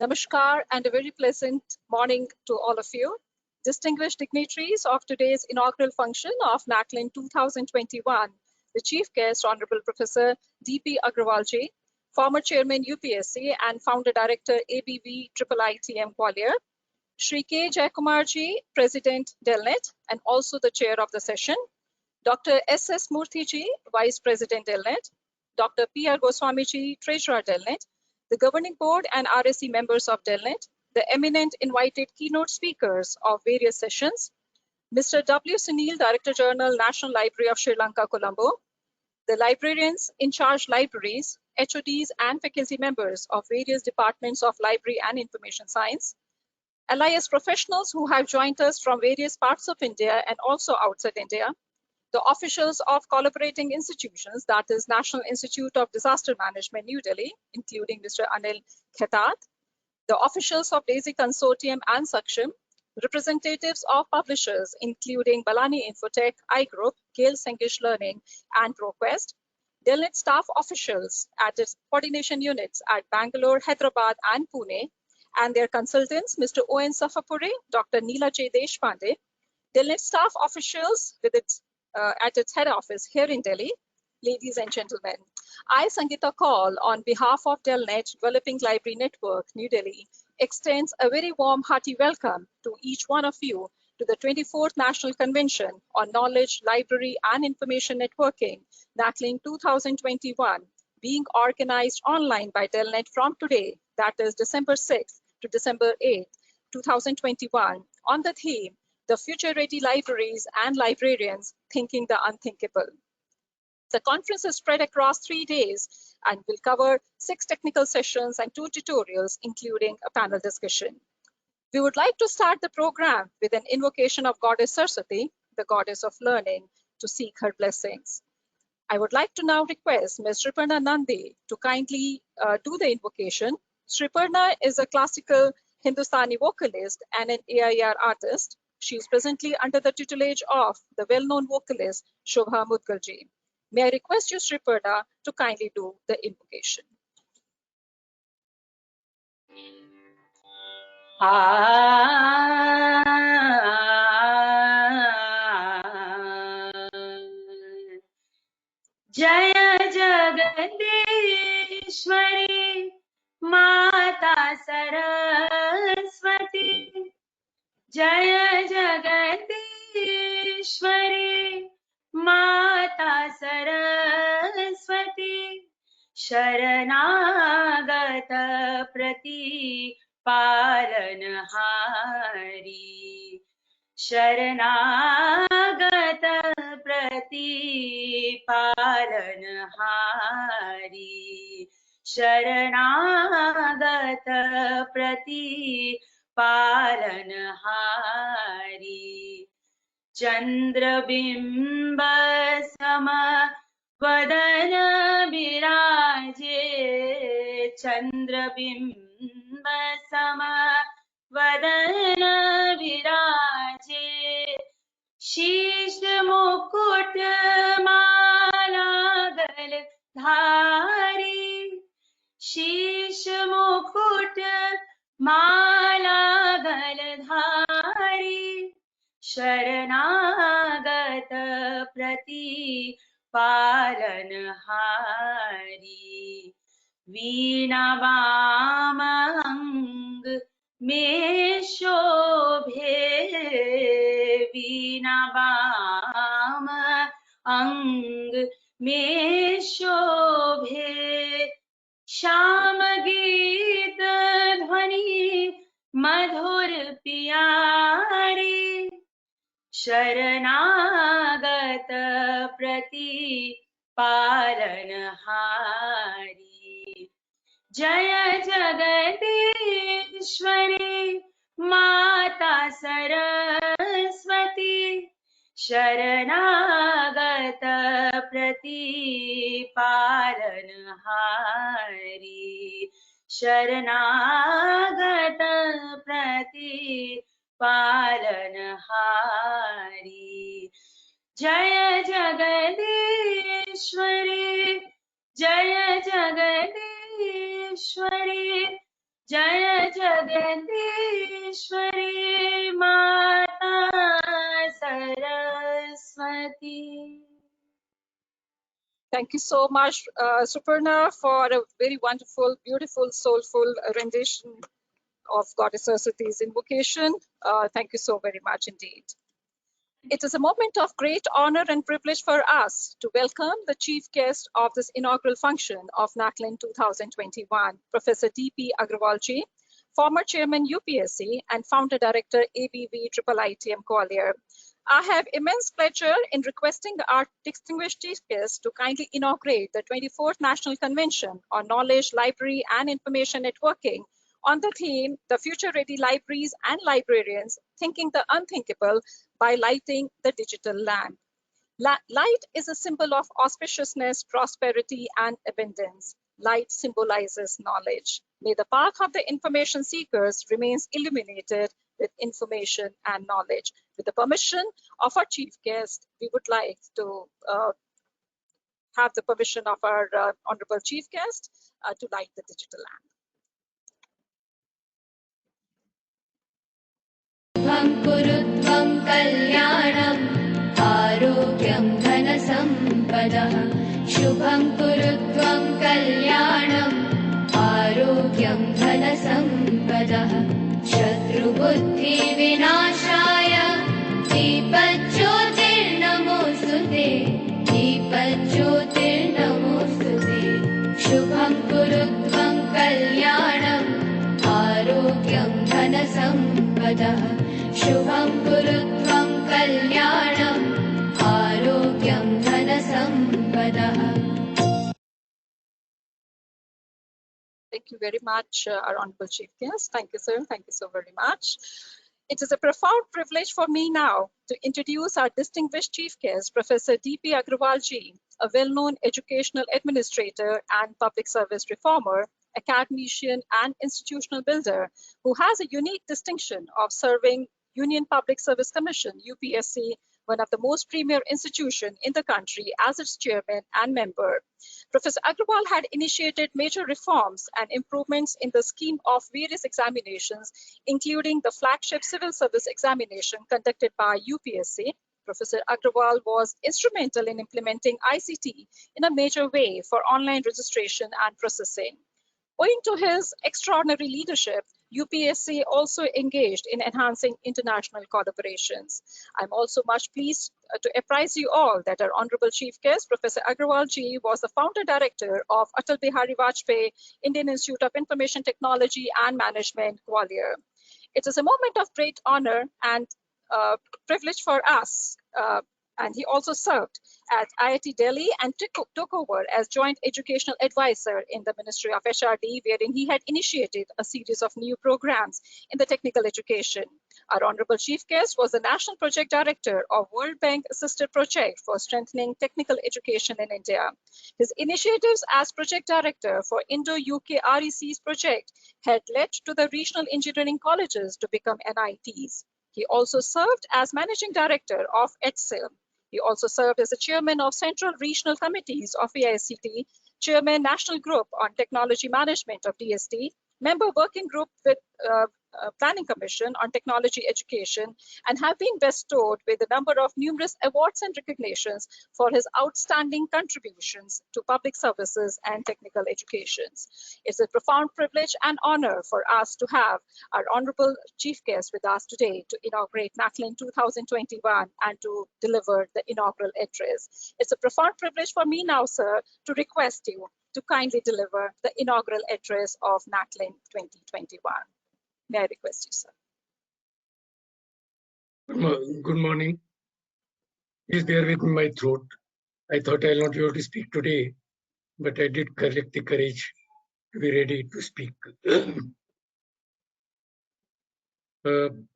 Namaskar and a very pleasant morning to all of you. Distinguished dignitaries of today's inaugural function of NACLIN 2021, the Chief Guest, Honorable Professor D.P. Agrawalji, former Chairman UPSC and Founder Director ABV IIITM Gwalior, Shri K. Jayakumarji, President Delnet and also the Chair of the session, Dr. S.S. Murthyji, Vice President Delnet, Dr. P.R. Goswamiji, Treasurer Delnet, the Governing Board and RSC members of Delnet, the eminent invited keynote speakers of various sessions, Mr. W. Sunil, Director General, National Library of Sri Lanka, Colombo, the librarians in charge libraries, HODs and faculty members of various departments of library and information science, LIS professionals who have joined us from various parts of India and also outside India, the officials of collaborating institutions, that is National Institute of Disaster Management, New Delhi, including Mr. Anil Khetat, the officials of DAISY Consortium and Saksham, representatives of publishers, including Balani Infotech, iGroup, Gale Sengish Learning, and ProQuest, Delnet staff officials at its coordination units at Bangalore, Hyderabad, and Pune, and their consultants, Mr. O.N. Safapuri, Dr. Neela J. Deshpande, Delnet staff officials with its at its head office here in Delhi. Ladies and gentlemen, I, Sangeeta Kaul, on behalf of Delnet Developing Library Network, New Delhi, extends a very warm, hearty welcome to each one of you to the 24th National Convention on Knowledge, Library and Information Networking, NACLIN 2021, being organized online by Delnet from today, that is December 6th to December 8th, 2021, on the theme, The Future-Ready Libraries and Librarians Thinking the Unthinkable. The conference is spread across 3 days and will cover 6 technical sessions and 2 tutorials, including a panel discussion. We would like to start the program with an invocation of Goddess Saraswati, the goddess of learning, to seek her blessings. I would like to now request Ms. Sriparna Nandi to kindly do the invocation. Sriparna is a classical Hindustani vocalist and an AIR artist. She is presently under the tutelage of the well-known vocalist Shobha Mudgalji. May I request you, Sriparna, to kindly do the invocation. Jaya Jagadishwari Mata Saraswati Jaya Jagadishwari Mata Saraswati Sharanagata Prati Palanhari Sharanagata Prati Palanhari Sharanagata Prati Palanhari Chandrabimba Sama Vadana Viraje Chandrabimba Sama Vadana Viraje Sheesh Mukut Mala Gal Dhari Sheesh Mukut Mala Gal Dhari Sharanagata Prati Palanhari Veena Vamang Me Shobhe Veena Vamang Me Shobhe Sham Geet Dhvani Madhur Pyari Sharanagata Prati Palanhari Jaya Jagadishwari Mata Saraswati Sharanagata Prati Palanhari Sharanagata Prati Palanhari Jaya Jagadishwari Jaya Jagadishwari जय जगदीश्वरी माता Saraswati. Thank you so much, Suparna, for a very wonderful, beautiful, soulful rendition of Goddess Saraswati's invocation. Thank you so very much indeed. It is a moment of great honor and privilege for us to welcome the chief guest of this inaugural function of NACLIN 2021, Professor D.P. Agrawalji, former chairman UPSC and founder director ABV IIITM Gwalior. I have immense pleasure in requesting our distinguished chief guest to kindly inaugurate the 24th National Convention on Knowledge, Library and Information Networking on the theme, The Future Ready Libraries and Librarians, Thinking the Unthinkable by Lighting the Digital Lamp. Light is a symbol of auspiciousness, prosperity, and abundance. Light symbolizes knowledge. May the path of the information seekers remains illuminated with information and knowledge. With the permission of our chief guest, we would like to have the permission of our honorable chief guest to light the digital lamp. कुरुत्वं कल्याणम् आरोग्यं धनसम्पदः शुभं कुरुत्वं कल्याणम् आरोग्यं धनसम्पदः शत्रुबुद्धिविनाशाय दीपज्योतिर्नमोऽस्तुते दीपज्योतिर्नमोऽस्तुते शुभं कुरुत्वं कल्याणम् आरोग्यं धनसम्पदः शुभं कुरुत्वं कल्याणम् आरोग्यं धनसम्पदः. Thank you very much, our honorable chief guest. Thank you, sir. Thank you so very much. It is a profound privilege for me now to introduce our distinguished chief guest, Professor D.P. Agrawalji, a well-known educational administrator and public service reformer, academician and institutional builder who has a unique distinction of serving Union Public Service Commission, UPSC, one of the most premier institutions in the country, as its chairman and member. Professor Agrawal had initiated major reforms and improvements in the scheme of various examinations, including the flagship civil service examination conducted by UPSC. Professor Agrawal was instrumental in implementing ICT in a major way for online registration and processing. Owing to his extraordinary leadership, UPSC also engaged in enhancing international collaborations. I'm also much pleased to apprise you all that our honorable chief guest, Professor Agrawalji, was the founder director of Atal Bihari Vajpayee Indian Institute of Information Technology and Management, Gwalior. It is a moment of great honor and privilege for us. And he also served at IIT Delhi and took over as Joint Educational Advisor in the Ministry of HRD, wherein he had initiated a series of new programs in the technical education. Our honorable chief guest was the National Project Director of World Bank Assisted Project for Strengthening Technical Education in India. His initiatives as Project Director for Indo-UK REC's project had led to the regional engineering colleges to become NITs. He also served as Managing Director of ETSIL. He also served as the Chairman of Central Regional Committees of AICT, Chairman National Group on Technology Management of DST, Member Working Group with Planning Commission on Technology Education, and have been bestowed with a number of numerous awards and recognitions for his outstanding contributions to public services and technical educations. It's a profound privilege and honor for us to have our honorable chief guest with us today to inaugurate NACLIN 2021 and to deliver the inaugural address. It's a profound privilege for me now, sir, to request you to kindly deliver the inaugural address of NACLIN 2021. May I request you, sir? Good morning. Please bear with my throat. I thought I'll not be able to speak today, but I did collect the courage to be ready to speak. Good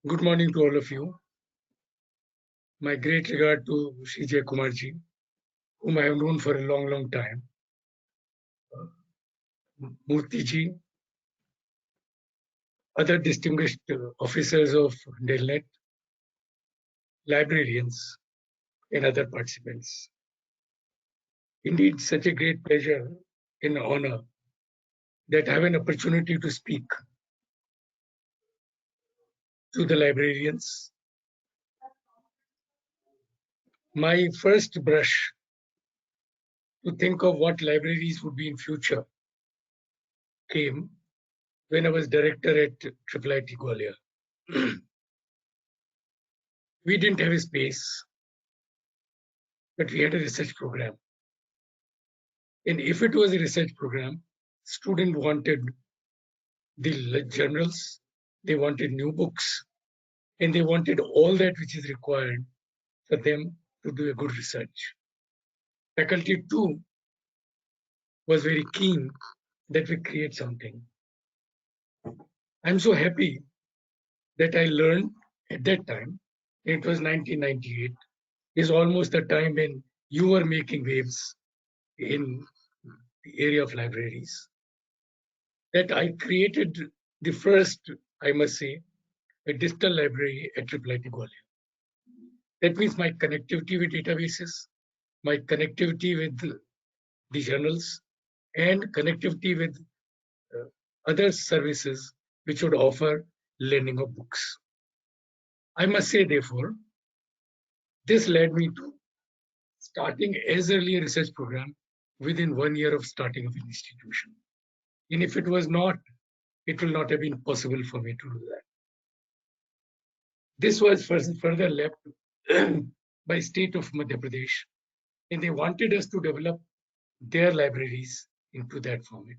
morning to all of you. My great regard to Sri Jay Kumarji, whom I have known for a long, long time. Murthy-ji, other distinguished officers of Delnet, librarians, and other participants. Indeed, such a great pleasure and honor that I have an opportunity to speak to the librarians. My first brush to think of what libraries would be in future came when I was director at IIIT Gwalior. We didn't have a space, but we had a research program. And if it was a research program, students wanted the journals, they wanted new books, and they wanted all that which is required for them to do a good research. Faculty too was very keen that we create something. I'm so happy that I learned at that time, it was 1998, is almost the time when you were making waves in the area of libraries, that I created the first, I must say, a digital library at IIIT Gwalior. That means my connectivity with databases, my connectivity with the journals, and connectivity with other services which would offer lending of books. I must say, therefore, this led me to starting as early a research program within 1 year of starting of an institution. And if it was not, it will not have been possible for me to do that. This was further left by state of Madhya Pradesh, and they wanted us to develop their libraries into that format.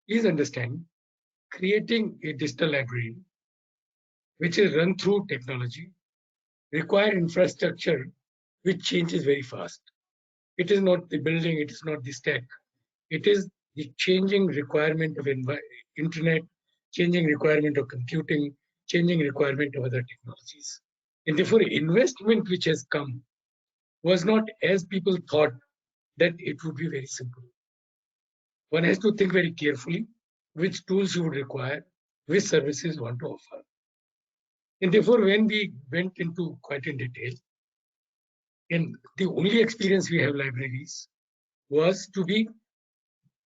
Please understand, creating a digital library which is run through technology require infrastructure which changes very fast. It is not the building, it is not the stack. It is the changing requirement of internet, changing requirement of computing, changing requirement of other technologies. And therefore, investment which has come was not as people thought that it would be very simple. One has to think very carefully which tools you would require, which services you want to offer. And therefore, when we went into quite in detail, and the only experience we have libraries was to be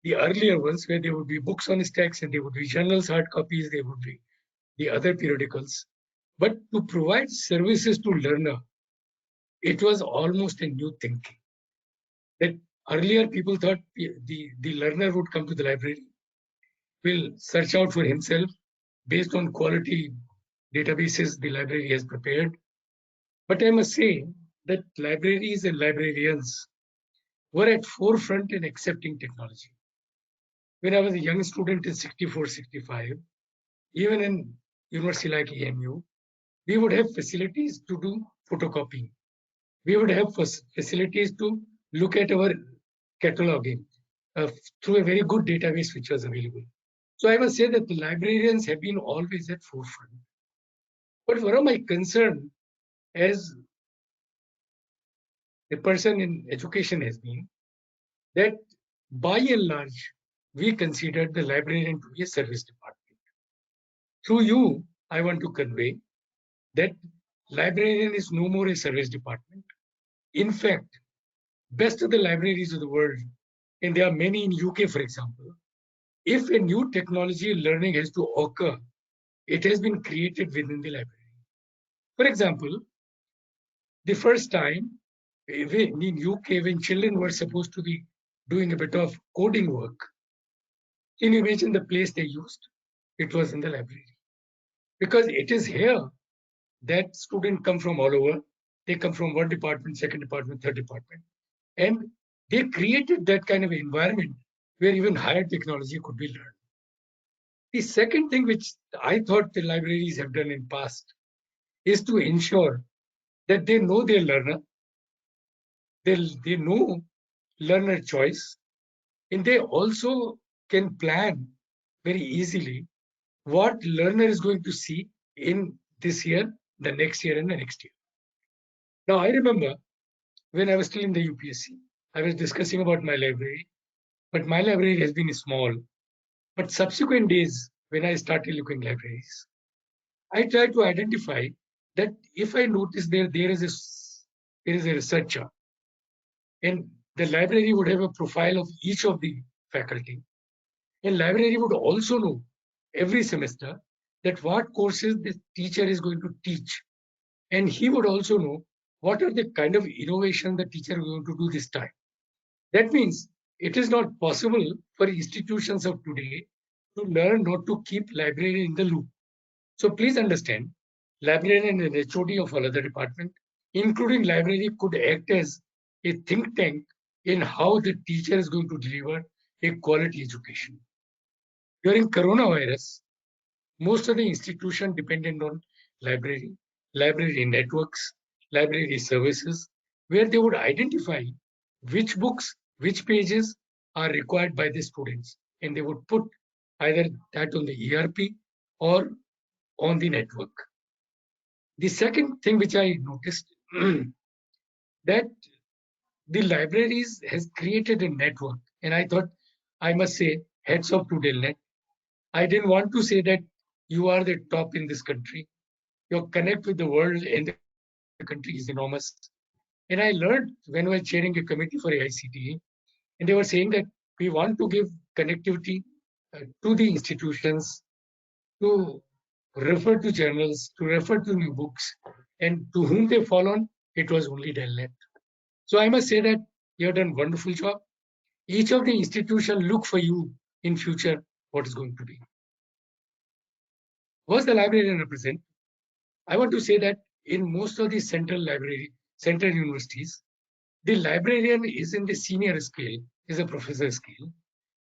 the earlier ones where there would be books on stacks and there would be journals, hard copies, there would be the other periodicals. But to provide services to learner, it was almost a new thinking. That earlier people thought the learner would come to the library, will search out for himself based on quality databases the library has prepared. But I must say that libraries and librarians were at forefront in accepting technology. When I was a young student in 64, 65, even in university like EMU, we would have facilities to do photocopying. We would have facilities to look at our cataloging through a very good database which was available. So I must say that the librarians have been always at forefront. But one of my concern as a person in education has been that by and large, we considered the librarian to be a service department. Through you, I want to convey that librarian is no more a service department. In fact, best of the libraries of the world, and there are many in UK, for example, if a new technology learning has to occur, it has been created within the library. For example, the first time in UK, when children were supposed to be doing a bit of coding work, can you imagine the place they used? It was in the library. Because it is here that students come from all over. They come from one department, second department, third department. And they created that kind of environment where even higher technology could be learned. The second thing which I thought the libraries have done in past is to ensure that they know their learner, they know learner choice, and they also can plan very easily what learner is going to see in this year, the next year, and the next year. Now, I remember when I was still in the UPSC, I was discussing about my library, but my library has been small. But subsequent days, when I started looking at libraries, I tried to identify that if I notice there is a researcher, and the library would have a profile of each of the faculty, And library would also know every semester that what courses the teacher is going to teach. And he would also know what are the kind of innovation the teacher is going to do this time. That means it is not possible for institutions of today to learn not to keep library in the loop. So please understand, librarian and HOD of all other department, including library, could act as a think tank in how the teacher is going to deliver a quality education. During coronavirus, most of the institution depended on library networks, library services, where they would identify which books, which pages are required by the students. And they would put either that on the ERP or on the network. The second thing which I noticed that the libraries has created a network, and I thought I must say heads off to Delnet. I didn't want to say that you are the top in this country. Your connect with the world and the country is enormous. And I learned when I was chairing a committee for AICTE, and they were saying that we want to give connectivity to the institutions, to refer to journals, to refer to new books, and to whom they fall on, it was only Delnet. So I must say that you have done wonderful job. Each of the institution look for you in future what is going to be. Was the librarian represent? I want to say that in most of the central universities, the librarian is in the senior scale, is a professor scale.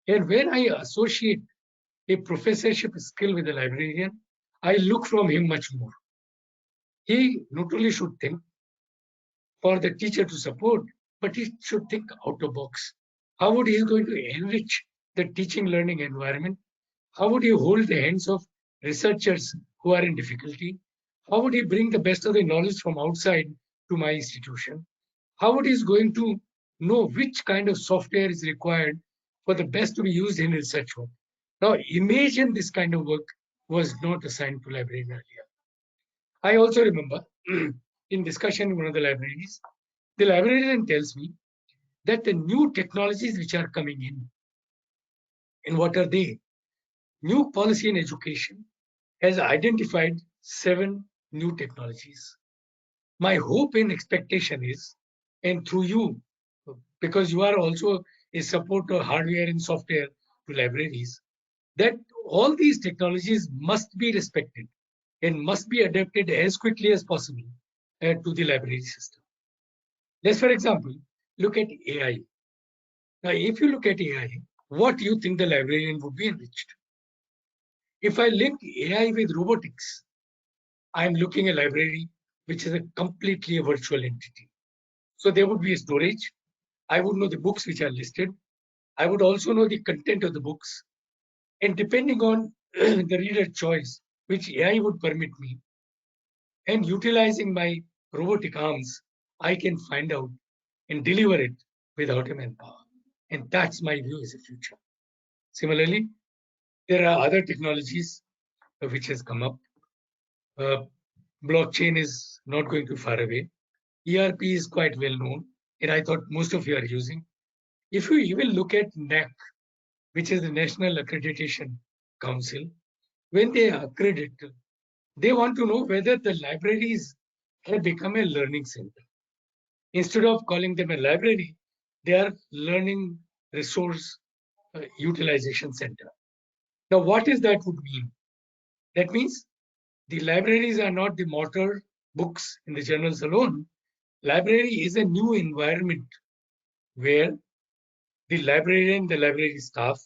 And when I associate a professorship skill with a librarian, I look from him much more. He not only should think for the teacher to support, but he should think out of box. How would he going to enrich the teaching learning environment? How would he hold the hands of researchers who are in difficulty? How would he bring the best of the knowledge from outside to my institution? How would he is going to know which kind of software is required for the best to be used in research work? Now imagine this kind of work was not assigned to librarian earlier. I also remember in discussion in one of the libraries, the librarian tells me that the new technologies which are coming in, and what are they? New policy in education has identified 7 new technologies. My hope and expectation is, and through you, because you are also a support of hardware and software to libraries, that all these technologies must be respected and must be adapted as quickly as possible to the library system. Let's, for example, look at AI. Now, if you look at AI, what do you think the librarian would be enriched? If I link AI with robotics, I'm looking at a library which is a completely a virtual entity. So there would be a storage. I would know the books which are listed. I would also know the content of the books. And depending on the reader choice, which AI would permit me, and utilizing my robotic arms, I can find out and deliver it without a manpower. And that's my view as a future. Similarly, there are other technologies which has come up. Blockchain is not going too far away. ERP is quite well known, and I thought most of you are using. If you even look at NAC, which is the National Accreditation Council, when they accredit, they want to know whether the libraries have become a learning center. Instead of calling them a library, they are learning resource utilization center. Now, what is that would mean? That means the libraries are not the mortar books in the journals alone. Library is a new environment where the librarian, the library staff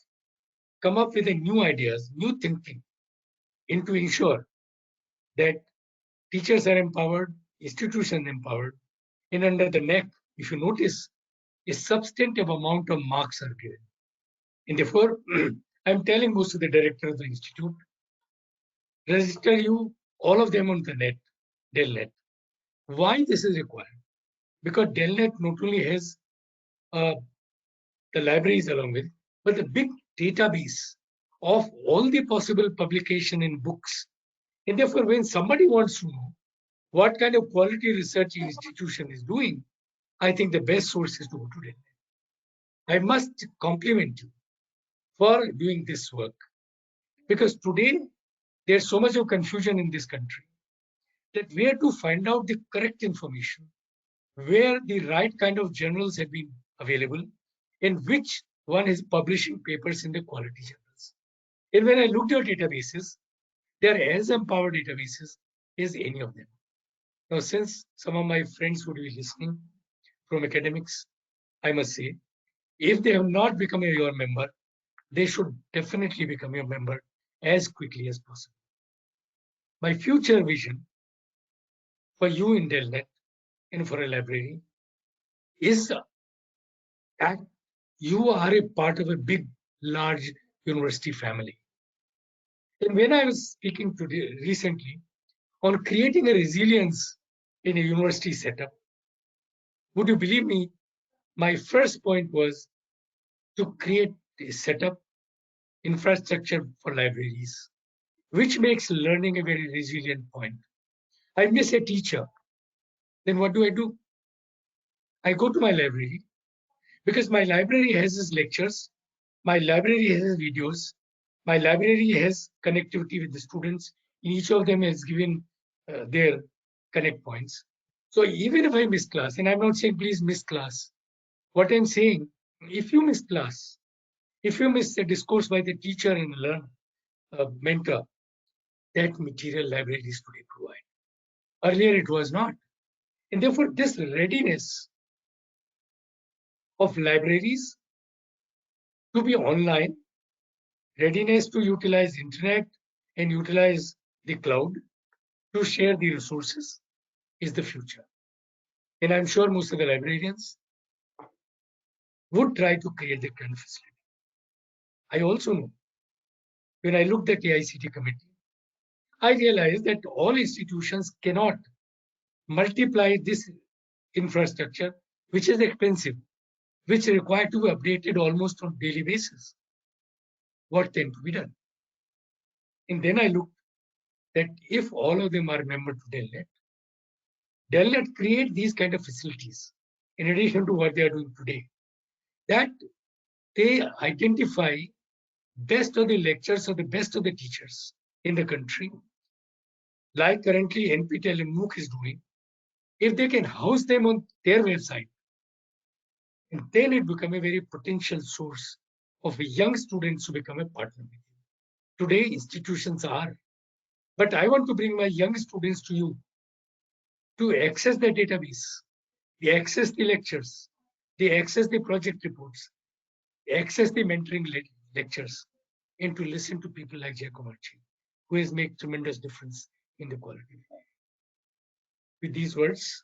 come up with the new ideas, new thinking, and to ensure that teachers are empowered, institutions empowered, and under the neck, if you notice, a substantive amount of marks are given. And therefore, I'm telling most of the directors of the institute, register you, all of them on the net, Delnet. Why this is required? Because Delnet not only has the libraries along with, but the big database of all the possible publication in books. And therefore, when somebody wants to know what kind of quality research institution is doing, I think the best source is to go to Delnet. I must compliment you for doing this work. Because today, there's so much of confusion in this country that where to find out the correct information, where the right kind of journals have been available, and which one is publishing papers in the quality journals. And when I looked at databases, they are as empowered databases as any of them. Now, since some of my friends would be listening from academics, I must say, if they have not become your member, they should definitely become your member as quickly as possible. My future vision for you in Delnet and for a library is that you are a part of a big, large university family. And when I was speaking today recently on creating a resilience in a university setup, would you believe me, my first point was to create a setup infrastructure for libraries, which makes learning a very resilient point. I miss a teacher. Then what do? I go to my library because my library has its lectures, my library has its videos, my library has connectivity with the students. Each of them has given their connect points. So even if I miss class, and I'm not saying please miss class, what I'm saying, if you miss class, if you miss a discourse by the teacher and learn mentor, that material libraries today provide. Earlier it was not. And therefore this readiness of libraries to be online, readiness to utilize internet and utilize the cloud to share the resources is the future. And I'm sure most of the librarians would try to create that kind of facility. I also know when I looked at the ICT committee, I realized that all institutions cannot multiply this infrastructure, which is expensive, which is required to be updated almost on daily basis. What then to be done? And then I looked that if all of them are member to Delnet create these kind of facilities in addition to what they are doing today, that they identify best of the lectures or the best of the teachers in the country, like currently NPTEL and MOOC is doing. If they can house them on their website, and then it become a very potential source of young students to become a partner with you. Today, institutions are, but I want to bring my young students to you to access the database, they access the lectures, they access the project reports, they access the mentoring lectures, and to listen to people like Giacomarci, who has made tremendous difference in the quality. With these words,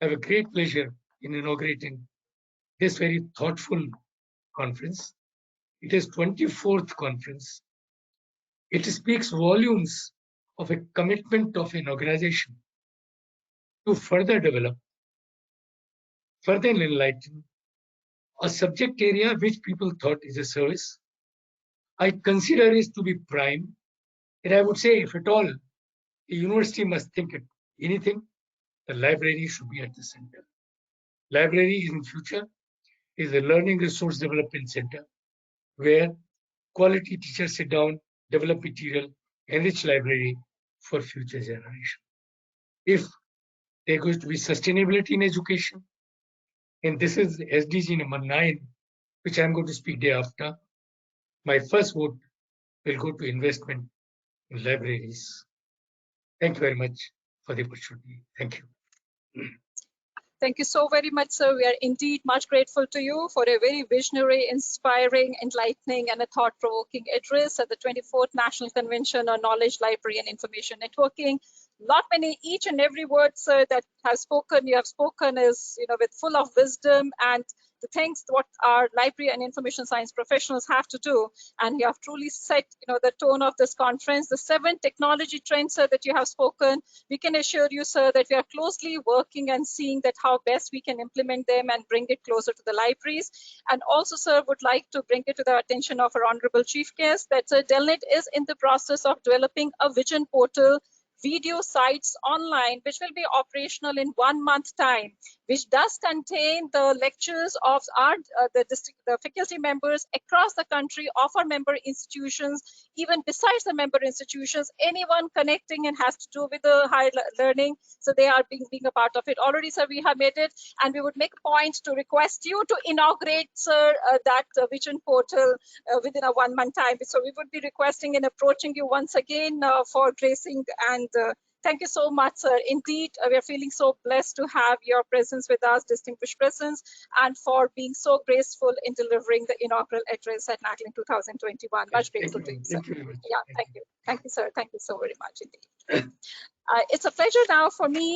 I have a great pleasure in inaugurating this very thoughtful conference. It is 24th conference. It speaks volumes of a commitment of an organization to further develop, further enlighten a subject area which people thought is a service. I consider it to be prime. And I would say, if at all, a university must think of anything, the library should be at the center. Library in future is a learning resource development center where quality teachers sit down, develop material, enrich library for future generation. If there's going to be sustainability in education, and this is SDG number 9, which I'm going to speak day after, my first vote will go to investment in libraries. Thank you very much for the opportunity. Thank you. Thank you so very much, sir. We are indeed much grateful to you for a very visionary, inspiring, enlightening, and a thought-provoking address at the 24th National Convention on Knowledge, Library, and Information Networking. Not many, each and every word, sir, that you have spoken is, with full of wisdom and the things what our library and information science professionals have to do. And you have truly set, the tone of this conference. The 7 technology trends, sir, that you have spoken, we can assure you, sir, that we are closely working and seeing that how best we can implement them and bring it closer to the libraries. And also, sir, would like to bring it to the attention of our honorable chief guest that Delnet is in the process of developing a vision portal video sites online, which will be operational in 1 month time. which does contain the lectures of our the faculty members across the country of our member institutions, even besides the member institutions, anyone connecting and has to do with the higher learning. So they are being a part of it already, sir. We have made it, and we would make a point to request you to inaugurate, sir, that vision portal within a 1 month time. So we would be requesting and approaching you once again for gracing, and thank you so much, sir. Indeed, we are feeling so blessed to have your presence with us, distinguished presence, and for being so graceful in delivering the inaugural address at NACLIN 2021. Much grateful to you, sir. Thank you very much. Yeah, thank you. Thank you, sir. Thank you so very much indeed. It's a pleasure now for me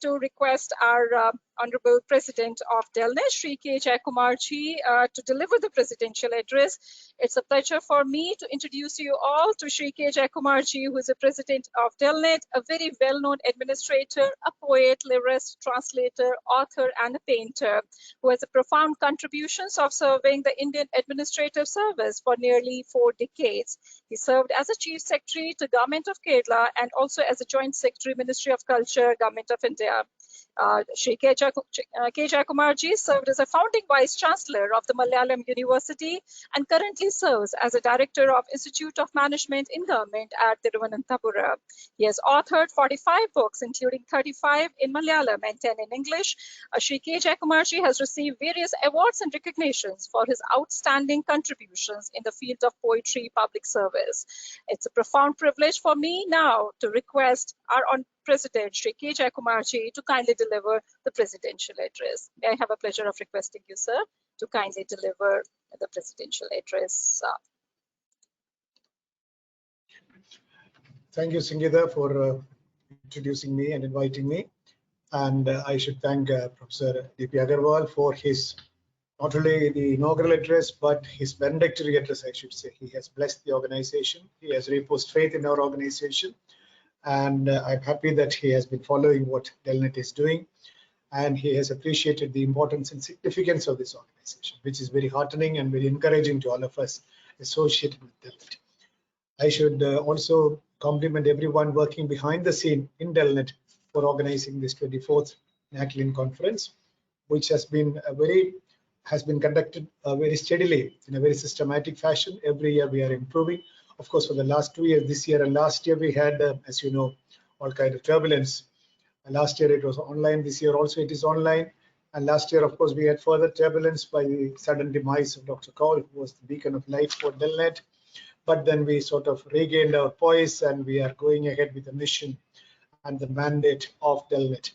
to request our Honorable President of Delnet, Shri K. Jayakumarji, to deliver the presidential address. It's a pleasure for me to introduce you all to Shri K. Jayakumarji, who is the President of Delnet, a very well-known administrator, a poet, lyrist, translator, author, and a painter, who has a profound contributions of serving the Indian administrative service for nearly 4 decades. He served as a Chief Secretary to Government of Kerala and also as a Joint Secretary, Ministry of Culture, Government of India. Shri K. Jayakumarji served as a founding Vice Chancellor of the Malayalam University and currently serves as a Director of Institute of Management in Government at Thiruvananthapuram. He has authored 45 books, including 35 in Malayalam and 10 in English. Shri K. Jayakumarji has received various awards and recognitions for his outstanding contributions in the field of poetry public service. It's a profound privilege for me now to request our President Shri K. Jayakumarji to kindly deliver the presidential address. May I have a pleasure of requesting you, sir, to kindly deliver the presidential address. Thank you, Sangeeta, for introducing me and inviting me. And I should thank Professor D.P. Agarwal for his, not only the inaugural address, but his benedictory address, I should say. He has blessed the organization. He has reposed faith in our organization. And I'm happy that he has been following what Delnet is doing. And he has appreciated the importance and significance of this organization, which is very heartening and very encouraging to all of us associated with Delnet. I should also compliment everyone working behind the scene in Delnet for organizing this 24th NACLIN conference, which has been conducted very steadily in a very systematic fashion. Every year we are improving. Of course, for the last 2 years, this year and last year, we had, as you know, all kind of turbulence. Last year it was online. This year also it is online. And last year, of course, we had further turbulence by the sudden demise of Dr. Kaul, who was the beacon of light for Delnet. But then we sort of regained our poise and we are going ahead with the mission and the mandate of Delnet.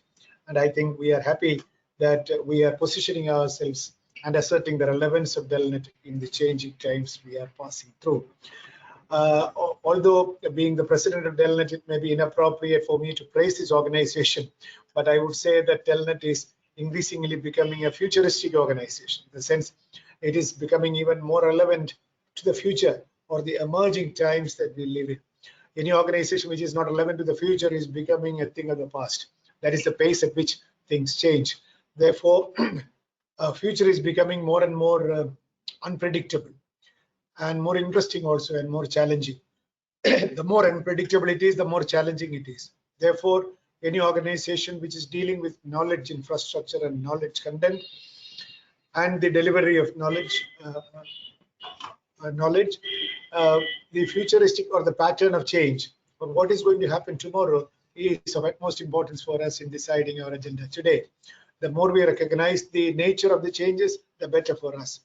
And I think we are happy that we are positioning ourselves and asserting the relevance of Delnet in the changing times we are passing through. Although being the president of Delnet, it may be inappropriate for me to praise this organization, but I would say that Delnet is increasingly becoming a futuristic organization. In the sense, it is becoming even more relevant to the future or the emerging times that we live in. Any organization which is not relevant to the future is becoming a thing of the past. That is the pace at which things change. Therefore, our future is becoming more and more unpredictable, and more interesting also, and more challenging. The more unpredictable it is, the more challenging it is. Therefore, any organization which is dealing with knowledge infrastructure and knowledge content and the delivery of knowledge, the futuristic or the pattern of change or what is going to happen tomorrow is of utmost importance for us in deciding our agenda today. The more we recognize the nature of the changes, the better for us.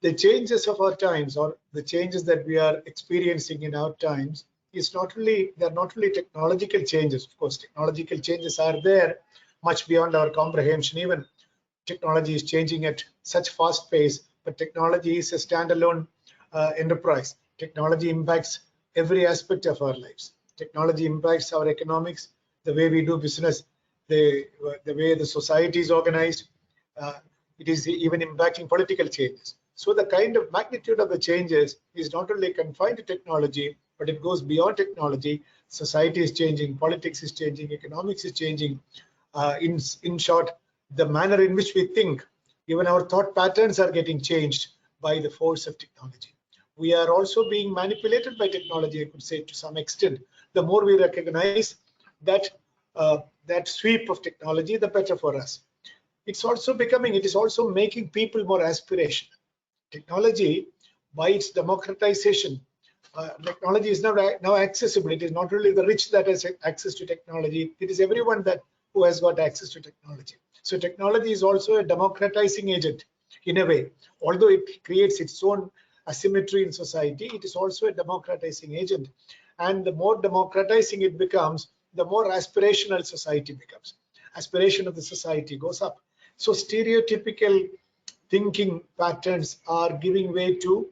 The changes of our times, or the changes that we are experiencing in our times, is not only technological changes. Of course, technological changes are there much beyond our comprehension. Even technology is changing at such fast pace, but technology is a standalone enterprise. Technology impacts every aspect of our lives. Technology impacts our economics, the way we do business, the way the society is organized. It is even impacting political changes. So the kind of magnitude of the changes is not only confined to technology, but it goes beyond technology. Society is changing, politics is changing, economics is changing. In short, the manner in which we think, even our thought patterns are getting changed by the force of technology. We are also being manipulated by technology, I could say, to some extent. The more we recognize that that sweep of technology, the better for us. It is also making people more aspirational. Technology, by its democratization, technology is now accessible. It is not only the rich that has access to technology, it is everyone who has got access to technology. So technology is also a democratizing agent in a way. Although it creates its own asymmetry in society, it is also a democratizing agent. And the more democratizing it becomes, the more aspirational society becomes. Aspiration of the society goes up. So stereotypical thinking patterns are giving way to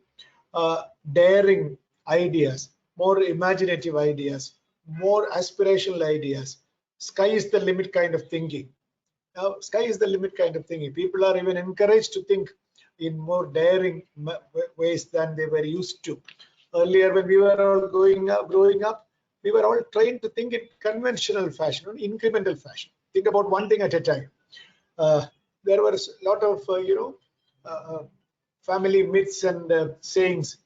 daring ideas, more imaginative ideas, more aspirational ideas. Sky is the limit kind of thinking. Now, sky is the limit kind of thinking. People are even encouraged to think in more daring ways than they were used to. Earlier, when we were all growing up, we were all trained to think in conventional fashion, incremental fashion. Think about one thing at a time. There were a lot of, family myths and sayings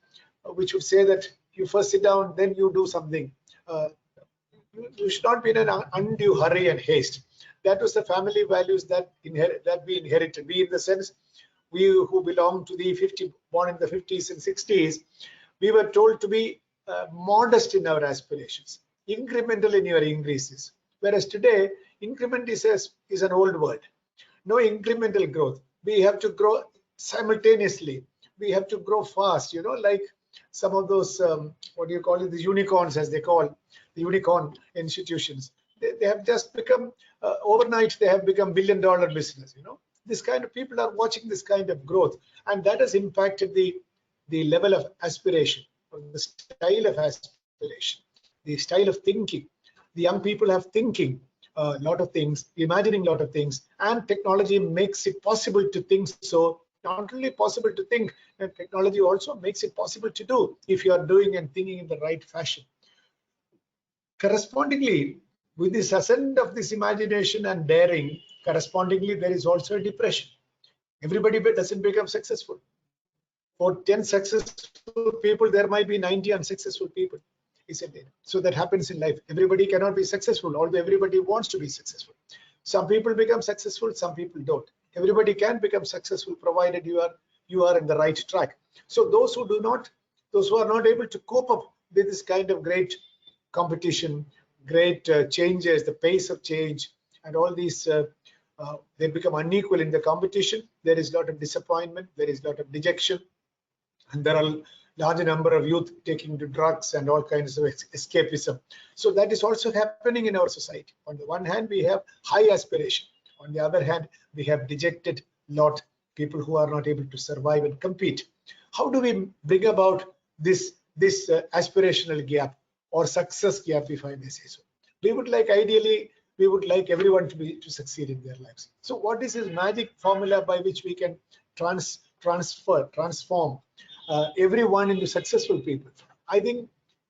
which would say that you first sit down, then you do something. You should not be in an undue hurry and haste. That was the family values that we inherited. We, in the sense, we who belong to the born in the 50s and 60s, we were told to be modest in our aspirations, incremental in your increases. Whereas today, increment is an old word. No incremental growth. We have to grow simultaneously. We have to grow fast, like some of those, what do you call it, the unicorns, as they call the unicorn institutions. They have just become, overnight, they have become billion-dollar business. This kind of people are watching this kind of growth, and that has impacted the level of aspiration, or the style of aspiration, the style of thinking. The young people have thinking a lot of things, imagining a lot of things, and technology makes it possible to think. So not only possible to think, and technology also makes it possible to do if you are doing and thinking in the right fashion. Correspondingly, with this ascent of this imagination and daring, correspondingly there is also a depression. Everybody doesn't become successful. For 10 successful people, there might be 90 unsuccessful people, isn't it? So that happens in life. Everybody cannot be successful, although everybody wants to be successful. Some people become successful, some people don't. Everybody can become successful provided you are in the right track. So those who are not able to cope up with this kind of great competition, great changes, the pace of change, and all these, they become unequal in the competition. There is a lot of disappointment, there is a lot of dejection, and there are large number of youth taking to drugs and all kinds of escapism. So that is also happening in our society. On the one hand, we have high aspiration. On the other hand, we have dejected lot, people who are not able to survive and compete. How do we bring about this aspirational gap, or success gap, if I may say so? Ideally, we would like everyone to succeed in their lives. So what is this magic formula by which we can transform everyone into successful people? I think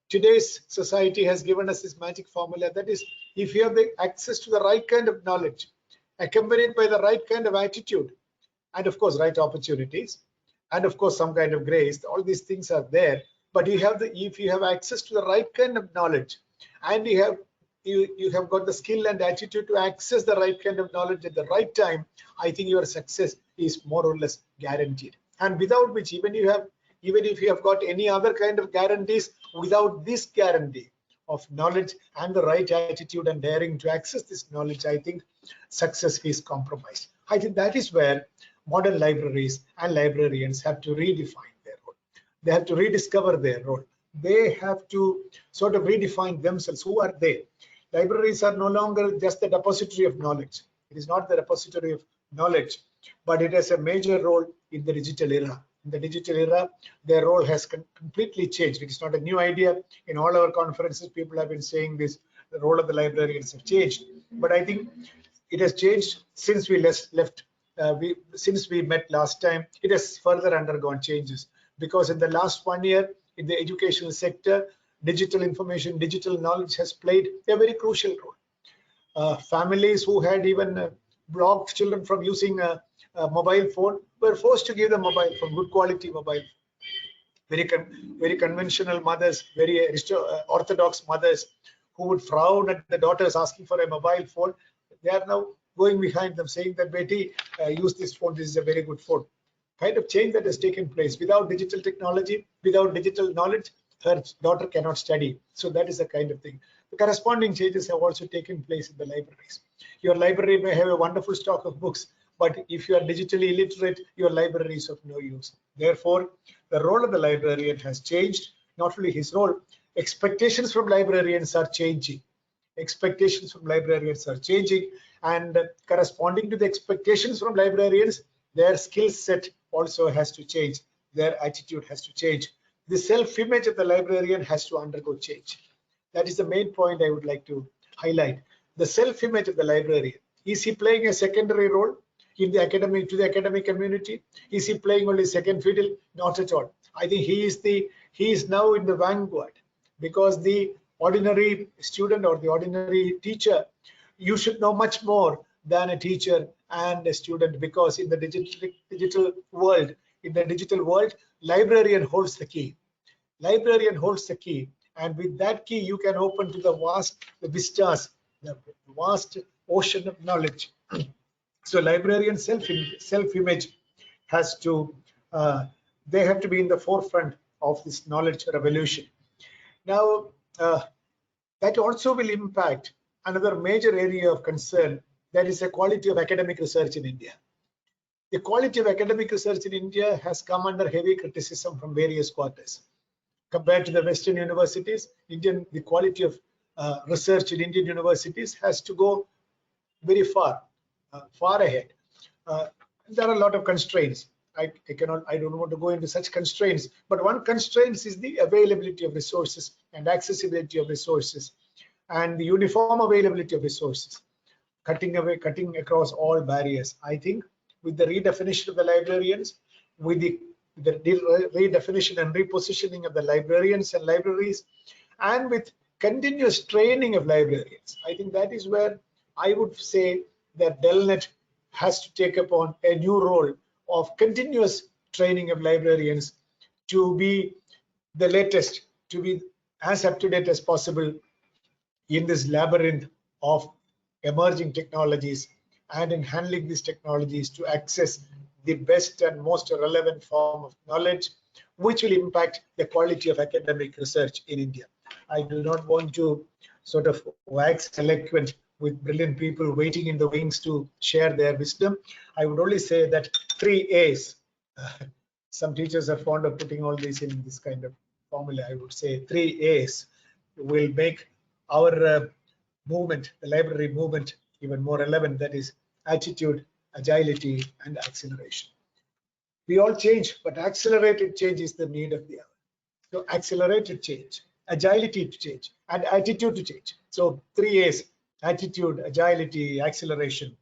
today's society has given us this magic formula. That is, if you have the access to the right kind of knowledge, accompanied by the right kind of attitude, and of course right opportunities, and of course some kind of grace, all these things are there. But if you have access to the right kind of knowledge, and you have got the skill and attitude to access the right kind of knowledge at the right time, I think your success is more or less guaranteed. And without which, even if you have got any other kind of guarantees, without this guarantee of knowledge and the right attitude and daring to access this knowledge, I think success is compromised. I think that is where modern libraries and librarians have to redefine their role. They have to rediscover their role. They have to sort of redefine themselves. Who are they? Libraries are no longer just the depository of knowledge. It is not the repository of knowledge, but it has a major role in the digital era. In the digital era, their role has completely changed. It is not a new idea. In all our conferences, people have been saying this, the role of the librarians have changed. But I think it has changed since we since we met last time. It has further undergone changes, because in the last 1 year, in the educational sector, digital information, digital knowledge has played a very crucial role. Families who had even blocked children from using a mobile phone were forced to give them mobile phone, good quality mobile phone. Very conventional mothers, very orthodox mothers who would frown at the daughters asking for a mobile phone, they are now going behind them saying that, Betty, use this phone, this is a very good phone. Kind of change that has taken place. Without digital technology, without digital knowledge, her daughter cannot study. So that is the kind of thing. The corresponding changes have also taken place in the libraries. Your library may have a wonderful stock of books, but if you are digitally illiterate, your library is of no use. Therefore, the role of the librarian has changed. Not only his role, expectations from librarians are changing. Expectations from librarians are changing, and corresponding to the expectations from librarians, their skill set also has to change. Their attitude has to change. The self-image of the librarian has to undergo change. That is the main point I would like to highlight. The self-image of the librarian. Is he playing a secondary role in the academic, to the academic community? Is he playing only second fiddle? Not at all. I think he is now in the vanguard, because the ordinary student or the ordinary teacher, you should know much more than a teacher and a student, because in the digital world, librarian holds the key. Librarian holds the key, and with that key you can open to the vistas, the vast ocean of knowledge. So librarian self-image has to, they have to be in the forefront of this knowledge revolution. Now, that also will impact another major area of concern, that is the quality of academic research in India. The quality of academic research in India has come under heavy criticism from various quarters. Compared to the Western universities, the quality of research in Indian universities has to go very far ahead. There are a lot of constraints. I don't want to go into such constraints, but one constraint is the availability of resources and accessibility of resources and the uniform availability of resources, cutting across all barriers. I think with the redefinition of the librarians, with the redefinition and repositioning of the librarians and libraries, and with continuous training of librarians, I think that is where I would say that DELNET has to take upon a new role of continuous training of librarians to be the latest, to be as up to date as possible in this labyrinth of emerging technologies, and in handling these technologies to access the best and most relevant form of knowledge, which will impact the quality of academic research in India. I do not want to sort of wax eloquent with brilliant people waiting in the wings to share their wisdom. I would only say that 3 A's, some teachers are fond of putting all these in this kind of formula. I would say 3 A's will make our movement, the library movement, even more relevant. That is attitude, agility, and acceleration. We all change, but accelerated change is the need of the hour. So accelerated change, agility to change, and attitude to change. So 3 A's: attitude, agility, acceleration.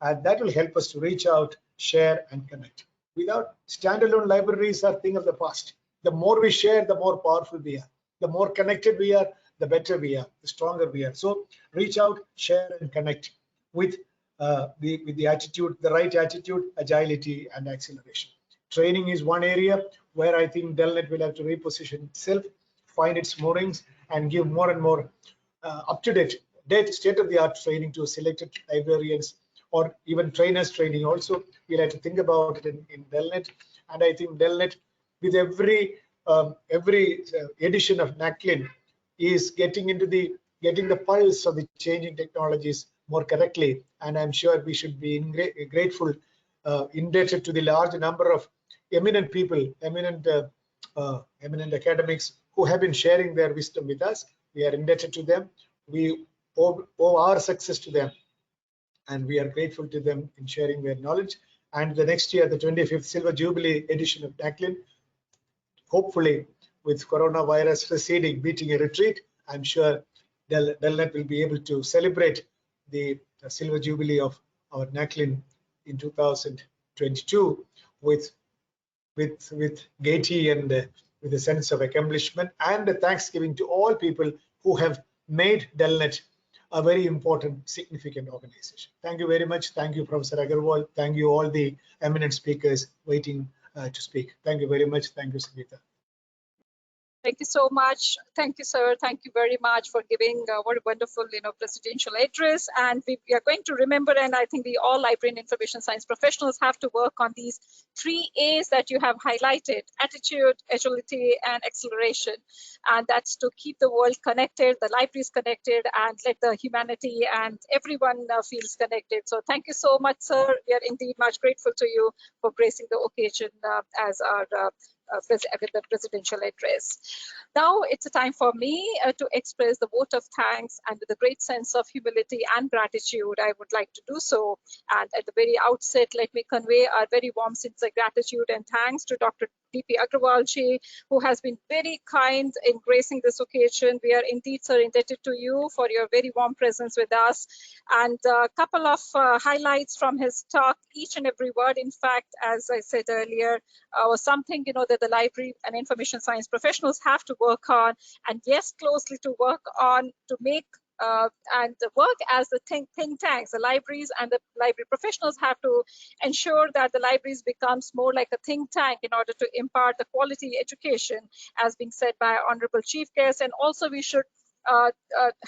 And that will help us to reach out, share, and connect. Without standalone libraries are thing of the past. The more we share, the more powerful we are. The more connected we are, the better we are, the stronger we are. So reach out, share, and connect with the attitude, the right attitude, agility, and acceleration. Training is one area where I think DELNET will have to reposition itself, find its moorings, and give more and more up-to-date, state-of-the-art training to selected librarians, or even trainers training also. We'll have to think about it in DELNET. And I think DELNET, with every edition of NACLIN, is getting the pulse of the changing technologies more correctly. And I'm sure we should be grateful, indebted to the large number of eminent people, eminent academics who have been sharing their wisdom with us. We are indebted to them. We owe our success to them, and we are grateful to them in sharing their knowledge. And the next year, the 25th Silver Jubilee edition of NACLIN, hopefully with coronavirus receding, beating a retreat, I'm sure DELNET will be able to celebrate the Silver Jubilee of our NACLIN in 2022 with gaiety and with a sense of accomplishment, and a thanksgiving to all people who have made DELNET a very important, significant organization. Thank you very much. Thank you, Professor Agarwal. Thank you, all the eminent speakers waiting to speak. Thank you very much. Thank you, Sangeeta. Thank you so much. Thank you, sir. Thank you very much for giving what a wonderful, presidential address. And we are going to remember, and I think we all library and information science professionals have to work on these 3 A's that you have highlighted: attitude, agility, and acceleration. And that's to keep the world connected, the libraries connected, and let the humanity and everyone feels connected. So thank you so much, sir. We are indeed much grateful to you for gracing the occasion as our with the presidential address. Now it's a time for me to express the vote of thanks, and with a great sense of humility and gratitude, I would like to do so. And at the very outset, let me convey our very warm, sincere gratitude and thanks to Dr. D.P. Agrawal ji, who has been very kind in gracing this occasion. We are indeed, sir, indebted to you for your very warm presence with us. And a couple of highlights from his talk, each and every word, in fact, as I said earlier, was something that the library and information science professionals have to work on, and yes, closely to work on to make and work as the think tanks. The libraries and the library professionals have to ensure that the libraries becomes more like a think tank in order to impart the quality education, as being said by our honorable chief guest. And also we should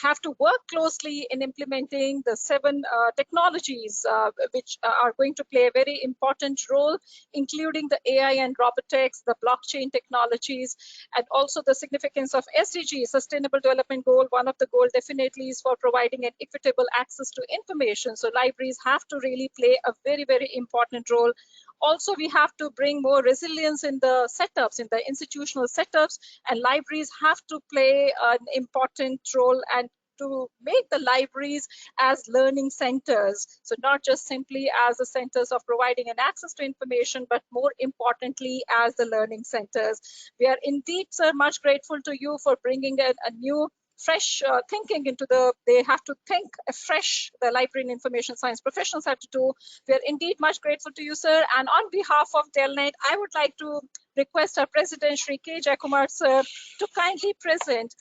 have to work closely in implementing the 7 technologies which are going to play a very important role, including the AI and robotics, the blockchain technologies, and also the significance of SDG, Sustainable Development Goal. One of the goals definitely is for providing an equitable access to information. So libraries have to really play a very, very important role. Also, we have to bring more resilience in the setups, in the institutional setups, and libraries have to play an important role and to make the libraries as learning centers. So not just simply as the centers of providing an access to information, but more importantly as the learning centers. We are indeed, sir, much grateful to you for bringing a new fresh thinking into they have to think afresh. The library and information science professionals have to do. We are indeed much grateful to you, sir. And on behalf of Delnet, I would like to request our president, Shri K. Jayakumar, sir, to kindly present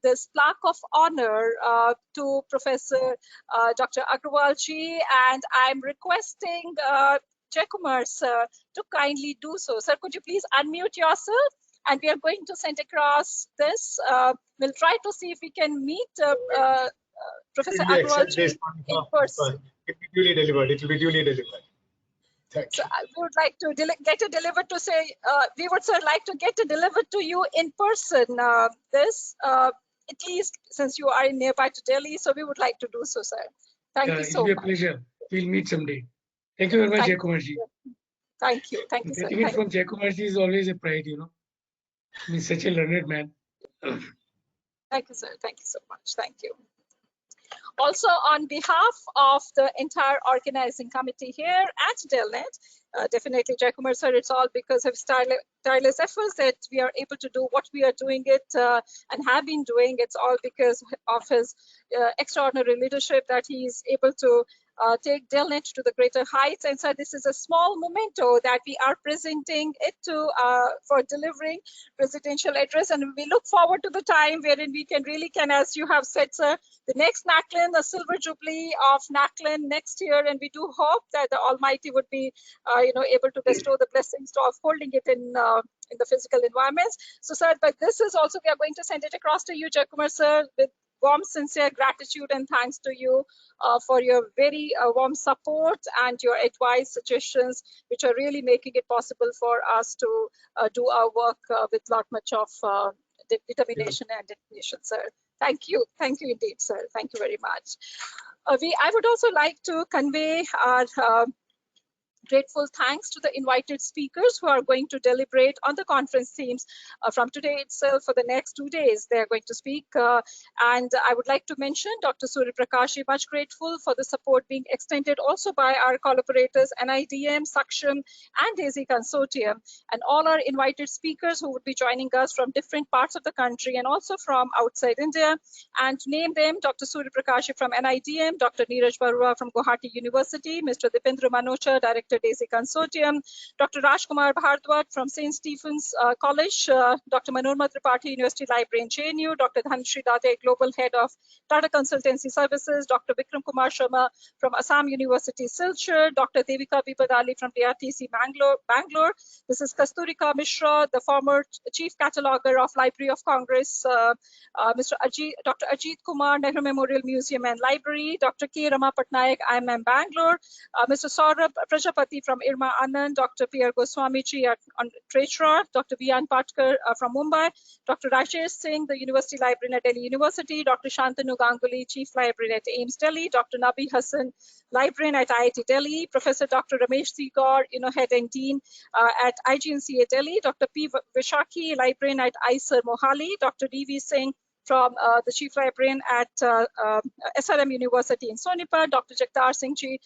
this plaque of honor to Professor Dr. Agrawal ji, and I'm requesting Jayakumar, sir, to kindly do so. Sir, could you please unmute yourself? And we are going to send across this. We'll try to see if we can meet Professor Agrawal ji in person. It will be duly delivered. It will be duly delivered. Thank So you. I would like to get it delivered to say, we would, sir, like to get it delivered to you in person. At least since you are nearby to Delhi, so we would like to do so, sir. Thank you so It'll be a much. pleasure. We'll meet someday. Thank you very much, Jayakumar ji. Thank you, sir. Getting it from Jayakumar ji is always a pride, He's such a learned man. Thank you, sir. Thank you so much. Thank you. Also, on behalf of the entire organizing committee here at Delnet, definitely Jayakumar, sir, it's all because of tireless efforts that we are able to do what we are doing it and have been doing. It's all because of his extraordinary leadership that he is able to take Delnet to the greater heights. And so this is a small memento that we are presenting it to for delivering presidential address. And we look forward to the time wherein we can really, as you have said, sir, the next NACLIN, the silver jubilee of NACLIN next year. And we do hope that the Almighty would be, able to bestow the blessings of holding it in the physical environments. So, sir, but this is also, we are going to send it across to you, Jayakumar, sir, with warm, sincere gratitude and thanks to you for your very warm support and your advice, suggestions, which are really making it possible for us to do our work with much of determination and dedication, sir. Thank you indeed, sir. Thank you very much. I would also like to convey our grateful thanks to the invited speakers who are going to deliberate on the conference themes from today itself. For the next 2 days, they are going to speak. And I would like to mention Dr. Surya Prakash, much grateful for the support being extended also by our collaborators, NIDM, Saksham, and DAISY Consortium, and all our invited speakers who would be joining us from different parts of the country and also from outside India. And to name them, Dr. Surya Prakash from NIDM, Dr. Neeraj Barua from Guwahati University, Mr. Dipendra Manocha, Director Dr. Daisy Consortium, Dr. Rajkumar Bhardwaj from St. Stephen's College, Dr. Manorma Tripathi, University Library in JNU, Dr. Dhanashri Date, Global Head of Tata Consultancy Services, Dr. Vikram Kumar Sharma from Assam University, Silchar, Dr. Devika Bipadali from DRTC Bangalore. This is Kasturika Mishra, the former Chief Cataloger of Library of Congress, Dr. Ajit Kumar, Nehru Memorial Museum and Library, Dr. K. Rama Patnaik, IMM Bangalore, Mr. Saurabh Prajapati from Irma Anand, Dr. Pierre Goswamiji on Treasurer, Dr. Vian Patkar from Mumbai, Dr. Rajesh Singh, the University Librarian at Delhi University, Dr. Shantanu Ganguly, Chief Librarian at AIMS Delhi, Dr. Nabi Hassan, Librarian at IIT Delhi, Professor Dr. Ramesh Segar, Head and Dean at IGNCA Delhi, Dr. P. Vishakhi, Librarian at ISER Mohali, Dr. D.V. Singh from the Chief Librarian at SRM University in Sonipat, Dr. Jagtar Singh Ji,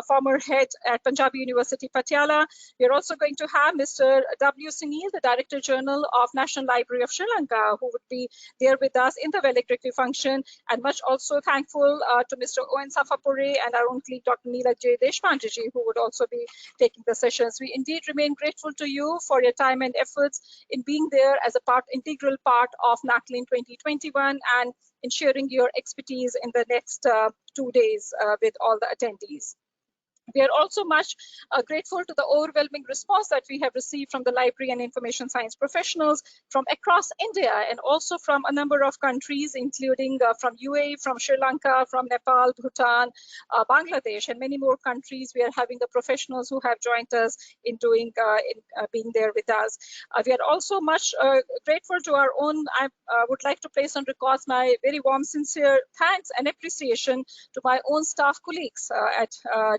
former head at Punjabi University, Patiala. We are also going to have Mr. W. Sunil, the Director General of National Library of Sri Lanka, who would be there with us in the valedictory function, and much also thankful to Mr. Owen Safapuri and our own colleague, Dr. Neela J. Deshpande ji, who would also be taking the sessions. We indeed remain grateful to you for your time and efforts in being there as a integral part of NACLIN 2021 and in sharing your expertise in the next 2 days with all the attendees. We are also much grateful to the overwhelming response that we have received from the library and information science professionals from across India and also from a number of countries, including from UAE, from Sri Lanka, from Nepal, Bhutan, Bangladesh, and many more countries. We are having the professionals who have joined us in being there with us. We are also much grateful to our own. I would like to place on record my very warm, sincere thanks and appreciation to my own staff colleagues at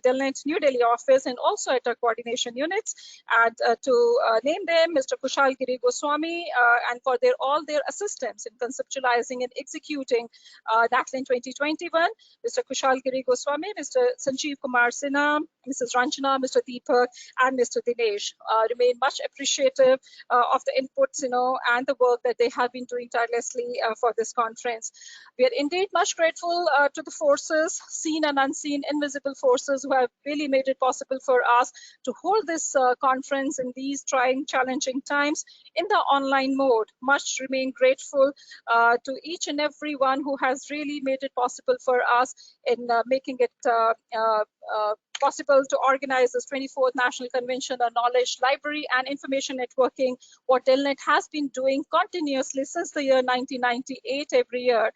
Delnet New Delhi office and also at our coordination units, and to name them, Mr. Kushal Giri Goswami, and for all their assistance in conceptualizing and executing NACLIN 2021, Mr. Kushal Giri Goswami, Mr. Sanjeev Kumar Sinha, Mrs. Ranjana, Mr. Deepak, and Mr. Dinesh remain much appreciative of the inputs, and the work that they have been doing tirelessly for this conference. We are indeed much grateful to the forces, seen and unseen, invisible forces who have really made it possible for us to hold this conference in these trying, challenging times in the online mode. Much remain grateful to each and every one who has really made it possible for us in making it possible to organize this 24th National Convention on Knowledge, Library and Information Networking, what Delnet has been doing continuously since the year 1998 every year.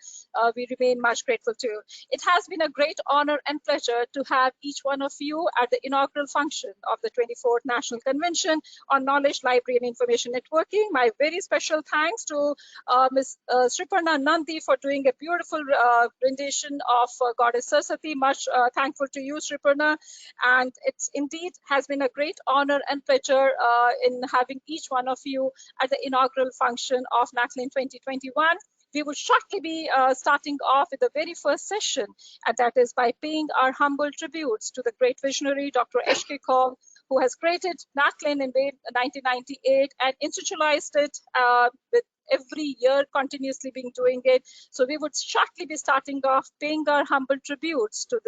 We remain much grateful to. It has been a great honor and pleasure to have each one of you at the inaugural function of the 24th National Convention on Knowledge, Library and Information Networking. My very special thanks to Ms. Sriparna Nandi for doing a beautiful rendition of Goddess Saraswati. Much thankful to you, Sriparna. And it's indeed has been a great honor and pleasure in having each one of you at the inaugural function of NACLIN 2021. We will shortly be starting off with the very first session, and that is by paying our humble tributes to the great visionary, Dr. H.K. Kaul, who has created NACLIN in 1998 and institutionalized it with every year continuously been doing it. So we would shortly be starting off paying our humble tributes to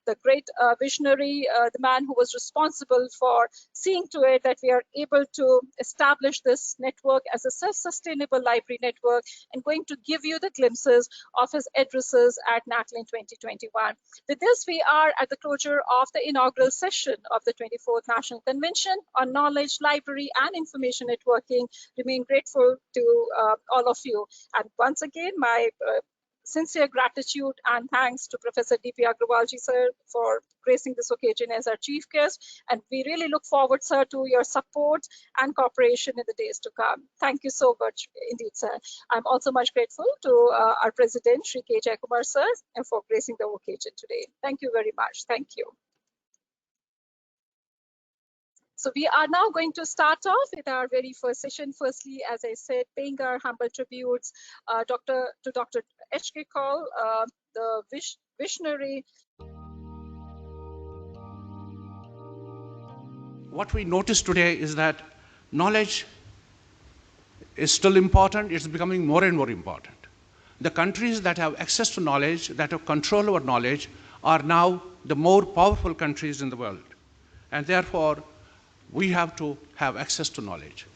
the great visionary, the man who was responsible for seeing to it that we are able to establish this network as a self-sustainable library network, and going to give you the glimpses of his addresses at NACLIN 2021. With this, we are at the closure of the inaugural session of the 24th National Convention on Knowledge, Library and Information Networking. Remain grateful to all of you. And once again, my sincere gratitude and thanks to Professor D.P. Agrawalji, sir, for gracing this occasion as our chief guest. And we really look forward, sir, to your support and cooperation in the days to come. Thank you so much indeed, sir. I'm also much grateful to our president, Shri K. Jayakumar, sir, for gracing the occasion today. Thank you very much. Thank you. So we are now going to start off with our very first session. Firstly, as I said, paying our humble tributes to Dr. H.K. Kaul, the visionary. What we notice today is that knowledge is still important. It's becoming more and more important. The countries that have access to knowledge, that have control over knowledge, are now the more powerful countries in the world. and therefore we have to have access to knowledge.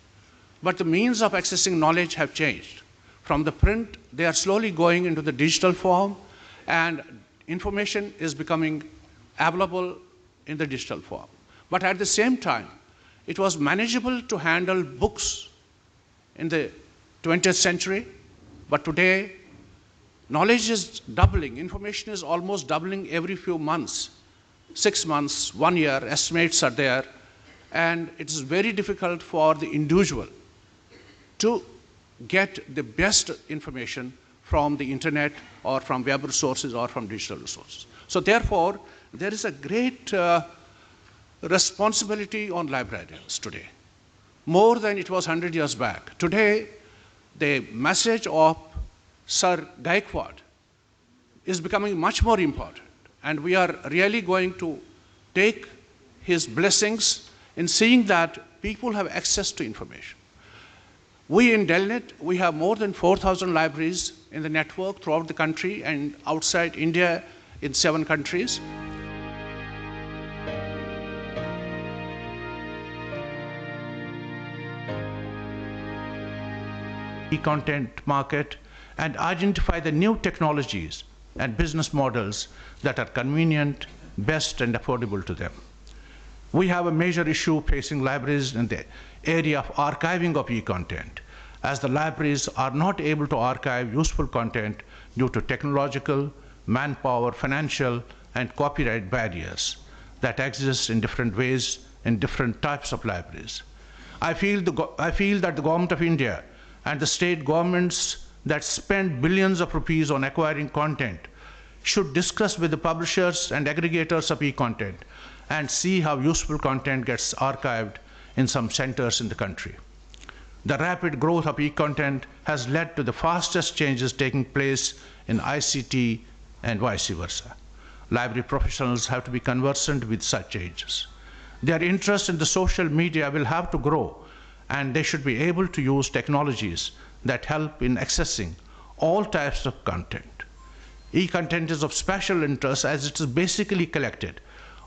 But the means of accessing knowledge have changed. From the print, they are slowly going into the digital form, and information is becoming available in the digital form. But at the same time, it was manageable to handle books in the 20th century, but today, knowledge is doubling. Information is almost doubling every few months. 6 months, 1 year, estimates are there, and it is very difficult for the individual to get the best information from the internet or from web resources or from digital resources. So therefore, there is a great responsibility on librarians today, more than it was 100 years back. Today, the message of Sir Gaikwad is becoming much more important, and we are really going to take his blessings in seeing that people have access to information. We in Delnet, we have more than 4,000 libraries in the network throughout the country and outside India in 7 countries. E-content market and identify the new technologies and business models that are convenient, best, and affordable to them. We have a major issue facing libraries in the area of archiving of e-content, as the libraries are not able to archive useful content due to technological, manpower, financial, and copyright barriers that exist in different ways in different types of libraries. I feel that the Government of India and the state governments that spend billions of rupees on acquiring content should discuss with the publishers and aggregators of e-content and see how useful content gets archived in some centers in the country. The rapid growth of e-content has led to the fastest changes taking place in ICT and vice versa. Library professionals have to be conversant with such changes. Their interest in the social media will have to grow, and they should be able to use technologies that help in accessing all types of content. E-content is of special interest as it is basically collected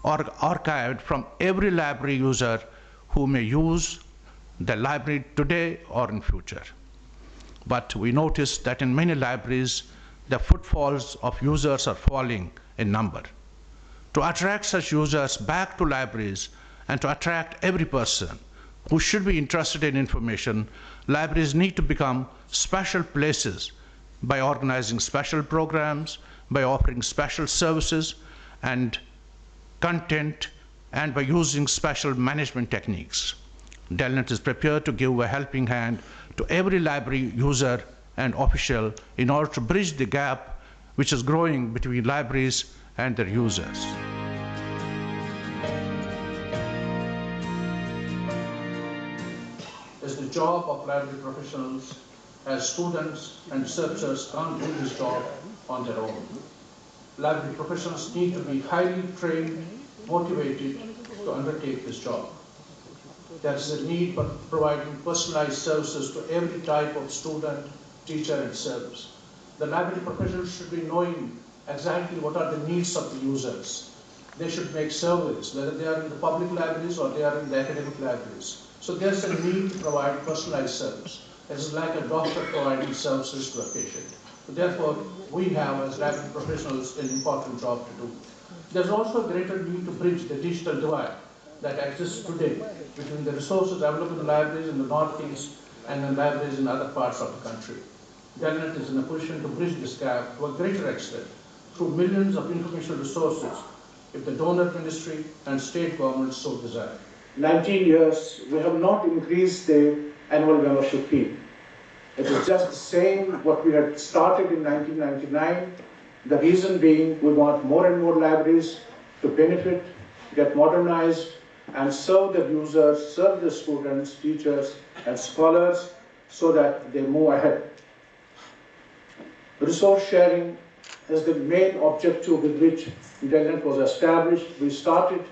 or archived from every library user who may use the library today or in future. But we notice that in many libraries, the footfalls of users are falling in number. To attract such users back to libraries and to attract every person who should be interested in information, libraries need to become special places by organizing special programs, by offering special services and content, and by using special management techniques. Delnet is prepared to give a helping hand to every library user and official in order to bridge the gap which is growing between libraries and their users. It's the job of library professionals, as students and researchers can't do this job on their own. Library professionals need to be highly trained, motivated to undertake this job. There is a need for providing personalized services to every type of student, teacher, and service. The library professionals should be knowing exactly what are the needs of the users. They should make surveys, whether they are in the public libraries or they are in the academic libraries. So there's a need to provide personalized service. It is like a doctor providing services to a patient. So therefore, we have, as library professionals, an important job to do. There's also a greater need to bridge the digital divide that exists today between the resources available in libraries in the Northeast and in libraries in other parts of the country. Delnet is in a position to bridge this gap to a greater extent through millions of information resources if the donor ministry and state governments so desire. 19 years, we have not increased the annual membership fee. It is just the same what we had started in 1999. The reason being we want more and more libraries to benefit, get modernized, and serve the users, serve the students, teachers, and scholars so that they move ahead. Resource sharing is the main objective with which Delnet was established. We started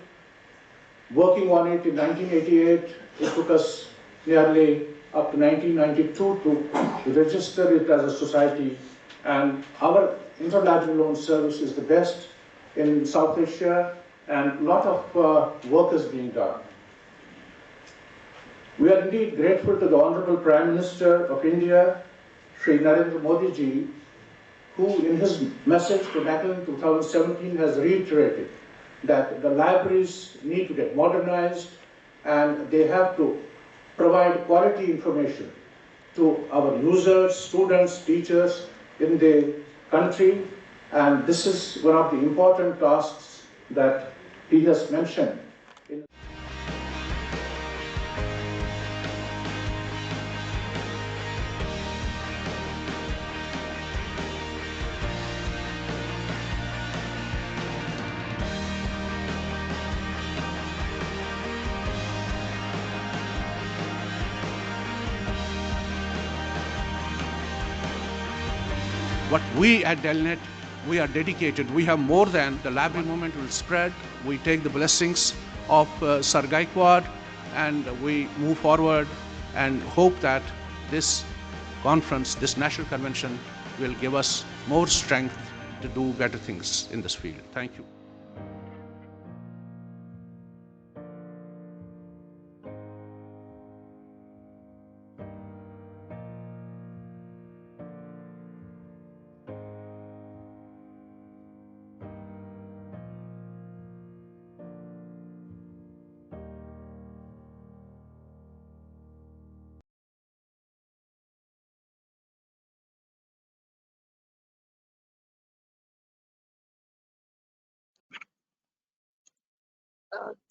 working on it in 1988. It took us nearly up to 1992 to register it as a society, and our interlibrary loan service is the best in South Asia, and a lot of work is being done. We are indeed grateful to the Honorable Prime Minister of India, Sri Narendra Modi ji, who in his message to NACLIN 2017 has reiterated that the libraries need to get modernized and they have to provide quality information to our users, students, teachers in the country. And this is one of the important tasks that he has mentioned. What we at Delnet, we are dedicated. We have more than the library movement will spread. We take the blessings of Sir Gaikwad and we move forward and hope that this conference, this national convention will give us more strength to do better things in this field. Thank you.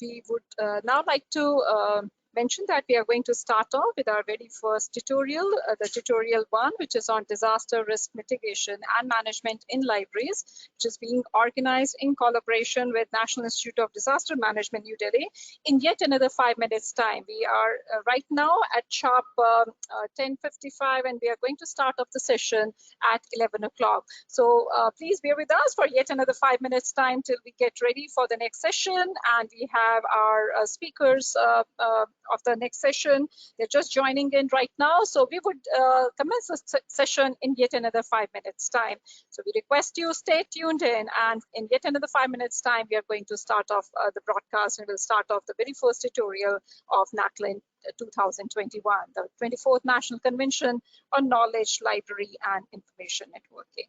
We would now like to mention that we are going to start off with our very first tutorial, the tutorial 1, which is on disaster risk mitigation and management in libraries, which is being organized in collaboration with National Institute of Disaster Management, New Delhi, in yet another 5 minutes time. We are right now at sharp 10:55 and we are going to start off the session at 11 o'clock. So please bear with us for yet another 5 minutes time till we get ready for the next session, and we have our speakers of the next session. They're just joining in right now. So we would commence the session in yet another 5 minutes time. So we request you stay tuned in, and in yet another 5 minutes time, we are going to start off the broadcast, and we'll start off the very first tutorial of NACLIN 2021, the 24th National Convention on Knowledge, Library and Information Networking.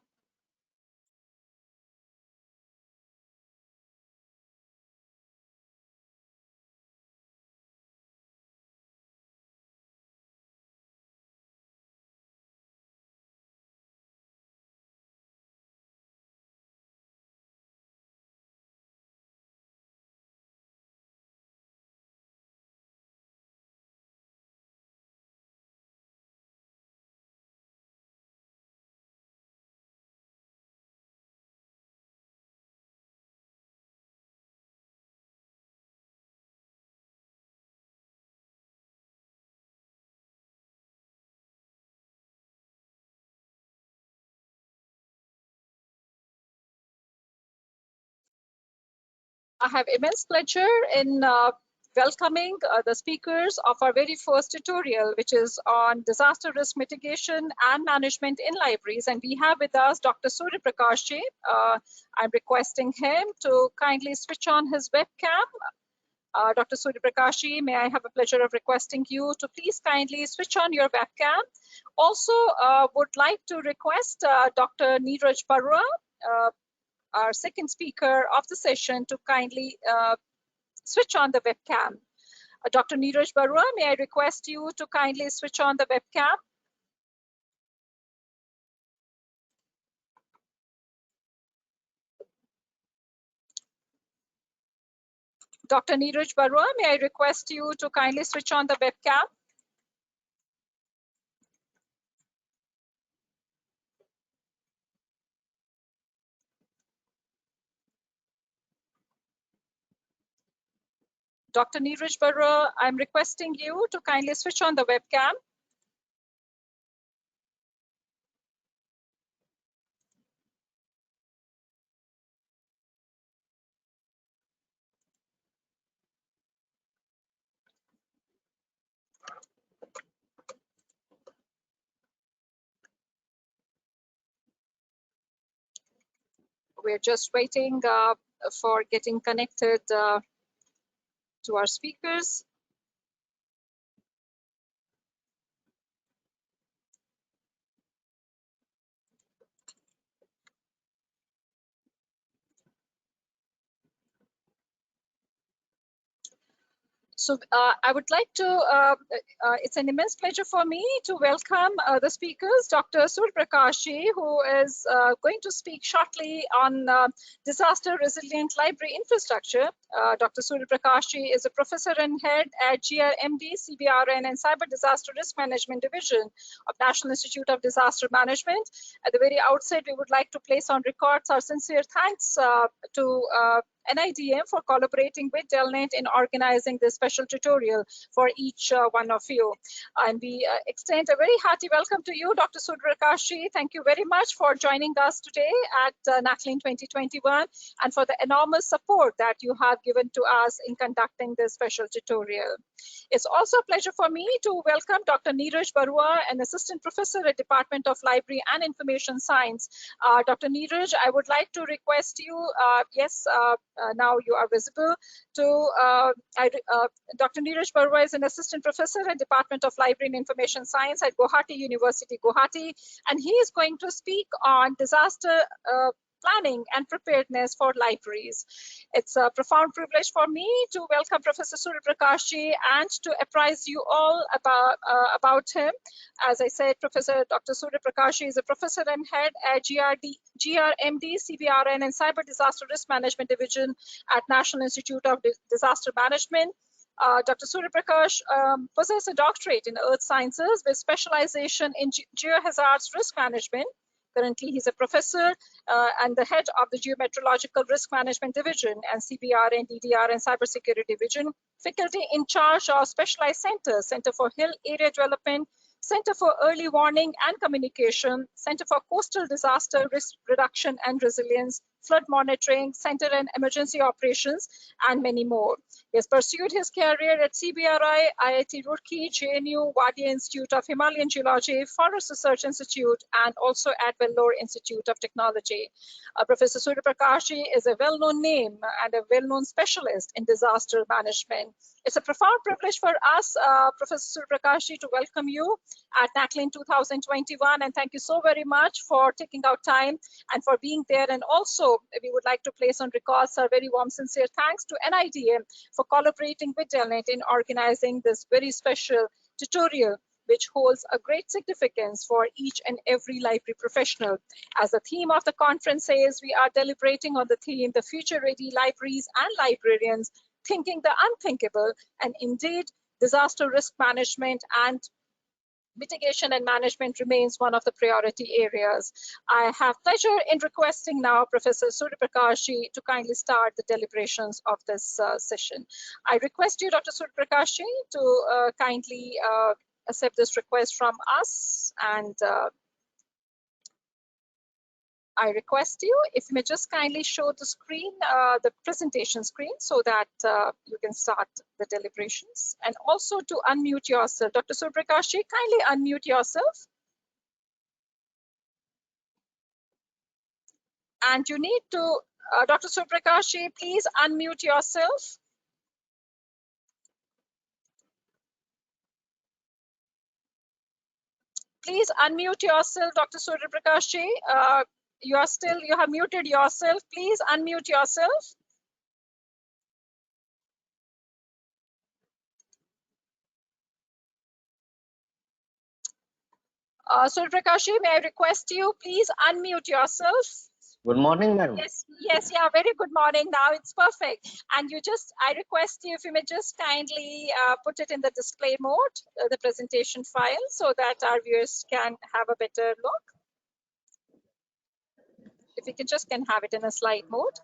I have immense pleasure in welcoming the speakers of our very first tutorial, which is on disaster risk mitigation and management in libraries. And we have with us Dr. Surya Prakash ji. I'm requesting him to kindly switch on his webcam. Dr. Surya Prakash ji, may I have a pleasure of requesting you to please kindly switch on your webcam. Also, would like to request Dr. Neeraj Barua, our second speaker of the session, to kindly switch on the webcam. Dr. Neeraj Barua, may I request you to kindly switch on the webcam? Dr. Neeraj Barua, may I request you to kindly switch on the webcam? Dr. Neeraj Barua, I'm requesting you to kindly switch on the webcam. We're just waiting for getting connected to our speakers. So I would like to, it's an immense pleasure for me to welcome the speakers, Dr. Surya Prakash Ji, who is going to speak shortly on disaster resilient library infrastructure. Dr. Surya Prakash Ji is a professor and head at GRMD, CBRN, and Cyber Disaster Risk Management Division of National Institute of Disaster Management. At the very outset, we would like to place on record our sincere thanks to NIDM for collaborating with Delnet in organizing this special tutorial for each one of you. And we extend a very hearty welcome to you, Dr. Surya Prakash Ji. Thank you very much for joining us today at NACLIN 2021 and for the enormous support that you have given to us in conducting this special tutorial. It's also a pleasure for me to welcome Dr. Neeraj Barua, an assistant professor at Department of Library and Information Science. Dr. Neeraj, I would like to request you, now you are visible, to Dr. Neeraj Barua is an assistant professor at Department of Library and Information Science at Guwahati University, Guwahati, and he is going to speak on disaster planning and preparedness for libraries. It's a profound privilege for me to welcome Professor Surya Prakash Ji and to apprise you all about him. As I said, Professor Dr. Surya Prakash Ji is a professor and head at GRMD, CBRN, and Cyber Disaster Risk Management Division at National Institute of Disaster Management. Dr. Surya Prakash possesses a doctorate in earth sciences with specialization in geohazards risk management. Currently, he's a professor and the head of the Geometeorological Risk Management Division and CBRN, DDR, and Cybersecurity Division, faculty in charge of specialized centers, Center for Hill Area Development, Center for Early Warning and Communication, Center for Coastal Disaster Risk Reduction and Resilience, Flood Monitoring, Center and Emergency Operations, and many more. He has pursued his career at CBRI, IIT Roorkee, JNU, Wadia Institute of Himalayan Geology, Forest Research Institute, and also at Vellore Institute of Technology. Professor Surya Prakash Ji is a well-known name and a well-known specialist in disaster management. It's a profound privilege for us, Professor Surya Prakash Ji, to welcome you at NACLIN 2021, and thank you so very much for taking out time and for being there. And also, we would like to place on record our very warm, sincere thanks to NIDM for collaborating with Delnet in organizing this very special tutorial, which holds a great significance for each and every library professional. As the theme of the conference says, we are deliberating on the theme, the future-ready libraries and librarians, thinking the unthinkable, and indeed, disaster risk management and mitigation and management remains one of the priority areas. I have pleasure in requesting now Professor Surya Prakash Ji to kindly start the deliberations of this session. I request you, Dr. Surya Prakash Ji, to kindly accept this request from us, and I request you, if you may just kindly show the screen, the presentation screen, so that you can start the deliberations, and also to unmute yourself. Dr. Surya Prakash Ji, kindly unmute yourself. And you need to, Dr. Surya Prakash Ji, please unmute yourself. Please unmute yourself, Dr. Surya Prakash Ji. You have muted yourself. Please unmute yourself. Surya Prakash Ji, may I request you, please unmute yourself. Good morning, madam. Yes, yeah, very good morning. Now it's perfect. And I request you, if you may just kindly put it in the display mode, the presentation file, so that our viewers can have a better look. If you can have it in a slide mode.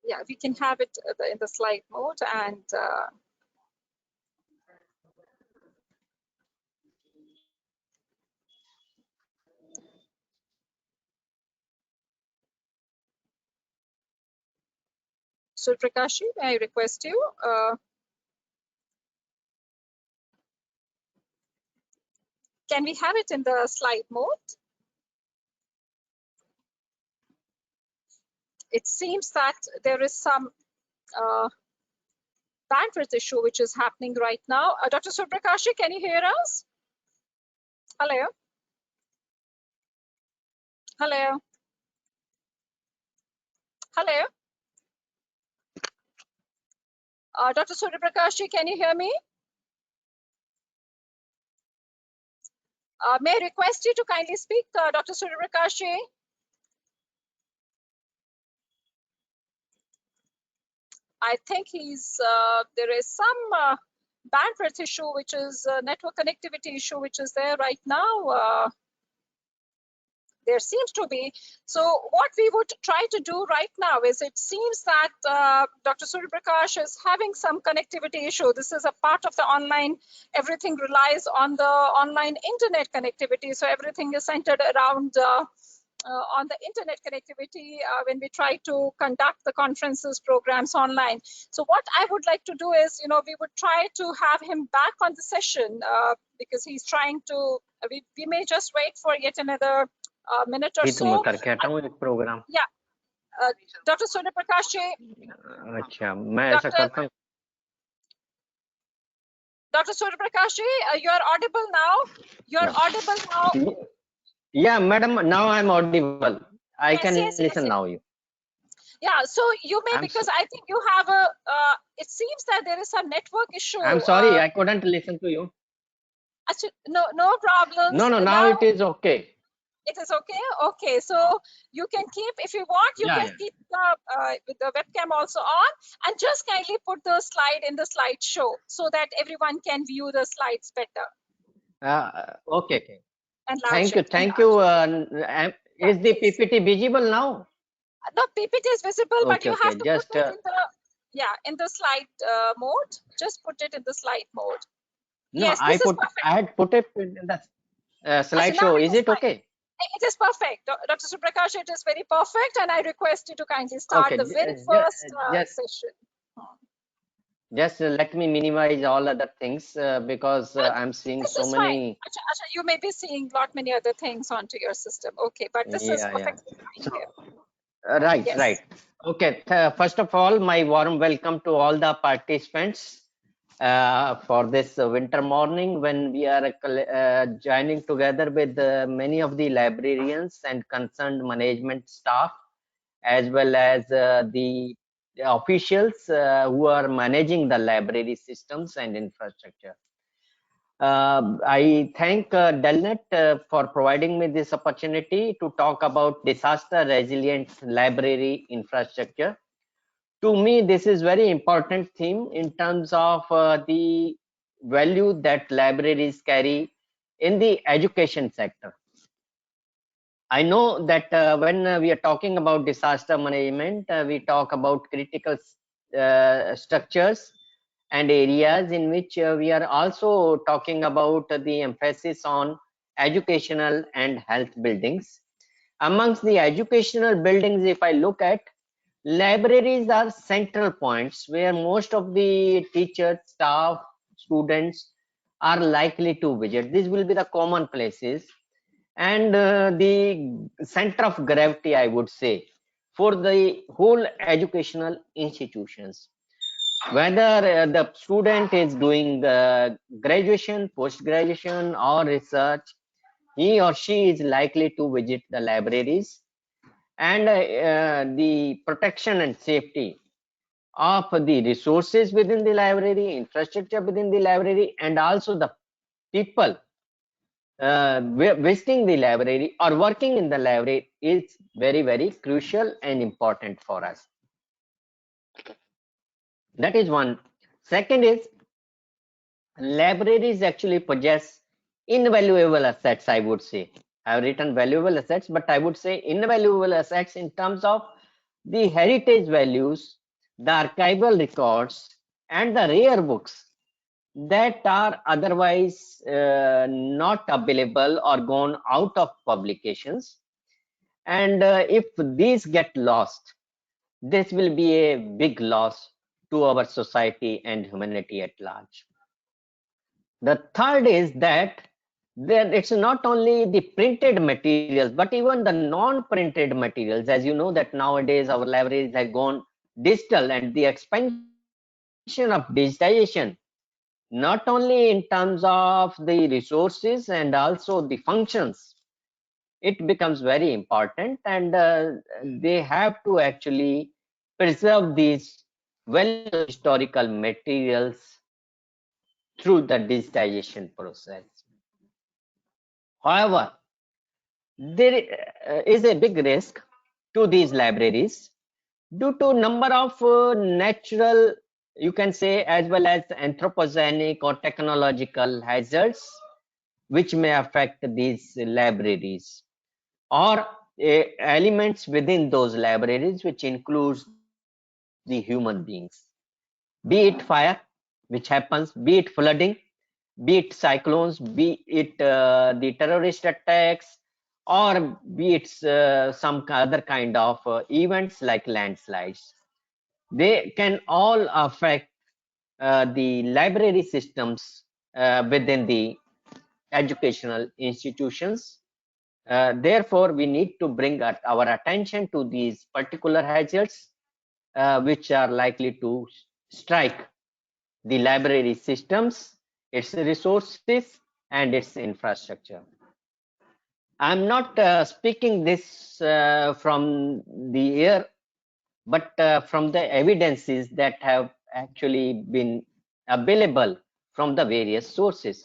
Yeah, we can have it in the slide mode, and so Prakash, may I request you? Can we have it in the slide mode? It seems that there is some bandwidth issue which is happening right now. Dr. Subrakashi, can you hear us? Hello? Hello? Hello? Dr. Subrakashi, can you hear me? May I request you to kindly speak, Dr. Subrakashi? I think there is some bandwidth issue, which is a network connectivity issue, which is there right now. There seems to be. So what we would try to do right now is, it seems that Dr. Surya Prakash is having some connectivity issue. This is a part of the online, everything relies on the online internet connectivity. So everything is centered around on the internet connectivity when we try to conduct the conferences programs online. So what I would like to do is, we would try to have him back on the session because he's trying to, we may just wait for yet another minute or so. Yeah, Dr. Surya Prakash ji. अच्छा, मैं ऐसा करता हूँ. Dr. Surya Prakash ji, you are audible now. You are audible now. Yeah, madam, now I'm audible. I can listen now. You. Yeah, so you may, because I think you have a, it seems that there is some network issue. I'm sorry, I couldn't listen to you. No problem. No, now it is okay. It is okay? Okay, so you can keep, if you want, you can keep with the webcam also on, and just kindly put the slide in the slideshow so that everyone can view the slides better. Okay. And thank you. Is the PPT visible now? The PPT is visible, but you have to just, put it in the slide mode. Just put it in the slide mode. No, yes, I had put it in the slideshow. Is it okay? It is perfect, Dr. Subrakash. It is very perfect, and I request you to kindly start the very first session. Just let me minimize all other things because I'm seeing so many. Fine. You may be seeing many other things onto your system. Okay, but this is perfectly fine here. Right. Okay. First of all, my warm welcome to all the participants for this winter morning when we are joining together with many of the librarians and concerned management staff, as well as the officials who are managing the library systems and infrastructure. I thank Delnet for providing me this opportunity to talk about disaster resilient library infrastructure. To me, this is very important theme in terms of the value that libraries carry in the education sector. I know that when we are talking about disaster management, we talk about critical structures and areas in which we are also talking about the emphasis on educational and health buildings. Amongst the educational buildings, if I look at, libraries are central points where most of the teachers, staff, students are likely to visit. These will be the common places and the center of gravity, I would say, for the whole educational institutions. Whether the student is doing graduation, post-graduation or research, he or she is likely to visit the libraries, and the protection and safety of the resources within the library, infrastructure within the library, and also the people visiting the library or working in the library is very, very crucial and important for us. That is one. Second is, libraries actually possess invaluable assets, I would say. I have written valuable assets, but I would say invaluable assets in terms of the heritage values, the archival records, and the rare books that are otherwise not available or gone out of publications. And if these get lost, this will be a big loss to our society and humanity at large. The third is that then it's not only the printed materials, but even the non-printed materials. As you know that nowadays our libraries have gone digital, and the expansion of digitization, not only in terms of the resources and also the functions, it becomes very important, and they have to actually preserve these valuable historical materials through the digitization process. However, there is a big risk to these libraries due to number of natural, you can say, as well as anthropogenic or technological hazards which may affect these libraries, or elements within those libraries which includes the human beings, be it fire which happens, be it flooding, be it cyclones, be it the terrorist attacks, or be it some other kind of events like landslides. They can all affect the library systems within the educational institutions. Therefore, we need to bring our attention to these particular hazards which are likely to strike the library systems, its resources, and its infrastructure. I'm not speaking this from the air, but from the evidences that have actually been available from the various sources.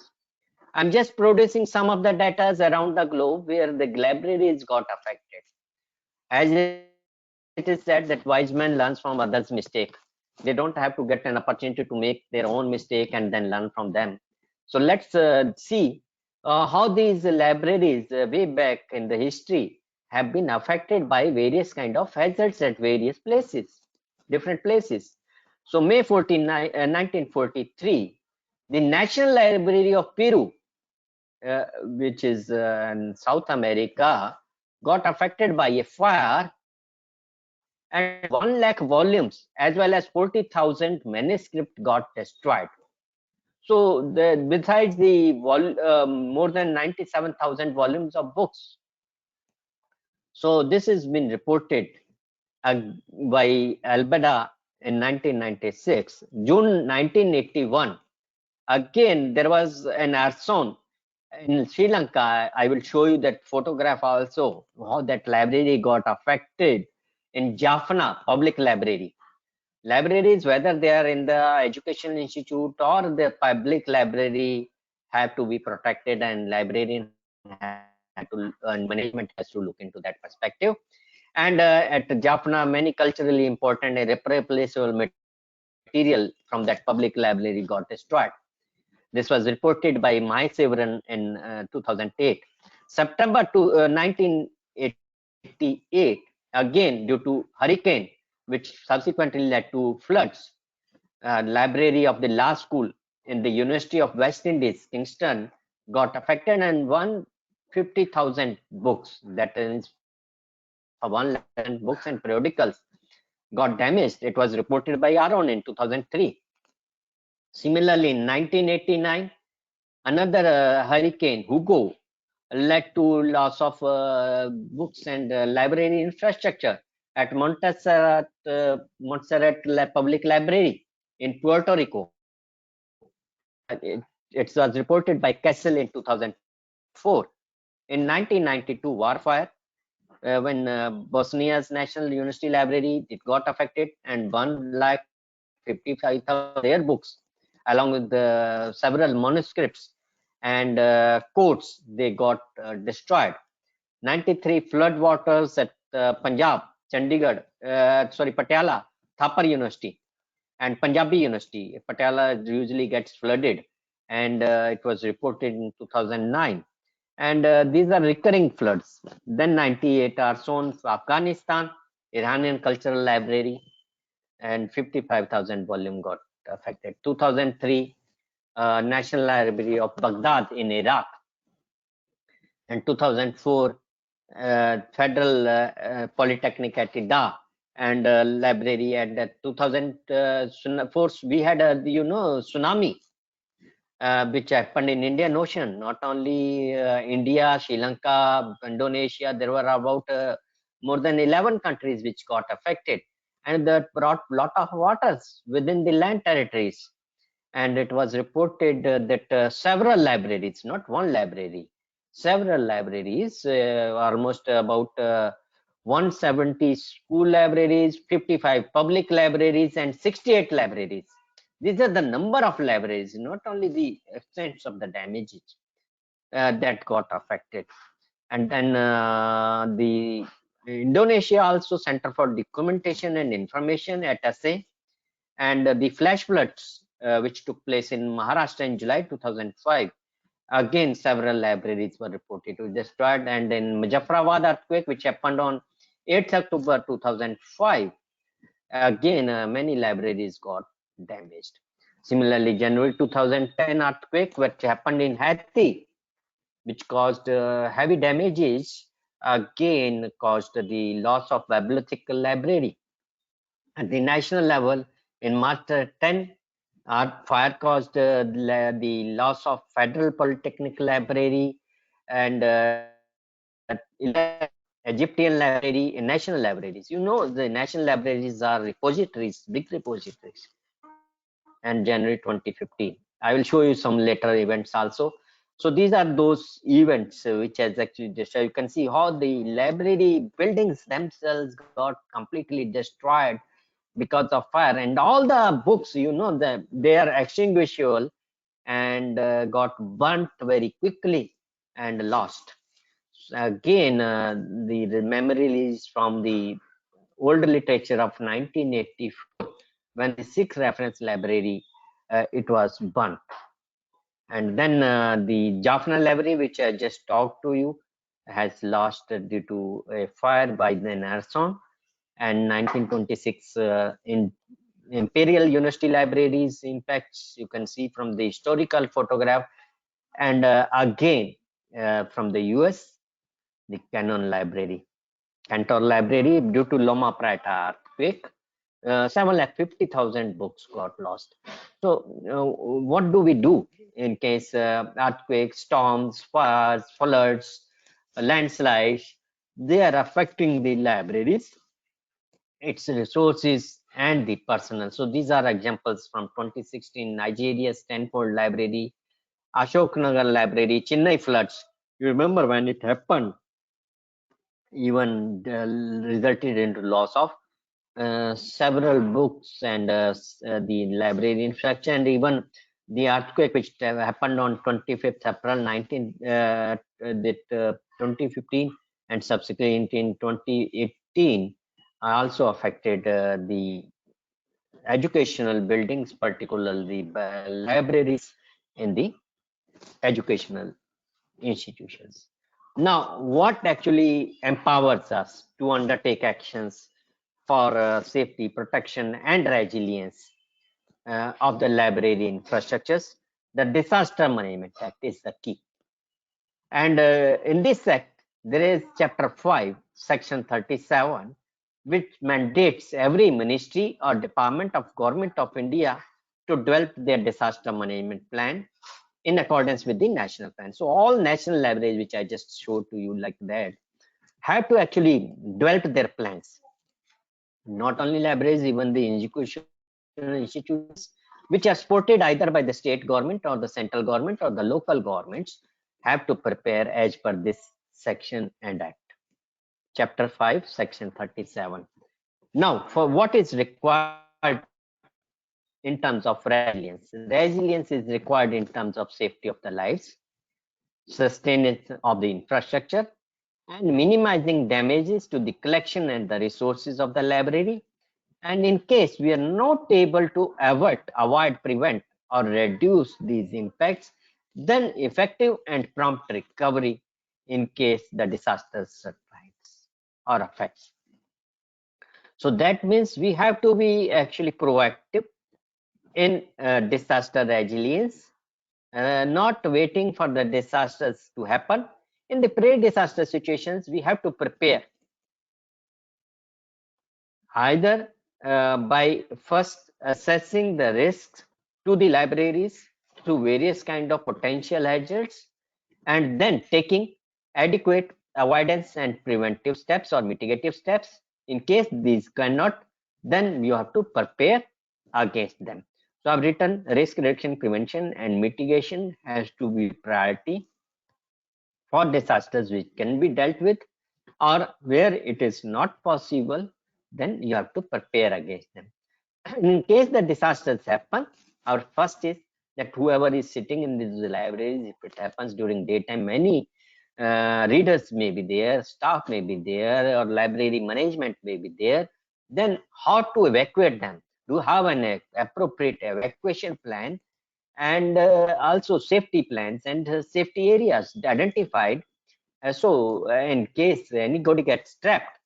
I'm just producing some of the data around the globe where the libraries got affected. As it is said that wise man learns from others' mistake. They don't have to get an opportunity to make their own mistake and then learn from them. So let's see how these libraries way back in the history have been affected by various kind of hazards at various places, different places. So May 14, 1943, the National Library of Peru, which is in South America, got affected by a fire, and 1 lakh volumes as well as 40,000 manuscript got destroyed. So besides the more than 97,000 volumes of books. So this has been reported by Albeda in 1996. June 1981, again there was an arson in Sri Lanka. I will show you that photograph also, how that library got affected in Jaffna Public Library. Libraries, whether they are in the education institute or the public library, have to be protected, and librarian have to, and management has to look into that perspective. And at Jaffna, many culturally important and irreplaceable material from that public library got destroyed. This was reported by my Severin in 2008. September 1988, again due to hurricane, which subsequently led to floods, library of the law school in the University of West Indies, Kingston, got affected, and 150,000 books, that is 1 lakh books and periodicals, got damaged. It was reported by Aaron in 2003. Similarly, in 1989, another hurricane, Hugo, led to loss of books and library infrastructure at Montserrat Public Library in Puerto Rico. It was reported by Kessel in 2004. In 1992, warfare, when Bosnia's National University Library, it got affected, and 1,55,000 their books, along with several manuscripts and codes, they got destroyed. 93 flood waters at Punjab, Chandigarh, Patiala, Thapar University, and Punjabi University. Patiala usually gets flooded, and it was reported in 2009. And these are recurring floods. Then 98 arson, Afghanistan, Iranian Cultural Library, and 55,000 volume got affected. 2003, National Library of Baghdad in Iraq, and 2004, Federal Polytechnic at Ida, and library. And 2004, we had a tsunami which happened in Indian Ocean. Not only India, Sri Lanka, Indonesia, there were about more than 11 countries which got affected, and that brought lot of waters within the land territories. And it was reported that several libraries, not one library, several libraries, almost about 170 school libraries, 55 public libraries, and 68 libraries. These are the number of libraries, not only the extent of the damages that got affected. And then the Indonesia also Center for Documentation and Information at SA, and the flash floods which took place in Maharashtra in July 2005. Again, several libraries were reported to be destroyed, and then Muzaffarabad earthquake, which happened on 8th October 2005. Again, many libraries got damaged. Similarly, January 2010 earthquake, which happened in Haiti, which caused heavy damages, again caused the loss of bibliothetical library. At the national level, in March 10, fire caused the loss of Federal Polytechnic Library and 11 Egyptian library and national libraries. You know, the national libraries are repositories, big repositories. And January 2015. I will show you some later events also. So these are those events which has actually destroyed. You can see how the library buildings themselves got completely destroyed because of fire, and all the books, you know, they are extinguishable and got burnt very quickly and lost. Again, the memory is from the old literature of 1984, when the Sikh reference library it was burnt. And then the Jaffna library, which I just talked to you, has lost due to a fire by the Narson. And 1926 in Imperial University Libraries impacts, you can see from the historical photograph. And again from the US, the Cantor Library, due to Loma Prieta earthquake, 750,000 books got lost. So what do we do in case earthquakes, storms, fires, floods, landslides, they are affecting the libraries, its resources, and the personnel? So these are examples from 2016 Nigeria's Stanford Library, Ashok Nagar Library, Chennai floods. You remember when it happened, even resulted into loss of several books and the library infrastructure, and even the earthquake which happened on 25th April 2015 and subsequently in 2018 also affected the educational buildings, particularly libraries in the educational institutions. Now, what actually empowers us to undertake actions for safety, protection, and resilience of the library infrastructures? The Disaster Management Act is the key. And in this act, there is Chapter 5, Section 37, which mandates every ministry or department of Government of India to develop their disaster management plan in accordance with the national plan. So all national libraries, which I just showed to you like that, have to actually develop their plans. Not only libraries, even the educational institutions, which are supported either by the state government or the central government or the local governments, have to prepare as per this section and act. Chapter 5, Section 37. Now, for what is required in terms of resilience? Resilience is required in terms of safety of the lives, sustenance of the infrastructure, and minimizing damages to the collection and the resources of the library. And in case we are not able to avoid, prevent, or reduce these impacts, then effective and prompt recovery in case the disaster strikes or affects. So that means we have to be actually proactive in disaster resilience, not waiting for the disasters to happen. In the pre-disaster situations, we have to prepare either by first assessing the risks to the libraries through various kind of potential hazards, and then taking adequate avoidance and preventive steps or mitigative steps. In case these cannot, then you have to prepare against them. So I've written risk reduction, prevention and mitigation has to be priority for disasters which can be dealt with, or where it is not possible, then you have to prepare against them. In case the disasters happen, our first is that whoever is sitting in these libraries, if it happens during daytime, many readers may be there, staff may be there, or library management may be there, then how to evacuate them? Do have an appropriate evacuation plan, and also safety plans and safety areas identified. So in case anybody gets trapped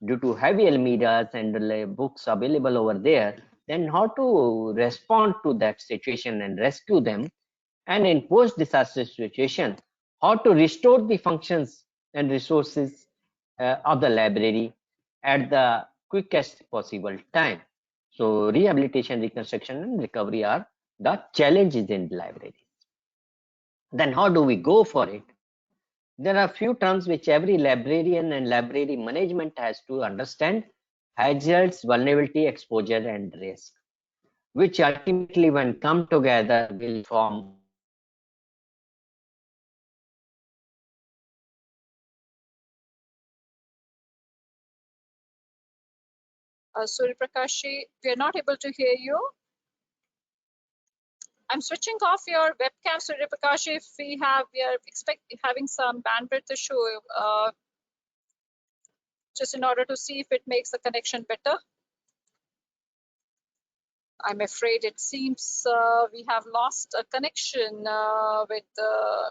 due to heavy almirahs and books available over there, then how to respond to that situation and rescue them, and in post disaster situation, how to restore the functions and resources of the library at the quickest possible time. So rehabilitation, reconstruction and recovery are the challenges in the library. Then how do we go for it? There are few terms which every librarian and library management has to understand: hazards, vulnerability, exposure, and risk, which ultimately, when come together, will form Surya Prakashi, we are not able to hear you. I'm switching off your webcam, Surya Prakashi. If we are having some bandwidth issue, just in order to see if it makes the connection better. I'm afraid it seems we have lost a connection with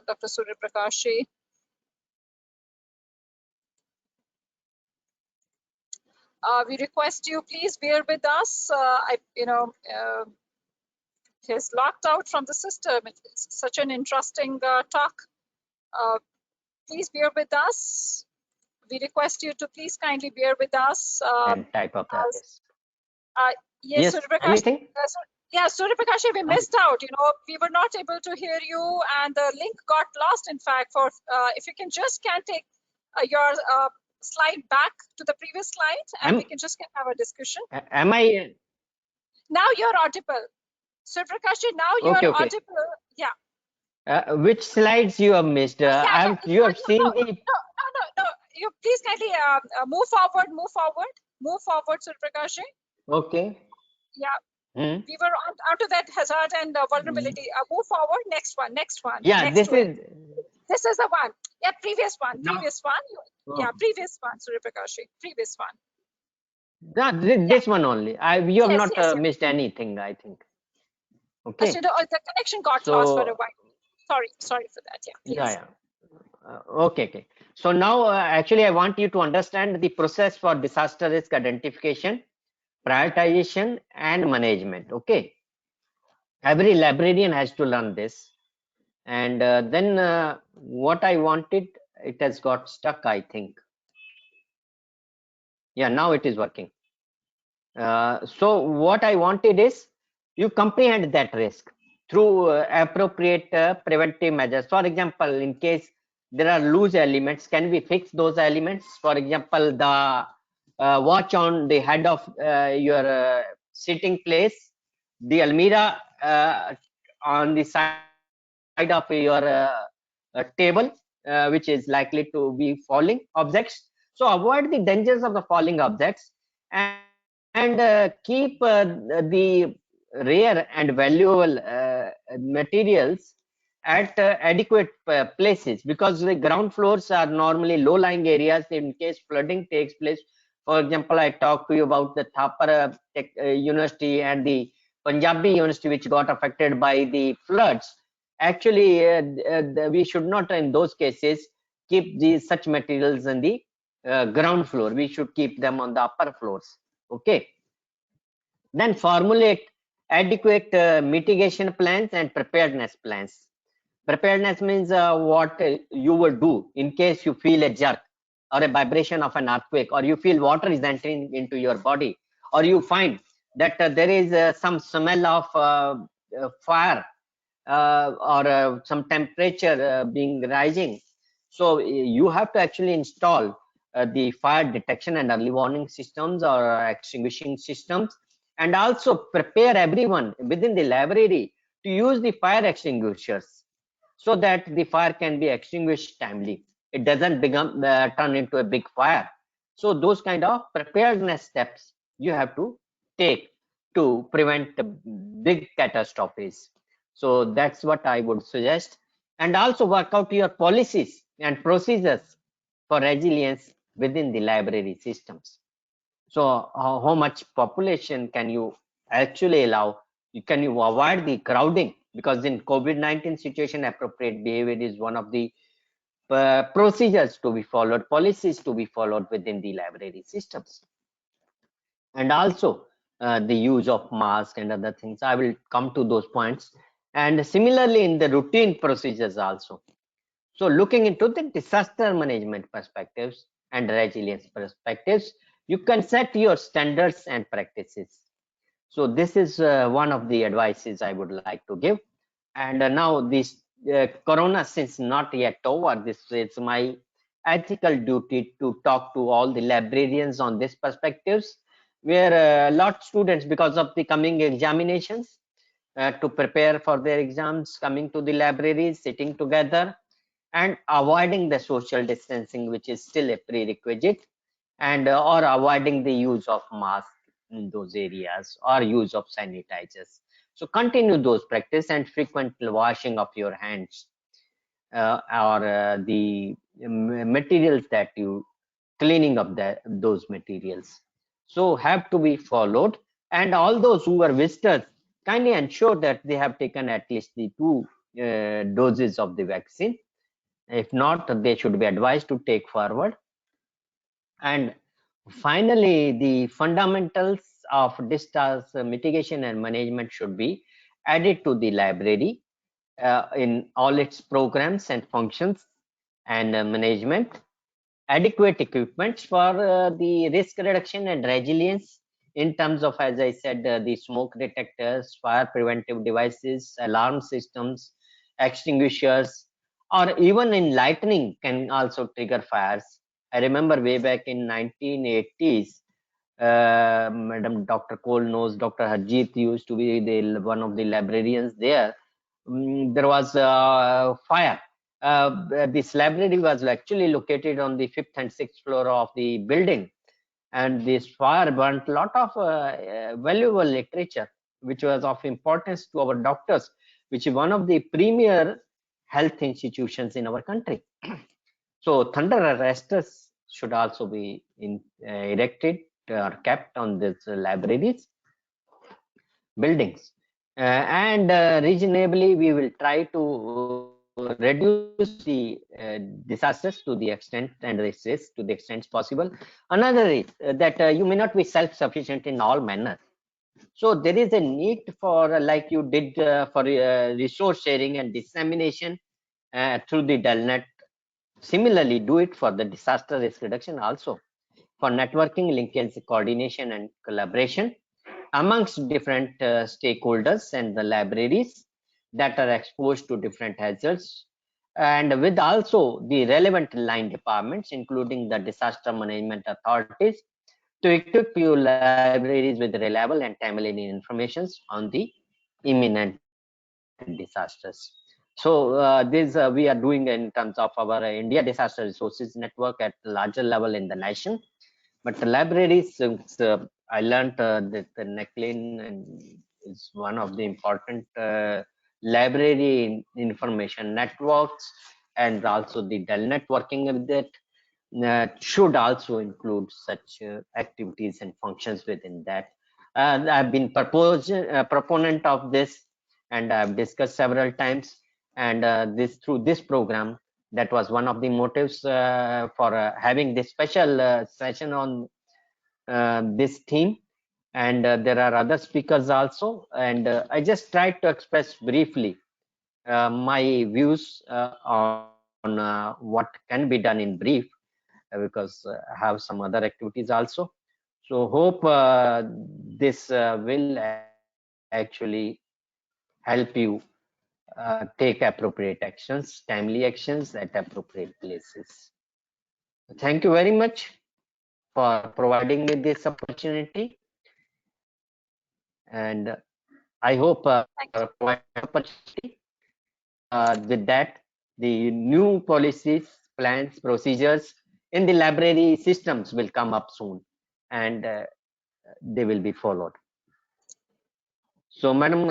Dr. Surya Prakashi. We request you please bear with us. He's locked out from the system. It's such an interesting talk. Please bear with us. We request you to please kindly bear with us. type of risk. Yes, Surya Prakash. Anything? Surya Prakash, we missed out. We were not able to hear you, and the link got lost. In fact, for if you can take your slide back to the previous slide, and we can just have a discussion. Am I? Now you're audible, Surya Prakash. Now you're audible. Yeah. Which slides you have missed? You have seen the. No. You please kindly move forward, Surya Prakash. Okay. Yeah. We were onto that hazard and vulnerability. Move forward. Next one. Yeah, this is the one. Yeah, previous one. No. Previous one. Yeah, previous one, Surya Prakash. Previous one. This one only. You have not missed anything, I think. Okay. The connection got lost for a while. Sorry for that. Yeah. Okay. So now, actually, I want you to understand the process for disaster risk identification, prioritization, and management. Okay. Every librarian has to learn this. And then what I wanted, it has got stuck, I think. Yeah, now it is working. So what I wanted is you comprehend that risk through appropriate preventive measures. For example, in case there are loose elements, can we fix those elements? For example, the watch on the head of your sitting place, the almirah on the side of your table, which is likely to be falling objects. So avoid the dangers of the falling objects, and keep the rare and valuable materials at adequate places, because the ground floors are normally low-lying areas in case flooding takes place. For example, I talked to you about the Thapar University and the Punjabi University, which got affected by the floods. Actually, we should not, in those cases, keep such materials in the ground floor. We should keep them on the upper floors. Okay. Then formulate adequate mitigation plans and preparedness plans. Preparedness means what you would do in case you feel a jerk or a vibration of an earthquake, or you feel water is entering into your body, or you find that there is some smell of fire or some temperature being rising. So you have to actually install the fire detection and early warning systems or extinguishing systems, and also prepare everyone within the library to use the fire extinguishers so that the fire can be extinguished timely. It doesn't become turn into a big fire. So those kind of preparedness steps you have to take to prevent big catastrophes. So that's what I would suggest. And also work out your policies and procedures for resilience within the library systems. So how much population can you actually allow? Can you avoid the crowding? Because in COVID-19 situation, appropriate behavior is one of the procedures to be followed, policies to be followed within the library systems. And also the use of mask and other things. I will come to those points. And similarly in the routine procedures also. So looking into the disaster management perspectives and resilience perspectives, you can set your standards and practices. So this is one of the advices I would like to give. And now this corona since not yet over, this is my ethical duty to talk to all the librarians on these perspectives, where a lot students, because of the coming examinations, to prepare for their exams, coming to the libraries, sitting together, and avoiding the social distancing, which is still a prerequisite, and or avoiding the use of masks in those areas or use of sanitizers. So continue those practice and frequent washing of your hands, or the materials that you cleaning of those materials. So have to be followed. And all those who are visitors, kindly ensure that they have taken at least the 2 doses of the vaccine. If not, they should be advised to take forward. And finally, the fundamentals of disaster mitigation and management should be added to the library in all its programs and functions and management. Adequate equipment for the risk reduction and resilience in terms of, as I said, the smoke detectors, fire preventive devices, alarm systems, extinguishers, or even in lightning can also trigger fires. I remember way back in 1980s, Madam Dr. Cole knows, Dr. Harjeet used to be one of the librarians there. There was a fire. This library was actually located on the 5th and 6th floor of the building, and this fire burnt a lot of valuable literature, which was of importance to our doctors, which is one of the premier health institutions in our country. So thunder arresters should also be erected or kept on these libraries buildings. And reasonably, we will try to reduce the disasters to the extent and risks to the extent possible. Another is that you may not be self-sufficient in all manner. So there is a need for, like you did for resource sharing and dissemination through the DELNET. Similarly, do it for the disaster risk reduction also, for networking, linkage, coordination, and collaboration amongst different stakeholders and the libraries that are exposed to different hazards, and with also the relevant line departments, including the disaster management authorities, to equip your libraries with reliable and timely information on the imminent disasters. So this we are doing in terms of our India Disaster Resources Network at larger level in the nation. But the libraries, since I learned that the NACLIN is one of the important library information networks, and also the DELNET working with it should also include such activities and functions within that. I've been proponent of this, and I've discussed several times, and through this program, that was one of the motives for having this special session on this theme. And there are other speakers also, and I just tried to express briefly my views on what can be done in brief, because I have some other activities also. So hope this will actually help you take appropriate actions, timely actions at appropriate places. Thank you very much for providing me this opportunity, and I hope provide opportunity. With that, the new policies, plans, procedures in the library systems will come up soon, and they will be followed. So, madam, is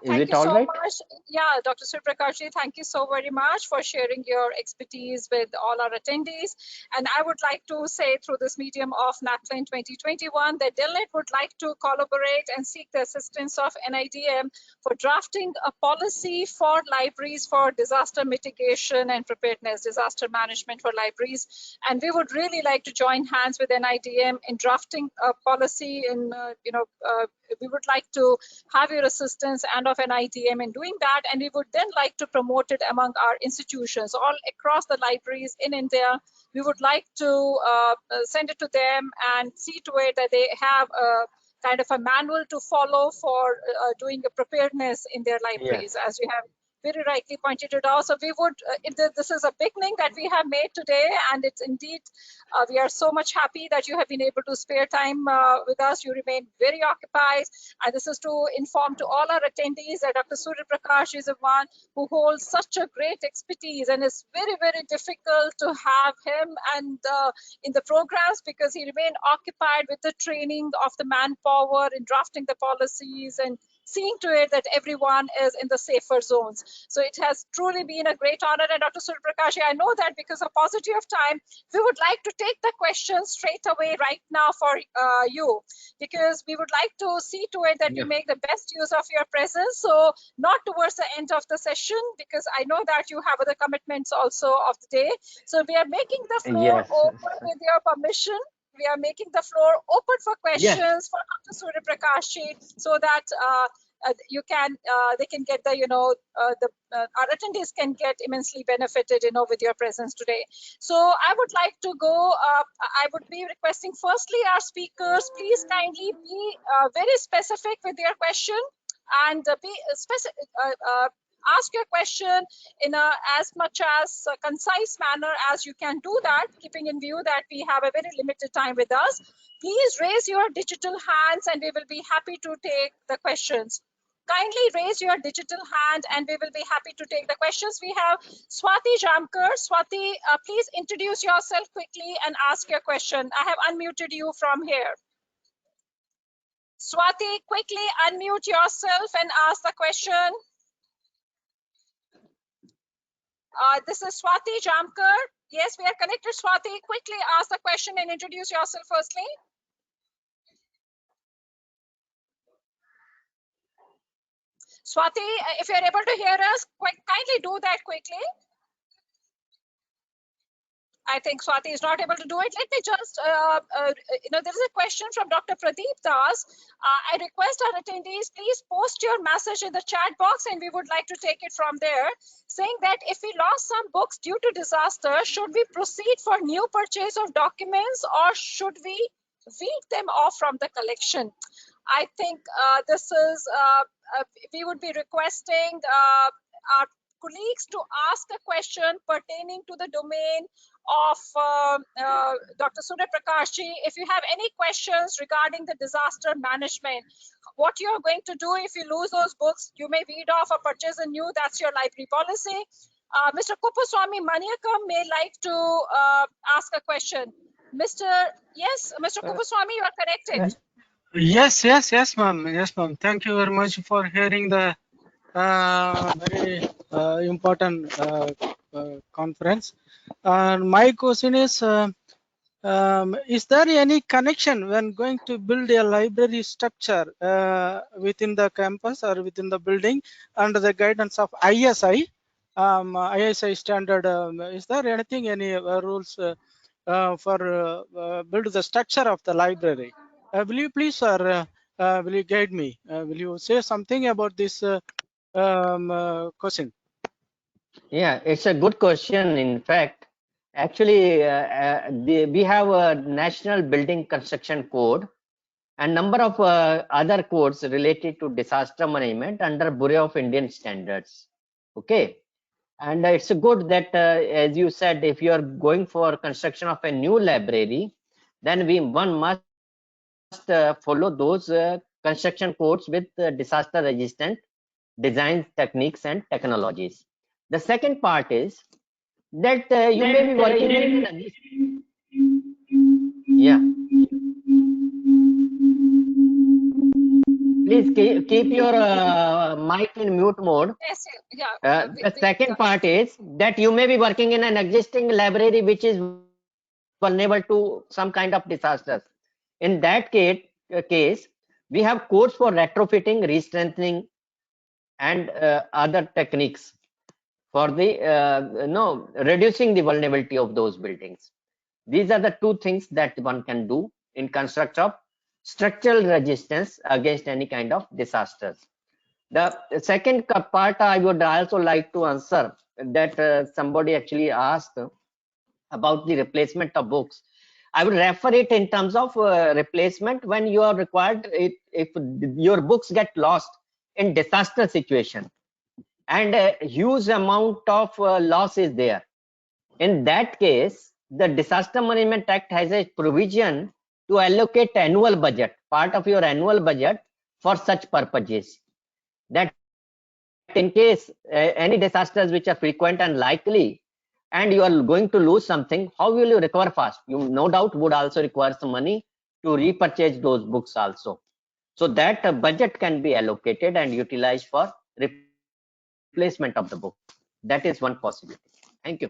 Thank it you all so right? much. Yeah, Dr. Surprakash, thank you so very much for sharing your expertise with all our attendees. And I would like to say through this medium of NACLIN 2021 that DELNET would like to collaborate and seek the assistance of NIDM for drafting a policy for libraries for disaster mitigation and preparedness, disaster management for libraries. And we would really like to join hands with NIDM in drafting a policy in, we would like to have your assistance and of NIDM in doing that, and we would then like to promote it among our institutions all across the libraries in India. We would like to send it to them and see to it that they have a kind of a manual to follow for doing a preparedness in their libraries, as you have very rightly pointed it out. So we would, this is a beginning that we have made today, and it's indeed, we are so much happy that you have been able to spare time with us. You remain very occupied, and this is to inform to all our attendees that Dr. Surya Prakash is the one who holds such a great expertise, and it's very, very difficult to have him and in the programs because he remained occupied with the training of the manpower in drafting the policies and seeing to it that everyone is in the safer zones. So it has truly been a great honor. And Dr. Surya Prakash, I know that because of paucity of time, we would like to take the questions straight away right now for you, because we would like to see to it that you make the best use of your presence. So not towards the end of the session, because I know that you have other commitments also of the day. So we are making the floor open with your permission. We are making the floor open for questions for Dr. Surya Prakash so that you can, they can get the, our attendees can get immensely benefited, with your presence today. So I would like to go, I would be requesting firstly our speakers, please kindly be very specific with your question and be specific. Ask your question in a as much as concise manner as you can do that, keeping in view that we have a very limited time with us. Please raise your digital hands and we will be happy to take the questions. Kindly raise your digital hand and we will be happy to take the questions. We have Swati Jamkar. Swati, please introduce yourself quickly and ask your question. I have unmuted you from here. Swati, quickly unmute yourself and ask the question. This is Swati Jamkar. Yes, we are connected, Swati. Quickly ask the question and introduce yourself firstly. Swati, if you're able to hear us, kindly do that quickly. I think Swati is not able to do it. Let me just, there is a question from Dr. Pradeep Das. I request our attendees, please post your message in the chat box and we would like to take it from there, saying that if we lost some books due to disaster, should we proceed for new purchase of documents or should we weed them off from the collection? I think this is, we would be requesting our colleagues to ask a question pertaining to the domain of Dr. Surya Prakash ji. If you have any questions regarding the disaster management, what you're going to do if you lose those books, you may weed off or purchase a new, that's your library policy. Mr. Kuppuswamy Maniakam may like to ask a question. Mr. Kuppuswamy, you are connected. Yes, ma'am. Yes, ma'am. Thank you very much for hearing the very important conference. My question is there any connection when going to build a library structure within the campus or within the building under the guidance of ISI, ISI standard? Is there anything, any rules for build the structure of the library? Will you please, sir, will you guide me? Will you say something about this question? Yeah, it's a good question. In fact, actually, we have a National Building Construction Code, and number of other codes related to disaster management under Bureau of Indian Standards. Okay, and it's good that as you said, if you are going for construction of a new library, then one must follow those construction codes with disaster resistant design techniques and technologies. The second part is that you may be working in yeah. Please keep your mic in mute mode. Yes, yeah. The second part is that you may be working in an existing library which is vulnerable to some kind of disasters. In that case, we have codes for retrofitting, re-strengthening, and other techniques for the reducing the vulnerability of those buildings. These are the two things that one can do in construct of structural resistance against any kind of disasters. The second part I would also like to answer that somebody actually asked about the replacement of books. I would refer it in terms of replacement when you are required, if your books get lost in disaster situation and a huge amount of loss is there. In that case, the Disaster Management Act has a provision to allocate annual budget, part of your annual budget for such purposes. That in case any disasters which are frequent and likely, and you are going to lose something, how will you recover fast? You no doubt would also require some money to repurchase those books also. So that budget can be allocated and utilized for replacement of the book. That is one possibility. Thank you.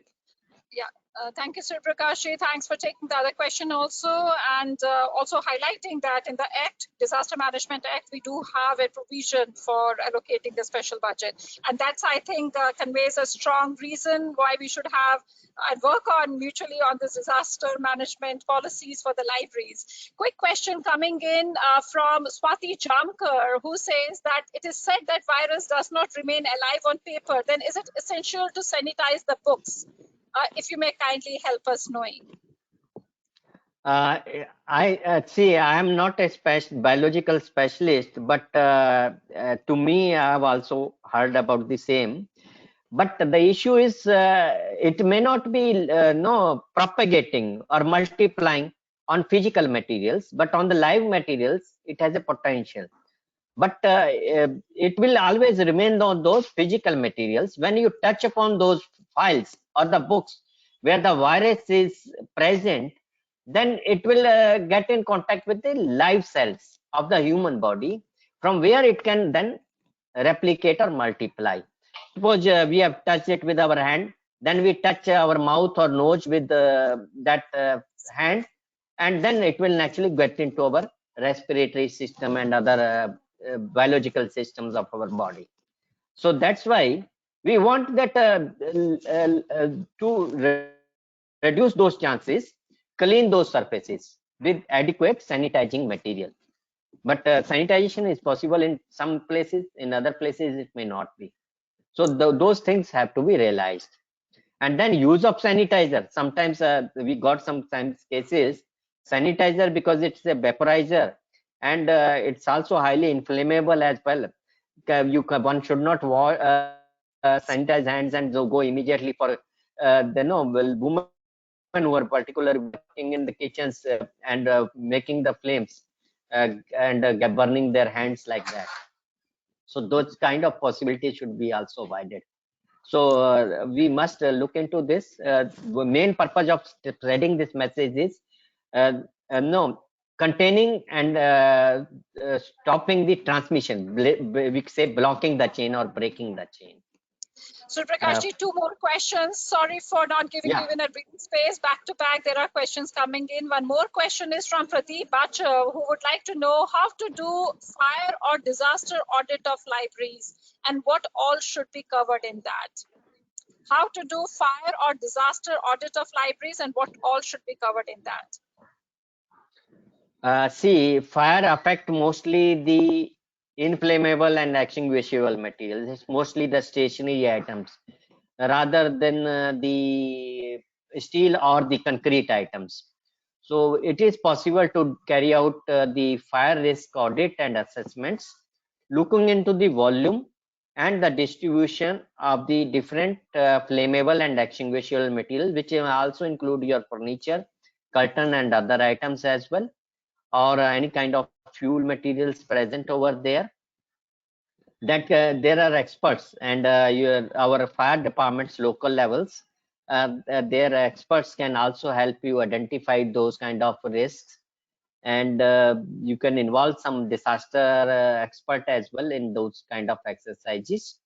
Yeah, thank you, Sir Prakash. Thanks for taking the other question also, and also highlighting that in the Act, Disaster Management Act, we do have a provision for allocating the special budget. And that's, I think, conveys a strong reason why we should have and work on mutually on this disaster management policies for the libraries. Quick question coming in from Swati Jamkar, who says that it is said that virus does not remain alive on paper. Then is it essential to sanitize the books? If you may kindly help us knowing. I see. I am not a biological specialist, but to me, I have also heard about the same. But the issue is, it may not be propagating or multiplying on physical materials, but on the live materials, it has a potential. But it will always remain on those physical materials. When you touch upon those files or the books where the virus is present, then it will get in contact with the live cells of the human body, from where it can then replicate or multiply. Suppose we have touched it with our hand, then we touch our mouth or nose with that hand, and then it will naturally get into our respiratory system and other biological systems of our body. So that's why we want that to reduce those chances, clean those surfaces with adequate sanitizing material. But sanitization is possible in some places, in other places it may not be. So those things have to be realized. And then use of sanitizer. Sometimes we got sometimes cases, sanitizer, because it's a vaporizer, and it's also highly inflammable as well. One should not sanitize hands and go immediately for women who are particularly working in the kitchens and making the flames and burning their hands like that. So those kind of possibilities should be also avoided. So we must look into this. The main purpose of spreading this message is containing and stopping the transmission. We say blocking the chain or breaking the chain. So Prakash, two more questions. Sorry for not giving you even a breathing space. Back to back, there are questions coming in. One more question is from Pradeep Bachar, who would like to know how to do fire or disaster audit of libraries and what all should be covered in that. How to do fire or disaster audit of libraries and what all should be covered in that. See, fire affect mostly the inflammable and extinguishable materials. It's mostly the stationary items rather than the steel or the concrete items. So it is possible to carry out the fire risk audit and assessments, looking into the volume and the distribution of the different flammable and extinguishable materials, which will also include your furniture, curtain and other items as well, or any kind of fuel materials present over there. That there are experts, and our fire departments local levels, their experts can also help you identify those kind of risks, and you can involve some disaster expert as well in those kind of exercises.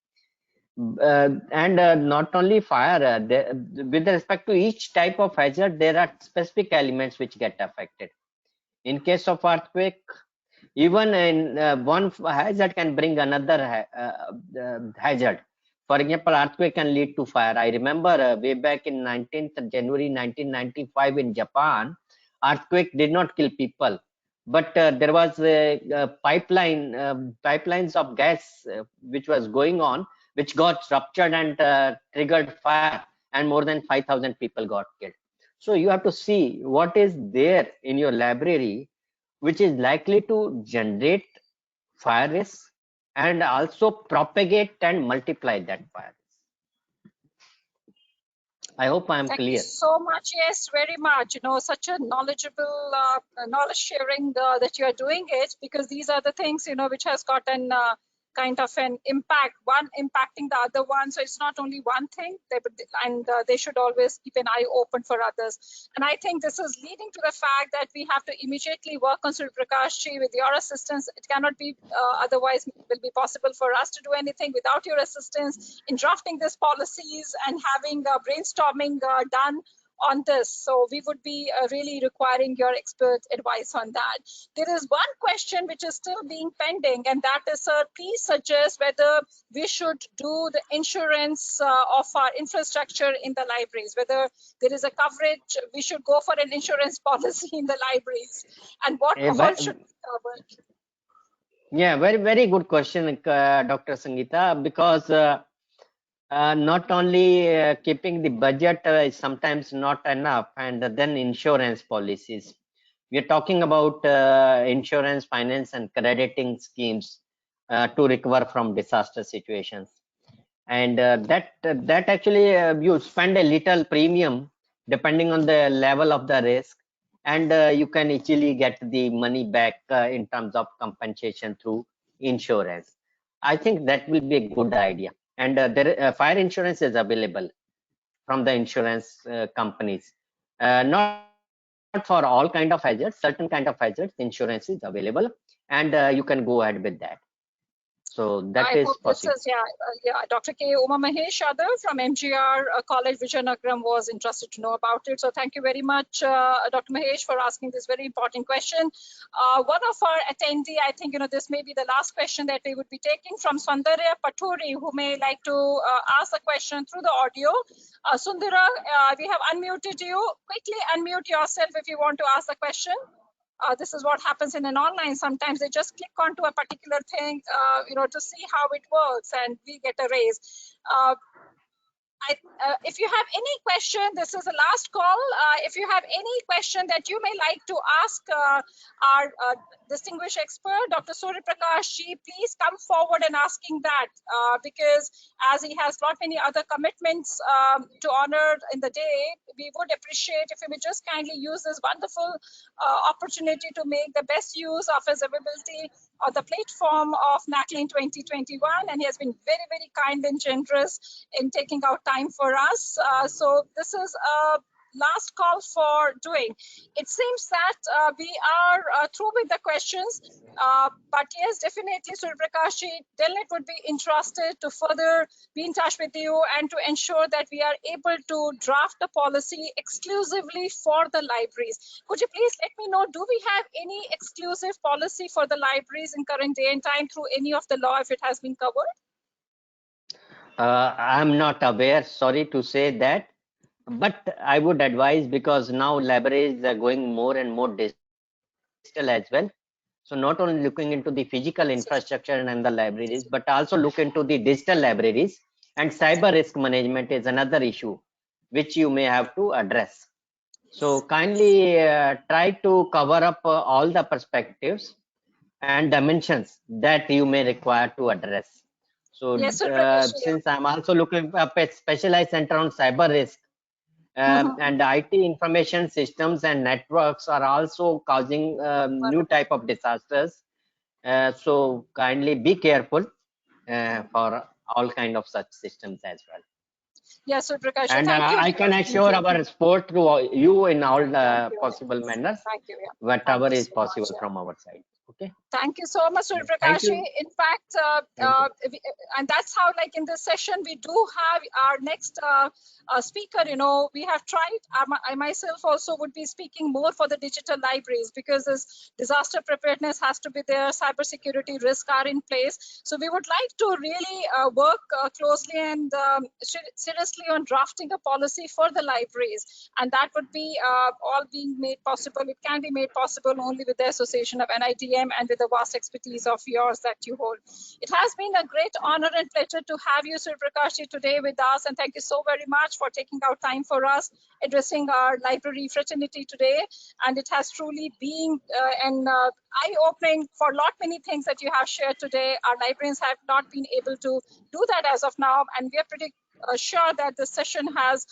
And not only fire, with respect to each type of hazard, there are specific elements which get affected. In case of earthquake, even in one hazard can bring another hazard. For example, earthquake can lead to fire. I remember way back in 19th January 1995 in Japan, earthquake did not kill people, but there was a pipelines of gas which was going on, which got ruptured and triggered fire, and more than 5,000 people got killed. So you have to see what is there in your library which is likely to generate fire risk and also propagate and multiply that fire risk. I hope I am Thank clear. you so much. Yes, very much. You know, such a knowledgeable knowledge sharing that you are doing it, because these are the things, you know, which has got an kind of an impact, one impacting the other one. So it's not only one thing, they should always keep an eye open for others. And I think this is leading to the fact that we have to immediately work on Surya Prakash ji with your assistance. It cannot be otherwise will be possible for us to do anything without your assistance in drafting these policies and having brainstorming done on this. So we would be really requiring your expert advice on that. There is one question which is still being pending, and that is, sir, please suggest whether we should do the insurance of our infrastructure in the libraries, whether there is a coverage, we should go for an insurance policy in the libraries, and what all should be covered. Yeah, very good question, Dr. Sangeeta, because not only keeping the budget is sometimes not enough, and then insurance policies. We are talking about insurance, finance, and crediting schemes to recover from disaster situations, and that actually you spend a little premium depending on the level of the risk, and you can easily get the money back in terms of compensation through insurance. I think that will be a good idea. And fire insurance is available from the insurance companies, not for all kind of hazards, certain kind of hazards insurance is available, and you can go ahead with that. So that I is hope possible. this is, Dr. K. Uma Mahesh Yadav from MGR College Vijayanagaram was interested to know about it. So thank you very much, Dr. Mahesh, for asking this very important question. One of our attendee, I think, you know, this may be the last question that we would be taking from Sundarya Paturi, who may like to ask the question through the audio. Sundara, we have unmuted you. Quickly unmute yourself if you want to ask the question. This is what happens in an online. Sometimes they just click onto a particular thing, you know, to see how it works, and we get a raise. If you have any question, this is the last call. If you have any question that you may like to ask our distinguished expert, Dr. Surya Prakash ji, please come forward and asking that, because as he has lot many other commitments to honor in the day, we would appreciate if he would just kindly use this wonderful opportunity to make the best use of his availability on the platform of NACLIN 2021, and he has been very, very kind and generous in taking out time for us. So this is a last call for doing. It seems that we are through with the questions, but yes, definitely, Surya Prakash ji, Delnet would be interested to further be in touch with you and to ensure that we are able to draft a policy exclusively for the libraries. Could you please let me know, do we have any exclusive policy for the libraries in current day and time through any of the law if it has been covered? I'm not aware, sorry to say that, but I would advise, because now libraries are going more and more digital as well. So not only looking into the physical infrastructure and the libraries, but also look into the digital libraries, and cyber risk management is another issue which you may have to address. So kindly try to cover up all the perspectives and dimensions that you may require to address. So Yes, sir, Prakash. since I'm also looking up a specialized center on cyber risk, and IT information systems and networks are also causing new type of disasters. So kindly be careful for all kind of such systems as well. Yes, sir, Prakash. And Thank you. I can assure our support to you in all possible manners, Thank you. Yeah. whatever Thank you is so possible much. from our side. Okay. Thank you so much, Surya Thank Prakash. you. In fact, and that's how, like in this session, we do have our next speaker. We have tried. I myself also would be speaking more for the digital libraries because this disaster preparedness has to be there. Cybersecurity risks are in place. So we would like to really work closely and seriously on drafting a policy for the libraries, and that would be all being made possible. It can be made possible only with the association of NITM and with the vast expertise of yours that you hold. It has been a great honor and pleasure to have you, Sir Prakashji, today with us, and thank you so very much for taking out time for us, addressing our library fraternity today. And it has truly been an eye-opening for many things that you have shared today. Our librarians have not been able to do that as of now, and we are pretty sure that this session has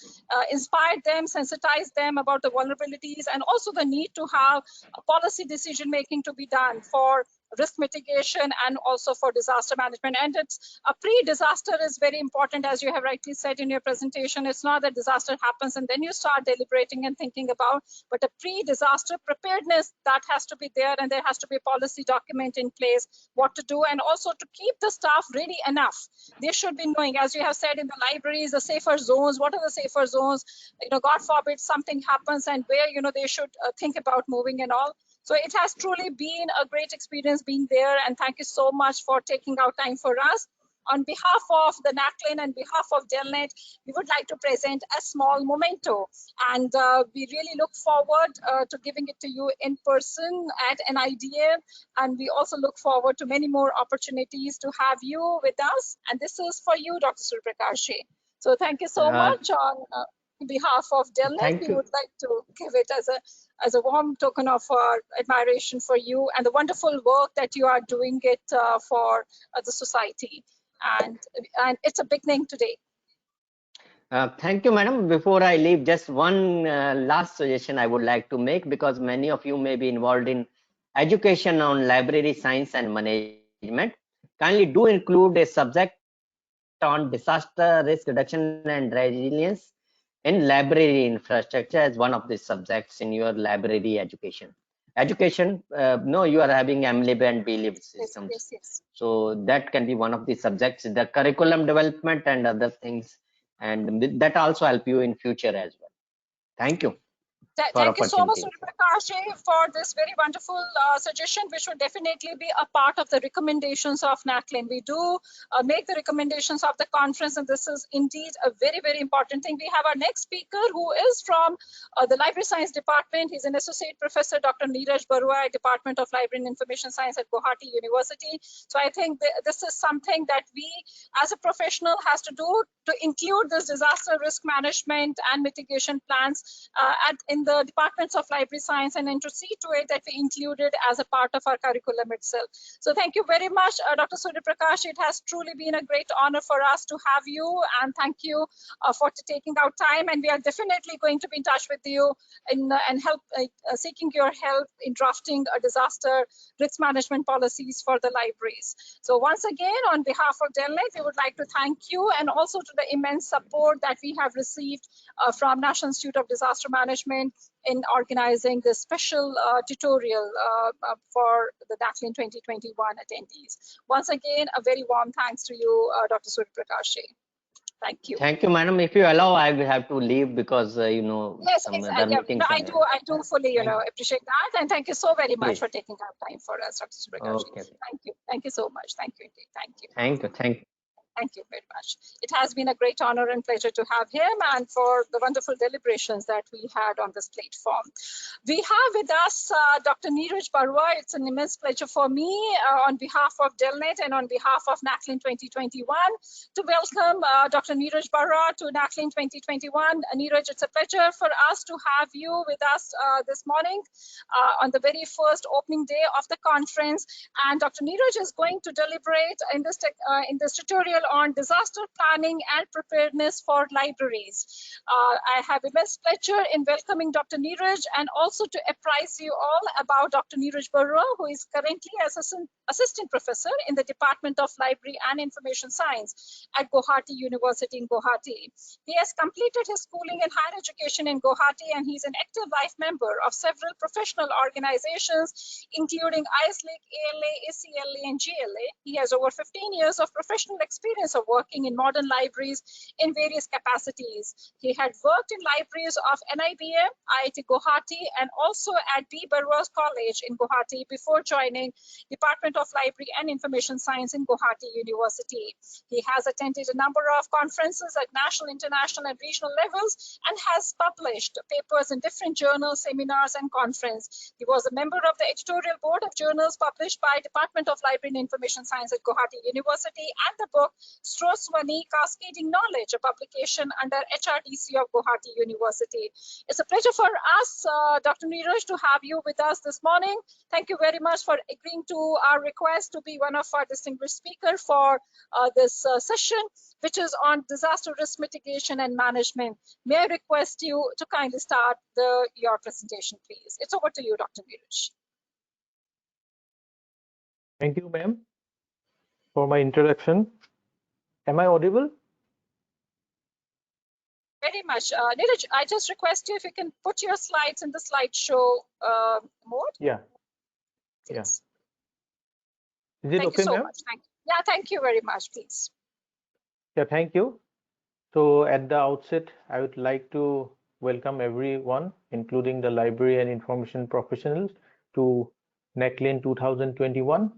inspired them, sensitized them about the vulnerabilities, and also the need to have a policy decision making to be done for risk mitigation and also for disaster management. And it's a pre-disaster is very important, as you have rightly said in your presentation. It's not that disaster happens and then you start deliberating and thinking about, but a pre-disaster preparedness that has to be there, and there has to be a policy document in place what to do, and also to keep the staff ready enough. They should be knowing, as you have said in the libraries, the safer zones. What are the safer zones? God forbid something happens, and where they should think about moving and all. So it has truly been a great experience being there, and thank you so much for taking out time for us. On behalf of the NACLIN and behalf of Delnet, we would like to present a small memento, and we really look forward to giving it to you in person at an IDA, and we also look forward to many more opportunities to have you with us. And this is for you, Dr. Surprakash. So thank you so much. On behalf of Delnet, we would like to give it as a warm token of our admiration for you and the wonderful work that you are doing it for the society. And it's a big name today. Thank you, madam. Before I leave, just one last suggestion I would like to make, because many of you may be involved in education on library science and management. Kindly do include a subject on disaster risk reduction and resilience in library infrastructure as one of the subjects in your library education. No, you are having MLib and BLib systems. Yes. So that can be one of the subjects, the curriculum development and other things, and that also help you in future as well. Thank you. Thank you so much, Surya Prakash, for this very wonderful suggestion, which would definitely be a part of the recommendations of NACLIN. We do make the recommendations of the conference, and this is indeed a very, very important thing. We have our next speaker, who is from the Library Science Department. He's an Associate Professor, Dr. Neeraj Barua, Department of Library and Information Science at Guwahati University. So I think this is something that we, as a professional, has to do to include this disaster risk management and mitigation plans in the departments of library science, and then to see to it that we include it as a part of our curriculum itself. So thank you very much, Dr. Surya Prakash. It has truly been a great honor for us to have you, and thank you for taking out time. And we are definitely going to be in touch with you and help seeking your help in drafting a disaster risk management policies for the libraries. So once again, on behalf of Delnet, we would like to thank you, and also to the immense support that we have received from National Institute of Disaster Management in organizing this special tutorial for the NACLIN 2021 attendees. Once again, a very warm thanks to you, Dr. Surya Prakash. Thank you. Thank you, madam. If you allow, I will have to leave because yes, some other meetings. I do fully appreciate that, and thank you so very much for taking out time for us, Dr. Surya Prakash. Okay. Thank you so much. Thank you indeed. Thank you. Thank you. Thank you very much. It has been a great honor and pleasure to have him and for the wonderful deliberations that we had on this platform. We have with us Dr. Neeraj Barua. It's an immense pleasure for me on behalf of Delnet and on behalf of NACLIN 2021 to welcome Dr. Neeraj Barua to NACLIN 2021. Neeraj, it's a pleasure for us to have you with us this morning on the very first opening day of the conference. And Dr. Neeraj is going to deliberate in this tutorial on disaster planning and preparedness for libraries. I have immense pleasure in welcoming Dr. Neeraj and also to apprise you all about Dr. Neeraj Barua, who is currently assistant professor in the Department of Library and Information Science at Guwahati University in Guwahati. He has completed his schooling and higher education in Guwahati, and he's an active life member of several professional organizations, including ISLIC, ALA, ACLA, and GLA. He has over 15 years of professional experience of working in modern libraries in various capacities. He had worked in libraries of NIBM, IIT Guwahati, and also at B. Barua College in Guwahati before joining Department of Library and Information Science in Guwahati University. He has attended a number of conferences at national, international, and regional levels and has published papers in different journals, seminars, and conferences. He was a member of the editorial board of journals published by Department of Library and Information Science at Guwahati University and the book Stroswani Cascading Knowledge, a publication under HRDC of Guwahati University. It's a pleasure for us, Dr. Neeraj, to have you with us this morning. Thank you very much for agreeing to our request to be one of our distinguished speakers for this session, which is on disaster risk mitigation and management. May I request you to kindly start your presentation, please? It's over to you, Dr. Neeraj. Thank you, ma'am, for my introduction. Am I audible? Very much. Neeraj, I just request you if you can put your slides in the slideshow mode. Yeah. Please. Yeah. Is it Thank okay, you so ma'am? much. Yeah, thank you very much, please. Yeah, thank you. So at the outset, I would like to welcome everyone, including the library and information professionals, to NACLIN 2021.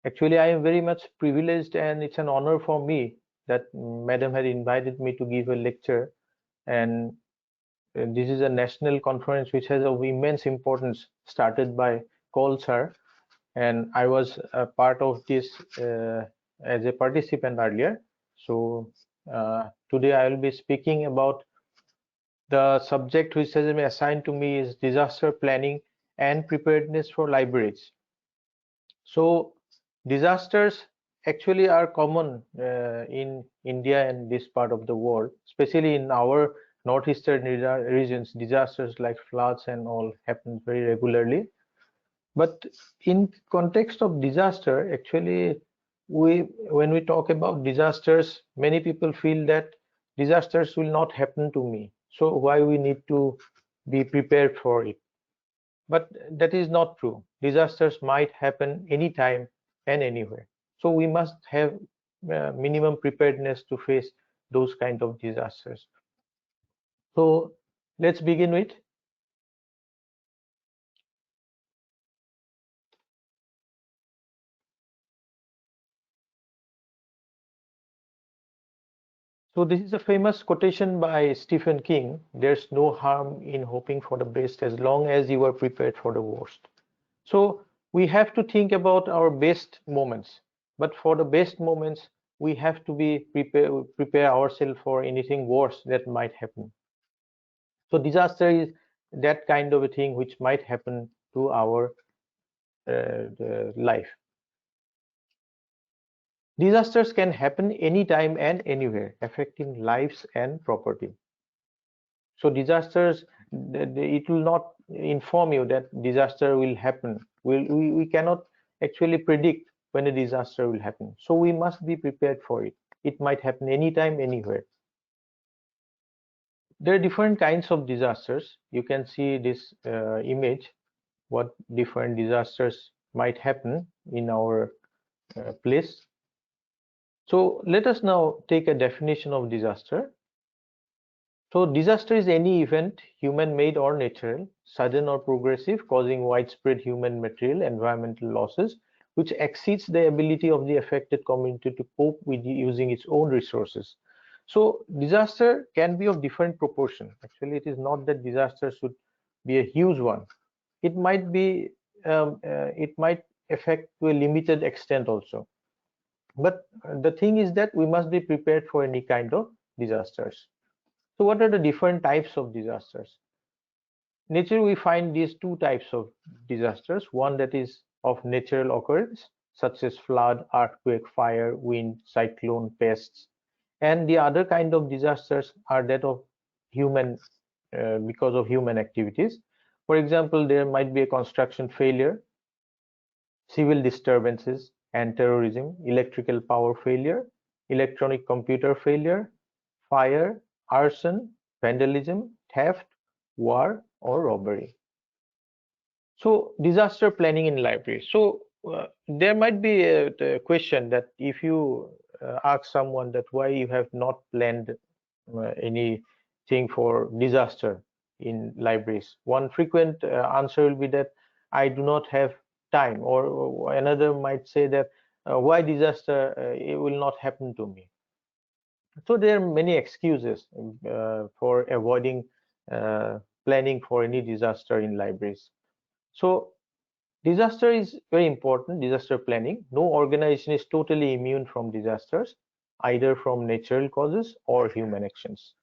Actually, I am very much privileged, and it's an honor for me that Madam had invited me to give a lecture. And this is a national conference which has of immense importance, started by Cole sir. And I was a part of this as a participant earlier. So today I will be speaking about the subject which has been assigned to me is disaster planning and preparedness for libraries. So disasters actually are common in India and this part of the world, especially in our northeastern regions. Disasters like floods and all happen very regularly. But in context of disaster, actually, when we talk about disasters, many people feel that disasters will not happen to me. So why we need to be prepared for it? But that is not true. Disasters might happen anytime and anywhere. So we must have minimum preparedness to face those kind of disasters. So let's begin with. So this is a famous quotation by Stephen King. There's no harm in hoping for the best as long as you are prepared for the worst. So we have to think about our best moments. But for the best moments, we have to be prepare ourselves for anything worse that might happen. So disaster is that kind of a thing which might happen to our life. Disasters can happen anytime and anywhere, affecting lives and property. So disasters, it will not inform you that disaster will happen. We cannot actually predict when a disaster will happen. So we must be prepared for it. It might happen anytime, anywhere. There are different kinds of disasters. You can see this image, what different disasters might happen in our place. So let us now take a definition of disaster. So disaster is any event, human-made or natural, sudden or progressive, causing widespread human, material, environmental losses, which exceeds the ability of the affected community to cope with using its own resources. So disaster can be of different proportion. Actually, it is not that disaster should be a huge one. It might be, it might affect to a limited extent also. But the thing is that we must be prepared for any kind of disasters. So what are the different types of disasters? Nature, we find these two types of disasters. One that is of natural occurrence, such as flood, earthquake, fire, wind, cyclone, pests. And the other kind of disasters are that of human, because of human activities. For example, there might be a construction failure, civil disturbances and terrorism, electrical power failure, electronic computer failure, fire, arson, vandalism, theft, war, or robbery. So disaster planning in libraries. So there might be a question that if you ask someone that why you have not planned anything for disaster in libraries, one frequent answer will be that I do not have time, or another might say that why disaster it will not happen to me. So there are many excuses for avoiding planning for any disaster in libraries. So disaster is very important, disaster planning. No organization is totally immune from disasters, either from natural causes or human actions.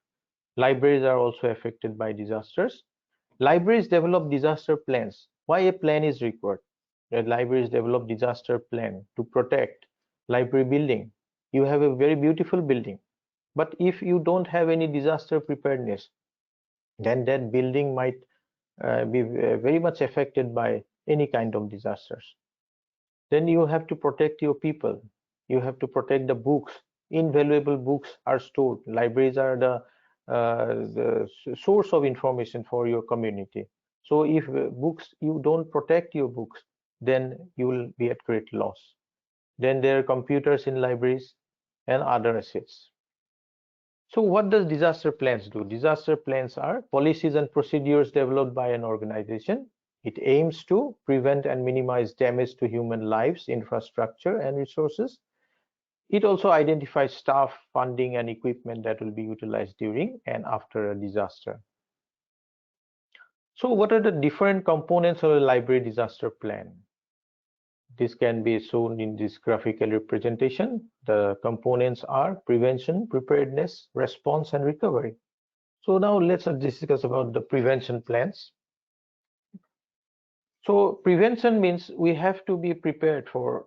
Libraries are also affected by disasters. Libraries develop disaster plans. Why a plan is required? Libraries develop disaster plan to protect library building. You have a very beautiful building, but if you don't have any disaster preparedness, then that building might be very much affected by any kind of disasters. Then you have to protect your people. You have to protect the books. Invaluable books are stored. Libraries are the source of information for your community. So if books, you don't protect your books, then you will be at great loss. Then there are computers in libraries and other assets. So what does disaster plans do? Disaster plans are policies and procedures developed by an organization. It aims to prevent and minimize damage to human lives, infrastructure, and resources. It also identifies staff, funding, and equipment that will be utilized during and after a disaster. So what are the different components of a library disaster plan? This can be shown in this graphical representation. The components are prevention, preparedness, response, and recovery. So now let's discuss about the prevention plans. So prevention means we have to be prepared for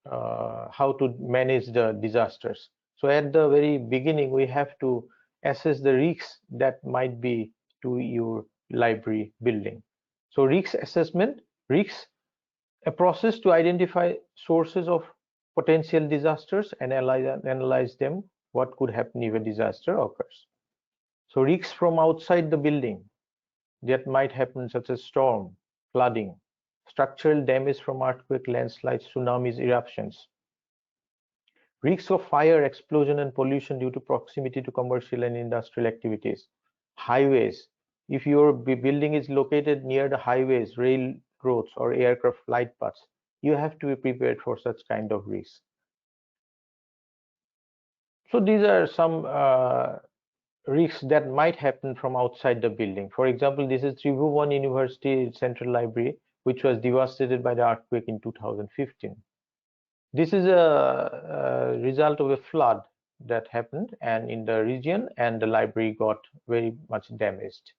how to manage the disasters. So at the very beginning, we have to assess the risks that might be to your library building. So risk assessment, risks, a process to identify sources of potential disasters and analyze them, what could happen if a disaster occurs. So risks from outside the building that might happen, such as storm, flooding, structural damage from earthquake, landslides, tsunamis, eruptions. Risks of fire, explosion, and pollution due to proximity to commercial and industrial activities. Highways. If your building is located near the highways, railroads, or aircraft flight paths, you have to be prepared for such kind of risks. So these are some risks that might happen from outside the building. For example, this is Tribhuvan University Central Library, which was devastated by the earthquake in 2015. This is a result of a flood that happened and in the region, and the library got very much damaged.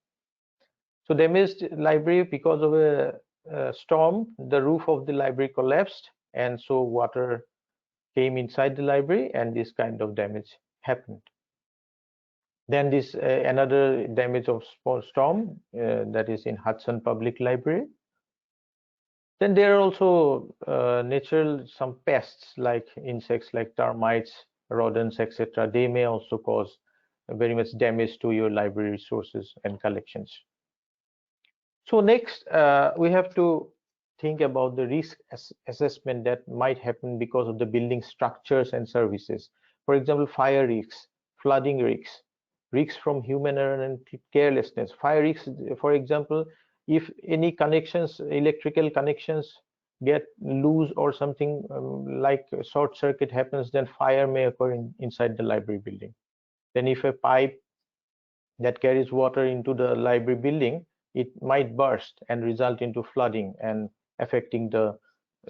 So damaged library because of a storm, the roof of the library collapsed, and so water came inside the library, and this kind of damage happened. Then this another damage of storm that is in Hudson Public Library. Then there are also natural some pests like insects like termites, rodents, etc. They may also cause very much damage to your library resources and collections. So next we have to think about the risk assessment that might happen because of the building structures and services. For example, fire risks, flooding risks, risks from human error and carelessness. Fire risks, for example, if any connections, electrical connections get loose or something like a short circuit happens, then fire may occur inside the library building. Then if a pipe that carries water into the library building, it might burst and result into flooding and affecting the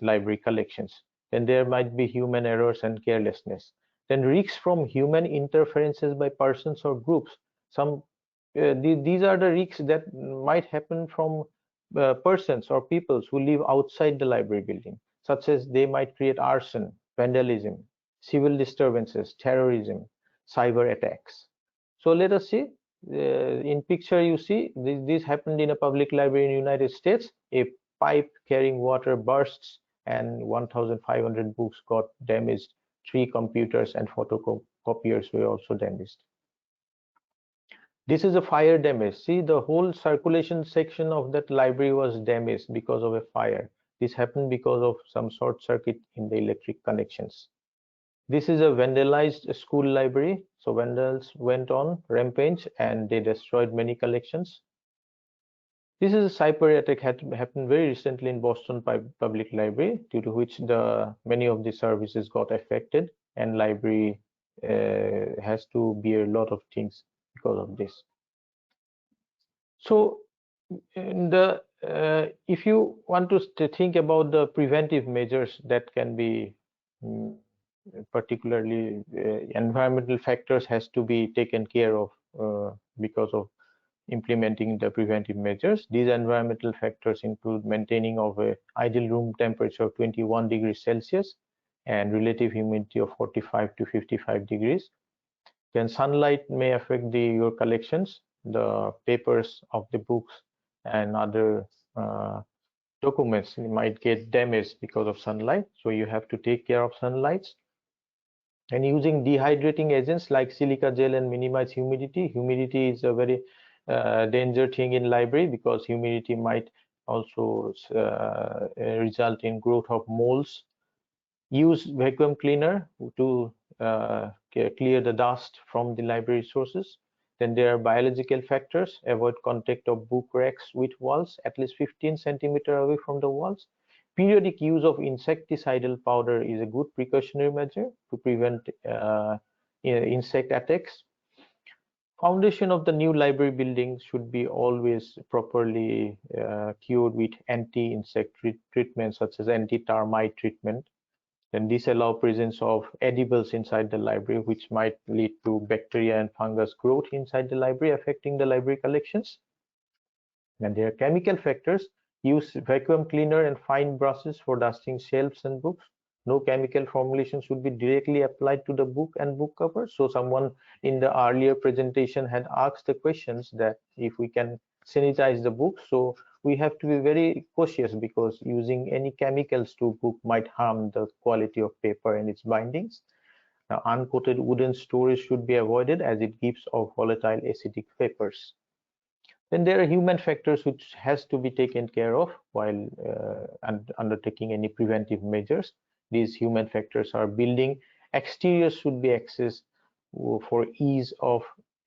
library collections. Then there might be human errors and carelessness. Then risks from human interferences by persons or groups. These are the risks that might happen from persons or peoples who live outside the library building, such as they might create arson, vandalism, civil disturbances, terrorism, cyber attacks. So let us see. In picture you see this happened in a public library in the United States. A pipe carrying water bursts and 1,500 books got damaged. 3 computers and photocopiers were also damaged. This is a fire damage. See, the whole circulation section of that library was damaged because of a fire. This happened because of some short circuit in the electric connections. This is a vandalized school library. So vandals went on rampage and they destroyed many collections. This is a cyber attack happened very recently in Boston Public Library, due to which many of the services got affected, and library has to bear a lot of things because of this. So if you want to think about the preventive measures that can be particularly environmental factors has to be taken care of because of implementing the preventive measures. These environmental factors include maintaining of a ideal room temperature of 21 degrees Celsius and relative humidity of 45 to 55 degrees. Then sunlight may affect your collections, the papers of the books and other documents might get damaged because of sunlight. So you have to take care of sunlight. And using dehydrating agents like silica gel and minimize humidity. Humidity is a very danger thing in library because humidity might also result in growth of molds. Use vacuum cleaner to clear the dust from the library sources. Then there are biological factors. Avoid contact of book racks with walls, at least 15 centimeters away from the walls. Periodic use of insecticidal powder is a good precautionary measure to prevent insect attacks. Foundation of the new library building should be always properly cured with anti-insect treatment, such as anti-termite treatment. Then disallow presence of edibles inside the library, which might lead to bacteria and fungus growth inside the library, affecting the library collections. And there are chemical factors. Use vacuum cleaner and fine brushes for dusting shelves and books. No chemical formulation should be directly applied to the book and book covers. So someone in the earlier presentation had asked the questions that if we can sanitize the book. So we have to be very cautious because using any chemicals to book might harm the quality of paper and its bindings. Now, uncoated wooden storage should be avoided as it gives off volatile acidic vapors. Then there are human factors which has to be taken care of while undertaking any preventive measures. These human factors are building exteriors should be accessed for ease of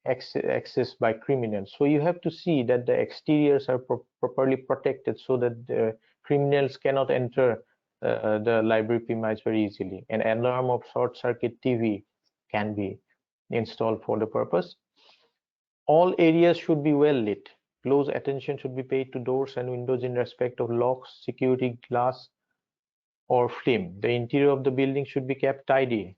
access by criminals. So you have to see that the exteriors are properly protected so that the criminals cannot enter the library premise very easily. An alarm of short circuit TV can be installed for the purpose. All areas should be well lit. Close attention should be paid to doors and windows in respect of locks, security glass, or frame. The interior of the building should be kept tidy.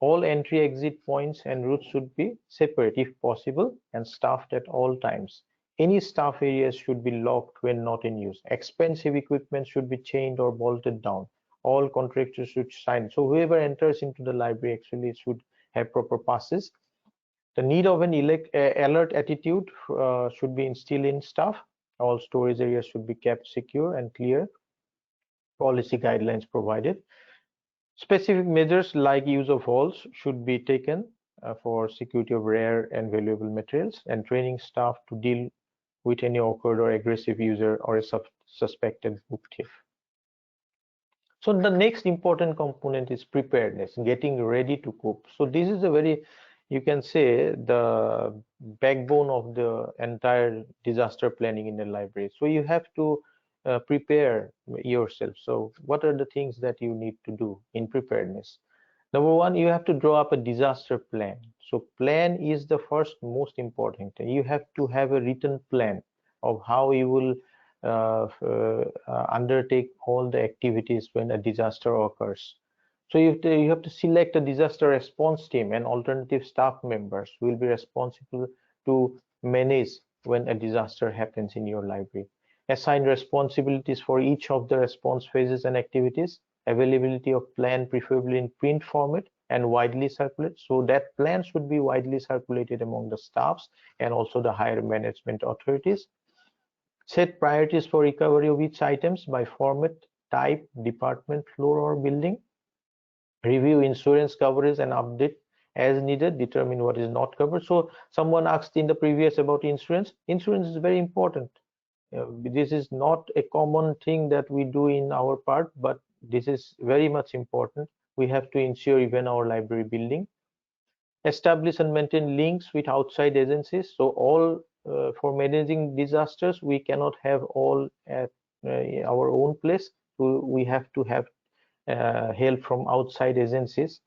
All entry-exit points and routes should be separate if possible and staffed at all times. Any staff areas should be locked when not in use. Expensive equipment should be chained or bolted down. All contractors should sign. So whoever enters into the library actually should have proper passes. The need of an alert attitude should be instilled in staff. All storage areas should be kept secure and clear. Policy guidelines provided. Specific measures like use of halls should be taken for security of rare and valuable materials, and training staff to deal with any awkward or aggressive user or a suspected book thief. So the next important component is preparedness, getting ready to cope. So this is a very, you can say, the backbone of the entire disaster planning in the library. So you have to prepare yourself. So what are the things that you need to do in preparedness? Number one, you have to draw up a disaster plan. So plan is the first most important thing. You have to have a written plan of how you will undertake all the activities when a disaster occurs. So you have to select a disaster response team, and alternative staff members will be responsible to manage when a disaster happens in your library. Assign responsibilities for each of the response phases and activities. Availability of plan preferably in print format and widely circulated. So that plan should be widely circulated among the staffs and also the higher management authorities. Set priorities for recovery of each items by format, type, department, floor, or building. Review insurance coverage and update as needed. Determine what is not covered. So someone asked in the previous about insurance. Insurance is very important. This is not a common thing that we do in our part, but this is very much important. We have to ensure even our library building. Establish and maintain links with outside agencies. So all for managing disasters, we cannot have all at our own place. So we have to have help from outside agencies.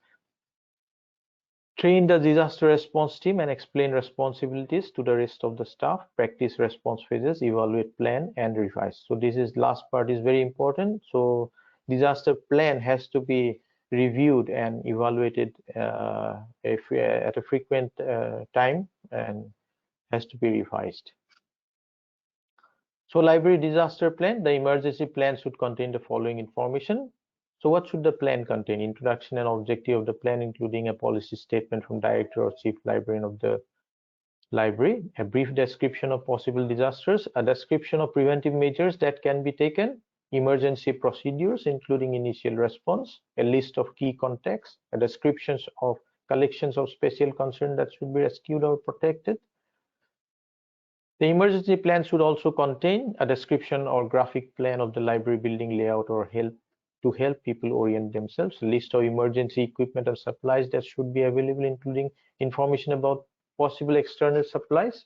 Train the disaster response team and explain responsibilities to the rest of the staff. Practice response phases, evaluate, plan, and revise. So this is last part is very important. So disaster plan has to be reviewed and evaluated at a frequent time and has to be revised. So library disaster plan, the emergency plan should contain the following information. So what should the plan contain? Introduction and objective of the plan, including a policy statement from director or chief librarian of the library, a brief description of possible disasters, a description of preventive measures that can be taken, emergency procedures, including initial response, a list of key contacts, a description of collections of special concern that should be rescued or protected. The emergency plan should also contain a description or graphic plan of the library building layout or help people orient themselves, a list of emergency equipment and supplies that should be available, including information about possible external supplies,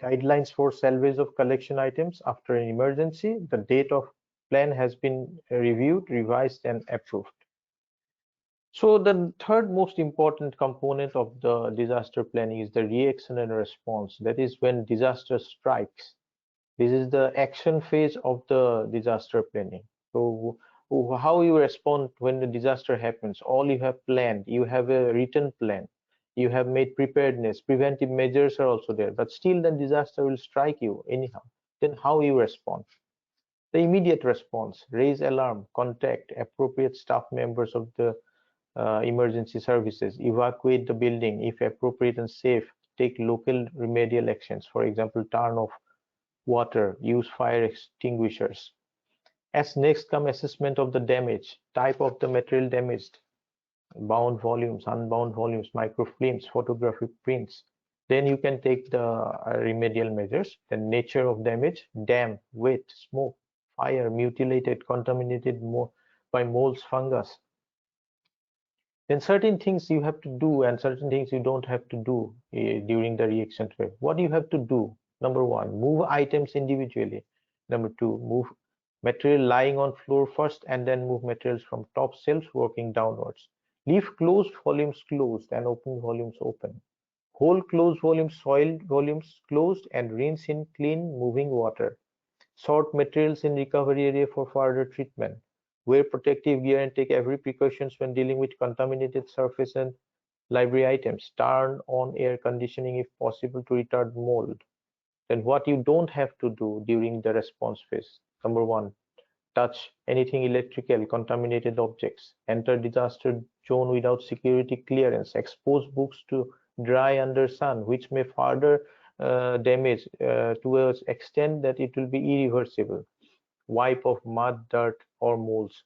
guidelines for salvage of collection items after an emergency. The date of plan has been reviewed, revised, and approved. So the third most important component of the disaster planning is the reaction and response. That is when disaster strikes. This is the action phase of the disaster planning. So how you respond when the disaster happens, all you have planned, you have a written plan, you have made preparedness, preventive measures are also there, but still the disaster will strike you anyhow. Then how you respond? The immediate response, raise alarm, contact appropriate staff members of the emergency services, evacuate the building if appropriate and safe, take local remedial actions, for example, turn off water, use fire extinguishers. As next come assessment of the damage, type of the material damaged, bound volumes, unbound volumes, microfilms, photographic prints. Then you can take the remedial measures. The nature of damage, damp, wet, smoke, fire, mutilated, contaminated by molds, fungus. Then certain things you have to do and certain things you don't have to do during the reaction phase. What do you have to do? Number one, move items individually. Number two, move material lying on floor first and then move materials from top shelves working downwards. Leave closed volumes closed and open volumes open. Hold closed volumes, soiled volumes closed and rinse in clean moving water. Sort materials in recovery area for further treatment. Wear protective gear and take every precautions when dealing with contaminated surface and library items. Turn on air conditioning if possible to retard mold. Then what you don't have to do during the response phase. Number one, touch anything electrical, contaminated objects. Enter disaster zone without security clearance. Expose books to dry under sun, which may further damage to an extent that it will be irreversible. Wipe off mud, dirt, or molds.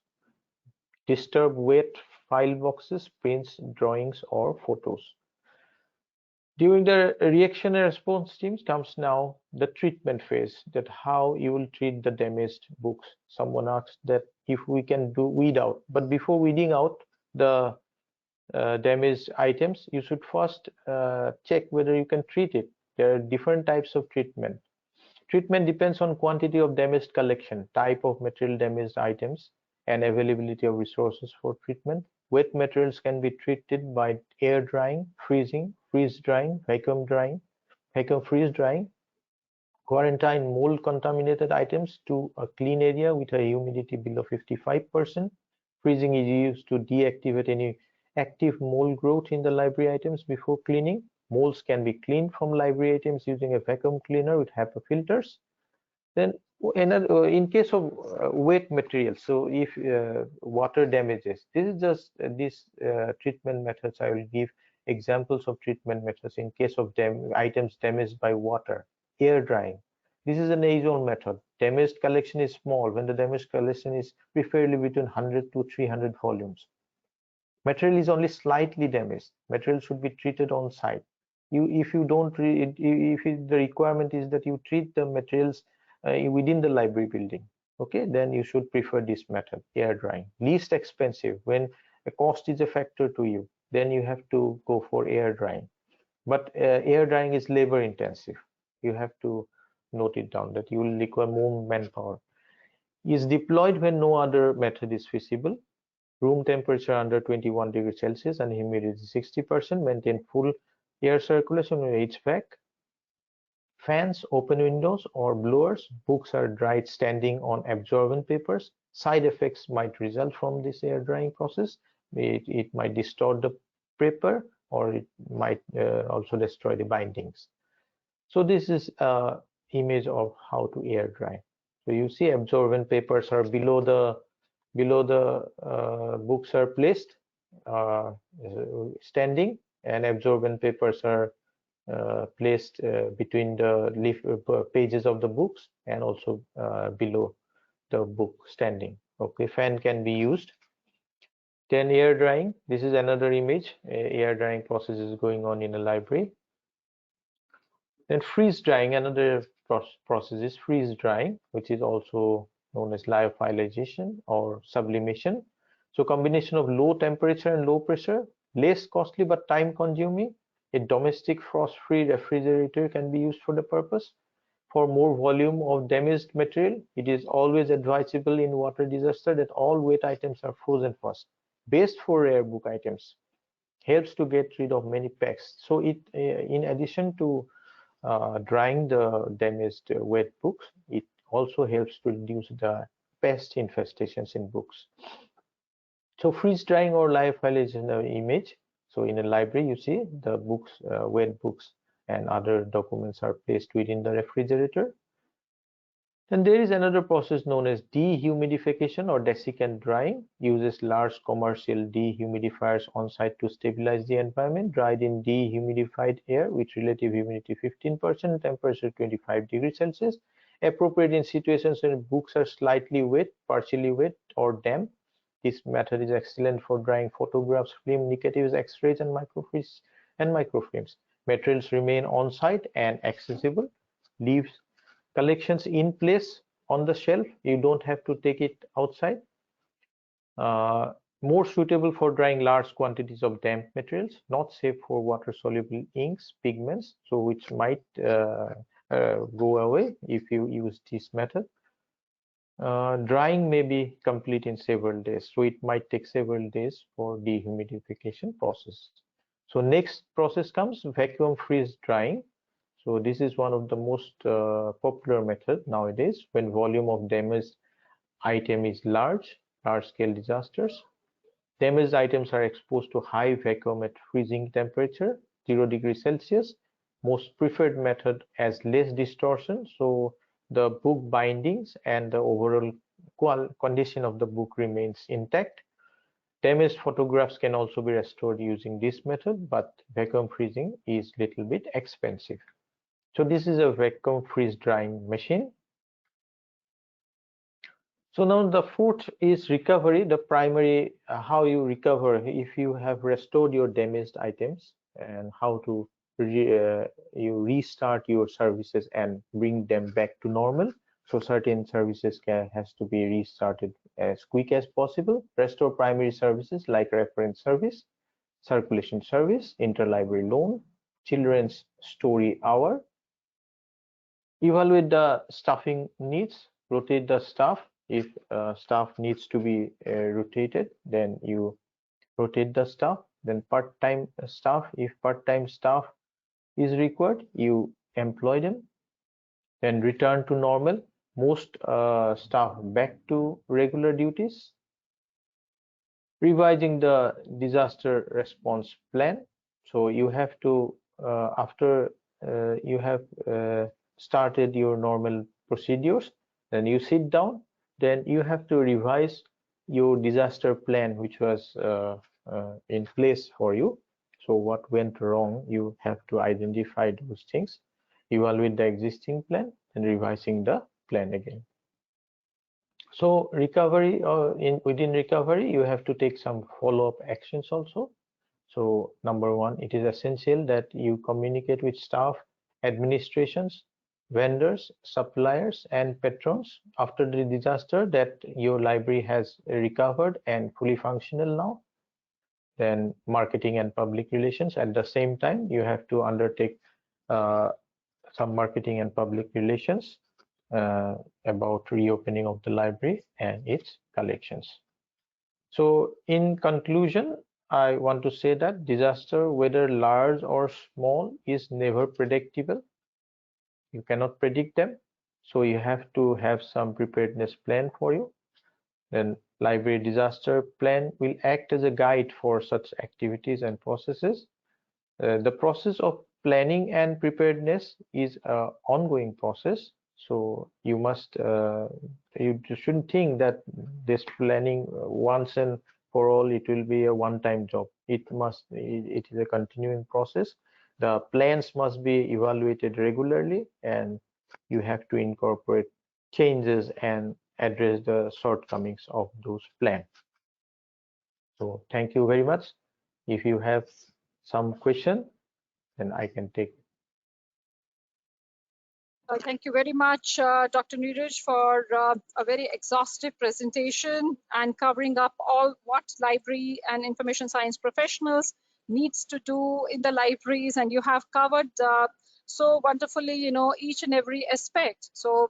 Disturb wet file boxes, prints, drawings, or photos. During the reaction and response teams comes now the treatment phase, that how you will treat the damaged books. Someone asked that if we can do weed out, but before weeding out the damaged items, you should first check whether you can treat it. There are different types of treatment. Treatment depends on quantity of damaged collection, type of material damaged items, and availability of resources for treatment. Wet materials can be treated by air drying, freezing, freeze drying, vacuum freeze drying. Quarantine mold contaminated items to a clean area with a humidity below 55%. Freezing is used to deactivate any active mold growth in the library items before cleaning. Molds can be cleaned from library items using a vacuum cleaner with HEPA filters. Then in case of wet materials, so if water damages, this is just these treatment methods. I will give examples of treatment methods in case of items damaged by water. Air drying. This is an ozone method. Damaged collection is small when the damaged collection is preferably between 100 to 300 volumes. Material is only slightly damaged. Material should be treated on site. If you don't, if the requirement is that you treat the materials within the library building, okay, then you should prefer this method, air drying. Least expensive, when a cost is a factor to you, then you have to go for air drying. But air drying is labor intensive. You have to note it down that you will require more manpower. Is deployed when no other method is feasible. Room temperature under 21 degrees Celsius and humidity 60%. Maintain full air circulation with HVAC. Fans, open windows or blowers. Books are dried standing on absorbent papers. Side effects might result from this air drying process. It might distort the paper, or it might also destroy the bindings. So this is an image of how to air dry. So you see absorbent papers are below the books are placed standing, and absorbent papers are placed between the pages of the books and also below the book standing. Okay, fan can be used. Then air drying. This is another image. Air drying process is going on in a library. Then freeze drying. Another process is freeze drying, which is also known as lyophilization or sublimation. So combination of low temperature and low pressure, less costly but time consuming. A domestic frost-free refrigerator can be used for the purpose. For more volume of damaged material, it is always advisable in water disaster that all wet items are frozen first. Best for rare book items. Helps to get rid of many pests. So it, in addition to drying the damaged wet books, it also helps to reduce the pest infestations in books. So freeze drying or lyophilization image. So in a library, you see the books, wet books and other documents are placed within the refrigerator. Then there is another process known as dehumidification or desiccant drying. Uses large commercial dehumidifiers on site to stabilize the environment. Dried in dehumidified air with relative humidity 15%, temperature 25 degrees Celsius. Appropriate in situations when books are slightly wet, partially wet, or damp. This method is excellent for drying photographs, film negatives, X-rays, and microfilms. Materials remain on site and accessible. Leaves collections in place on the shelf. You don't have to take it outside. More suitable for drying large quantities of damp materials, not safe for water-soluble inks, pigments, so which might go away if you use this method. Drying may be complete in several days, so it might take several days for dehumidification process. So next process comes vacuum freeze drying. So this is one of the most popular method nowadays when volume of damaged item is large scale disasters. Damaged items are exposed to high vacuum at freezing temperature, 0 degrees Celsius. Most preferred method as less distortion, so the book bindings and the overall condition of the book remains intact. Damaged photographs can also be restored using this method, but vacuum freezing is a little bit expensive. So this is a vacuum freeze drying machine. So now the fourth is recovery, the primary, how you recover if you have restored your damaged items, and how to you restart your services and bring them back to normal. So certain services has to be restarted as quick as possible. Restore primary services like reference service, circulation service, interlibrary loan, children's story hour, Evaluate the staffing needs, rotate the staff. If staff needs to be rotated, then you rotate the staff. Then part-time staff, if part-time staff is required, you employ them. Then return to normal, most staff back to regular duties. Revising the disaster response plan. So you have to, after you have started your normal procedures, then you sit down, then you have to revise your disaster plan, which was in place for you. So what went wrong, you have to identify those things, evaluate the existing plan, and revising the plan again. So recovery, within recovery, you have to take some follow-up actions also. So number one, it is essential that you communicate with staff, administrations, vendors, suppliers, and patrons after the disaster that your library has recovered and fully functional now. Then marketing and public relations. At the same time, you have to undertake some marketing and public relations about reopening of the library and its collections. So in conclusion, I want to say that disaster, whether large or small, is never predictable. You cannot predict them. So you have to have some preparedness plan for you. Then library disaster plan will act as a guide for such activities and processes. The process of planning and preparedness is an ongoing process. So you must, you shouldn't think that this planning once and for all, it will be a one-time job. It is a continuing process. The plans must be evaluated regularly, and you have to incorporate changes and address the shortcomings of those plans. So thank you very much. If you have some question, then I can take. Thank you very much, Dr. Neeraj, for a very exhaustive presentation and covering up all what library and information science professionals needs to do in the libraries. And you have covered so wonderfully, you know, each and every aspect. So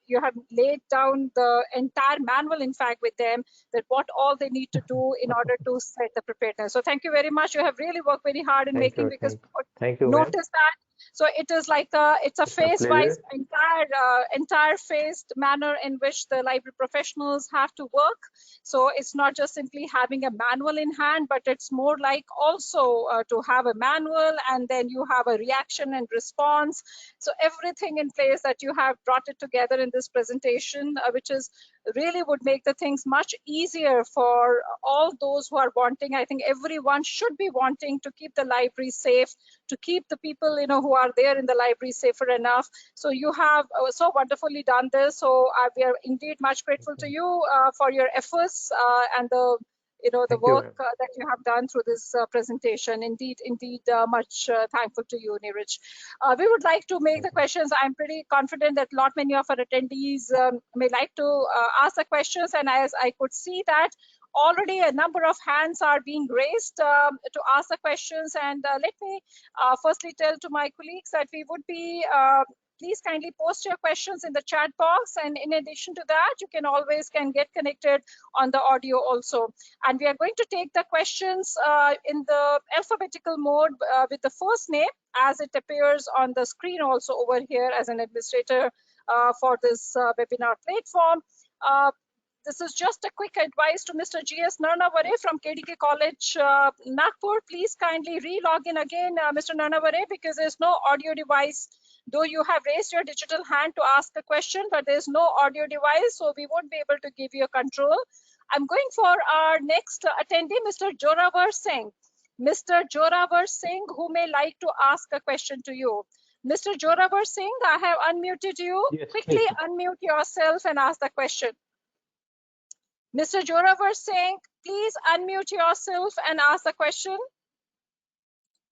you have laid down the entire manual, in fact, with them, that what all they need to do in order to set the preparedness. So thank you very much. You have really worked very hard in making, because thank you, notice that. So it is like it's a phase-wise, entire phased manner in which the library professionals have to work. So it's not just simply having a manual in hand, but it's more like also to have a manual, and then you have a reaction and response. So everything in place that you have brought it together in this presentation, which is really would make the things much easier for all those who are wanting. I think everyone should be wanting to keep the library safe, to keep the people, you know, who are there in the library safer enough. So you have so wonderfully done this. So we are indeed much grateful to you for your efforts and the, you know, the work that you have done through this presentation. Indeed, much thankful to you, Neeraj. We would like to make the questions. I'm pretty confident that many of our attendees may like to ask the questions, and as I could see that already a number of hands are being raised to ask the questions. And let me firstly tell to my colleagues that we would be please kindly post your questions in the chat box, and in addition to that, you can always get connected on the audio also. And we are going to take the questions in the alphabetical mode with the first name as it appears on the screen also over here as an administrator for this webinar platform. This is just a quick advice to Mr. G.S. Narnavare from KDK College, Nagpur. Please kindly re-log in again, Mr. Narnavare, because there's no audio device. Though you have raised your digital hand to ask a question, but there's no audio device, so we won't be able to give you a control. I'm going for our next attendee, Mr. Joravar Singh. Mr. Joravar Singh, who may like to ask a question to you. Mr. Joravar Singh, I have unmuted you. Yes, quickly please. Unmute yourself and ask the question. Mr. Joravar Singh, please unmute yourself and ask the question.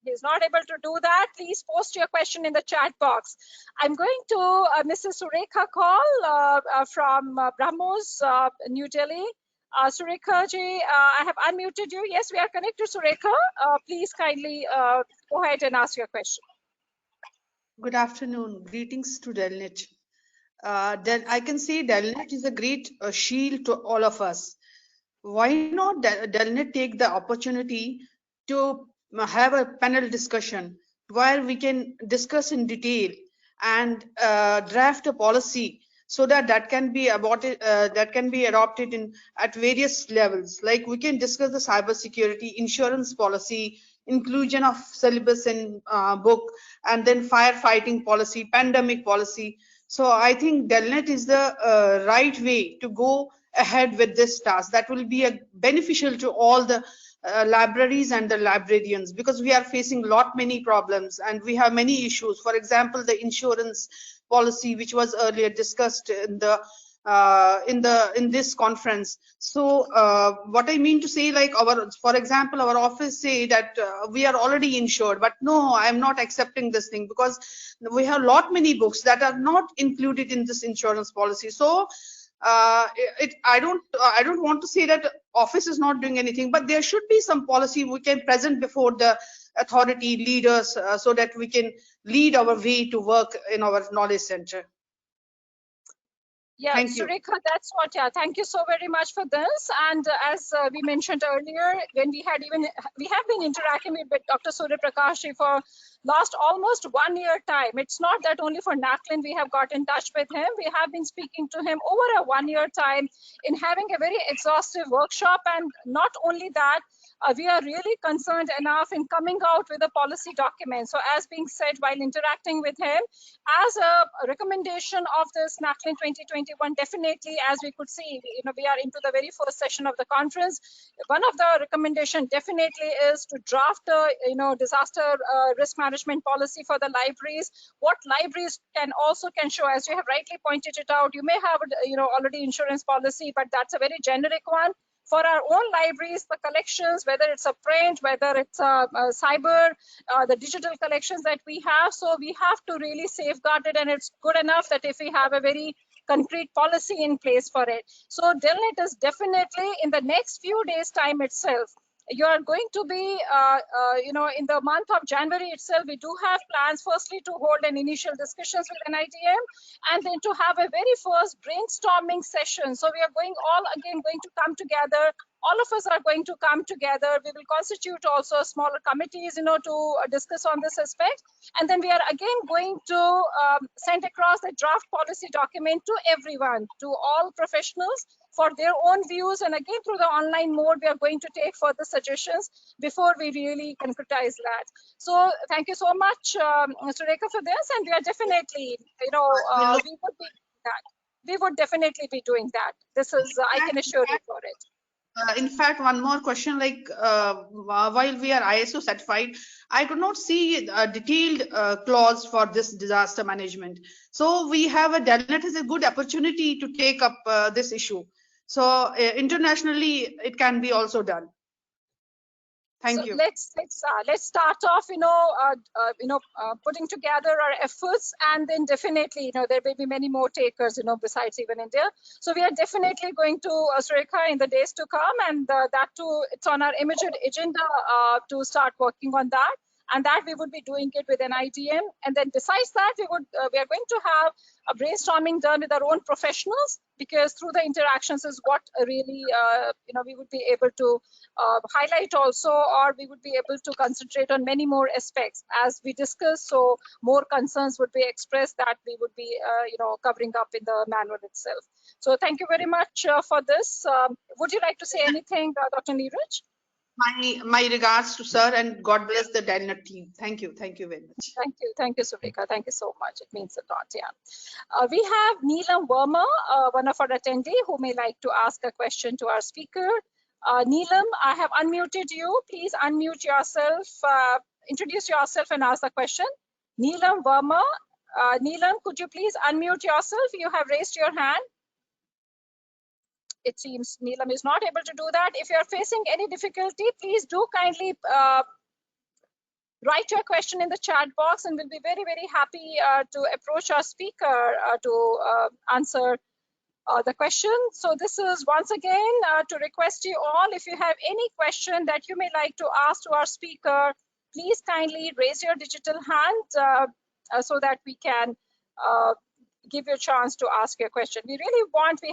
He's not able to do that. Please post your question in the chat box. I'm going to Mrs. Surekha Kaul from BrahMos, New Delhi. Surekha ji, I have unmuted you. Yes, we are connected, Surekha. Please kindly go ahead and ask your question. Good afternoon. Greetings to Delnet. I can say Delnet is a great shield to all of us. Why not Delnet take the opportunity to have a panel discussion where we can discuss in detail and draft a policy so that that can be adopted in at various levels. Like we can discuss the cybersecurity, insurance policy, inclusion of syllabus in book, and then firefighting policy, pandemic policy. So I think Delnet is the right way to go ahead with this task. That will be beneficial to all the libraries and the librarians, because we are facing many problems and we have many issues. For example, the insurance policy, which was earlier discussed in this conference. So what I mean to say, like for example, our office say that we are already insured, but no, I am not accepting this thing, because we have many books that are not included in this insurance policy. So I don't want to say that office is not doing anything, but there should be some policy we can present before the authority leaders, so that we can lead our way to work in our knowledge center. Yeah, Thank you. Sureka, that's what, yeah, thank you so very much for this. And as we mentioned earlier, when we have been interacting with Dr. Surya Prakash for last almost 1 year time. It's not that only for NACLIN we have got in touch with him. We have been speaking to him over a 1 year time in having a very exhaustive workshop. And not only that, we are really concerned enough in coming out with a policy document. So as being said, while interacting with him, as a recommendation of this NACLIN 2021, definitely, as we could see, we are into the very first session of the conference. One of the recommendation definitely is to draft a disaster risk management policy for the libraries. What libraries can show, as you have rightly pointed it out, you may have already insurance policy, but that's a very generic one. For our own libraries, the collections, whether it's a print, whether it's a cyber, the digital collections that we have, so we have to really safeguard it, and it's good enough that if we have a very concrete policy in place for it. So Delnet is definitely in the next few days time itself. You are going to be, in the month of January itself, we do have plans firstly to hold an initial discussions with NITM, and then to have a very first brainstorming session. So we are going to come together. All of us are going to come together. We will constitute also smaller committees, to discuss on this aspect. And then we are again going to send across the draft policy document to everyone, to all professionals for their own views. And again, through the online mode, we are going to take further suggestions before we really concretize that. So thank you so much, Sureka, for this. And we are definitely, we would definitely be doing that. This is, I can assure you for it. In fact, one more question, like while we are ISO certified, I could not see a detailed clause for this disaster management. So we have Delnet has a good opportunity to take up this issue. So internationally, it can be also done. Thank you. Let's start off, putting together our efforts, and then definitely, there may be many more takers, besides even India. So we are definitely going to Sureka in the days to come, and that too, it's on our immediate agenda to start working on that. And that we would be doing it with NITM. And then besides that, we are going to have a brainstorming done with our own professionals, because through the interactions is what really, we would be able to highlight also, or we would be able to concentrate on many more aspects as we discuss. So more concerns would be expressed that we would be, covering up in the manual itself. So thank you very much for this. Would you like to say anything, Dr. Neeraj? My regards to sir, and God bless the Delnet team. Thank you very much. Thank you, Sureka. Thank you so much. It means a lot. Yeah. We have Neelam Verma, one of our attendee, who may like to ask a question to our speaker. Neelam, I have unmuted you. Please unmute yourself, introduce yourself and ask the question. Neelam Verma. Neelam, could you please unmute yourself? You have raised your hand. It seems Neelam is not able to do that. If you are facing any difficulty, please do kindly write your question in the chat box, and we'll be very, very happy to approach our speaker to answer the question. So this is once again to request you all, if you have any question that you may like to ask to our speaker, please kindly raise your digital hand. so that we can give you a chance to ask your question. We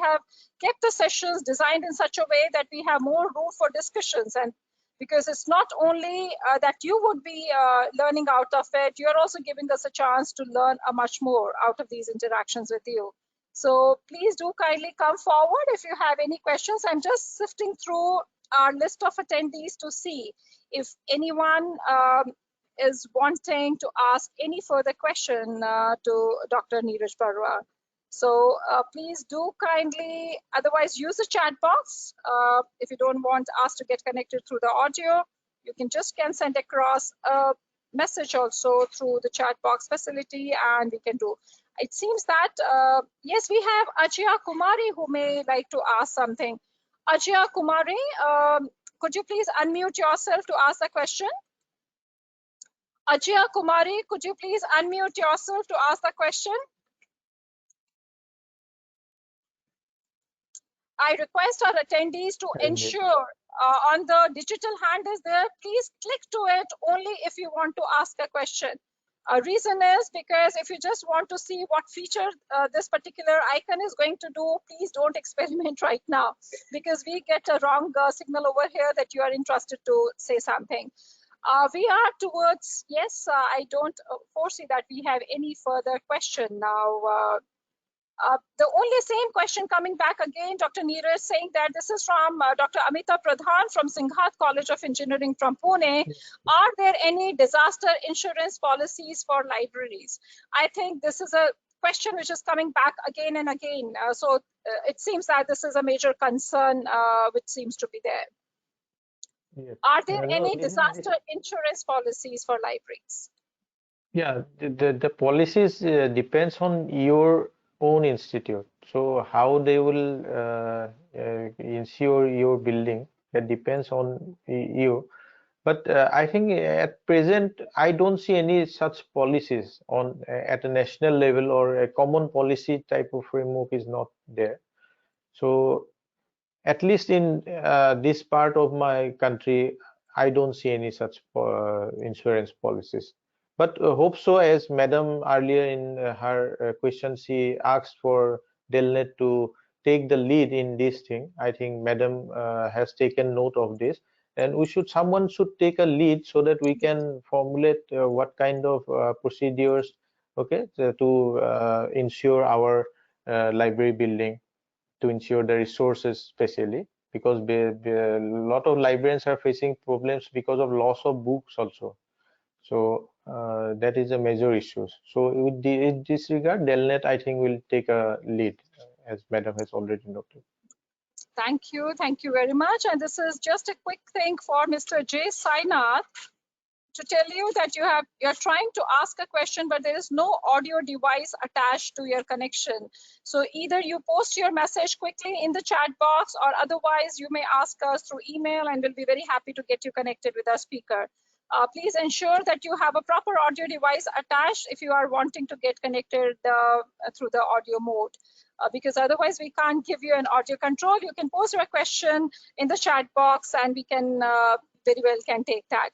have kept the sessions designed in such a way that we have more room for discussions, and because it's not only that you would be learning out of it, you're also giving us a chance to learn much more out of these interactions with you. So please do kindly come forward if you have any questions. I'm just sifting through our list of attendees to see if anyone is wanting to ask any further question to Dr. Neeraj Barua. So please do kindly, otherwise use the chat box. If you don't want us to get connected through the audio, you can send across a message also through the chat box facility, and we can do. It seems that, yes, we have Ajaya Kumari who may like to ask something. Ajaya Kumari, could you please unmute yourself to ask a question? Ajaya Kumari, could you please unmute yourself to ask the question? I request our attendees to ensure on the digital hand is there, please click to it only if you want to ask a question. Reason is because if you just want to see what feature this particular icon is going to do, please don't experiment right now, because we get a wrong signal over here that you are interested to say something. We are towards, yes, I don't foresee that we have any further question now. The only same question coming back again, Dr. Neeraj, saying that this is from Dr. Amita Pradhan from Singhat College of Engineering from Pune. Are there any disaster insurance policies for libraries? I think this is a question which is coming back again and again. So it seems that this is a major concern which seems to be there. Yes. Are there any disaster insurance policies for libraries? Yeah, the policies depends on your own institute. So how they will insure your building, that depends on you. But I think at present, I don't see any such policies on at a national level, or a common policy type of framework is not there. So at least in this part of my country, I don't see any such insurance policies. But hope so, as Madam earlier in her question, she asked for Delnet to take the lead in this thing. I think Madam has taken note of this, and someone should take a lead so that we can formulate what kind of procedures, okay, to ensure our library building, to ensure the resources, especially because a lot of librarians are facing problems because of loss of books also. So that is a major issue. So in this regard, Delnet, I think, will take a lead, as Madam has already noted. Thank you very much. And this is just a quick thing for Mr. J. Sainath to tell you that you're trying to ask a question, but there is no audio device attached to your connection. So either you post your message quickly in the chat box, or otherwise you may ask us through email, and we'll be very happy to get you connected with our speaker. Please ensure that you have a proper audio device attached if you are wanting to get connected through the audio mode. Because otherwise we can't give you an audio control. You can post your question in the chat box, and we can very well can take that.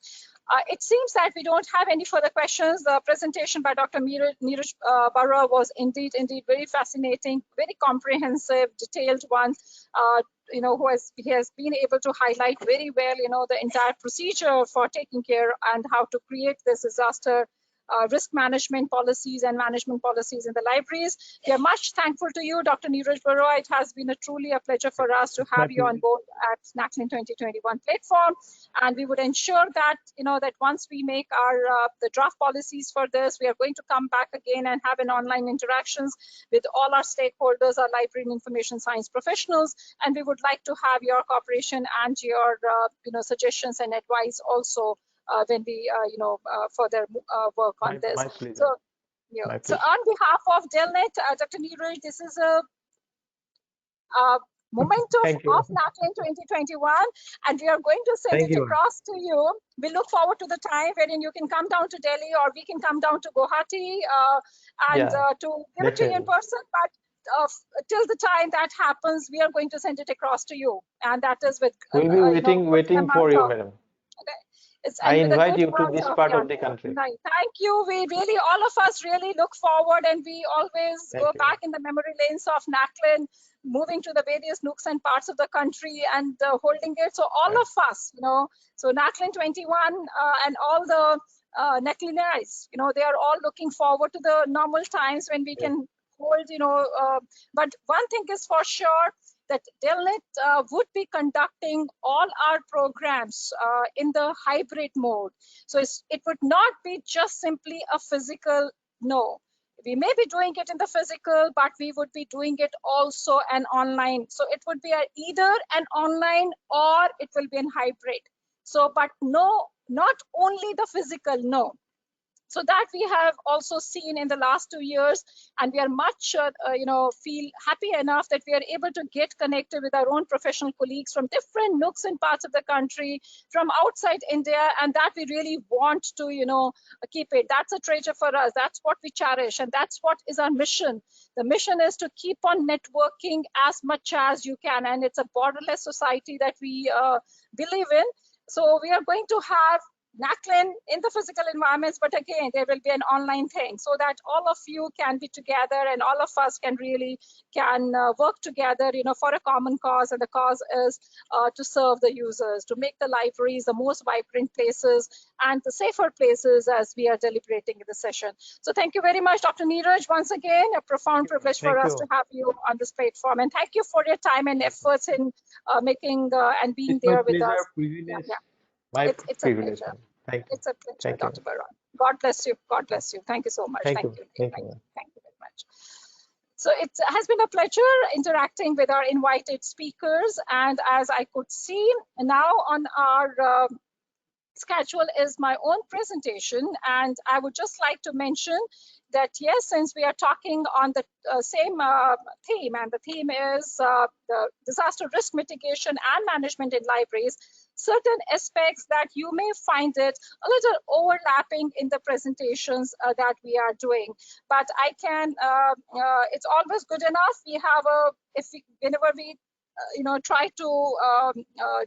It seems that we don't have any further questions. The presentation by Dr. Neeraj Barua was indeed very fascinating, very comprehensive, detailed one. He has been able to highlight very well, the entire procedure for taking care and how to create this disaster risk management policies and management policies in the libraries. We are much thankful to you, Dr. Neeraj Barua. It has been truly a pleasure for us to have you on board at NACLIN 2021 platform. And we would ensure that, that once we make our the draft policies for this, we are going to come back again and have an online interactions with all our stakeholders, our library and information science professionals. And we would like to have your cooperation and your, suggestions and advice also when we, further work on this. So, so on behalf of Delnet, Dr. Neeraj, this is a momentum of NACLIN 2021, and we are going to send it across to you. We look forward to the time wherein you can come down to Delhi, or we can come down to Guwahati and to give it to you in person. But till the time that happens, we are going to send it across to you, and that is with we'll be waiting for you, madam. Okay. I and with a invite good you to heart this of, part yeah, of the country. thank you. We really, all of us really look forward, and we always Thank go you. back in the memory lanes of NACLIN, moving to the various nooks and parts of the country and holding it. So all Right. of us, so NACLIN 21 and all the NACLINites, they are all looking forward to the normal times when we Yes. can hold, but one thing is for sure, that DELNET would be conducting all our programs in the hybrid mode. So it would not be just simply a physical, no. We may be doing it in the physical, but we would be doing it also an online. So it would be either an online or it will be in hybrid. So, but no, not only the physical, no. So that we have also seen in the last 2 years, and we are much feel happy enough that we are able to get connected with our own professional colleagues from different nooks and parts of the country, from outside India, and that we really want to keep it. That's a treasure for us. That's what we cherish, and that's what is our mission. The mission is to keep on networking as much as you can, and it's a borderless society that we believe in. So we are going to have NACLIN in the physical environments, but again, there will be an online thing, so that all of you can be together and all of us can really work together, for a common cause. And the cause is to serve the users, to make the libraries the most vibrant places and the safer places as we are deliberating in the session. So thank you very much, Dr. Neeraj. Once again, a profound privilege for us to have you on this platform. And thank you for your time and efforts in making and being It's my there with pleasure, us. privilege. Yeah. My It's a privilege, pleasure. ma'am. Thank you. It's a pleasure, Thank you. Dr. Baron. God bless you. God bless you. Thank you so much. Thank Thank you. you. Thank you, ma'am. Thank you very much. So it has been a pleasure interacting with our invited speakers. And as I could see now on our schedule is my own presentation, and I would just like to mention that yes, since we are talking on the same theme, and the theme is the disaster risk mitigation and management in libraries, certain aspects that you may find it a little overlapping in the presentations that we are doing, but I can it's always good enough. We have whenever we try to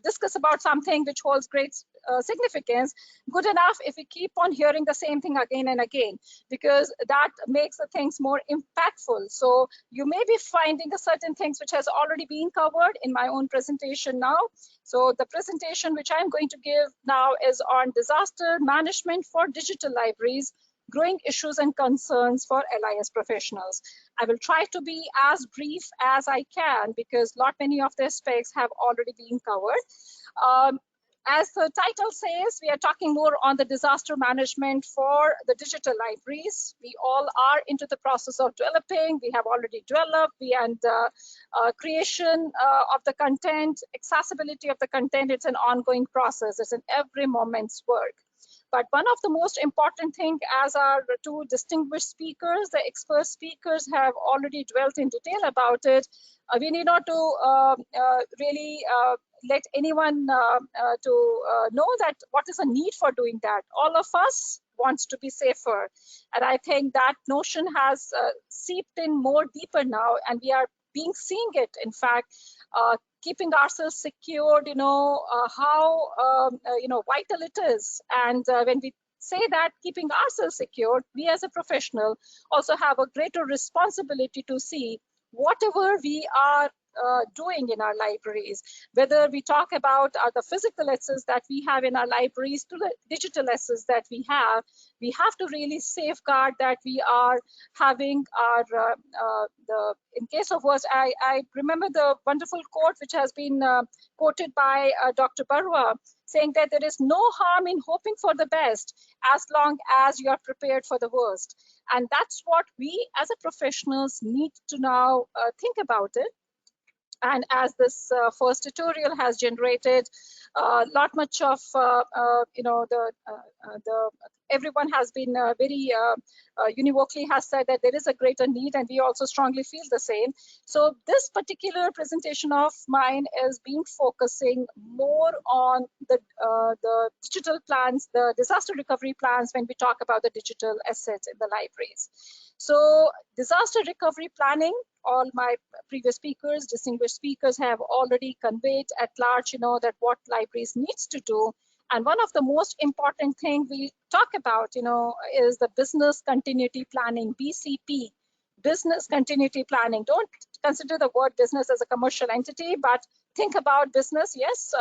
discuss about something which holds great significance, good enough if we keep on hearing the same thing again and again, because that makes the things more impactful. So you may be finding a certain things which has already been covered in my own presentation now. So the presentation which I'm going to give now is on disaster management for digital libraries, growing issues and concerns for LIS professionals. I will try to be as brief as I can because many of the aspects have already been covered. As the title says, we are talking more on the disaster management for the digital libraries. We all are into the process of developing. We have already developed, creation of the content, accessibility of the content. It's an ongoing process. It's an every moment's work. But one of the most important thing, as our two distinguished speakers, the expert speakers have already dwelt in detail about it, we need not to really let anyone know that what is the need for doing that. All of us wants to be safer. And I think that notion has seeped in more deeper now, and we are seeing it, in fact, keeping ourselves secured, how vital it is. And when we say that keeping ourselves secured, we as a professional also have a greater responsibility to see whatever we are doing in our libraries, whether we talk about the physical assets that we have in our libraries to the digital assets that we have to really safeguard that we are having our in case of worse, I remember the wonderful quote which has been quoted by Dr. Barua, saying that there is no harm in hoping for the best as long as you are prepared for the worst. And that's what we as a professionals need to now think about it. And as this first tutorial has generated lot much of everyone has been very univocally has said that there is a greater need, and we also strongly feel the same. So this particular presentation of mine is being focusing more on the digital plans, the disaster recovery plans, when we talk about the digital assets in the libraries. So disaster recovery planning, all my previous speakers, distinguished speakers have already conveyed at large, that what libraries needs to do. And one of the most important thing we talk about, is the business continuity planning, BCP, business continuity planning. Don't consider the word business as a commercial entity, but think about business. Yes,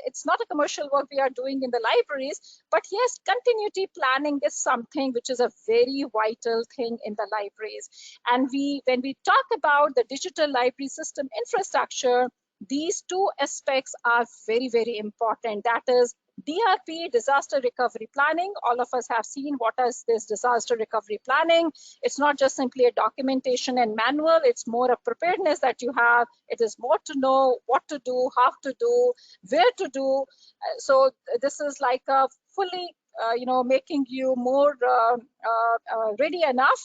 it's not a commercial work we are doing in the libraries, but yes, continuity planning is something which is a very vital thing in the libraries. And when we talk about the digital library system infrastructure, these two aspects are very, very important. That is DRP, disaster recovery planning. All of us have seen what is this disaster recovery planning. It's not just simply a documentation and manual. It's more a preparedness that you have. It is more to know what to do, how to do, where to do. So this is like a fully making you more ready enough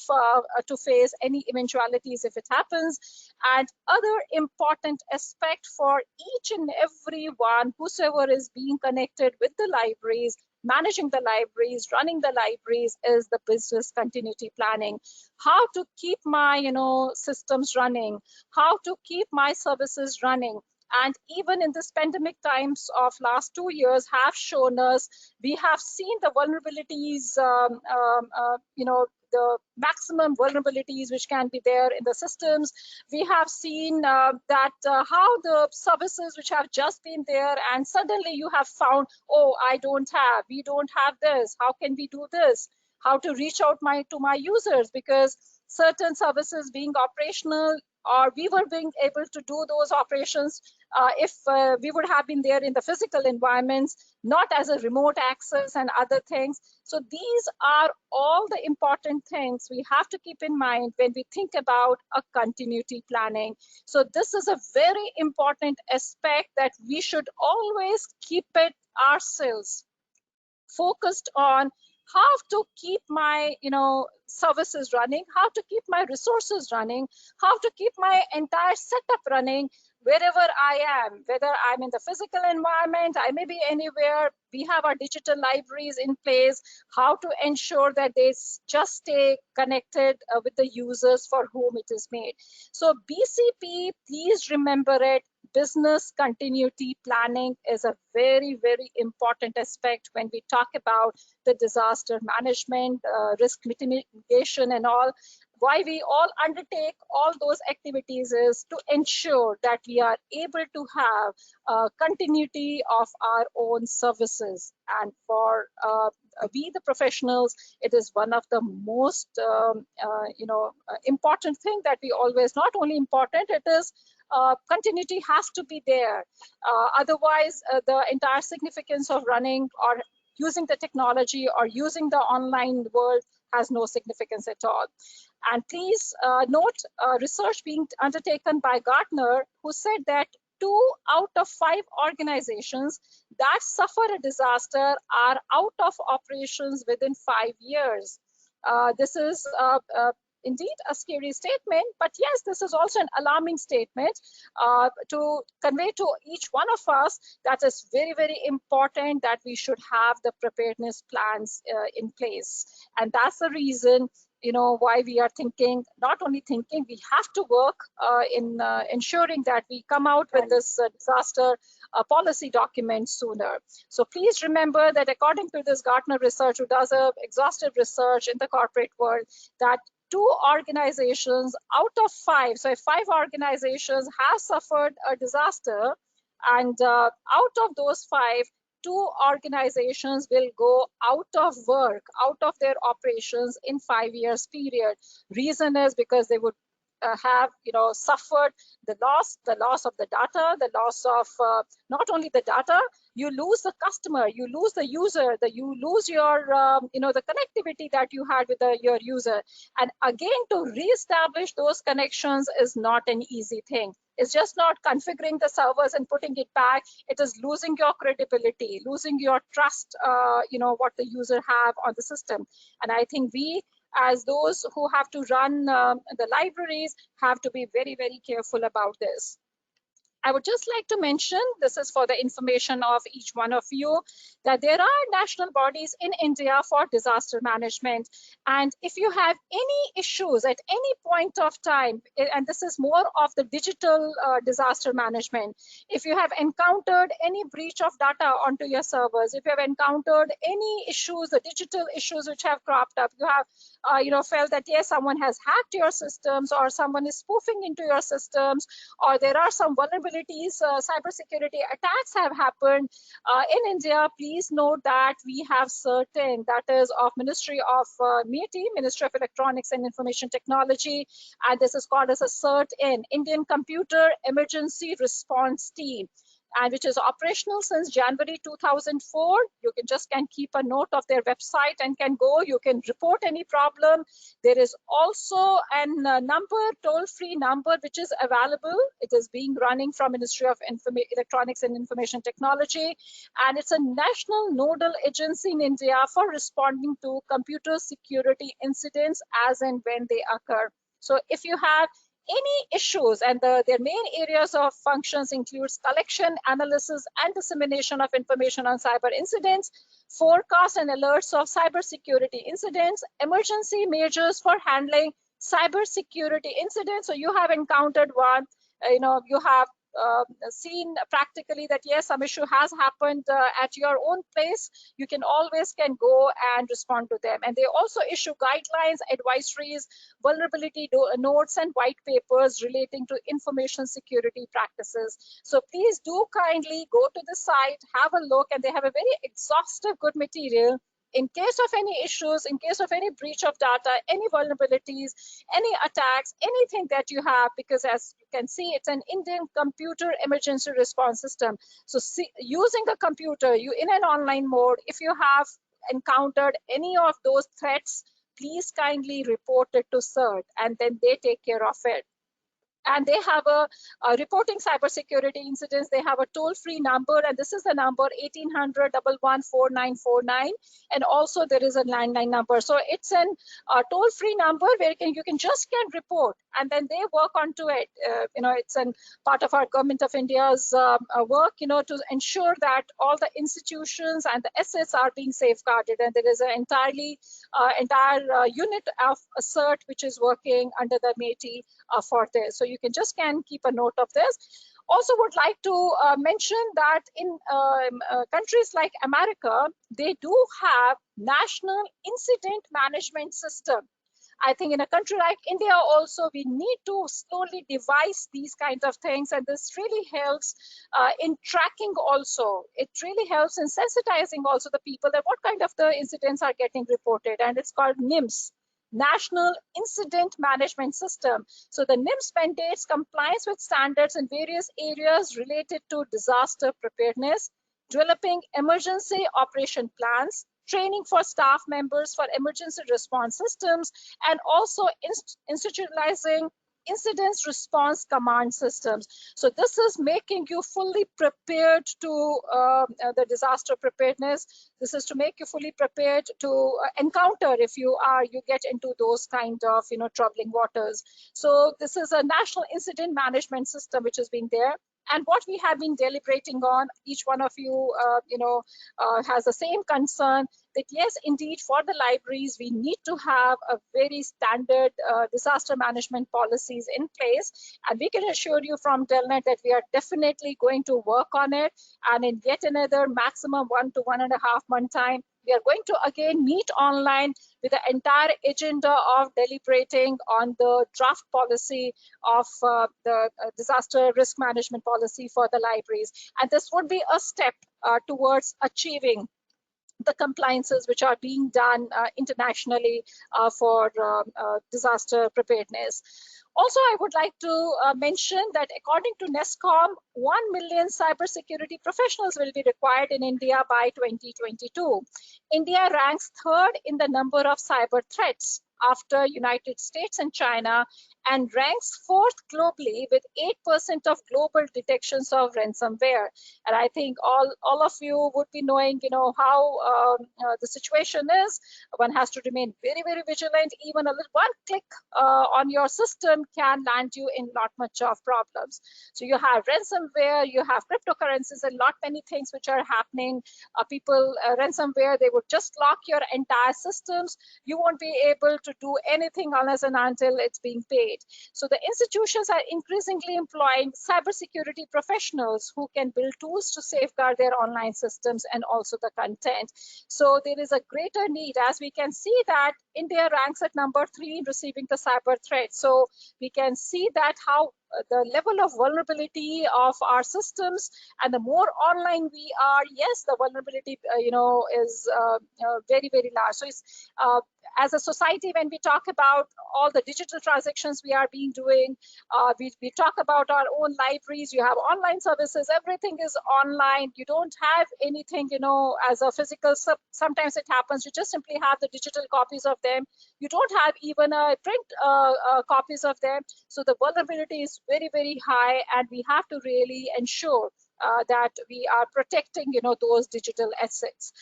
to face any eventualities if it happens. And other important aspect for each and every one, whosoever is being connected with the libraries, managing the libraries, running the libraries, is the business continuity planning. How to keep my systems running, how to keep my services running. And even in this pandemic times of last 2 years have shown us, we have seen the vulnerabilities, the maximum vulnerabilities which can be there in the systems. We have seen that how the services which have just been there and suddenly you have found, oh, we don't have this. How can we do this? How to reach out to my users, because certain services being operational, or we were being able to do those operations if we would have been there in the physical environments, not as a remote access and other things. So these are all the important things we have to keep in mind when we think about a continuity planning. So this is a very important aspect that we should always keep it ourselves focused on. How to keep my services running, how to keep my resources running, how to keep my entire setup running wherever I am, whether I'm in the physical environment, I may be anywhere. We have our digital libraries in place, how to ensure that they just stay connected with the users for whom it is made. So BCP, please remember it. Business continuity planning is a very, very important aspect when we talk about the disaster management, risk mitigation and all. Why we all undertake all those activities is to ensure that we are able to have continuity of our own services. And for we the professionals, it is one of the most important thing that we always, not only important, it is continuity has to be there. Otherwise, the entire significance of running or using the technology or using the online world has no significance at all. And please note research being undertaken by Gartner, who said that 2 out of 5 organizations that suffer a disaster are out of operations within 5 years. This is indeed a scary statement, but yes, this is also an alarming statement to convey to each one of us that is very, very important that we should have the preparedness plans in place. And that's the reason why we are thinking, not only thinking, we have to work in ensuring that we come out with this disaster policy document sooner. So please remember that according to this Gartner research, who does a exhaustive research in the corporate world, that 2 organizations out of 5, so if 5 organizations have suffered a disaster, and out of those 5, 2 organizations will go out of work, out of their operations in 5 years period. Reason is because they would have suffered the loss of the data, the loss of not only the data, you lose the customer, you lose the user, you lose your the connectivity that you had with your user. And again, to reestablish those connections is not an easy thing. It's just not configuring the servers and putting it back. It is losing your credibility, losing your trust, what the user have on the system. And I think we, as those who have to run the libraries, have to be very, very careful about this. I would just like to mention, this is for the information of each one of you, that there are national bodies in India for disaster management. And if you have any issues at any point of time, and this is more of the digital disaster management, if you have encountered any breach of data onto your servers, if you have encountered any issues, the digital issues which have cropped up, you have felt that yes, someone has hacked your systems, or someone is spoofing into your systems, or there are some vulnerabilities, cybersecurity attacks have happened in India, please note that we have certain, that is of Ministry of MeitY, Ministry of Electronics and Information Technology, and this is called as a CERT-in, Indian Computer Emergency Response Team, and which is operational since January 2004. You can keep a note of their website and can go. You can report any problem. There is also a toll-free number, which is available. It is being running from Ministry of Electronics and Information Technology, and it's a national nodal agency in India for responding to computer security incidents as and when they occur. So if you have any issues, and their main areas of functions includes collection, analysis, and dissemination of information on cyber incidents, forecast and alerts of cybersecurity incidents, emergency measures for handling cybersecurity incidents. So you have encountered one, you have seen practically that yes, some issue has happened at your own place, you can always go and respond to them. And they also issue guidelines, advisories, vulnerability notes, and white papers relating to information security practices. So please do kindly go to the site, have a look, and they have a very exhaustive good material in case of any issues, in case of any breach of data, any vulnerabilities, any attacks, anything that you have, because as you can see, it's an Indian computer emergency response system. So using a computer, you in an online mode, if you have encountered any of those threats, please kindly report it to CERT, and then they take care of it. And they have a reporting cybersecurity incidents. They have a toll-free number, and this is the number 1800-114949. And also there is a landline number. So it's a toll-free number where you can report, and then they work onto it. It's a part of our Government of India's work, to ensure that all the institutions and the assets are being safeguarded. And there is an entire unit of CERT which is working under the MeitY for this. So you can keep a note of this. Also would like to mention that in countries like America, they do have national incident management system. I think in a country like India also, we need to slowly devise these kinds of things, and this really helps in tracking also. It really helps in sensitizing also the people that what kind of the incidents are getting reported, and it's called NIMS, National Incident Management System. So the NIMS mandates compliance with standards in various areas related to disaster preparedness, developing emergency operation plans, training for staff members for emergency response systems, and also institutionalizing incident response command systems. So this is making you fully prepared to the disaster preparedness. This is to make you fully prepared to encounter if you get into those kind of troubling waters. So this is a national incident management system which is being there. And what we have been deliberating on, each one of you, has the same concern that yes, indeed, for the libraries, we need to have a very standard disaster management policies in place. And we can assure you from Telnet that we are definitely going to work on it. And in yet another maximum 1 to 1.5 month time, we are going to again meet online with the entire agenda of deliberating on the draft policy of the disaster risk management policy for the libraries. And this would be a step towards achieving the compliances which are being done internationally for disaster preparedness. Also, I would like to mention that according to NESCOM, 1 million cybersecurity professionals will be required in India by 2022. India ranks third in the number of cyber threats after United States and China, and ranks 4th globally with 8% of global detections of ransomware. And I think all of you would be knowing, how the situation is. One has to remain very, very vigilant. Even one click on your system can land you in not much of problems. So you have ransomware, you have cryptocurrencies, and many things which are happening. Ransomware, they would just lock your entire systems. You won't be able to do anything unless and until it's being paid. So the institutions are increasingly employing cybersecurity professionals who can build tools to safeguard their online systems and also the content. So there is a greater need, as we can see that India ranks at number 3 in receiving the cyber threat. So we can see that how the level of vulnerability of our systems, and the more online we are, yes, the vulnerability is very, very large. So it's as a society, when we talk about all the digital transactions we are doing, we talk about our own libraries. You have online services, everything is online. You don't have anything as a physical. Sometimes it happens you just simply have the digital copies of them. You don't have even a print copies of them. So the vulnerability is very, very high, and we have to really ensure that we are protecting those digital assets.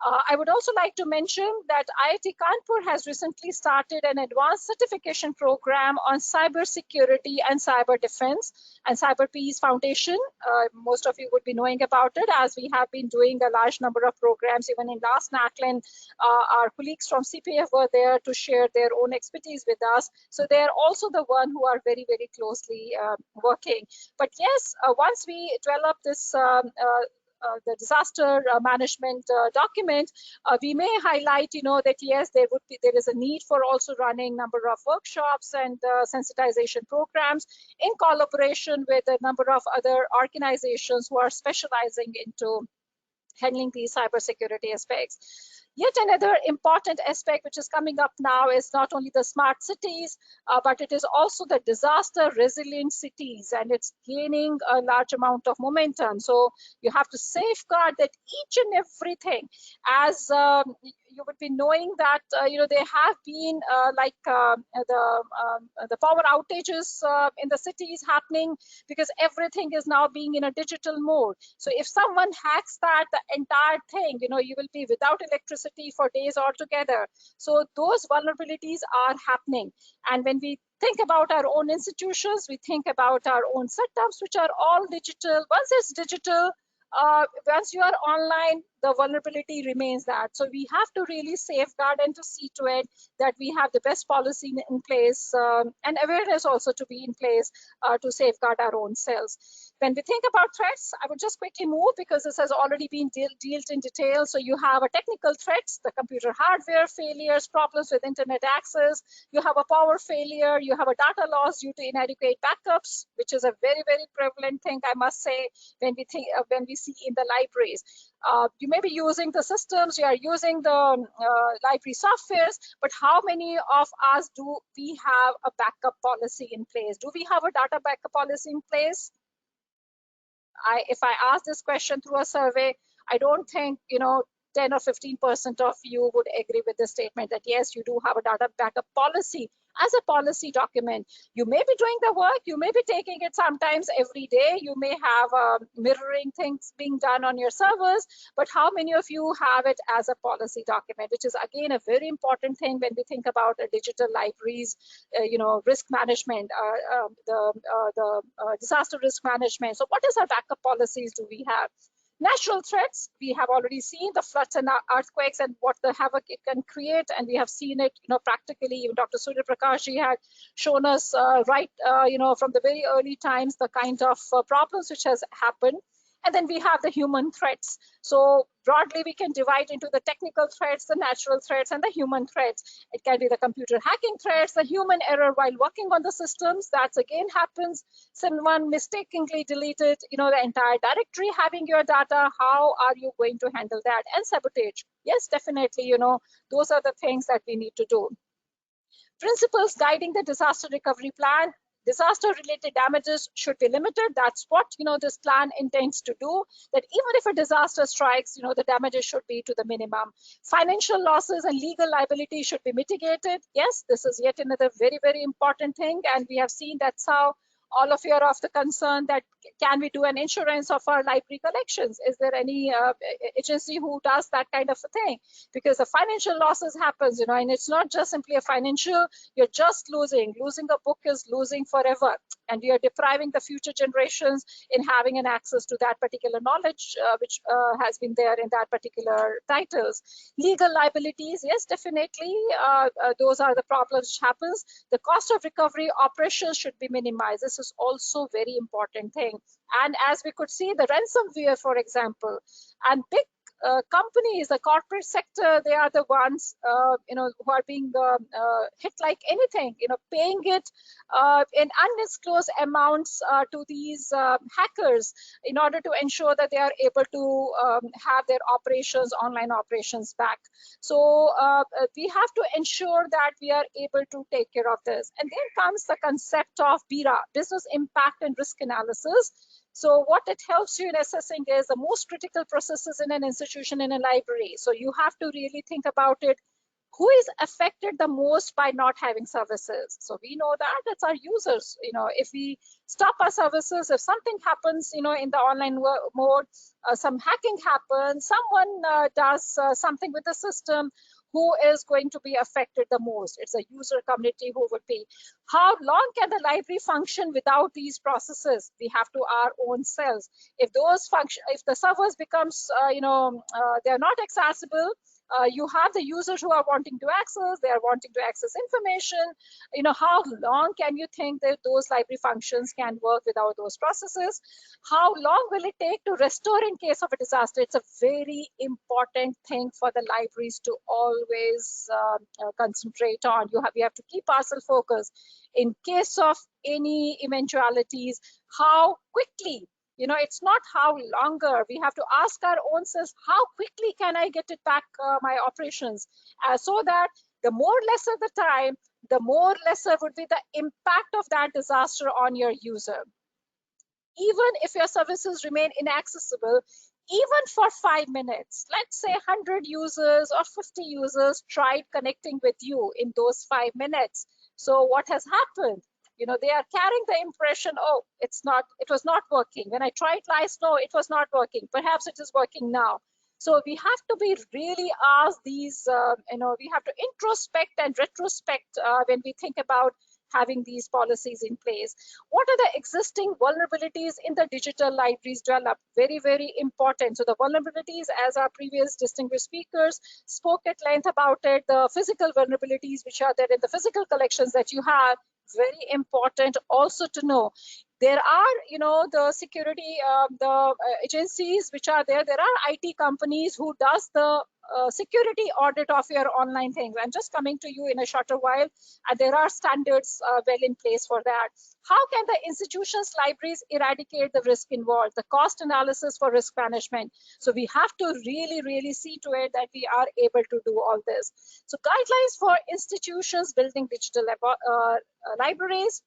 I would also like to mention that IIT Kanpur has recently started an advanced certification program on cyber security and cyber defense, and Cyber Peace Foundation. Most of you would be knowing about it, as we have been doing a large number of programs. Even in last NACLIN, our colleagues from CPF were there to share their own expertise with us. So they are also the one who are very, very closely working. But yes, once we develop this the disaster management document, we may highlight, that yes, there is a need for also running number of workshops and sensitization programs in collaboration with a number of other organizations who are specializing into handling these cybersecurity aspects. Yet another important aspect which is coming up now is not only the smart cities, but it is also the disaster resilient cities, and it's gaining a large amount of momentum. So you have to safeguard that each and everything, as you would be knowing that there have been the power outages in the cities happening because everything is now being in a digital mode. So if someone hacks that, the entire thing, you will be without electricity for days altogether. So those vulnerabilities are happening. And when we think about our own institutions, we think about our own setups, which are all digital. Once it's digital, once you are online, the vulnerability remains that. So we have to really safeguard and to see to it that we have the best policy in place, and awareness also to be in place to safeguard our own selves. When we think about threats, I would just quickly move because this has already been dealt in detail. So you have a technical threats, the computer hardware failures, problems with internet access. You have a power failure. You have a data loss due to inadequate backups, which is a very, very prevalent thing, I must say, when we see in the libraries. You may be using the systems, you are using the library softwares, but how many of us do we have a backup policy in place? Do we have a data backup policy in place? If I ask this question through a survey, I don't think 10 or 15% of you would agree with the statement that yes, you do have a data backup policy as a policy document. You may be doing the work, you may be taking it sometimes every day, you may have mirroring things being done on your servers, but how many of you have it as a policy document, which is again a very important thing when we think about a digital libraries, risk management, the disaster risk management. So what is our backup policies do we have? Natural threats, we have already seen the floods and earthquakes and what the havoc it can create, and we have seen it, practically. Even Dr. Surya Prakash had shown us from the very early times the kind of problems which has happened. And then we have the human threats. So broadly, we can divide into the technical threats, the natural threats, and the human threats. It can be the computer hacking threats, the human error while working on the systems. That again happens. Someone mistakenly deleted, the entire directory having your data. How are you going to handle that? And sabotage. Yes, definitely, those are the things that we need to do. Principles guiding the disaster recovery plan. Disaster-related damages should be limited. That's what this plan intends to do. That even if a disaster strikes, the damages should be to the minimum. Financial losses and legal liability should be mitigated. Yes, this is yet another very, very important thing, and we have seen that's how all of you are of the concern that can we do an insurance of our library collections? Is there any agency who does that kind of a thing? Because the financial losses happens, and it's not just simply a financial, you're just losing a book is losing forever, and you're depriving the future generations in having an access to that particular knowledge which has been there in that particular titles. Legal liabilities, yes, definitely, those are the problems which happens. The cost of recovery operations should be minimized. This is also very important thing. And as we could see, the ransomware, for example, and big companies, the corporate sector, they are the ones who are being hit like anything, paying it in undisclosed amounts to these hackers in order to ensure that they are able to have their operations, online operations back. So we have to ensure that we are able to take care of this. And then comes the concept of BIRA, business impact and risk analysis. So what it helps you in assessing is the most critical processes in an institution, in a library. So you have to really think about it. Who is affected the most by not having services? So we know that it's our users. If we stop our services, if something happens, in the online mode, some hacking happens, someone does something with the system, who is going to be affected the most? It's a user community who would be. How long can the library function without these processes? We have to our own selves. If those function, if the servers becomes, they're not accessible, you have the users who are wanting to access, they are wanting to access information. How long can you think that those library functions can work without those processes? How long will it take to restore in case of a disaster? It's a very important thing for the libraries to always concentrate on. We have to keep ourselves focused. In case of any eventualities, how quickly, it's not how longer. We have to ask our own selves, how quickly can I get it back, my operations, so that the more lesser the time, the more lesser would be the impact of that disaster on your user. Even if your services remain inaccessible, even for 5 minutes, let's say 100 users or 50 users tried connecting with you in those 5 minutes. So what has happened? They are carrying the impression, oh, it was not working. When I tried last, no, it was not working. Perhaps it is working now. So we have to be really asked these, we have to introspect and retrospect when we think about having these policies in place. What are the existing vulnerabilities in the digital libraries developed? Very, very important. So the vulnerabilities, as our previous distinguished speakers spoke at length about it, the physical vulnerabilities which are there in the physical collections that you have, very important also to know. There are, the security, agencies which are there. There are IT companies who does the security audit of your online things. I'm just coming to you in a shorter while, and there are standards well in place for that. How can the institution's libraries eradicate the risk involved? The cost analysis for risk management. So we have to really, really see to it that we are able to do all this. So guidelines for institutions building digital libraries.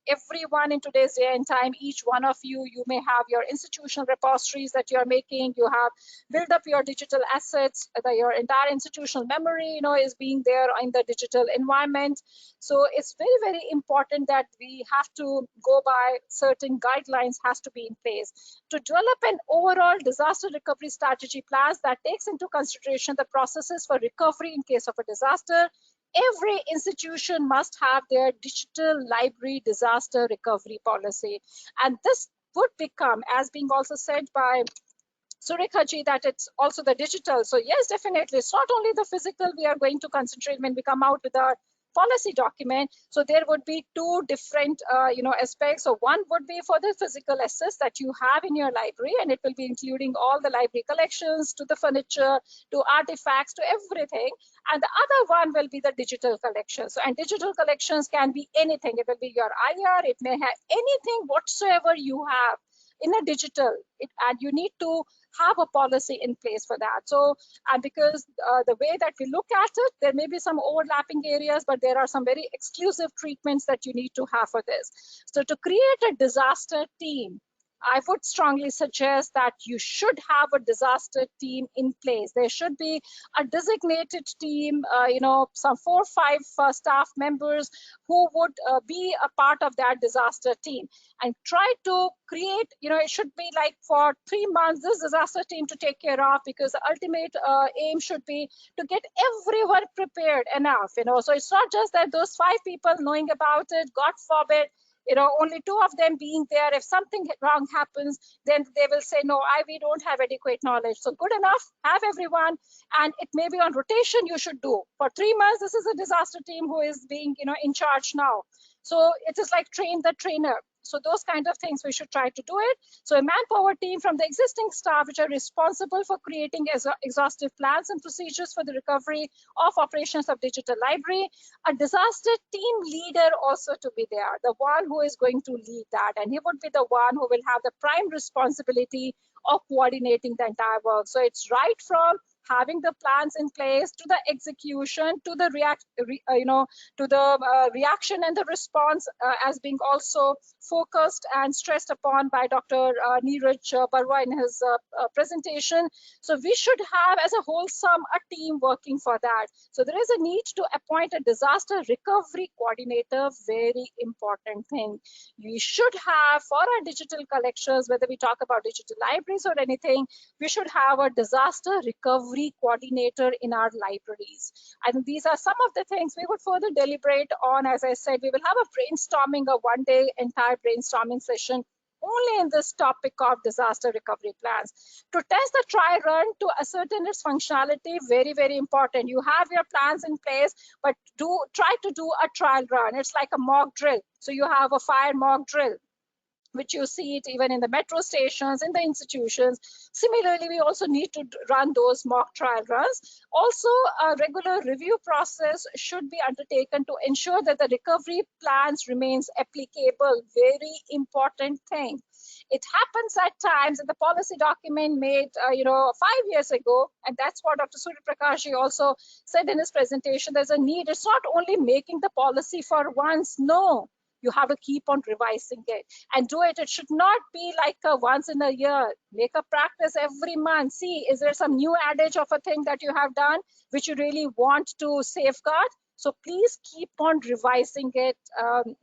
Everyone in today's day and time, each one of you may have your institutional repositories that you're making. You have built up your digital assets, your entire institutional memory, is being there in the digital environment. So it's very, very important that we have to go by certain guidelines has to be in place to develop an overall disaster recovery strategy plans that takes into consideration the processes for recovery in case of a disaster. Every institution must have their digital library disaster recovery policy. And this would become, as being also said by Surekha ji, that it's also the digital. So yes, definitely, it's not only the physical we are going to concentrate when we come out with our policy document. So there would be two different aspects. So one would be for the physical assets that you have in your library, and it will be including all the library collections, to the furniture, to artifacts, to everything. And the other one will be the digital collections. So, and digital collections can be anything. It will be your IR, it may have anything whatsoever you have in a digital, and you need to have a policy in place for that. So, and because the way that we look at it, there may be some overlapping areas, but there are some very exclusive treatments that you need to have for this. So to create a disaster team, I would strongly suggest that you should have a disaster team in place. There should be a designated team, some 4 or 5 staff members who would be a part of that disaster team, and try to create, it should be like for 3 months, this disaster team to take care of, because the ultimate aim should be to get everyone prepared enough, so it's not just that those 5 people knowing about it, God forbid, only 2 of them being there. If something wrong happens, then they will say, no, we don't have adequate knowledge. So good enough, have everyone, and it may be on rotation you should do. For 3 months, this is a disaster team who is being, in charge now. So it is like train the trainer. So those kind of things we should try to do it. So a manpower team from the existing staff, which are responsible for creating exhaustive plans and procedures for the recovery of operations of digital library. A disaster team leader also to be there, the one who is going to lead that, and he would be the one who will have the prime responsibility of coordinating the entire work. So it's right from having the plans in place to the execution to the reaction and the response as being also focused and stressed upon by Dr. Neeraj Barwa in his presentation. So we should have as a wholesome a team working for that. So there is a need to appoint a disaster recovery coordinator, very important thing. We should have for our digital collections, whether we talk about digital libraries or anything, we should have a disaster recovery coordinator in our libraries. And these are some of the things we would further deliberate on. As I said, we will have a brainstorming, a one-day entire brainstorming session only in this topic of disaster recovery plans. To test the trial run to ascertain its functionality, very, very important. You have your plans in place, but try to do a trial run. It's like a mock drill. So you have a fire mock drill, which you see it even in the metro stations, in the institutions. Similarly, we also need to run those mock trial runs. Also, a regular review process should be undertaken to ensure that the recovery plans remains applicable. Very important thing. It happens at times in the policy document made, 5 years ago, and that's what Dr. Surya Prakash also said in his presentation. There's a need. It's not only making the policy for once. No. You have to keep on revising it and do it. It should not be like a once in a year. Make a practice every month. See, is there some new adage of a thing that you have done which you really want to safeguard? So please keep on revising it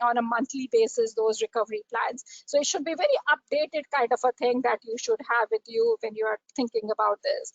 on a monthly basis, those recovery plans. So it should be very updated kind of a thing that you should have with you when you are thinking about this.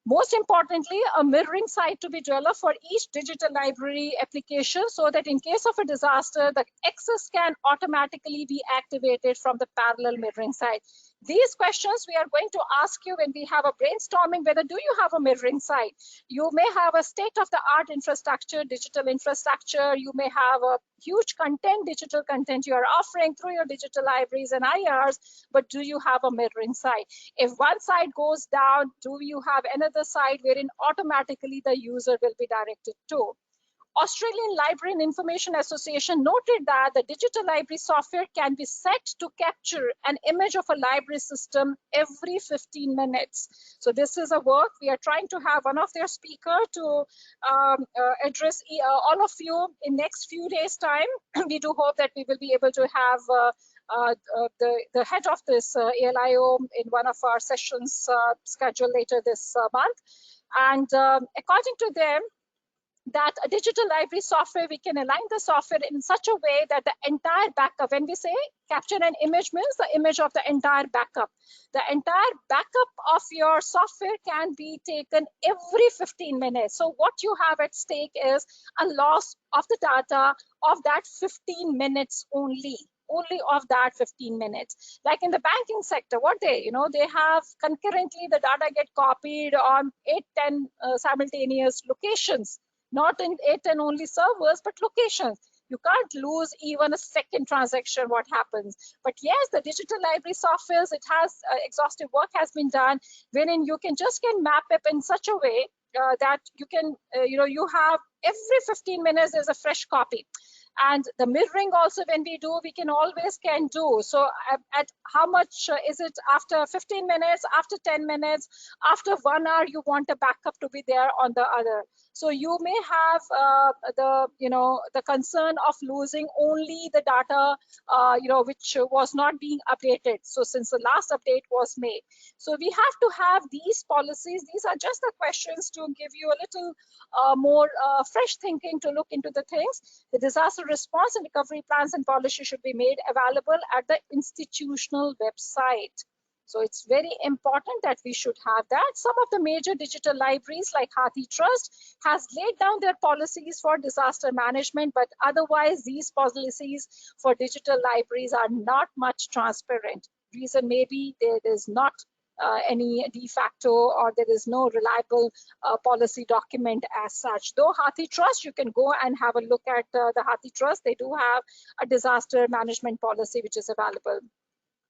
Most importantly, a mirroring site to be developed for each digital library application so that in case of a disaster, the access can automatically be activated from the parallel mirroring site. These questions we are going to ask you when we have a brainstorming, whether do you have a mirroring site? You may have a state-of-the-art infrastructure, digital infrastructure. You may have a huge content, digital content you are offering through your digital libraries and IRs, but do you have a mirroring site? If one site goes down, do you have another site wherein automatically the user will be directed to? Australian Library and Information Association noted that the digital library software can be set to capture an image of a library system every 15 minutes. So this is a work we are trying to have one of their speakers to address all of you in next few days time. We do hope that we will be able to have the head of this ALIO in one of our sessions scheduled later this month. And according to them, that a digital library software, we can align the software in such a way that the entire backup, when we say capture an image, means the image of the entire backup. The entire backup of your software can be taken every 15 minutes. So what you have at stake is a loss of the data of that 15 minutes only of that 15 minutes. Like in the banking sector, what they have concurrently the data get copied on 8-10 simultaneous locations. Not in 8-10 only servers, but locations. You can't lose even a second transaction, what happens. But yes, the digital library softwares, it has exhaustive work has been done, wherein you can map it in such a way that you can, you have every 15 minutes, there's a fresh copy. And the mirroring also, when we do, we can always do. So at how much is it after 15 minutes, after 10 minutes, after 1 hour, you want a backup to be there on the other. So you may have the concern of losing only the data which was not being updated. So since the last update was made, so we have to have these policies. These are just the questions to give you a little more fresh thinking to look into the things. The disaster response and recovery plans and policy should be made available at the institutional website. So it's very important that we should have that. Some of the major digital libraries like Hathi Trust has laid down their policies for disaster management, but otherwise these policies for digital libraries are not much transparent. Reason maybe there is not any de facto, or there is no reliable policy document as such. Though Hathi Trust, you can go and have a look at the Hathi Trust. They do have a disaster management policy which is available.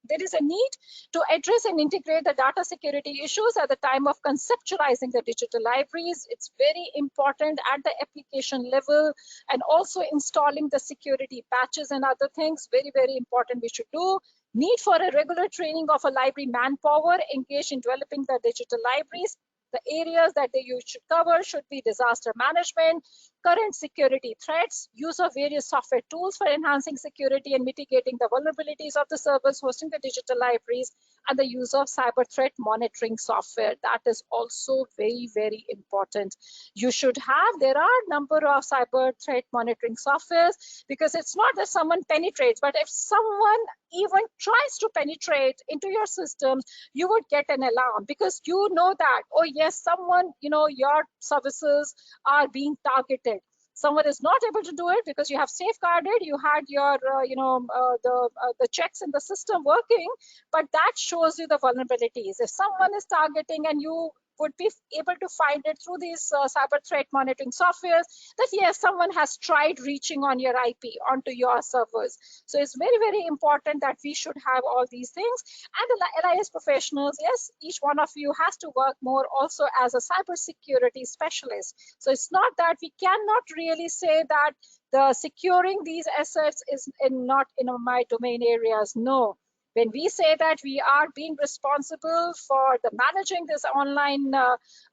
There is a need to address and integrate the data security issues at the time of conceptualizing the digital libraries. It's very important at the application level, and also installing the security patches and other things. Very, very important we should do. Need for a regular training of a library manpower engaged in developing the digital libraries. The areas that they should cover should be disaster management, current security threats, use of various software tools for enhancing security and mitigating the vulnerabilities of the servers hosting the digital libraries, and the use of cyber threat monitoring software. That is also very, very important. You should have, there are a number of cyber threat monitoring softwares, because it's not that someone penetrates, but if someone even tries to penetrate into your systems, you would get an alarm, because you know that, oh yes, someone, your services are being targeted. Someone is not able to do it because you have safeguarded, you had your, the checks in the system working, but that shows you the vulnerabilities. If someone is targeting and you would be able to find it through these cyber threat monitoring softwares, that yes, someone has tried reaching on your IP onto your servers. So it's very, very important that we should have all these things. And the LIS professionals, yes, each one of you has to work more also as a cybersecurity specialist. So it's not that we cannot really say that the securing these assets is not in my domain areas. No. When we say that we are being responsible for the managing this online,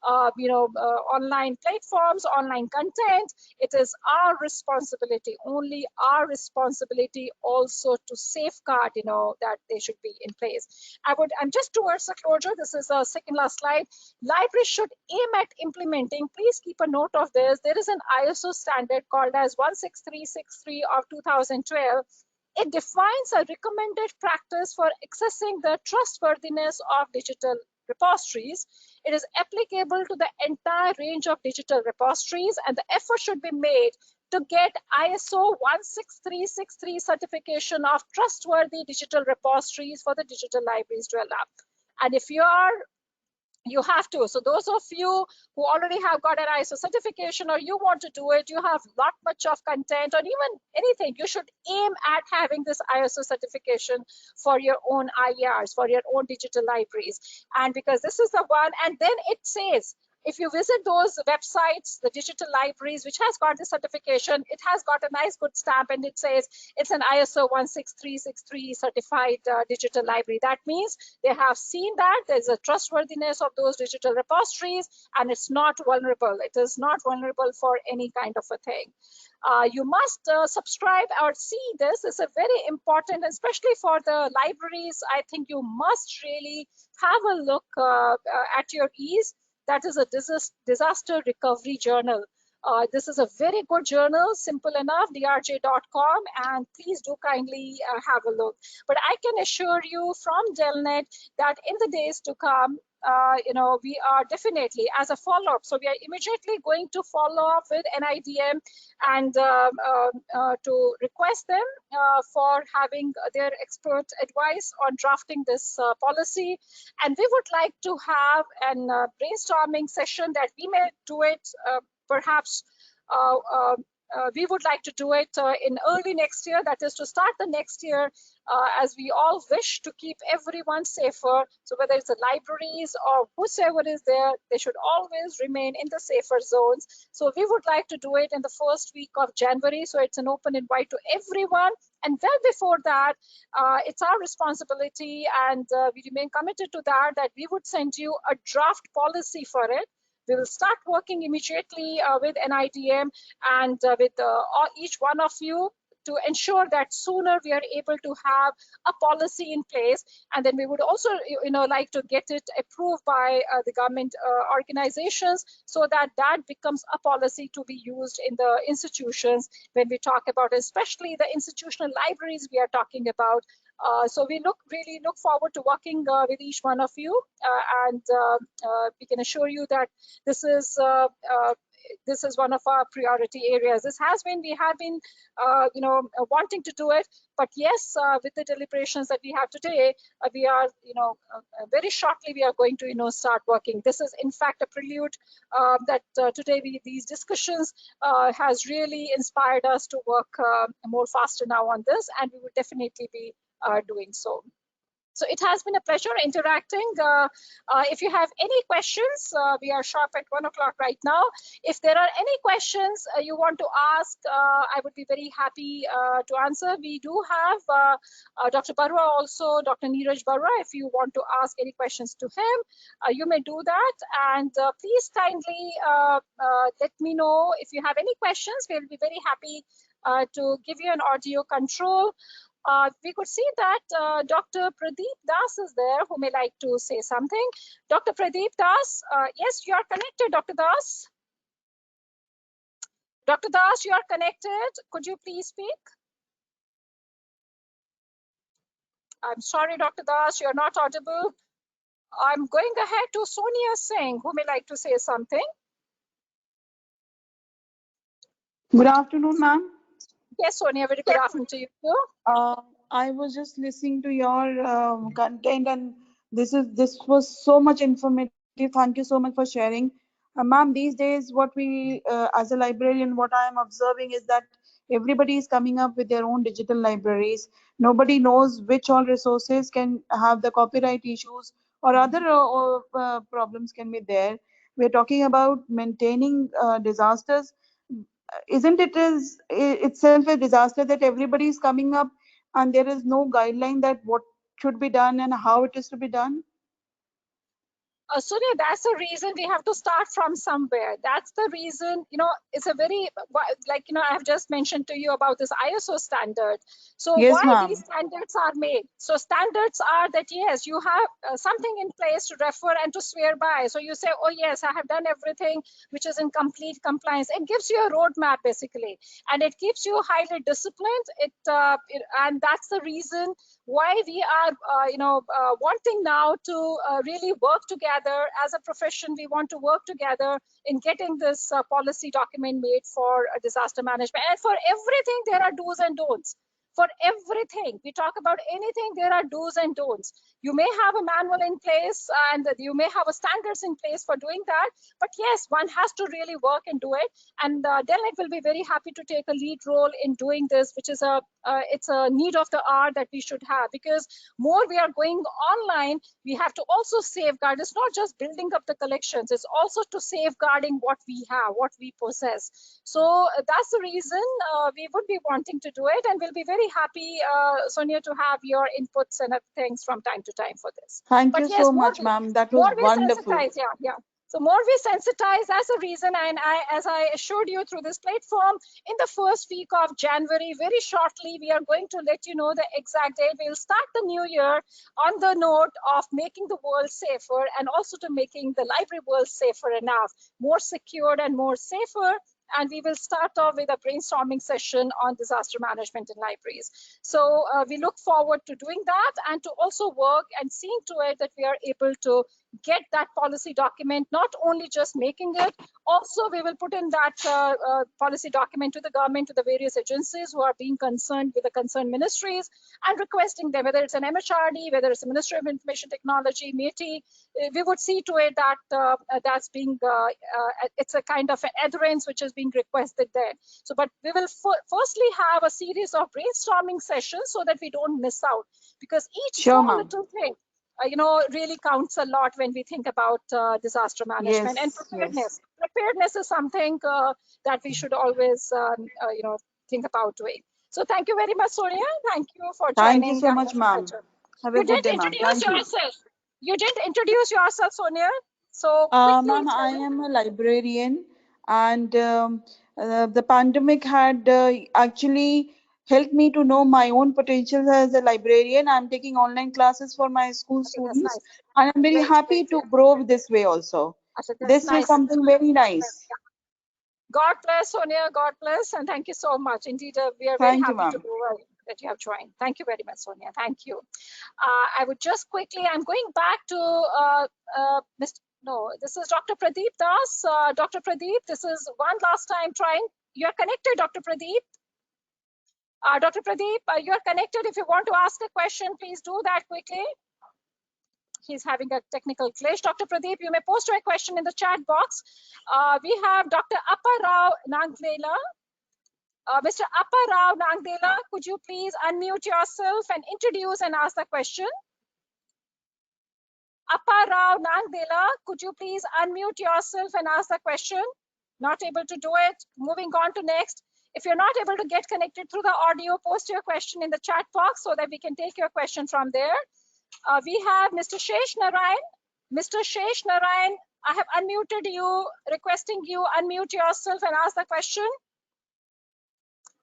online platforms, online content, it is our responsibility, only our responsibility also to safeguard, that they should be in place. I'm just towards the closure. This is a second last slide. Libraries should aim at implementing, please keep a note of this. There is an ISO standard called as 16363 of 2012. It defines a recommended practice for assessing the trustworthiness of digital repositories. It is applicable to the entire range of digital repositories, and the effort should be made to get ISO 16363 certification of trustworthy digital repositories for the digital libraries developed. And if you have to. So those of you who already have got an ISO certification, or you want to do it, you have not much of content or even anything, you should aim at having this ISO certification for your own IERs, for your own digital libraries. And because this is the one, and then it says, if you visit those websites, the digital libraries, which has got the certification, it has got a nice good stamp, and it says it's an ISO 16363 certified digital library. That means they have seen that there's a trustworthiness of those digital repositories, and it's not vulnerable. It is not vulnerable for any kind of a thing. You must subscribe or see this. It's a very important, especially for the libraries. I think you must really have a look at your ease. That is a disaster recovery journal. This is a very good journal, simple enough, drj.com, and please do kindly have a look. But I can assure you from Delnet that in the days to come, we are definitely, as a follow-up, so we are immediately going to follow up with NIDM and to request them for having their expert advice on drafting this policy. And we would like to have a brainstorming session that we may do it perhaps we would like to do it in early next year, that is to start the next year, as we all wish to keep everyone safer. So whether it's the libraries or whosoever is there, they should always remain in the safer zones. So we would like to do it in the first week of January. So it's an open invite to everyone. And well before that, it's our responsibility, and we remain committed to that, that we would send you a draft policy for it. We will start working immediately with NIDM and with each one of you to ensure that sooner we are able to have a policy in place. And then we would also like to get it approved by the government organizations, so that that becomes a policy to be used in the institutions when we talk about, especially the institutional libraries we are talking about. So we really look forward to working with each one of you, and we can assure you that this is one of our priority areas. We have been wanting to do it, but yes, with the deliberations that we have today, we are very shortly we are going to start working. This is in fact a prelude that today these discussions has really inspired us to work more faster now on this, and we will definitely be doing so. So it has been a pleasure interacting. If you have any questions, we are sharp at 1 o'clock right now. If there are any questions you want to ask, I would be very happy to answer. We do have Dr. Barua also, Dr. Neeraj Barua. If you want to ask any questions to him, you may do that. And please kindly let me know if you have any questions. We'll be very happy to give you an audio control. We could see that Dr. Pradeep Das is there, who may like to say something. Dr. Pradeep Das, yes, you are connected, Dr. Das. Dr. Das, you are connected. Could you please speak? I'm sorry, Dr. Das, you're not audible. I'm going ahead to Sonia Singh, who may like to say something. Good afternoon, ma'am. Yes, Sonia, very good afternoon to you too. I was just listening to your content, and this was so much informative. Thank you so much for sharing. Ma'am, these days what we as a librarian, what I am observing is that everybody is coming up with their own digital libraries. Nobody knows which all resources can have the copyright issues or other problems can be there. We're talking about maintaining disasters. Isn't it is itself a disaster that everybody is coming up and there is no guideline that what should be done and how it is to be done? Sonia, that's the reason we have to start from somewhere. That's the reason, it's a very, I have just mentioned to you about this ISO standard. So yes, why these standards are made? So standards are that, yes, you have something in place to refer and to swear by. So you say, oh, yes, I have done everything which is in complete compliance. It gives you a roadmap, basically, and it keeps you highly disciplined. And that's the reason why we are, wanting now to really work together. As a profession, we want to work together in getting this policy document made for disaster management. And for everything, there are do's and don'ts. For everything, we talk about anything, there are do's and don'ts. You may have a manual in place and you may have a standards in place for doing that, but yes, one has to really work and do it. And Delnet will be very happy to take a lead role in doing this, which is it's a need of the hour that we should have, because more we are going online, we have to also safeguard. It's not just building up the collections, it's also to safeguarding what we have, what we possess. So that's the reason we would be wanting to do it, and we'll be very happy, Sonia, to have your inputs and things from time to time for this. Thank you so much, ma'am. That was wonderful. Yeah. So more we sensitize, that's the reason. And as I assured you through this platform, in the first week of January, very shortly, we are going to let you know the exact date. We'll start the new year on the note of making the world safer, and also to making the library world safer enough, more secured and more safer. And we will start off with a brainstorming session on disaster management in libraries. So we look forward to doing that, and to also work and seeing to it that we are able to get that policy document, not only just making it, also we will put in that policy document to the government, to the various agencies who are being concerned with the concerned ministries, and requesting them, whether it's an MHRD, whether it's the Ministry of Information Technology, METI, we would see to it that that's being, it's a kind of an adherence which is being requested there. So, but we will firstly have a series of brainstorming sessions so that we don't miss out, because each Sure, small ma'am. little thing, really counts a lot when we think about disaster management and Yes, preparedness. yes. Preparedness is something that we should always, think about doing. So thank you very much, Sonia. Thank you for Thank you joining. so much, ma'am. Have a You good didn't day, ma'am. introduce Thank you. yourself. You didn't introduce yourself, Sonia. So quickly Ma'am, I tell me. am a librarian, and the pandemic had actually helped me to know my own potential as a librarian. I'm taking online classes for my school Okay, that's students, nice. and I'm very Great, happy great. to grow this way also. That's This is nice. something very nice. God bless, Sonia. God bless, and thank you so much. Indeed, we are very Thank you, happy to ma'am. that you have joined. Thank you very much, Sonia. Thank you. I would just quickly, I'm going back to Mr. No, this is Dr. Pradeep Das. Dr. Pradeep, this is one last time trying. You're connected, Dr. Pradeep. Dr. Pradeep, you're connected. If you want to ask a question, please do that quickly. He's having a technical glitch. Dr. Pradeep, you may post your question in the chat box. We have Dr. Apparao Nangdela. Mr. Apparao Nangdela, could you please unmute yourself and introduce and ask the question? Apparao Nangdela, could you please unmute yourself and ask the question? Not able to do it. Moving on to next. If you're not able to get connected through the audio, post your question in the chat box so that we can take your question from there. We have Mr. Shesh Narayan. Mr. Shesh Narayan, I have unmuted you, requesting you unmute yourself and ask the question.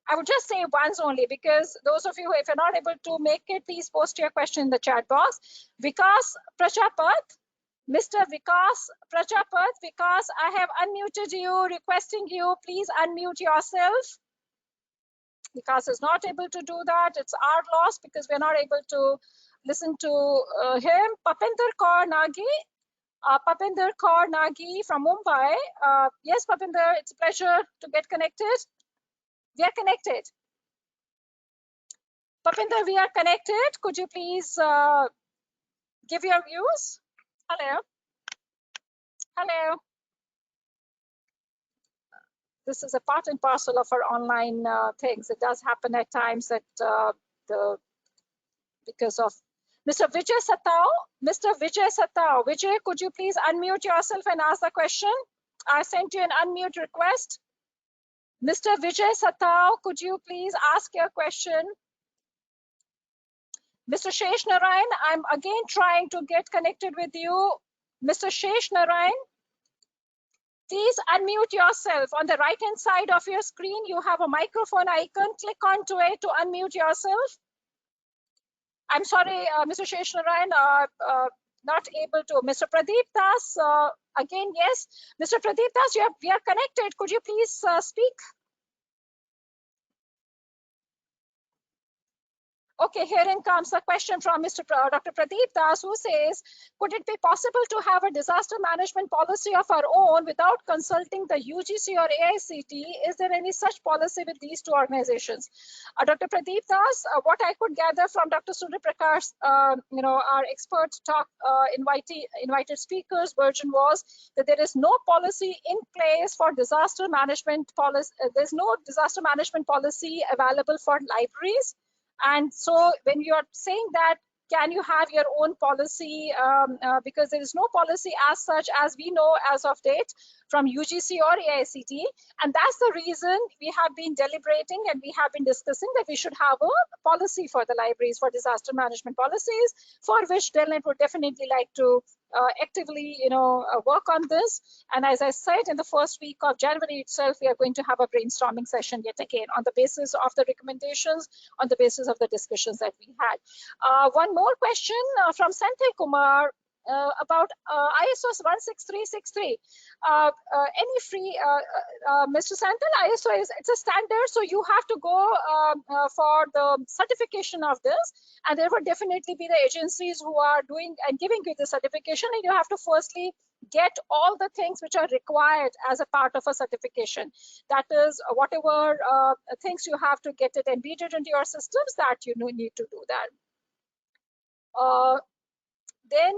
I would just say once only, because those of you, if you're not able to make it, please post your question in the chat box. Vikas Prajapat, Mr. Vikas Prajapat, Vikas, I have unmuted you, requesting you, please unmute yourself. Vikas is not able to do that. It's our loss because we're not able to listen to him. Papinder Kaur Nagi, Papinder Kaur Nagi from Mumbai. Yes, Papinder, it's a pleasure to get connected. We are connected. Papinder, we are connected. Could you please give your views? Hello. Hello. This is a part and parcel of our online things. It does happen at times that because of Mr. Vijay Satao. Mr. Vijay Satao. Vijay, could you please unmute yourself and ask the question? I sent you an unmute request. Mr. Vijay Satao, could you please ask your question? Mr. Shesh Narayan, I'm again trying to get connected with you. Mr. Shesh Narayan, please unmute yourself. On the right-hand side of your screen, you have a microphone icon. Click onto it to unmute yourself. I'm sorry, Mr. Shesh Narayan, not able to. Mr. Pradeep Das, again, yes. Mr. Pradeep Das, we are connected. Could you please speak? Okay, herein comes a question from Dr. Pradeep Das, who says, could it be possible to have a disaster management policy of our own without consulting the UGC or AICT? Is there any such policy with these two organizations? Dr. Pradeep Das, what I could gather from Dr. Surya Prakash, our expert talk, invited speakers version was that there is no policy in place for disaster management policy. There's no disaster management policy available for libraries. And so when you are saying that, can you have your own policy? Because there is no policy as such as we know as of date from UGC or AICT. And that's the reason we have been deliberating and we have been discussing that we should have a policy for the libraries for disaster management policies, for which Delnet would definitely like to actively work on this. And as I said, in the first week of January itself, we are going to have a brainstorming session yet again on the basis of the recommendations, on the basis of the discussions that we had. One more question from Senthil Kumar. about ISO 16363. Any free, Mr. Santal, ISO it's a standard, so you have to go for the certification of this, and there would definitely be the agencies who are doing and giving you the certification, and you have to firstly get all the things which are required as a part of a certification. That is, whatever things you have to get it embedded into your systems, that you need to do that. Then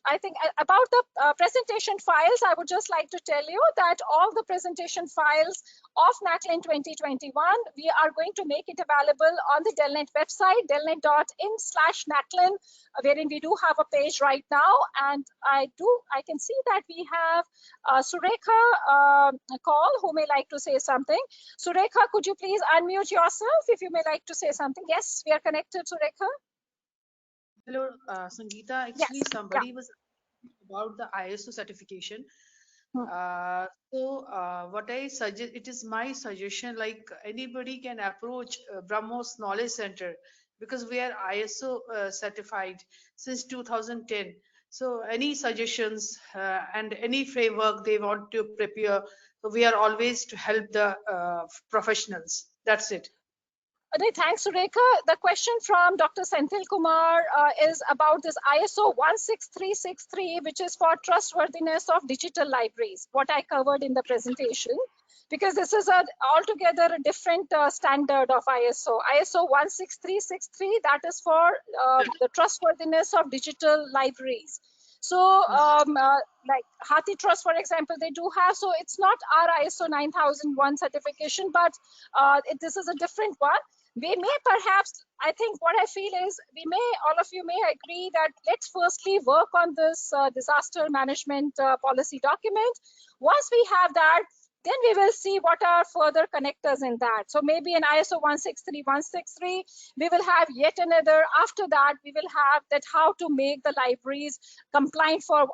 I think about the presentation files, I would just like to tell you that all the presentation files of NACLIN 2021, we are going to make it available on the Delnet website, delnet.in/NACLIN, wherein we do have a page right now. And I can see that we have Surekha call, who may like to say something. Surekha, could you please unmute yourself if you may like to say something? Yes, we are connected, Surekha. Hello, Sangeeta. Actually, Yes. somebody was about the ISO certification. What I suggest, it is my suggestion, like anybody can approach BrahMos Knowledge Center, because we are ISO certified since 2010. So any suggestions and any framework they want to prepare, so we are always to help the professionals. That's it. Thanks, Surekha. The question from Dr. Senthil Kumar is about this ISO 16363, which is for trustworthiness of digital libraries, what I covered in the presentation, because this is altogether a different standard of ISO. ISO 16363, that is for the trustworthiness of digital libraries. So like HathiTrust, for example, they do have, so it's not our ISO 9001 certification, but this is a different one. We may perhaps, I think what I feel is, all of you may agree that let's firstly work on this disaster management policy document. Once we have that, then we will see what are further connectors in that. So maybe in ISO 163, we will have yet another. After that, we will have that how to make the libraries compliant for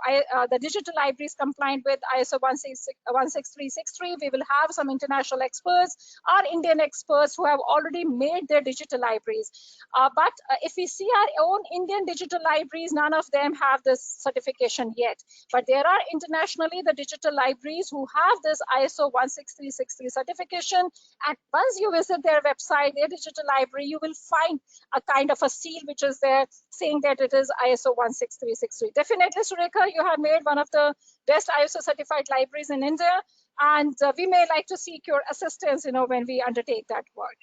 the digital libraries compliant with ISO 16363. We will have some international experts or Indian experts who have already made their digital libraries. But if we see our own Indian digital libraries, none of them have this certification yet. But there are internationally the digital libraries who have this ISO 16363 certification. And once you visit their website, their digital library, you will find a kind of a seal which is there saying that it is ISO 16363. Definitely, Surekha, you have made one of the best ISO certified libraries in India. And we may like to seek your assistance, when we undertake that work.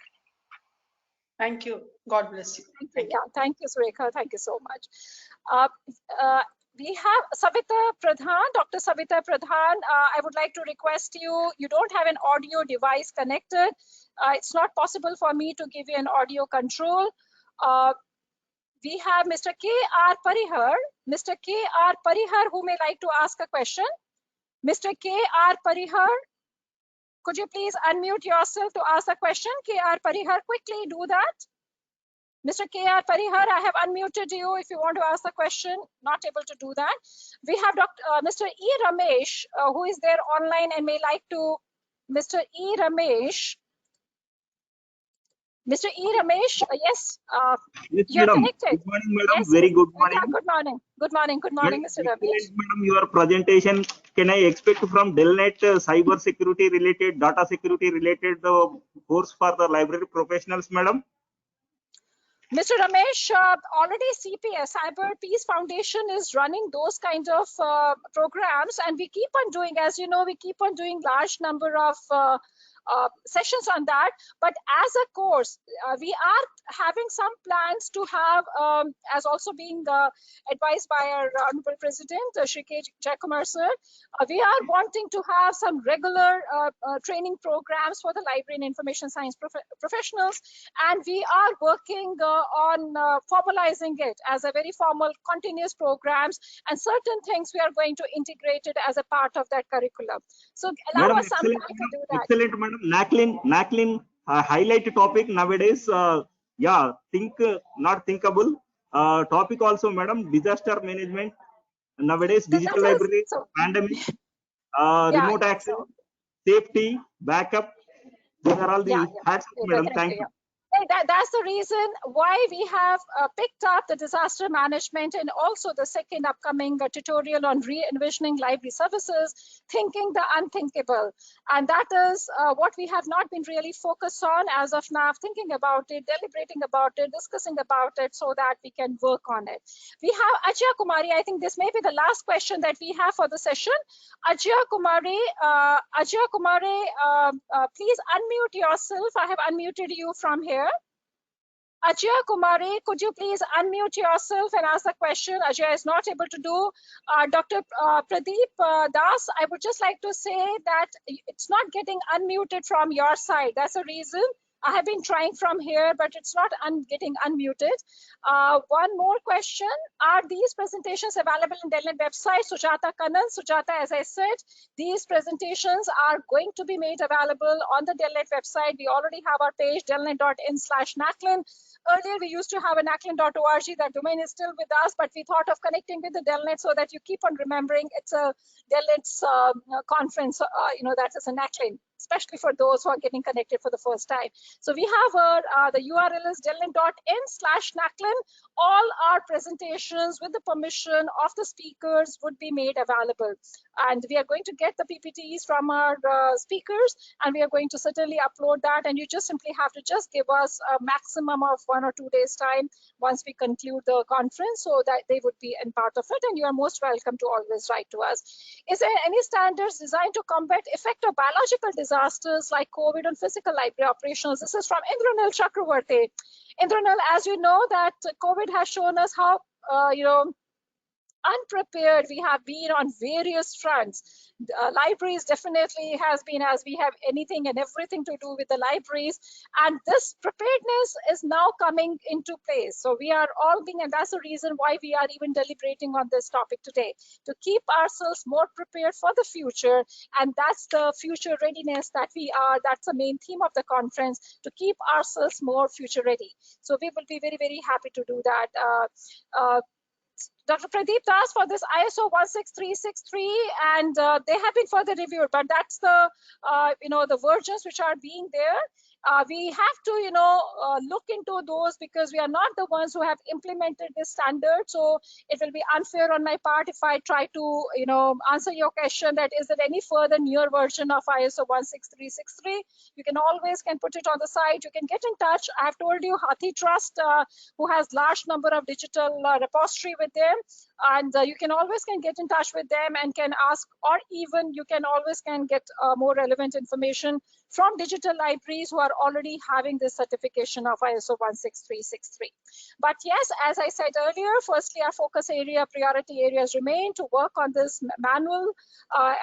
Thank you. God bless you. Thank you, Surekha. Thank you so much. We have Savita Pradhan, Dr. Savita Pradhan. I would like to request you don't have an audio device connected. It's not possible for me to give you an audio control. We have Mr. K.R. Parihar. Mr. K.R. Parihar, who may like to ask a question. Mr. K.R. Parihar, could you please unmute yourself to ask a question? K.R. Parihar, quickly do that. Mr. K.R. Parihar, I have unmuted you if you want to ask a question. Not able to do that. We have Mr. E. Ramesh, who is there online and may like to. Mr. E. Ramesh. Mr. E. Ramesh, yes, yes, you're madam. connected. Good morning, madam. Yes, very good morning. Yeah, good morning. Good morning. Good morning, Mr. Ramesh. Madam, your presentation, can I expect from Delnet cyber security related, data security related course for the library professionals, madam? Mr. Ramesh, already CPS, Cyber Peace Foundation, is running those kind of programs, and we keep on doing, as you know, we keep on doing large number of sessions on that. But as a course, we are having some plans to have, as also being advised by our Honorable President, Shri K. Jayakumar sir, we are wanting to have some regular training programs for the library and information science professionals, and we are working on formalizing it as a very formal continuous programs, and certain things we are going to integrate it as a part of that curriculum. So allow Madam, us some time to do that. Excellent, madam. NACLIN highlight topic nowadays. Not thinkable. Topic also, madam, disaster management. Nowadays, digital library, pandemic, remote access, safety, backup. These are all the hats, madam. Thank you. That's the reason why we have picked up the disaster management and also the second upcoming tutorial on re-envisioning library services, thinking the unthinkable. And that is what we have not been really focused on as of now, thinking about it, deliberating about it, discussing about it so that we can work on it. We have Ajay Kumari. I think this may be the last question that we have for the session. Ajay Kumari, please unmute yourself. I have unmuted you from here. Ajay Kumari, could you please unmute yourself and ask the question? Ajay is not able to do. Dr. Pradeep Das, I would just like to say that it's not getting unmuted from your side. That's the reason. I have been trying from here, but it's not getting unmuted. One more question. Are these presentations available in Delnet website? Sujata Kannan. Sujata, as I said, these presentations are going to be made available on the Delnet website. We already have our page, delnet.in/NACLIN. Earlier, we used to have a NACLIN.org. That domain is still with us, but we thought of connecting with the Delnet so that you keep on remembering it's a Delnet's conference, that is a NACLIN, especially for those who are getting connected for the first time. So we have the URL is delnet.in/NACLIN. All our presentations with the permission of the speakers would be made available. And we are going to get the PPTs from our speakers, and we are going to certainly upload that. And you just simply have to just give us a maximum of 1 or 2 days time once we conclude the conference so that they would be in part of it. And you are most welcome to always write to us. Is there any standards designed to combat effect of biological disasters like COVID on physical library operations? This is from Indranil Chakravarti. Indranil, as you know, that COVID has shown us how, unprepared we have been on various fronts. Libraries definitely has been, as we have anything and everything to do with the libraries, and this preparedness is now coming into place. So we are all being, and that's the reason why we are even deliberating on this topic today, to keep ourselves more prepared for the future. And that's the future readiness that we are, that's the main theme of the conference, to keep ourselves more future ready. So we will be very, very happy to do that. Dr. Pradeep Das for this ISO 16363, and they have been further reviewed, but that's the, the versions which are being there. We have to, look into those because we are not the ones who have implemented this standard. So it will be unfair on my part if I try to, answer your question that is there any further newer version of ISO 16363. You can always put it on the site. You can get in touch. I have told you Hathi Trust, who has large number of digital repository with them. And you can always get in touch with them and can ask, or even you can always get more relevant information from digital libraries who are already having this certification of ISO 16363. But yes, as I said earlier, firstly, our focus area, priority areas remain to work on this manual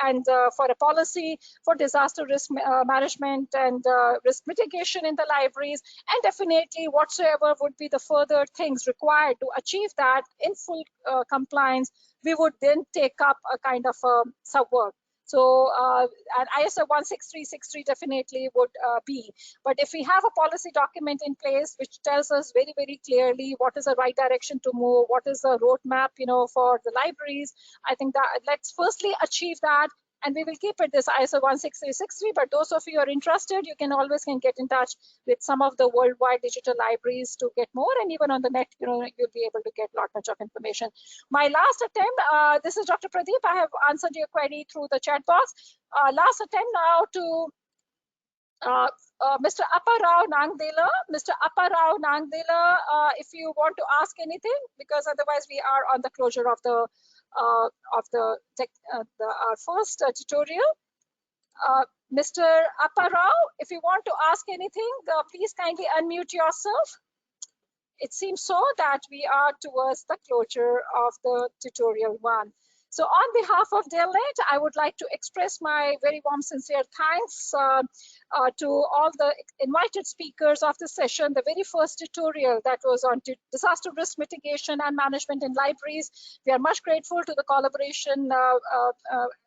and for a policy for disaster risk management and risk mitigation in the libraries, and definitely whatsoever would be the further things required to achieve that in full compliance, we would then take up a kind of sub-work. So an ISO 16363 definitely would be. But if we have a policy document in place which tells us very, very clearly what is the right direction to move, what is the roadmap, for the libraries, I think that let's firstly achieve that. And we will keep it this ISO 16363. But those of you who are interested, you can always get in touch with some of the worldwide digital libraries to get more. And even on the net, you'll be able to get a lot much of information. My last attempt, this is Dr. Pradeep. I have answered your query through the chat box. Last attempt now to Mr. Apparao Nangdela. Mr. Apparao Nangdela, if you want to ask anything, because otherwise we are on the closure of the our first tutorial. Mr. Apparao, if you want to ask anything, please kindly unmute yourself. It seems so that we are towards the closure of the tutorial 1. So on behalf of Delnet, I would like to express my very warm, sincere thanks to all the invited speakers of the session. The very first tutorial that was on disaster risk mitigation and management in libraries. We are much grateful to the collaboration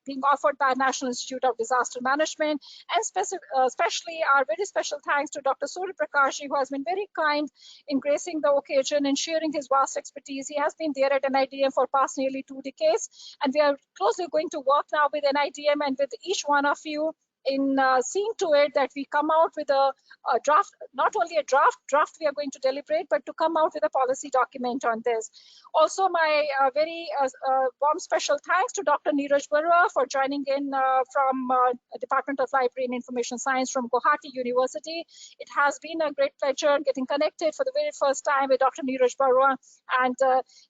being offered by National Institute of Disaster Management, and especially our very special thanks to Dr. Surya Prakash, who has been very kind in gracing the occasion and sharing his vast expertise. He has been there at NIDM for past nearly 2 decades, and we are closely going to work now with NIDM and with each one of you seeing to it that we come out with a draft, not only a draft we are going to deliberate, but to come out with a policy document on this. Also, my very warm special thanks to Dr. Neeraj Barua for joining in from Department of Library and Information Science from Guwahati University. It has been a great pleasure getting connected for the very first time with Dr. Neeraj Barua, and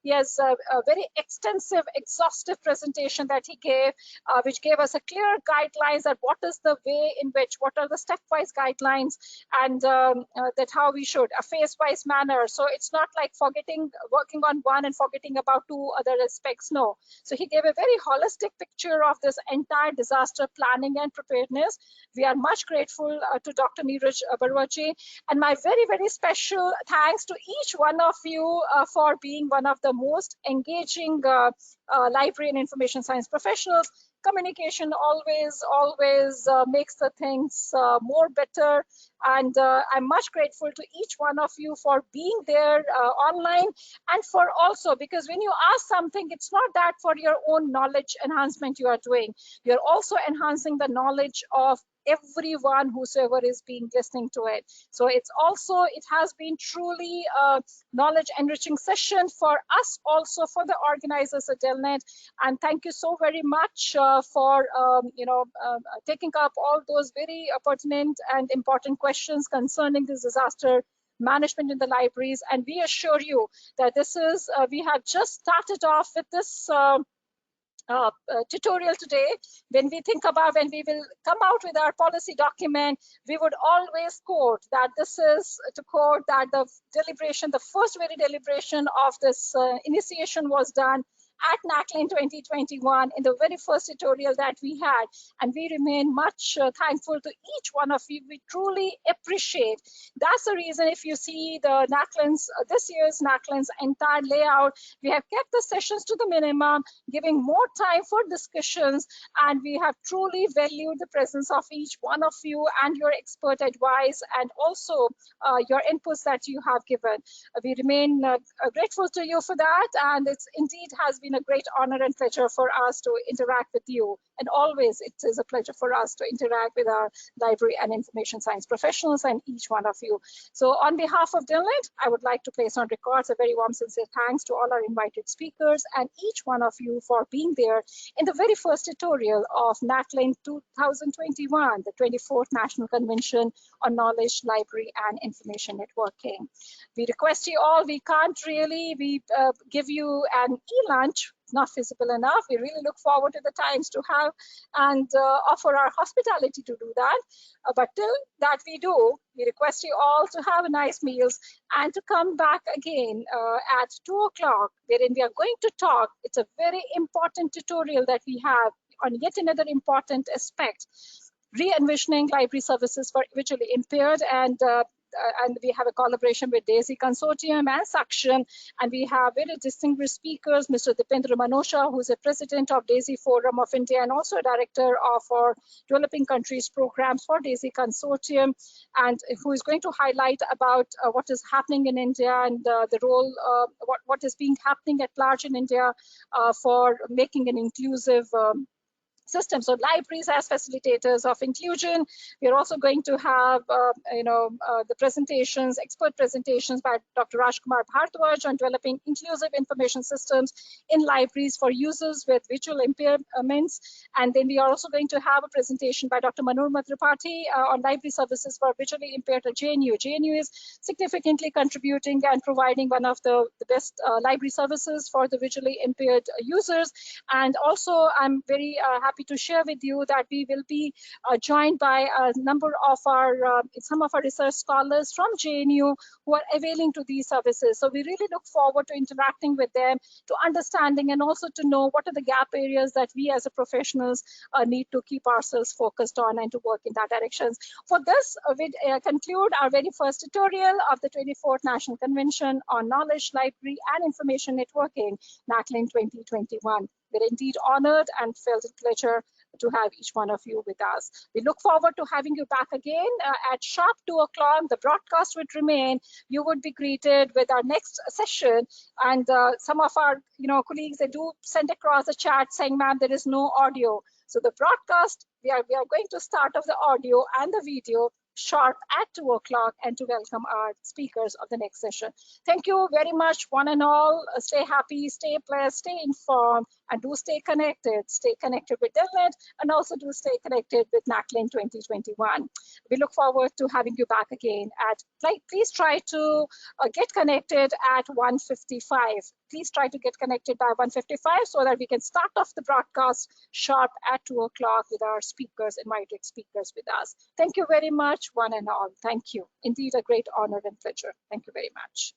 he has a very extensive, exhaustive presentation that he gave, which gave us a clear guidelines that what is the way in which, what are the stepwise guidelines, and that how we should, a phase-wise manner. So it's not like working on one and forgetting about two other aspects, no. So he gave a very holistic picture of this entire disaster planning and preparedness. We are much grateful to Dr. Neeraj Baruaji, and my very, very special thanks to each one of you for being one of the most engaging library and information science professionals. Communication always makes the things more better, and I'm much grateful to each one of you for being there online, and for also, because when you ask something, it's not that for your own knowledge enhancement you are doing, you're also enhancing the knowledge of everyone whosoever is being listening to it. So it has been truly a knowledge enriching session for us, also for the organizers at Delnet. And thank you so very much for taking up all those very pertinent and important questions concerning this disaster management in the libraries. And we assure you that this is we have just started off with this tutorial today. When we will come out with our policy document, we would always quote that this is to quote that the first very deliberation of this initiation was done at NACLIN 2021 in the very first tutorial that we had, and we remain much thankful to each one of you. We truly appreciate. That's the reason if you see the NACLIN's, this year's NACLIN's entire layout, we have kept the sessions to the minimum, giving more time for discussions, and we have truly valued the presence of each one of you and your expert advice, and also your inputs that you have given. We remain grateful to you for that, and it's indeed has been a great honor and pleasure for us to interact with you. And always it is a pleasure for us to interact with our library and information science professionals and each one of you. So on behalf of Delnet, I would like to place on records a very warm, sincere thanks to all our invited speakers and each one of you for being there in the very first tutorial of NACLIN 2021, the 24th National Convention on Knowledge, Library and Information Networking. We request you all, we can't really give you an e-lunch, it's not feasible enough. We really look forward to the times to have and offer our hospitality to do that. But till that we do, we request you all to have a nice meals and to come back again at 2 o'clock, wherein we are going to talk. It's a very important tutorial that we have on yet another important aspect, re-envisioning library services for visually impaired, and we have a collaboration with DAISY Consortium and Sakshan, and we have very distinguished speakers, Mr. Dipendra Manosha, who is a president of DAISY Forum of India and also a director of our developing countries programs for DAISY Consortium, and who is going to highlight about what is happening in India and the role, what is being happening at large in India for making an inclusive system. So libraries as facilitators of inclusion. We are also going to have, the presentations, expert presentations by Dr. Rajkumar Bhardwaj on developing inclusive information systems in libraries for users with visual impairments. And then we are also going to have a presentation by Dr. Manorama Tripathi on library services for visually impaired at JNU. JNU is significantly contributing and providing one of the best library services for the visually impaired users. And also, I'm very happy to share with you that we will be joined by a number of some of our research scholars from JNU who are availing to these services. So we really look forward to interacting with them, to understanding, and also to know what are the gap areas that we as a professionals need to keep ourselves focused on and to work in that direction. For this, we conclude our very first tutorial of the 24th National Convention on Knowledge, Library and Information Networking, NACLIN 2021. We're indeed honored and felt a pleasure to have each one of you with us. We look forward to having you back again at sharp 2 o'clock. The broadcast would remain. You would be greeted with our next session. And some of our colleagues, they do send across a chat saying, ma'am, there is no audio. So the broadcast, we are going to start off the audio and the video sharp at 2 o'clock and to welcome our speakers of the next session. Thank you very much, one and all. Stay happy, stay blessed, stay informed, and do stay connected. Stay connected with Delnet and also do stay connected with NACLIN 2021. We look forward to having you back again at, please try to get connected at 1:55. Please try to get connected by 1:55 so that we can start off the broadcast sharp at 2 o'clock with our speakers, invited speakers with us. Thank you very much, one and all. Thank you. Indeed, a great honor and pleasure. Thank you very much.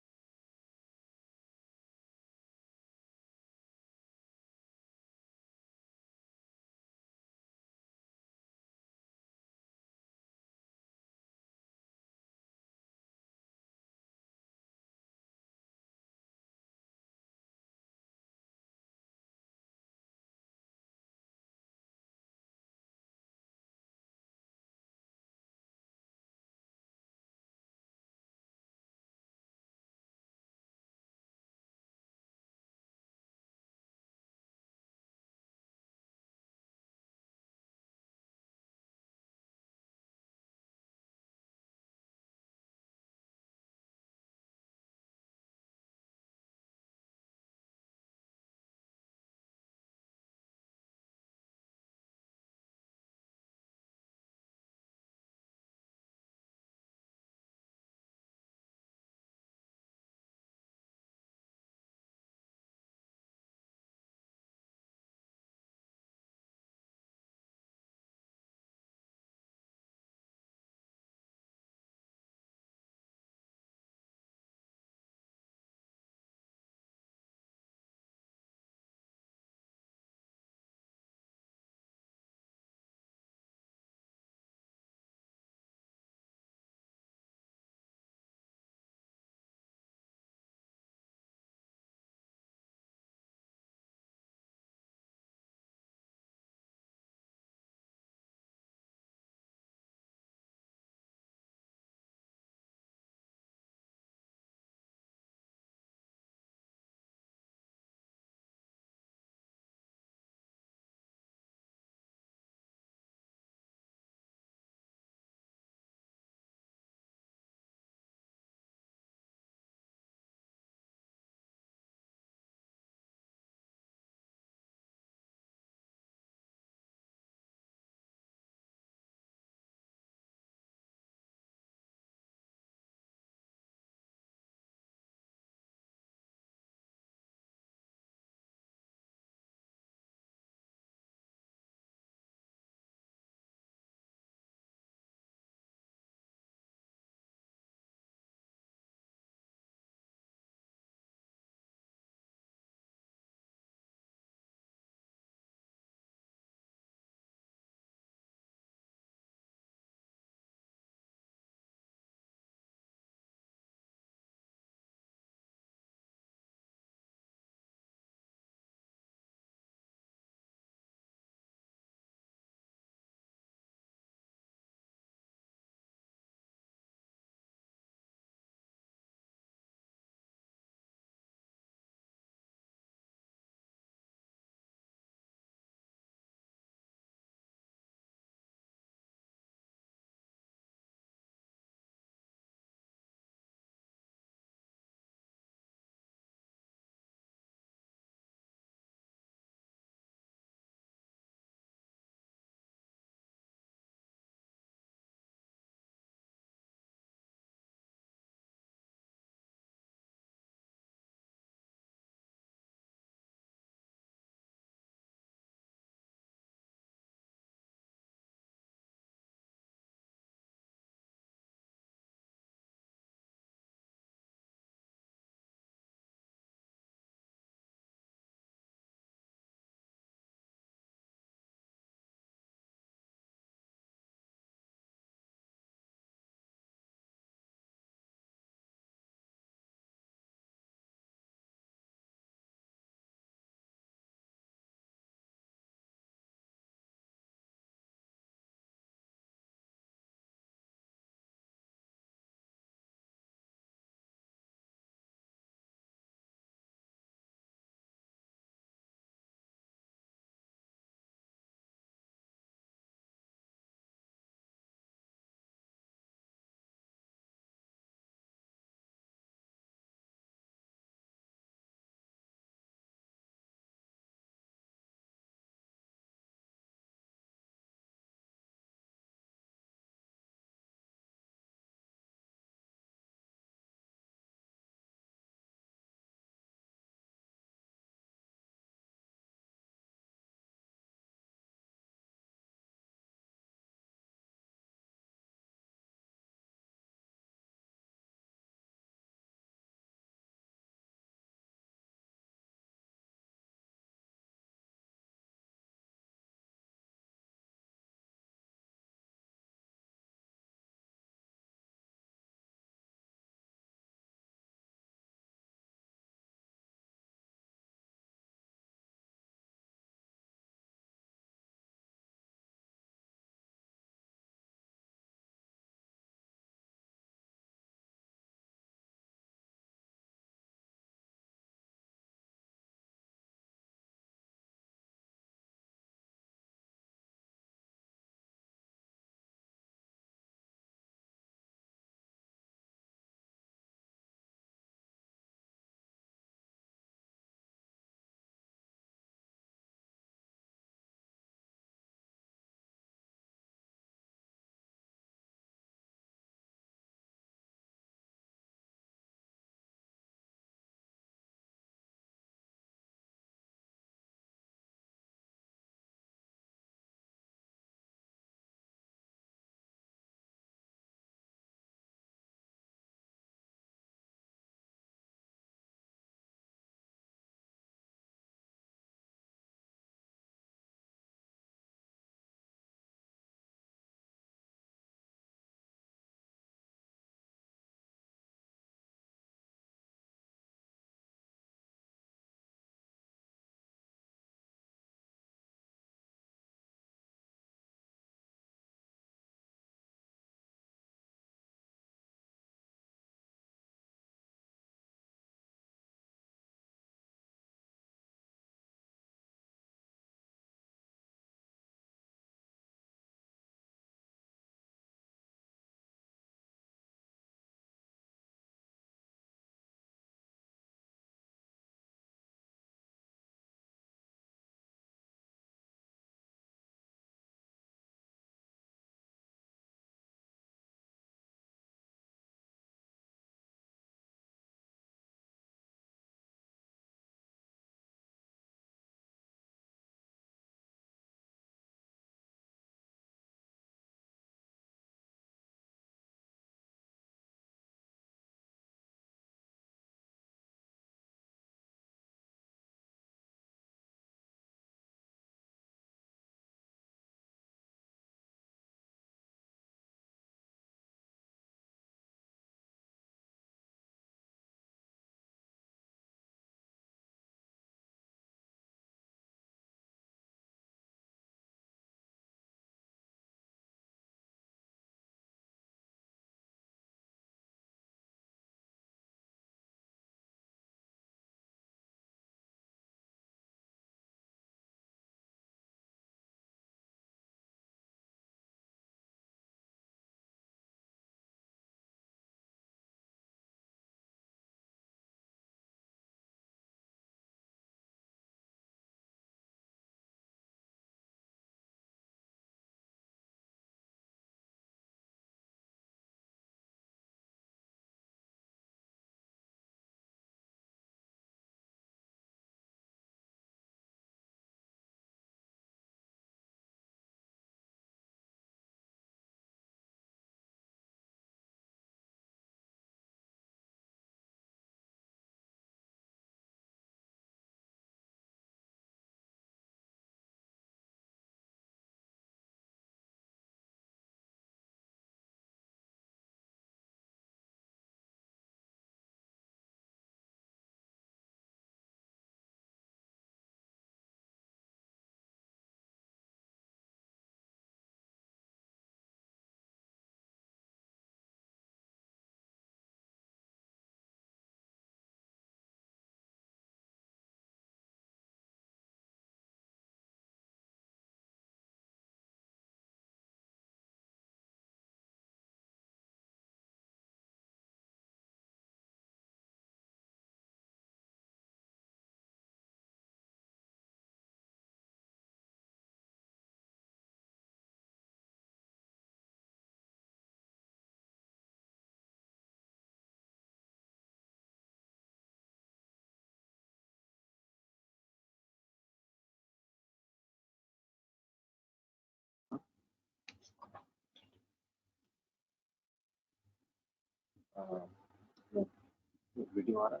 Video on it?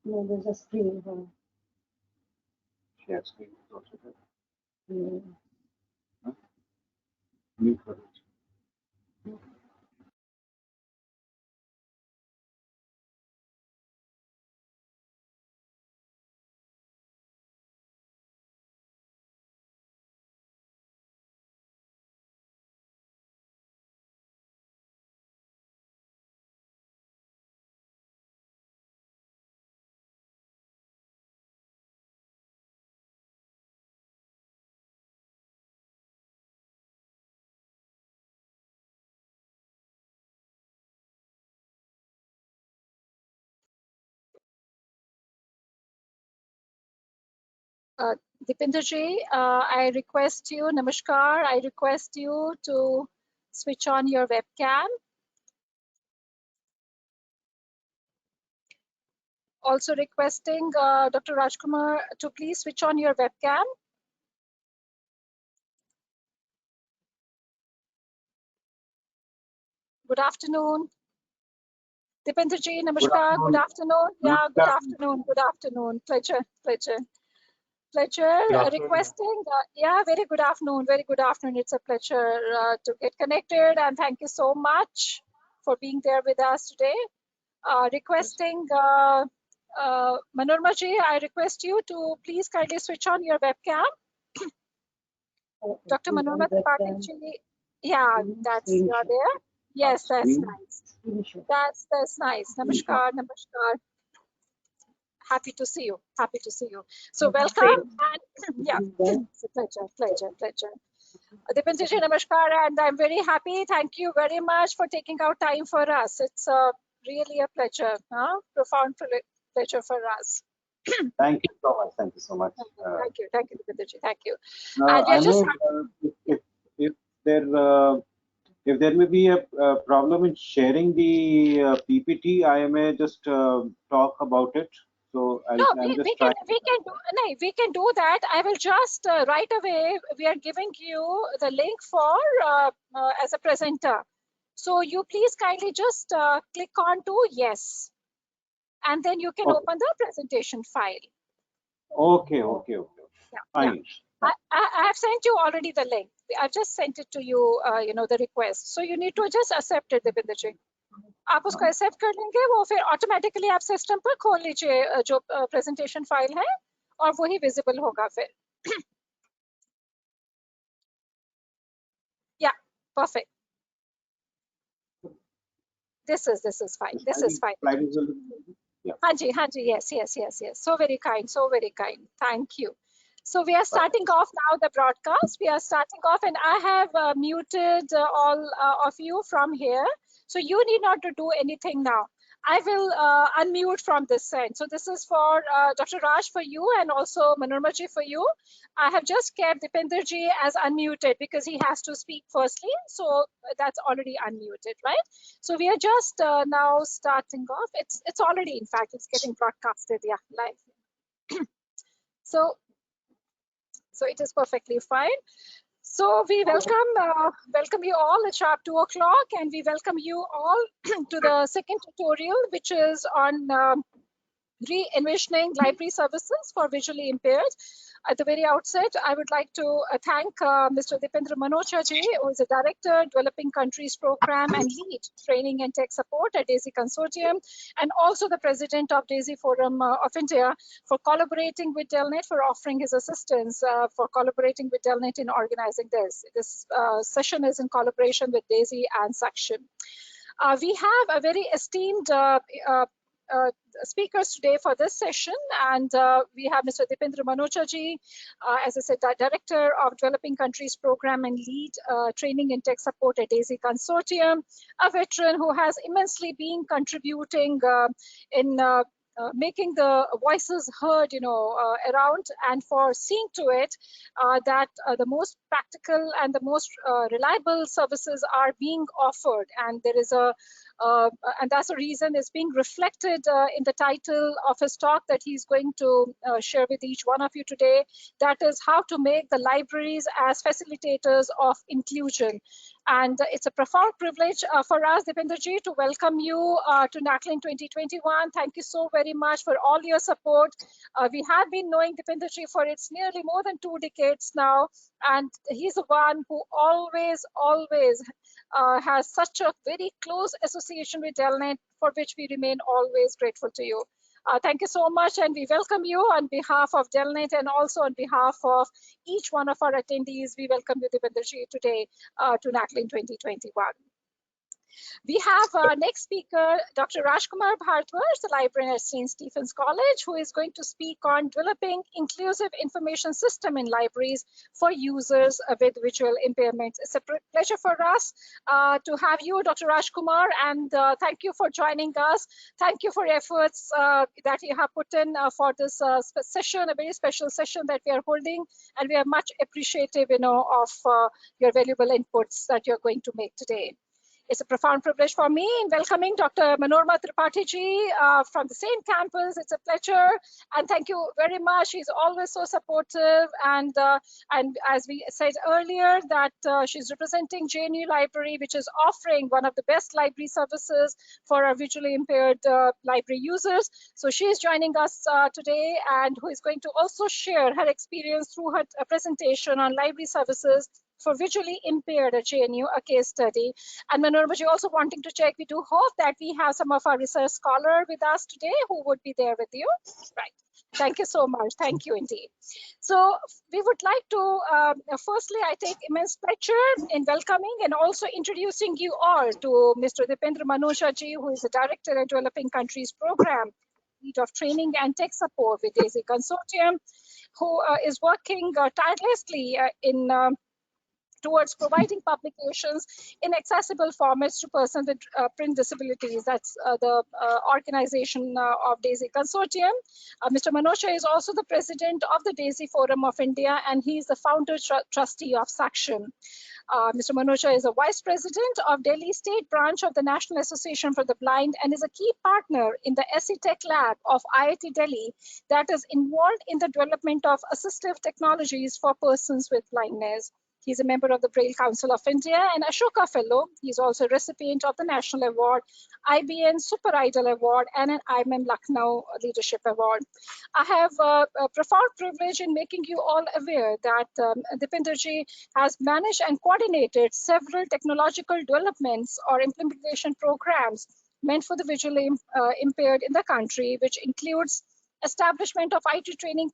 No, there's a screen. Share screen is also there. Huh? Mute for it. Deepinder ji, I request you, Namaskar, I request you to switch on your webcam. Also requesting Dr. Rajkumar to please switch on your webcam. Good afternoon. Deepinder ji, Namaskar, good afternoon. Yeah, good afternoon, good afternoon. Pleasure, pleasure. Pleasure requesting, yeah, very good afternoon, very good afternoon. It's a pleasure to get connected, and thank you so much for being there with us today. Requesting Manorma ji, I request you to please kindly switch on your webcam. Dr. Manorma Tripathi ji, yeah, that's there. Yes, that's nice. That's nice. Namaskar, namaskar. Happy to see you. Happy to see you. So welcome, and yeah, it's a pleasure, pleasure, pleasure. Deepinder ji, namaskar, and I'm very happy. Thank you very much for taking out time for us. It's really a pleasure, profound pleasure for us. Thank you so much. Thank you so much. Thank you, Deepinder ji. Thank you. And we are just if there may be a problem in sharing the PPT, I may just talk about it. So we can do that. I will just right away. We are giving you the link for as a presenter. So you please kindly just click on to yes, and then you can open the presentation file. Okay. Yeah, fine. Yeah. I have sent you already the link. I've just sent it to you. You know, the request. So you need to just accept it, Deepinder ji. आप उसको accept कर लेंगे, वो फिर automatically आप system पर खोल लीजिए जो प्रेजेंटेशन फाइल है, और वही विजिबल होगा फिर. Yeah, perfect. This is fine. This is fine. हाँ जी, yes. So very kind, so very kind. Thank you. So we are starting off now the broadcast. We are starting off, and I have muted all of you from here. So you need not to do anything now. I will unmute from this end. So this is for Dr. Raj for you, and also Manorma ji for you. I have just kept Deepinder ji as unmuted because he has to speak firstly. So that's already unmuted, right? So we are just now starting off. It's already, in fact, it's getting broadcasted, yeah, live. So it is perfectly fine. So we welcome you all at sharp 2 o'clock, and we welcome you all to the second tutorial, which is on re-envisioning library services for visually impaired. At the very outset, I would like to thank Mr. Deependra Manocha ji, who is the Director, Developing Countries Program and Lead Training and Tech Support at DAISY Consortium, and also the President of DAISY Forum of India, for collaborating with Delnet, for offering his assistance, for collaborating with Delnet in organizing this. This session is in collaboration with DAISY and Saksham. We have a very esteemed speakers today for this session, and we have Mr. Deependra Manocha ji, as I said, Director of Developing Countries Program and Lead Training and Tech Support at DAISY Consortium, a veteran who has immensely been contributing in making the voices heard, around, and for seeing to it that the most practical and the most reliable services are being offered, and there is a and that's the reason it's being reflected in the title of his talk that he's going to share with each one of you today. That is how to make the libraries as facilitators of inclusion. And it's a profound privilege for us, Dipenderji, to welcome you to NACLIN 2021. Thank you so very much for all your support. We have been knowing Dipenderji for it's nearly more than 2 decades now, and he's the one who always has such a very close association with Delnet, for which we remain always grateful to you. Thank you so much, and we welcome you on behalf of Delnet and also on behalf of each one of our attendees. We welcome you, Dipenderji, today to NACLIN 2021. We have our next speaker, Dr. Rajkumar Bhardwaj, the librarian at St. Stephen's College, who is going to speak on developing inclusive information system in libraries for users with visual impairments. It's a pleasure for us to have you, Dr. Rajkumar, and thank you for joining us. Thank you for efforts that you have put in for this session, a very special session that we are holding, and we are much appreciative, of your valuable inputs that you're going to make today. It's a profound privilege for me in welcoming Dr. Manorma Tripathi from the same campus. It's a pleasure, and thank you very much. She's always so supportive, and as we said earlier, that she's representing JNU Library, which is offering one of the best library services for our visually impaired library users. So she is joining us today, and who is going to also share her experience through her presentation on library services for visually impaired at JNU, a case study. And Manorma, also wanting to check, we do hope that we have some of our research scholar with us today who would be there with you. Right. Thank you so much. Thank you indeed. So we would like to, firstly, I take immense pleasure in welcoming and also introducing you all to Mr. Dipendra Manocha-ji, who is the Director at Developing Countries Program, Lead of Training and Tech Support with DAISY Consortium, who is working tirelessly towards providing publications in accessible formats to persons with print disabilities. That's the organization of DAISY Consortium. Mr. Manocha is also the president of the DAISY Forum of India, and he's the founder trustee of Sakshan. Mr. Manocha is a vice president of Delhi State Branch of the National Association for the Blind and is a key partner in the SE Tech Lab of IIT Delhi that is involved in the development of assistive technologies for persons with blindness. He's a member of the Braille Council of India and Ashoka Fellow. He's also a recipient of the National Award, IBN Super Idol Award, and an IMM Lucknow Leadership Award. I have a profound privilege in making you all aware that Dipenderji has managed and coordinated several technological developments or implementation programs meant for the visually impaired in the country, which includes establishment of IT training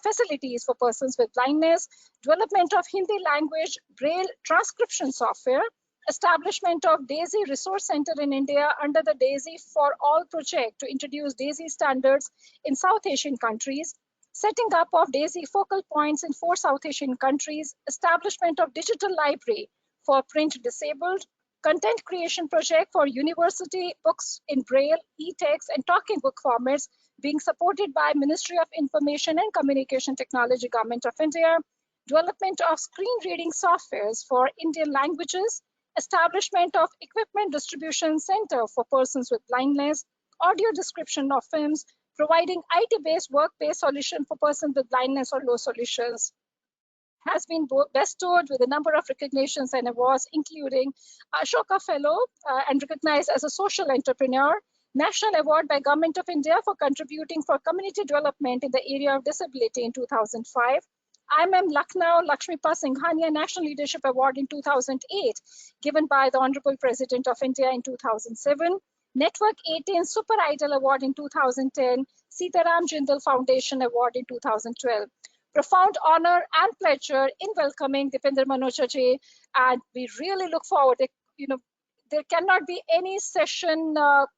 facilities for persons with blindness, development of Hindi language Braille transcription software, establishment of DAISY Resource Center in India under the DAISY for All project to introduce DAISY standards in South Asian countries, setting up of DAISY focal points in 4 South Asian countries, establishment of digital library for print disabled, content creation project for university books in Braille, e-text, and talking book formats being supported by Ministry of Information and Communication Technology, Government of India, development of screen reading softwares for Indian languages, establishment of equipment distribution center for persons with blindness, audio description of films, providing IT-based work-based solution for persons with blindness or low solutions, has been bestowed with a number of recognitions and awards, including Ashoka Fellow and recognized as a social entrepreneur, National Award by Government of India for contributing for community development in the area of disability in 2005, IMM Lucknow Lakshmipa Singhania National Leadership Award in 2008, given by the Honorable President of India in 2007, Network 18 Super Idol Award in 2010, Sitaram Jindal Foundation Award in 2012. Profound honor and pleasure in welcoming Dipendra Manocha-ji, and we really look forward to, there cannot be any session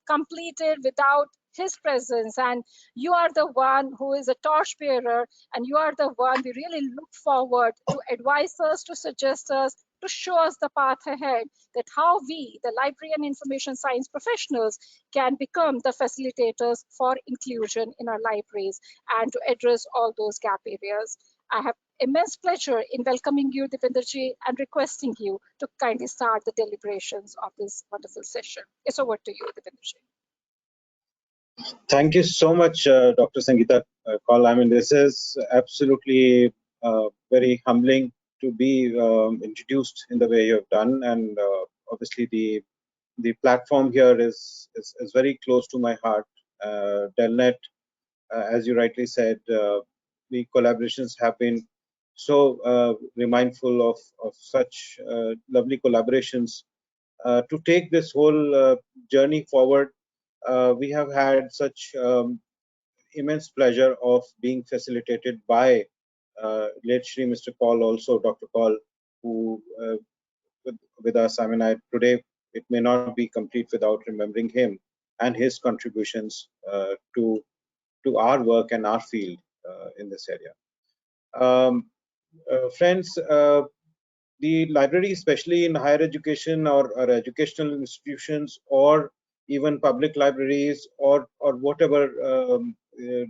completed without his presence, and you are the one who is a torchbearer, and you are the one we really look forward to advise us, to suggest us, to show us the path ahead, that how we, the library and information science professionals, can become the facilitators for inclusion in our libraries and to address all those gap areas. I have immense pleasure in welcoming you, Dipenderji, and requesting you to kindly start the deliberations of this wonderful session. It's over to you, Dipenderji. Thank you so much, Dr. Sangeeta Kaul. I mean, this is absolutely very humbling to be introduced in the way you have done, and obviously the platform here is very close to my heart. Delnet, as you rightly said, the collaborations have been so remindful of such lovely collaborations. To take this whole journey forward, we have had such immense pleasure of being facilitated by late Shri Mr. Kaul, also Dr. Kaul, who with us. I mean, today it may not be complete without remembering him and his contributions to our work and our field in this area. Friends, the library, especially in higher education or educational institutions, or even public libraries, or whatever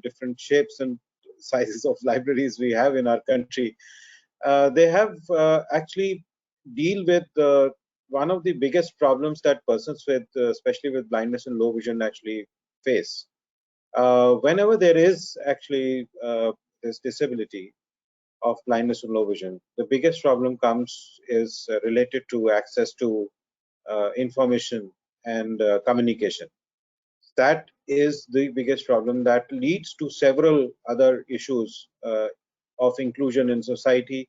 different shapes and sizes of libraries we have in our country, they have actually deal with one of the biggest problems that persons with, especially with blindness and low vision, actually face. Whenever there is actually this disability of blindness and low vision, the biggest problem comes is related to access to information and communication. That is the biggest problem that leads to several other issues of inclusion in society,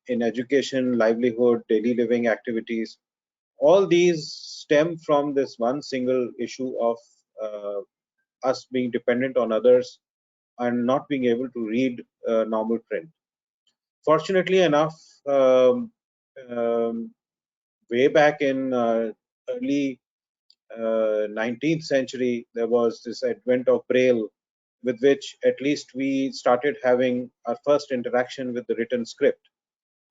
in education, livelihood, daily living activities. All these stem from this one single issue of us being dependent on others and not being able to read normal print. Fortunately enough, way back in early 19th century, there was this advent of Braille, with which at least we started having our first interaction with the written script.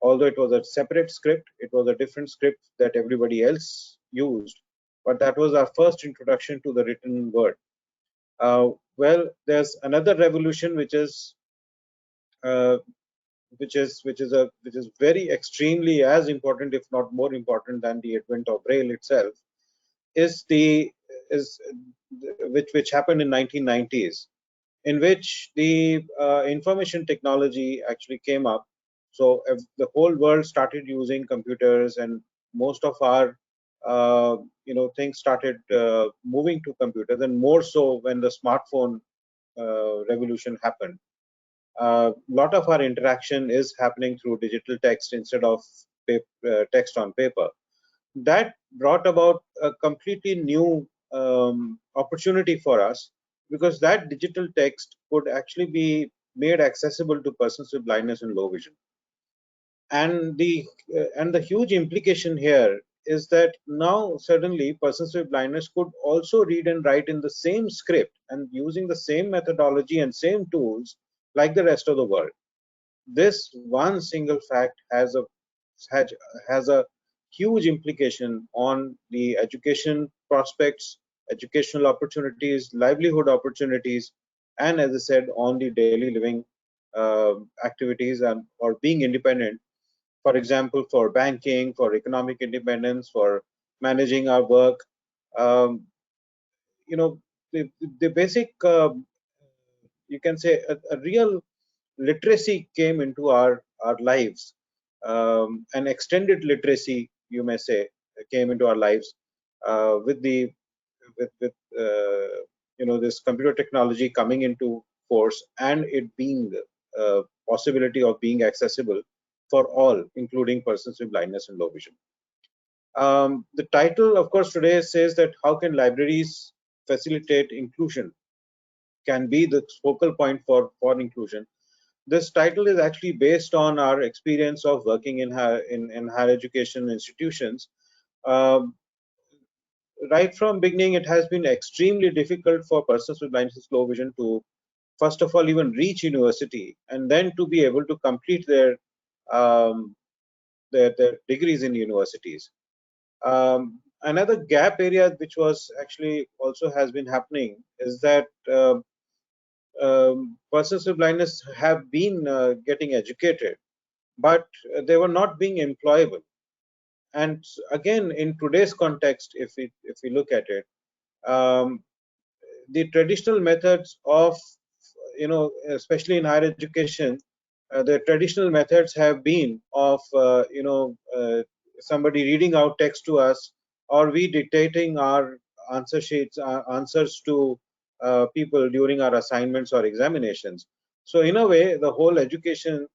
Although it was a separate script, it was a different script that everybody else used, but that was our first introduction to the written word. Well, there's another revolution which is very extremely as important, if not more important, than the advent of Braille itself, is which happened in 1990s, in which the information technology actually came up. So the whole world started using computers, and most of our things started moving to computers, and more so when the smartphone revolution happened. A lot of our interaction is happening through digital text instead of text on paper. That brought about a completely new opportunity for us, because that digital text could actually be made accessible to persons with blindness and low vision. And the huge implication here is that now suddenly persons with blindness could also read and write in the same script and using the same methodology and same tools like the rest of the world. This one single fact has a huge implication on the education prospects, educational opportunities, livelihood opportunities, and, as I said, on the daily living activities and or being independent. For example, for banking, for economic independence, for managing our work. The basic, you can say, a real literacy came into our lives. An extended literacy, you may say, came into our lives with this computer technology coming into force, and it being a possibility of being accessible for all, including persons with blindness and low vision. The title, of course, today says that how can libraries facilitate inclusion, can be the focal point for inclusion. This title is actually based on our experience of working in higher education institutions. Right from beginning, it has been extremely difficult for persons with blindness and low vision to, first of all, even reach university, and then to be able to complete their degrees in universities. Another gap area which was actually also has been happening is that persons with blindness have been getting educated, but they were not being employable. And again, in today's context, if we look at it, the traditional methods of, especially in higher education, the traditional methods have been of, somebody reading out text to us, or we dictating our answer sheets, answers to people during our assignments or examinations. So in a way, the whole education,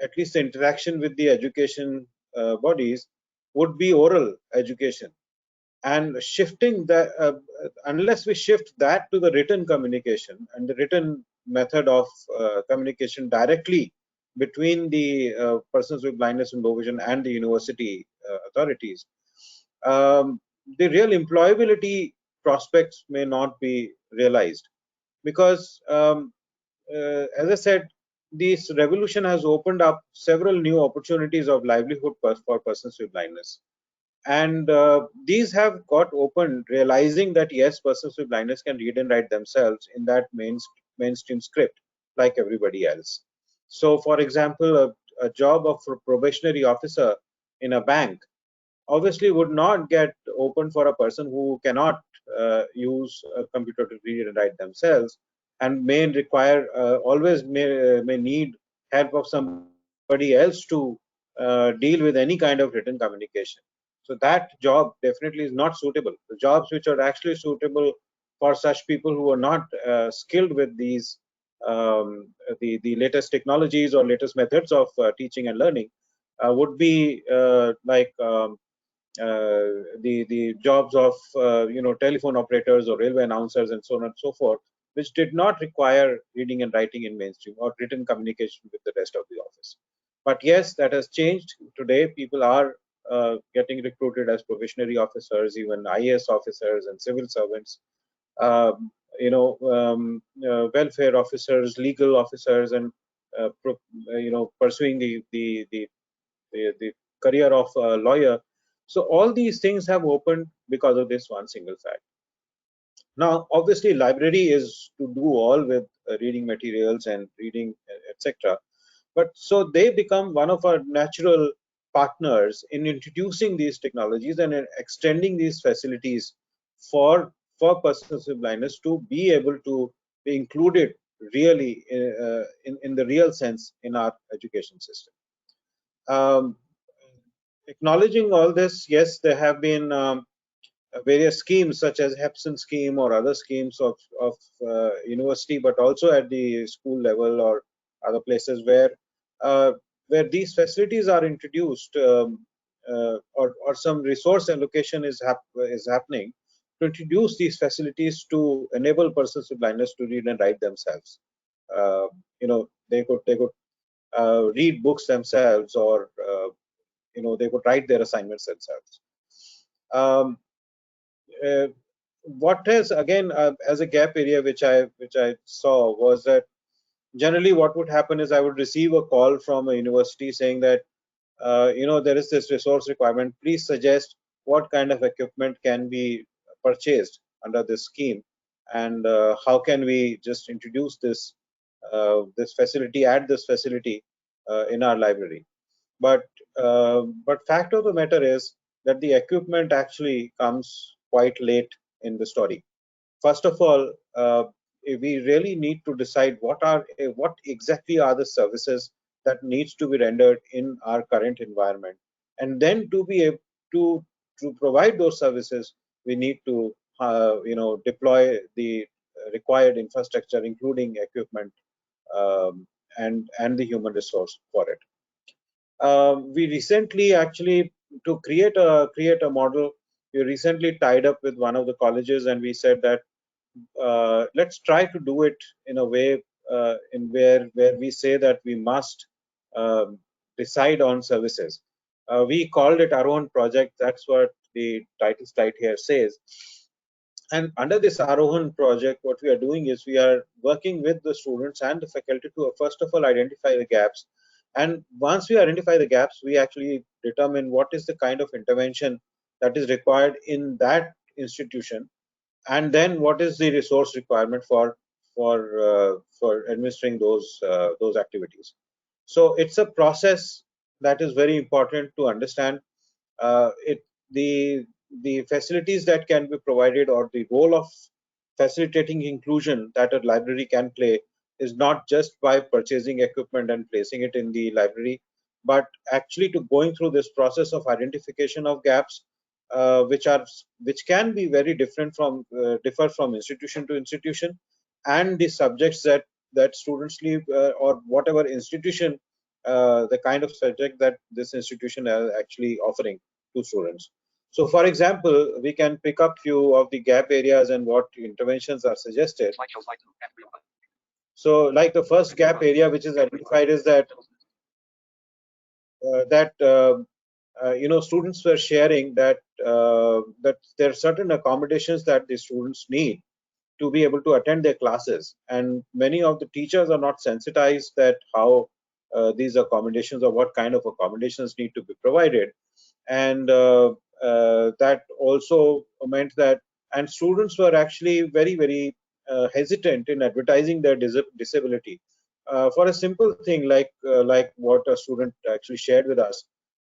at least the interaction with the education bodies, would be oral education. And shifting that, unless we shift that to the written communication and the written method of communication directly between the persons with blindness and low vision and the university authorities, the real employability prospects may not be realized. Because as I said, this revolution has opened up several new opportunities of livelihood for persons with blindness. And these have got opened, realizing that yes, persons with blindness can read and write themselves in that mainstream script like everybody else. So for example, a job of probationary officer in a bank obviously would not get open for a person who cannot use a computer to read and write themselves, and may require, always may need help of somebody else to deal with any kind of written communication. So that job definitely is not suitable. The jobs which are actually suitable for such people who are not skilled with these the latest technologies or latest methods of teaching and learning would be like the jobs of telephone operators or railway announcers and so on and so forth, which did not require reading and writing in mainstream or written communication with the rest of the office. But yes, that has changed. Today, people are getting recruited as probationary officers, even IAS officers and civil servants, welfare officers, legal officers, and pursuing the career of a lawyer. So all these things have opened because of this one single fact. Now, obviously, library is to do all with reading materials and reading, etc. But so they become one of our natural partners in introducing these technologies and in extending these facilities for persons with blindness to be able to be included really in the real sense in our education system. Acknowledging all this, yes, there have been various schemes such as Hepson scheme or other schemes of university, but also at the school level or other places where these facilities are introduced, or some resource allocation is happening to introduce these facilities to enable persons with blindness to read and write themselves. They could read books themselves, or they could write their assignments themselves. What is again as a gap area which I saw was that generally what would happen is I would receive a call from a university saying that there is this resource requirement. Please suggest what kind of equipment can be purchased under this scheme, and how can we just introduce this facility, add this facility in our library. But fact of the matter is that the equipment actually comes quite late in the story. First of all, we really need to decide what exactly are the services that needs to be rendered in our current environment, and then to be able to provide those services, we need to deploy the required infrastructure, including equipment, and the human resource for it. We recently actually, to create a model, we recently tied up with one of the colleges, and we said that let's try to do it in a way in where we say that we must decide on services. We called it our own project. That's what the title slide here says. And under this Arohan project, what we are doing is we are working with the students and the faculty to first of all identify the gaps. And once we identify the gaps, we actually determine what is the kind of intervention that is required in that institution, and then what is the resource requirement for for administering those activities. So it's a process that is very important to understand. It the facilities that can be provided, or the role of facilitating inclusion that a library can play, is not just by purchasing equipment and placing it in the library, but actually to going through this process of identification of gaps, which can be very different from differ from institution to institution, and the subjects that students leave, or whatever institution, the kind of subject that this institution is actually offering to students. So, for example, we can pick up few of the gap areas and what interventions are suggested. So, like the first gap area which is identified is that students were sharing that that there are certain accommodations that the students need to be able to attend their classes, and many of the teachers are not sensitized that how these accommodations, or what kind of accommodations need to be provided. And that also meant that, and students were actually very hesitant in advertising their disability, for a simple thing like what a student actually shared with us,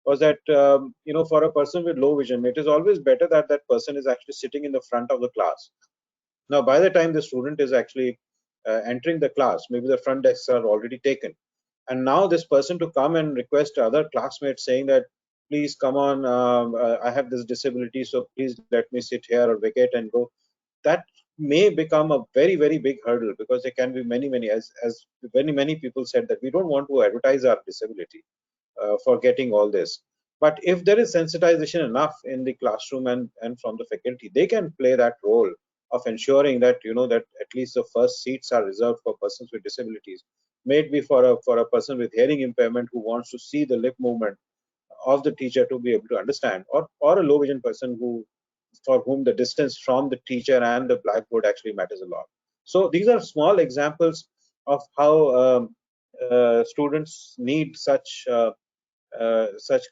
was that for a person with low vision, it is always better that that person is actually sitting in the front of the class. Now, by the time the student is actually entering the class, maybe the front desks are already taken, and now this person to come and request other classmates saying that, please come on, I have this disability, so please let me sit here or vacate and go. That may become a very big hurdle, because there can be many, as many people said, that we don't want to advertise our disability for getting all this. But if there is sensitization enough in the classroom and from the faculty, they can play that role of ensuring that that at least the first seats are reserved for persons with disabilities. Maybe for a person with hearing impairment who wants to see the lip movement of the teacher to be able to understand, or a low vision person for whom the distance from the teacher and the blackboard actually matters a lot. So these are small examples of how students need such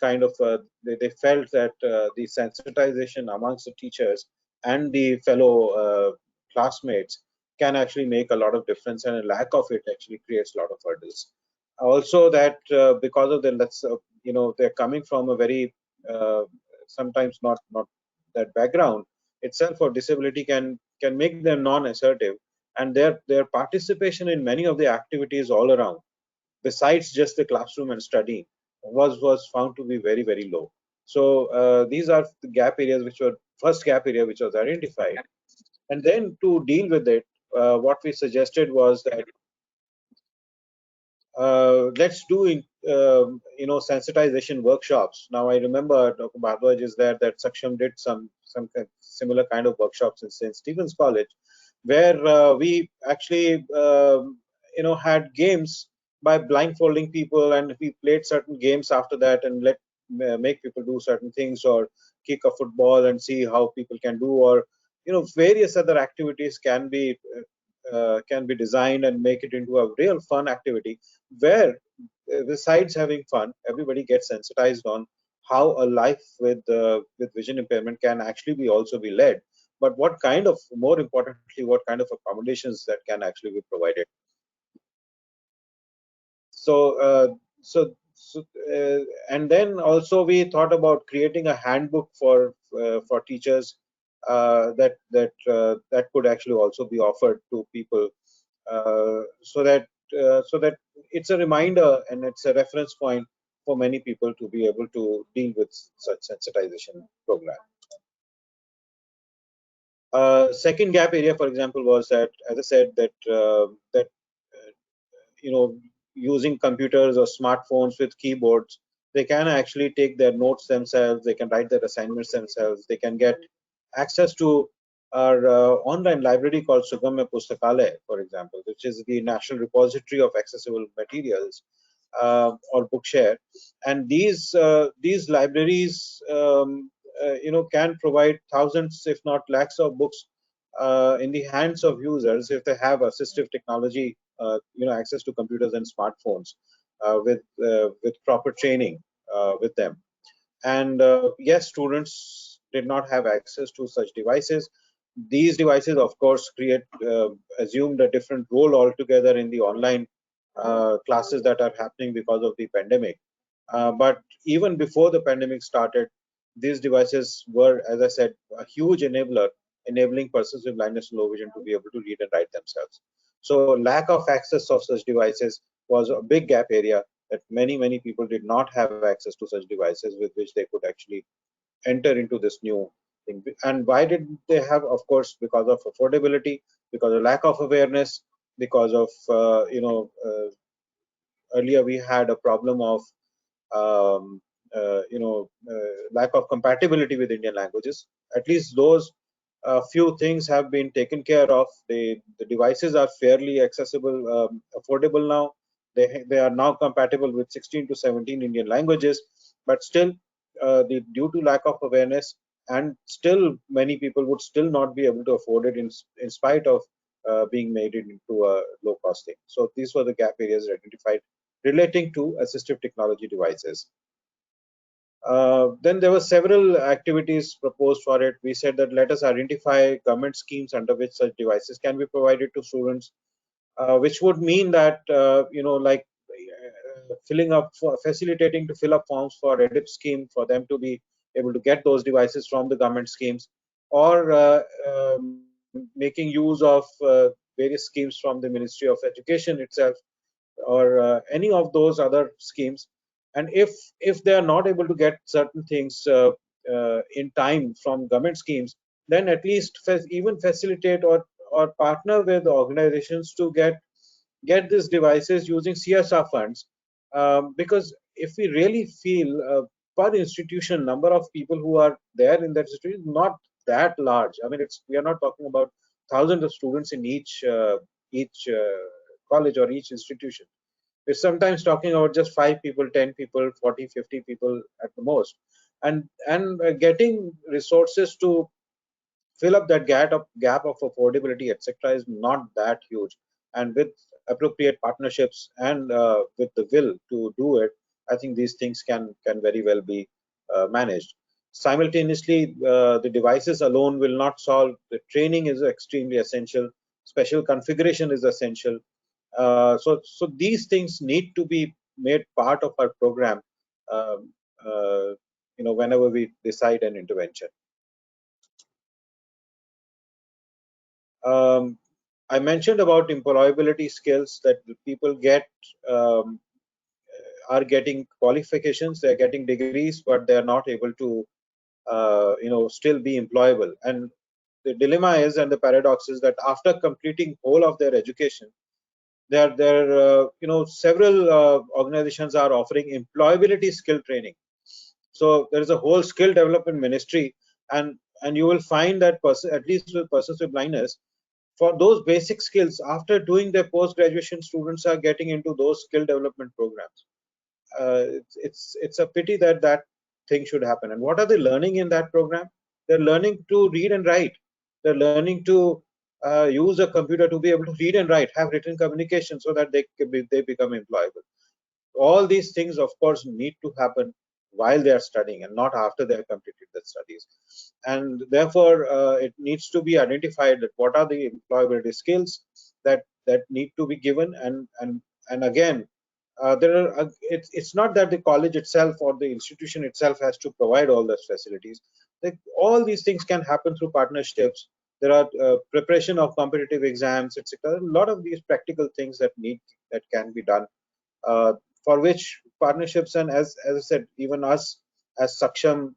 kind of they felt that the sensitization amongst the teachers and the fellow classmates can actually make a lot of difference, and a lack of it actually creates a lot of hurdles. Also, that because of the they're coming from a very sometimes not that background itself or disability can make them non-assertive, and their participation in many of the activities all around, besides just the classroom and studying, was found to be very low. So these are the gap areas which were first gap area which was identified. And then to deal with it, what we suggested was that let's do sensitization workshops. Now I remember Dr. Bhardwaj is there, that Saksham did some similar kind of workshops in St. Stephen's College, where we actually had games by blindfolding people, and we played certain games after that, and make people do certain things, or kick a football and see how people can do, or various other activities can be designed and make it into a real fun activity, where besides having fun, everybody gets sensitized on how a life with vision impairment can actually be also be led, but what kind of, more importantly, what kind of accommodations that can actually be provided. And then also we thought about creating a handbook for teachers that could actually also be offered to people, so that it's a reminder and it's a reference point for many people to be able to deal with such sensitization program. Second gap area, for example, was that, as I said, that using computers or smartphones with keyboards, they can actually take their notes themselves, they can write their assignments themselves, they can get access to our online library called Sugamya Pustakalaya, for example, which is the National Repository of Accessible Materials, or Bookshare. And these libraries can provide thousands, if not lakhs, of books in the hands of users if they have assistive technology, access to computers and smartphones, with proper training with them. And yes, students did not have access to such devices, these devices, of course, assumed a different role altogether in the online classes that are happening because of the pandemic. But even before the pandemic started, these devices were, as I said, a huge enabler, enabling persons with blindness and low vision to be able to read and write themselves. So lack of access of such devices was a big gap area that many people did not have access to such devices with which they could actually enter into this new thing. And why did they have? Of course, because of affordability, because of lack of awareness, because of earlier we had a problem of um, lack of compatibility with Indian languages. At least those few things have been taken care of. The devices are fairly accessible, affordable now. They are now compatible with 16 to 17 Indian languages, but still, due to lack of awareness, and still many people would still not be able to afford it in spite of being made it into a low cost thing. So these were the gap areas identified relating to assistive technology devices. Then there were several activities proposed for it. We said that let us identify government schemes under which such devices can be provided to students, which would mean that like facilitating to fill up forms for EDIP scheme for them to be able to get those devices from the government schemes, or making use of various schemes from the Ministry of Education itself, or any of those other schemes. And if they are not able to get certain things in time from government schemes, then at least even facilitate or partner with organizations to get these devices using CSR funds, because if we really feel per institution number of people who are there in that institution is not that large. I mean, we are not talking about thousands of students in each college or each institution. We're sometimes talking about just 5 people, 10 people, 40, 50 people at the most, and getting resources to fill up that gap of affordability, etc., is not that huge. And with appropriate partnerships and with the will to do it, I think these things can very well be managed. Simultaneously, the devices alone will not solve. The training is extremely essential. Special configuration is essential. So these things need to be made part of our program, um, whenever we decide an intervention. I mentioned about employability skills, that people are getting qualifications, they're getting degrees, but they're not able to still be employable. And the dilemma is, and the paradox is, that after completing whole of their education, several organizations are offering employability skill training. So there is a whole skill development ministry, and you will find that at least with persons with blindness, for those basic skills, after doing their post graduation, students are getting into those skill development programs. It's a pity that that thing should happen. And what are they learning in that program? They're learning to read and write. They're learning to use a computer to be able to read and write, have written communication, so that they become employable. All these things, of course, need to happen while they are studying and not after they have completed the studies. And therefore, it needs to be identified that what are the employability skills that need to be given. And again, it's not that the college itself or the institution itself has to provide all those facilities. All these things can happen through partnerships. There are preparation of competitive exams, etc. A lot of these practical things that can be done, for which partnerships, and as I said, even us as Saksham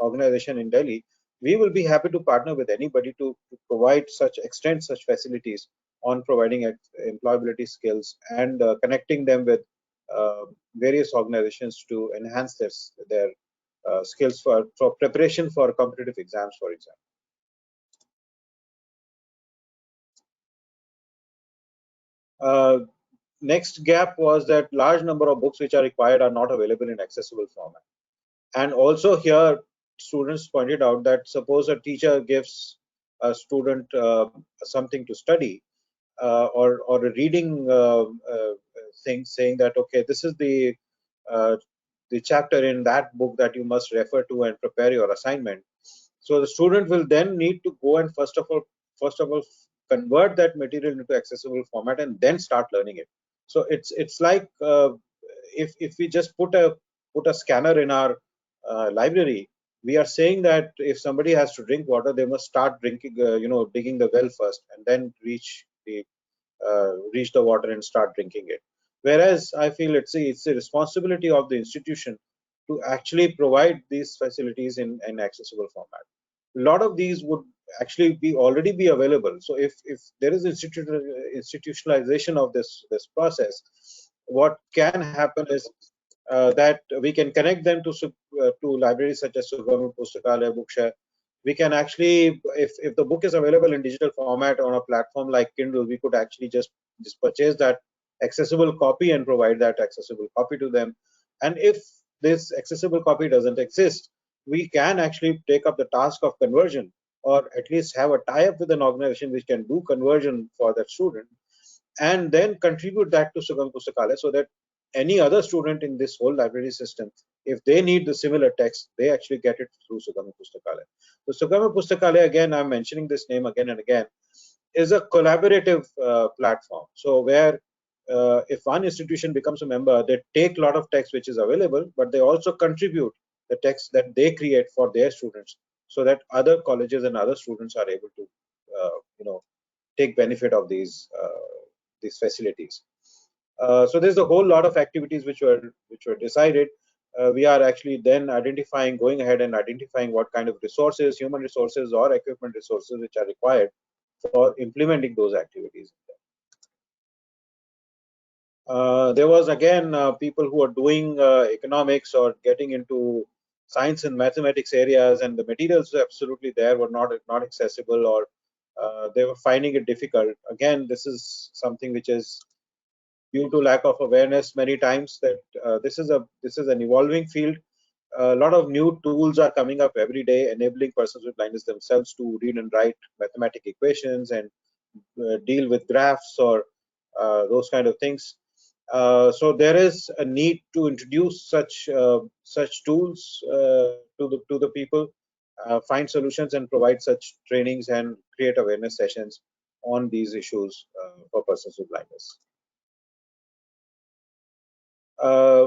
organization in Delhi, we will be happy to partner with anybody to provide extend such facilities on providing employability skills and connecting them with various organizations to enhance their skills for preparation for competitive exams, for example. Next gap was that large number of books which are required are not available in accessible format. And also here, students pointed out that suppose a teacher gives a student something to study, or a reading thing, saying that, okay, this is the chapter in that book that you must refer to and prepare your assignment. So the student will then need to go and first of all convert that material into accessible format and then start learning it. So it's like if we just put a scanner in our library, we are saying that if somebody has to drink water, they must start drinking, digging the well first and then reach the water and start drinking it. Whereas I feel it's the responsibility of the institution to actually provide these facilities in an accessible format. A lot of these would actually already be available. So if there is institutionalization of this process, what can happen is that we can connect them to libraries such as Sugam Pustakalaya, Bookshare. We can actually, if the book is available in digital format on a platform like Kindle, we could actually just purchase that accessible copy and provide that accessible copy to them. And if this accessible copy doesn't exist, we can actually take up the task of conversion, or at least have a tie-up with an organization which can do conversion for that student, and then contribute that to Sugam Pustakalaya, so that any other student in this whole library system, if they need the similar text, they actually get it through Sugam Pustakalaya. So Sugam Pustakalaya, again, I'm mentioning this name again and again, is a collaborative platform. So where if one institution becomes a member, they take a lot of text which is available, but they also contribute the text that they create for their students, so that other colleges and other students are able to, take benefit of these facilities. So there's a whole lot of activities which were decided. We are actually then going ahead and identifying what kind of resources, human resources or equipment resources, which are required for implementing those activities. There was again people who are doing economics or getting into science and mathematics areas, and the materials absolutely there were not accessible, or they were finding it difficult. Again, this is something which is due to lack of awareness many times, that this is an evolving field. A lot of new tools are coming up every day, enabling persons with blindness themselves to read and write mathematical equations and deal with graphs or those kind of things. So there is a need to introduce such tools to the people, find solutions and provide such trainings and create awareness sessions on these issues for persons with blindness.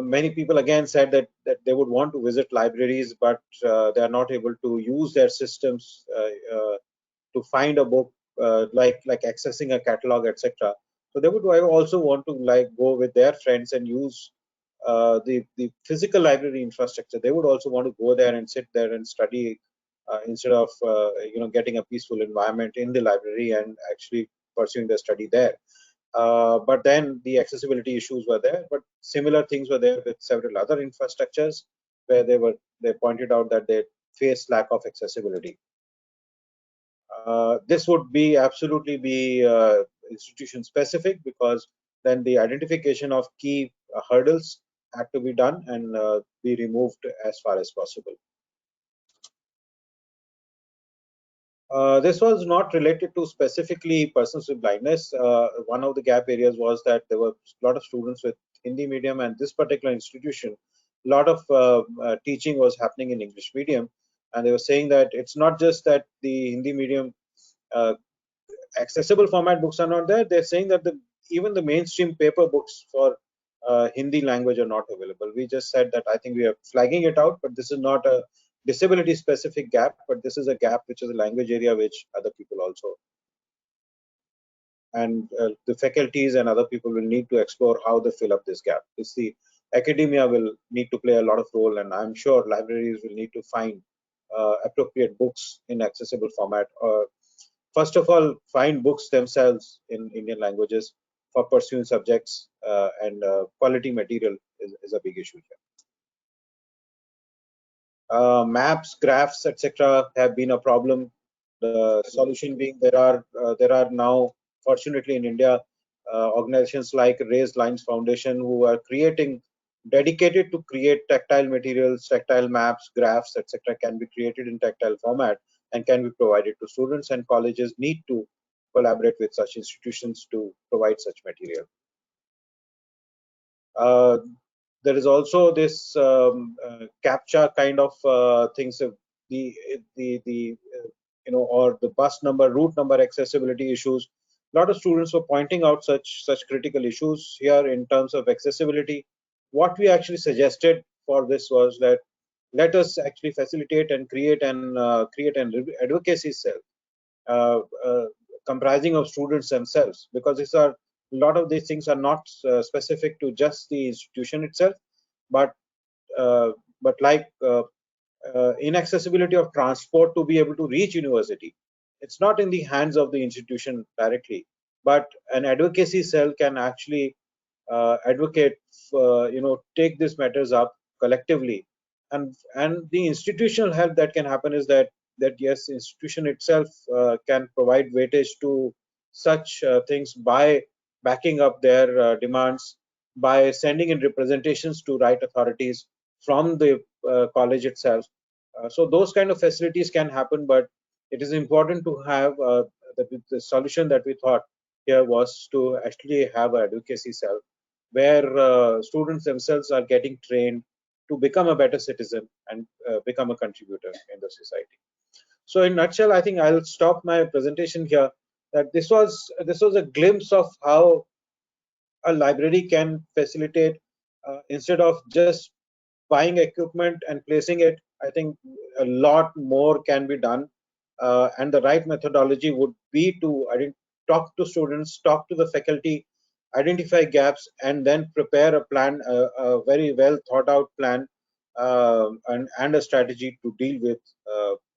Many people again said that they would want to visit libraries, but they are not able to use their systems to find a book, like accessing a catalog, etc. So they would also want to go with their friends and use the physical library infrastructure. They would also want to go there and sit there and study instead of getting a peaceful environment in the library and actually pursuing their study there. But then the accessibility issues were there, but similar things were there with several other infrastructures where they pointed out that they face lack of accessibility. This would be absolutely be institution specific, because then the identification of key hurdles had to be done and be removed as far as possible. This was not related to specifically persons with blindness. One of the gap areas was that there were a lot of students with Hindi medium, and this particular institution, a lot of teaching was happening in English medium, and they were saying that it's not just that the Hindi medium accessible format books are not there. They're saying that even the mainstream paper books for Hindi language are not available. We just said that I think we are flagging it out, but this is not a disability specific gap, but this is a gap which is a language area which other people also, and the faculties and other people will need to explore how they fill up this gap. The academia will need to play a lot of role, and I'm sure libraries will need to find appropriate books in accessible format. First of all, find books themselves in Indian languages for pursuing subjects, and quality material is a big issue here. Maps, graphs, etc. have been a problem. The solution being there are now, fortunately in India, organizations like Raised Lines Foundation who are dedicated to create tactile materials, tactile maps, graphs, etc. can be created in tactile format and can be provided to students, and colleges need to collaborate with such institutions to provide such material. There is also this CAPTCHA kind of things or the bus number, route number accessibility issues. A lot of students were pointing out such critical issues here in terms of accessibility. What we actually suggested for this was that let us actually facilitate and create an advocacy cell comprising of students themselves, because a lot of these things are not specific to just the institution itself, but like inaccessibility of transport to be able to reach university. It's not in the hands of the institution directly, but an advocacy cell can actually advocate, take these matters up collectively, and the institutional help that can happen is that yes, institution itself can provide weightage to such things by backing up their demands, by sending in representations to right authorities from the college itself. So those kind of facilities can happen, but it is important to have the solution that we thought here was to actually have an advocacy cell where students themselves are getting trained to become a better citizen and become a contributor in the society. So in nutshell, I think I'll stop my presentation here. That this was a glimpse of how a library can facilitate, instead of just buying equipment and placing it. I think a lot more can be done, and the right methodology would be to talk to students, talk to the faculty, identify gaps, and then prepare a plan, a very well thought out plan, and a strategy to deal with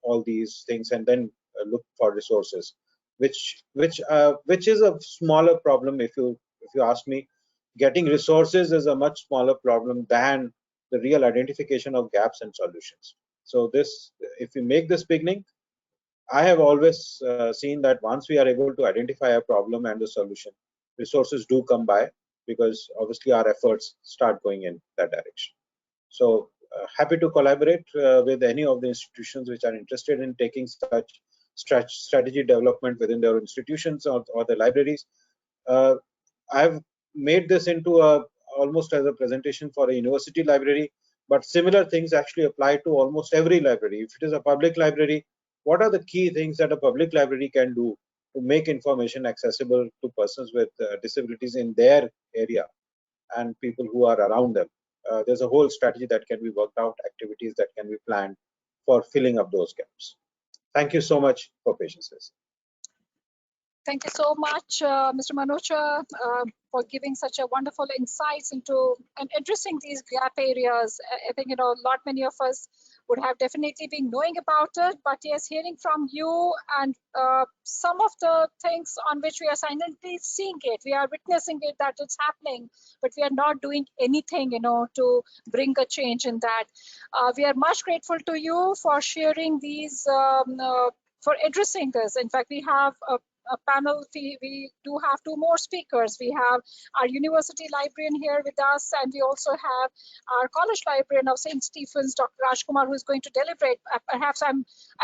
all these things, and then look for resources, which is a smaller problem. If you ask me, getting resources is a much smaller problem than the real identification of gaps and solutions. So this, if we make this beginning, I have always seen that once we are able to identify a problem and the solution, resources do come by, because obviously our efforts start going in that direction. So happy to collaborate with any of the institutions which are interested in taking such strategy development within their institutions or the libraries. I've made this into almost as a presentation for a university library, but similar things actually apply to almost every library. If it is a public library, what are the key things that a public library can do to make information accessible to persons with disabilities in their area and people who are around them? There's a whole strategy that can be worked out, activities that can be planned for filling up those gaps. Thank you so much for patience. Thank you so much, Mr. Manocha, for giving such a wonderful insights into and addressing these gap areas. I think, not many of us would have definitely been knowing about it, but yes, hearing from you and some of the things on which we are silently seeing it, we are witnessing it, that it's happening, but we are not doing anything, to bring a change in that. We are much grateful to you for sharing these, for addressing this. In fact, we have a panel. We do have two more speakers. We have our university librarian here with us, and we also have our college librarian of St. Stephen's, Dr. Rajkumar, who is going to deliberate. Perhaps I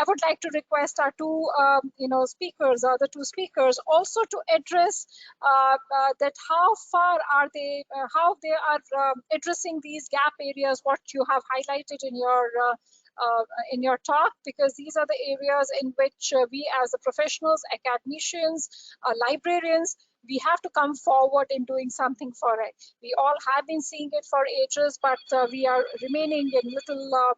would like to request our two speakers, the two speakers, also to address that how far are they, how they are addressing these gap areas, what you have highlighted in your talk, because these are the areas in which we as the professionals, academicians, librarians, we have to come forward in doing something for it. We all have been seeing it for ages, but we are remaining in little,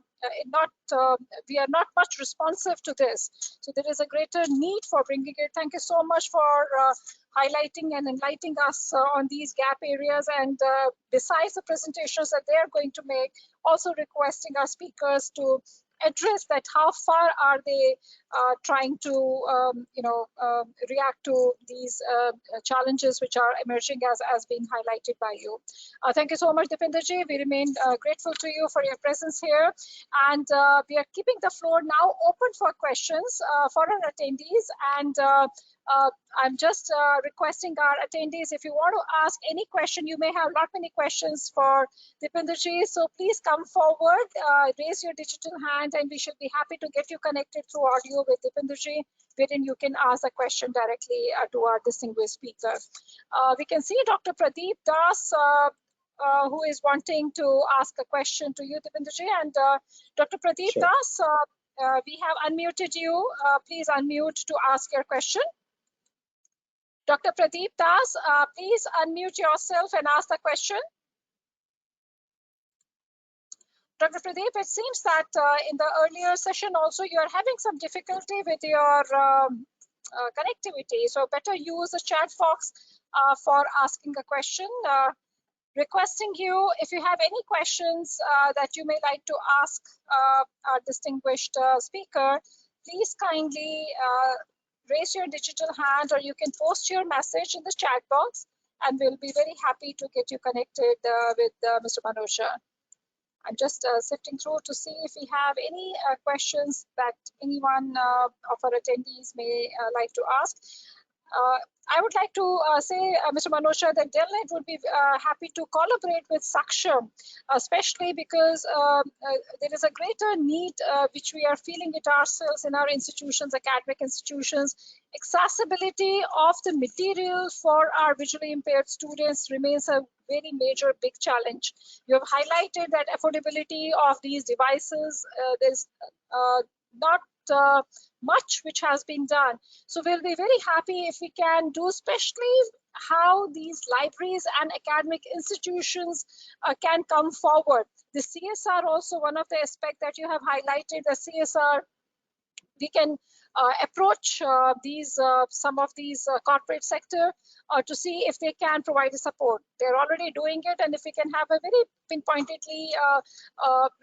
we are not much responsive to this. So there is a greater need for bringing it. Thank you so much for highlighting and enlightening us on these gap areas, and besides the presentations that they are going to make, also requesting our speakers to address that how far are they trying to react to these challenges which are emerging as being highlighted by you. Thank you so much, Dipinderji. We remain grateful to you for your presence here, and we are keeping the floor now open for questions for our attendees, and I'm just requesting our attendees, if you want to ask any question, you may have not many questions for Dipinderji, so please come forward, raise your digital hand, and we should be happy to get you connected through audio with Dipinderji, wherein you can ask a question directly to our distinguished speaker. We can see Dr. Pradeep Das, who is wanting to ask a question to you, Dipinderji, and Dr. Pradeep Das, we have unmuted you. Please unmute to ask your question. Dr. Pradeep Das, please unmute yourself and ask the question. Dr. Pradeep, it seems that in the earlier session also you are having some difficulty with your connectivity. So better use the chat box for asking a question. Requesting you, if you have any questions that you may like to ask our distinguished speaker, please kindly raise your digital hand, or you can post your message in the chat box, and we'll be very happy to get you connected with Mr. Manoj. I'm just sifting through to see if we have any questions that anyone of our attendees may like to ask. I would like to say, Mr. Manosha, that Delnet would be happy to collaborate with Saksham, especially because there is a greater need which we are feeling it ourselves in our institutions, academic institutions. Accessibility of the material for our visually impaired students remains a very major big challenge. You have highlighted that affordability of these devices, there's not much which has been done. So we'll be very happy if we can do, especially how these libraries and academic institutions can come forward. The CSR also one of the aspects that you have highlighted, the CSR, we can approach some of these corporate sector to see if they can provide the support. They're already doing it, and if we can have a very pinpointedly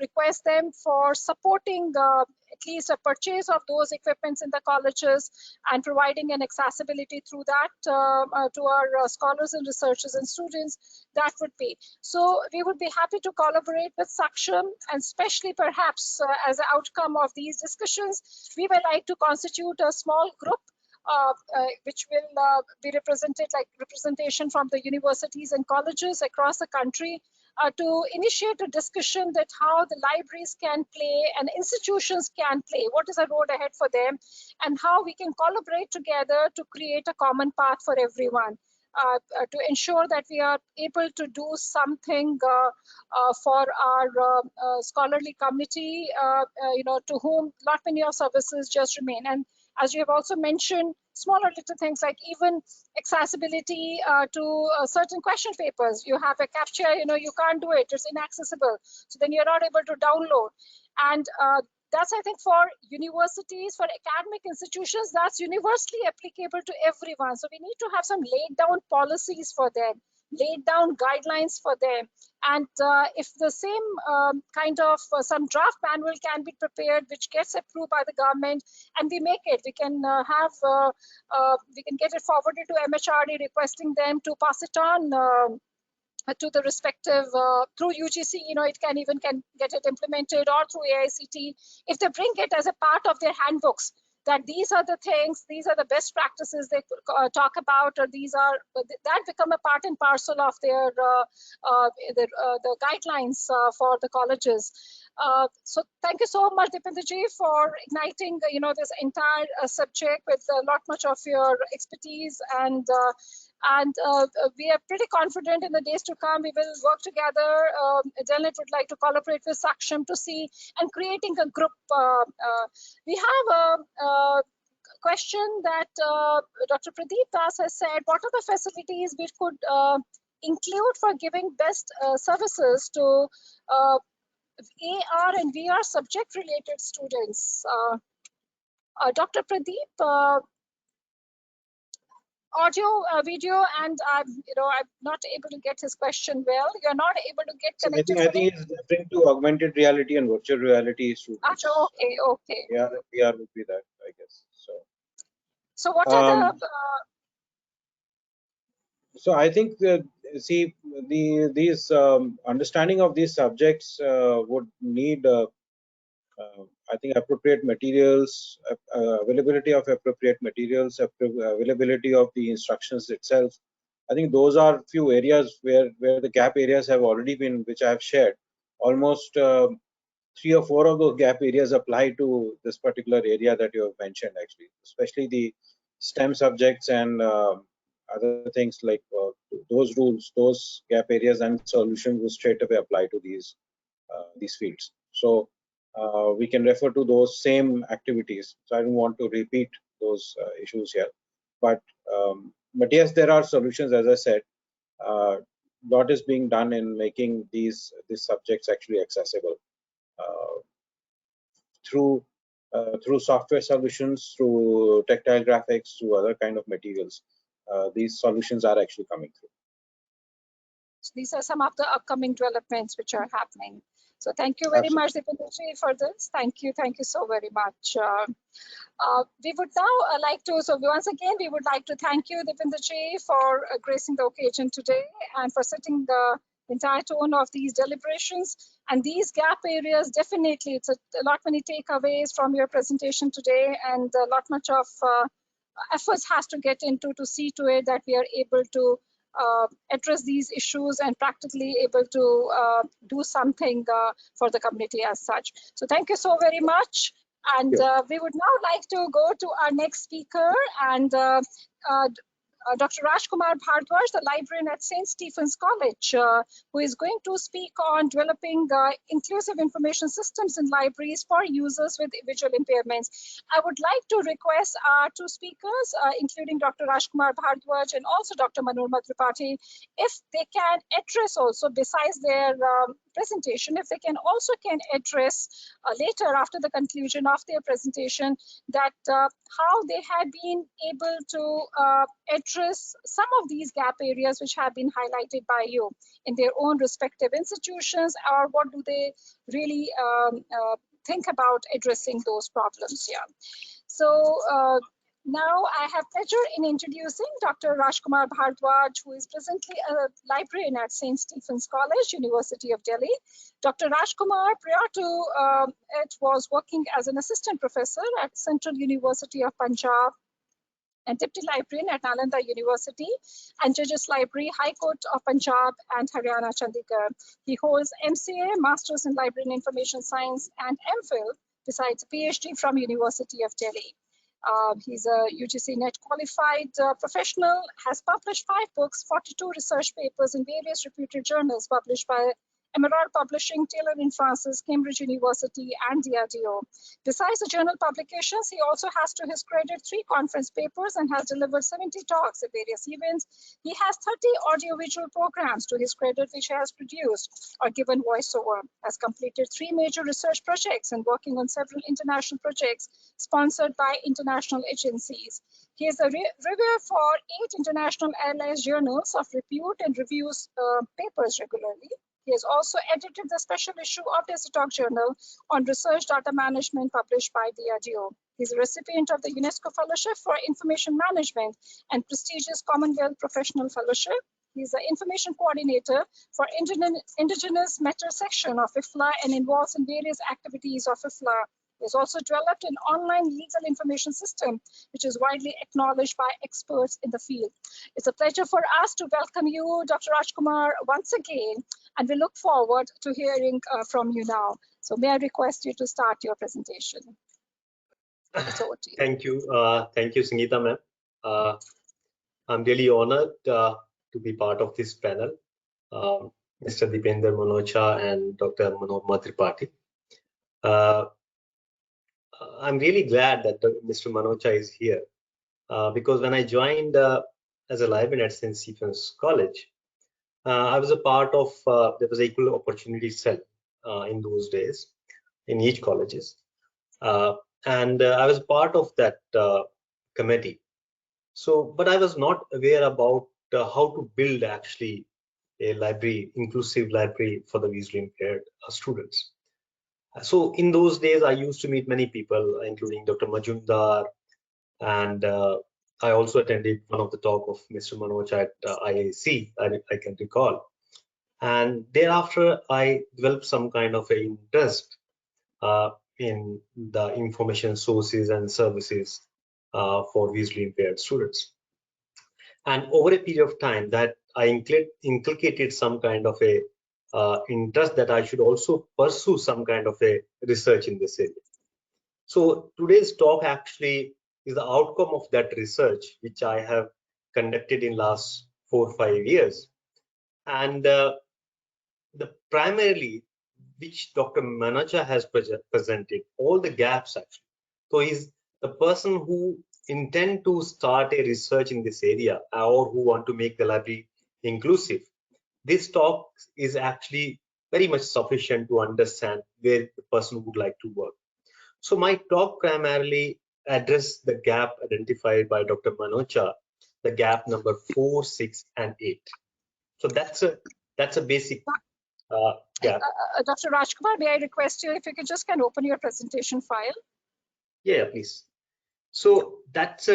request them for supporting at least a purchase of those equipments in the colleges and providing an accessibility through that to our scholars and researchers and students, that would be. So we would be happy to collaborate with Saksham, and especially perhaps as an outcome of these discussions, we would like to constitute a small group which will be represented, like representation from the universities and colleges across the country, to initiate a discussion that how the libraries can play and institutions can play, what is the road ahead for them, and how we can collaborate together to create a common path for everyone. To ensure that we are able to do something for our scholarly community, to whom lot many of services just remain. And as you have also mentioned, smaller little things like even accessibility to certain question papers. You have a capture, you can't do it, it's inaccessible. So then you're not able to download. And that's, I think, for universities, for academic institutions, that's universally applicable to everyone. So we need to have some laid down policies for them, laid down guidelines for them. And if the same kind of some draft manual can be prepared, which gets approved by the government, and we make it, we can we can get it forwarded to MHRD, requesting them to pass it on to the respective through UGC, it can get it implemented, or through AICT, if they bring it as a part of their handbooks, that these are the things, these are the best practices they talk about, or these are that become a part and parcel of their the guidelines for the colleges. So thank you so much, Dipendraji, for igniting this entire subject with much of your expertise, and we are pretty confident in the days to come we will work together. Delnet would like to collaborate with Saksham to see and creating a group. We have a question that Dr. Pradeep Das has said, what are the facilities which could include for giving best services to AR and VR subject related students? Dr. Pradeep, audio, video, and I'm not able to get his question well. You're not able to get connected. I think it's referring to augmented reality and virtual reality students. Okay. Yeah, VR would be that, I guess. So what are the? So I think these understanding of these subjects would need I think appropriate materials, availability of appropriate materials, availability of the instructions itself. I think those are few areas where the gap areas have already been, which I have shared. Almost 3 or 4 of those gap areas apply to this particular area that you have mentioned, actually, especially the STEM subjects and other things like those rules, those gap areas and solutions will straight away apply to these fields. So we can refer to those same activities. So I don't want to repeat those issues here. But yes, there are solutions, as I said. Lot is being done in making these subjects actually accessible through software solutions, through tactile graphics, through other kind of materials. These solutions are actually coming through. So these are some of the upcoming developments which are happening. So thank you very much, Dipinderji, for this. Thank you so very much. We would now like to, so once again, we would like to thank you, Dipinderji, for gracing the occasion today and for setting the entire tone of these deliberations. And these gap areas, definitely, it's a lot many takeaways from your presentation today, and a lot much of efforts has to get into to see to it that we are able to address these issues and practically able to do something for the community as such. So thank you so very much. And we would now like to go to our next speaker, and Dr. Rajkumar Bhardwaj, the librarian at St. Stephen's College, who is going to speak on developing inclusive information systems in libraries for users with visual impairments. I would like to request our two speakers, including Dr. Rajkumar Bhardwaj and also Dr. Manoj Tripathi, if they can address also, besides their presentation, if they can also address later after the conclusion of their presentation, that how they have been able to address some of these gap areas which have been highlighted by you in their own respective institutions, or what do they really think about addressing those problems here. So now I have pleasure in introducing Dr. Rajkumar Bhardwaj, who is presently a librarian at St. Stephen's College, University of Delhi. Dr. Rajkumar, prior to it, was working as an assistant professor at Central University of Punjab and Deputy Librarian at Nalanda University and Judges Library, High Court of Punjab and Haryana, Chandigarh. He holds MCA, Masters in Library and Information Science, and MPhil, besides a PhD from University of Delhi. He's a UGC NET qualified professional, has published 5 books, 42 research papers in various reputed journals published by Emerald Publishing, Taylor & Francis, Cambridge University, and DRDO. Besides the journal publications, he also has to his credit 3 conference papers and has delivered 70 talks at various events. He has 30 audiovisual programs to his credit, which he has produced or given voiceover, has completed 3 major research projects and working on several international projects sponsored by international agencies. He is a reviewer for 8 international LS journals of repute and reviews papers regularly. He has also edited the special issue of Desktop Journal on research data management published by DRDO. He is a recipient of the UNESCO Fellowship for Information Management and prestigious Commonwealth Professional Fellowship. He is the information coordinator for Indigenous Matter section of IFLA and involves in various activities of IFLA. He has also developed an online legal information system, which is widely acknowledged by experts in the field. It's a pleasure for us to welcome you, Dr. Rajkumar, once again, and we look forward to hearing from you now. So may I request you to start your presentation? Thank you, Sangeeta ma'am. I'm really honored to be part of this panel, Mr. Dipender Manocha and Dr. Manoj Tripathi. I'm really glad that Mr. Manocha is here because when I joined as a librarian at St. Stephen's College, I was a part of, there was equal opportunity cell in those days in each colleges. And I was part of that committee. So, but I was not aware about how to build actually a library, inclusive library for the visually impaired students. So in those days, I used to meet many people, including Dr. Majumdar, and I also attended one of the talk of Mr. Manoj at IAC, I can recall. And thereafter, I developed some kind of an interest in the information sources and services for visually impaired students. And over a period of time, that I inculcated some kind of a interest that I should also pursue some kind of a research in this area. So today's talk actually is the outcome of that research, which I have conducted in last 4 or 5 years. And primarily which Dr. Manocha has presented, all the gaps actually. So he's the person who intend to start a research in this area or who want to make the library inclusive. This talk is actually very much sufficient to understand where the person would like to work. So my talk primarily address the gap identified by Dr. Manocha, the gap number 4, 6, and 8. So that's a basic gap. Dr. Rajkumar, may I request you if you could just open your presentation file? Yeah, please. So that's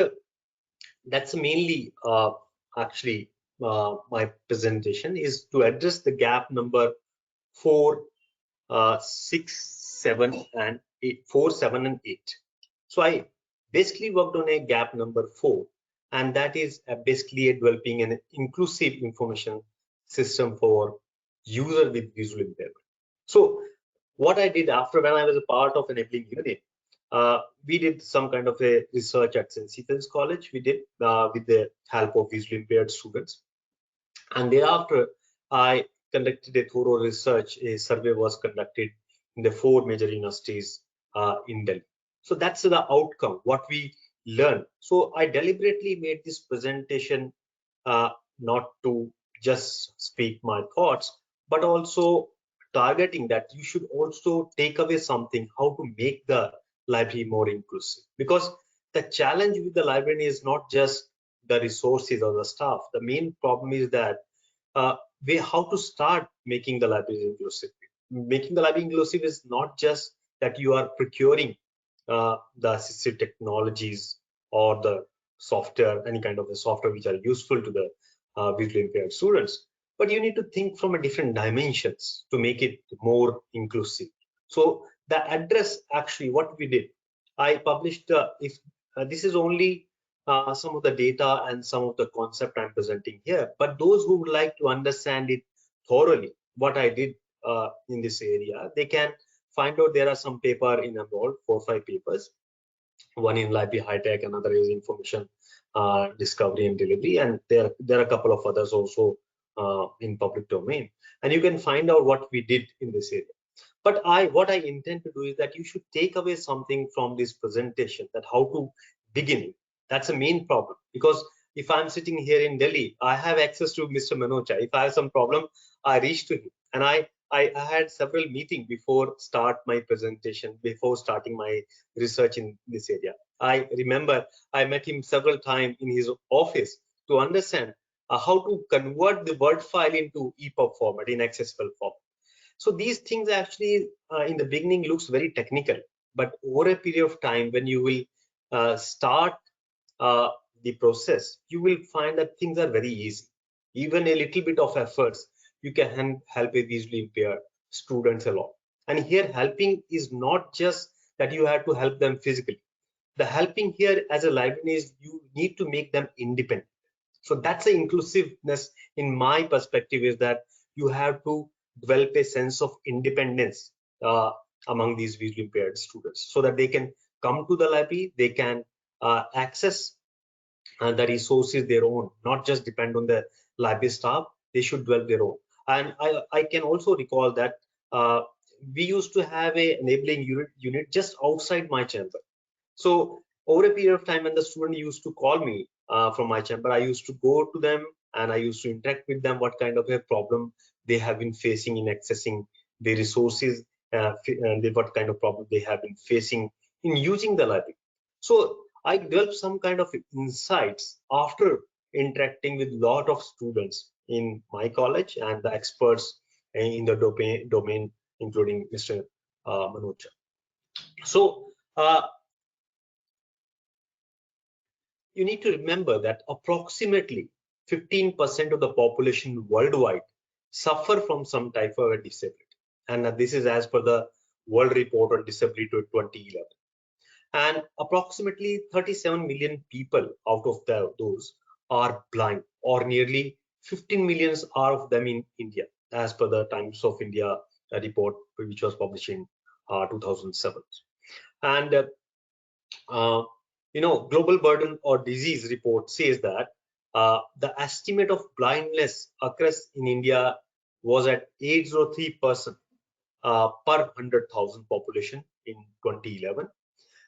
mainly actually my presentation is to address the gap number 4, 6, 7, and 8. 4, 7, and 8. So I basically worked on a gap number 4, and that is basically developing an inclusive information system for user with visual impairment. So what I did after, when I was a part of enabling unit, we did some kind of a research at St. Stephen's College. We did with the help of visually impaired students, and thereafter I conducted a thorough research. A survey was conducted in the 4 major universities in Delhi. So that's the outcome, what we learned. So I deliberately made this presentation not to just speak my thoughts, but also targeting that you should also take away something, how to make the library more inclusive. Because the challenge with the library is not just the resources or the staff. The main problem is that how to start making the library inclusive. Making the library inclusive is not just that you are procuring the assistive technologies or the software, any kind of the software which are useful to the visually impaired students, but you need to think from a different dimensions to make it more inclusive. So the address, actually what we did, I published this is only some of the data and some of the concept I'm presenting here, but those who would like to understand it thoroughly, what I did in this area, they can find out. There are some paper in about 4 or 5 papers, one in library high tech, another is information discovery and delivery, and there are a couple of others also in public domain, and you can find out what we did in this area. But what I intend to do is that you should take away something from this presentation, that how to begin. That's the main problem, because if I'm sitting here in Delhi, I have access to Mr. Manocha. If I have some problem, I reach to him, and I had several meetings before start my presentation, before starting my research in this area. I remember I met him several times in his office to understand how to convert the Word file into EPUB format, in accessible form. So these things actually in the beginning looks very technical, but over a period of time, when you will start the process, you will find that things are very easy. Even a little bit of efforts, you can help a visually impaired students a lot. And here helping is not just that you have to help them physically. The helping here as a librarian is you need to make them independent. So that's the inclusiveness in my perspective, is that you have to develop a sense of independence among these visually impaired students, so that they can come to the library, they can access the resources their own, not just depend on the library staff. They should develop their own. And I can also recall that we used to have a enabling unit just outside my chamber. So over a period of time, when the student used to call me from my chamber, I used to go to them and I used to interact with them, what kind of a problem they have been facing in accessing the resources, and what kind of problem they have been facing in using the library. So I developed some kind of insights after interacting with a lot of students in my college and the experts in the domain, including Mr. Manocha. So you need to remember that approximately 15% of the population worldwide suffer from some type of a disability. And this is as per the World Report on Disability 2011. And approximately 37 million people out of those are blind, or nearly 15 million are of them in India, as per the Times of India report, which was published in 2007. And Global Burden or Disease report says that the estimate of blindness across in India was at 803%, per 100,000 population in 2011.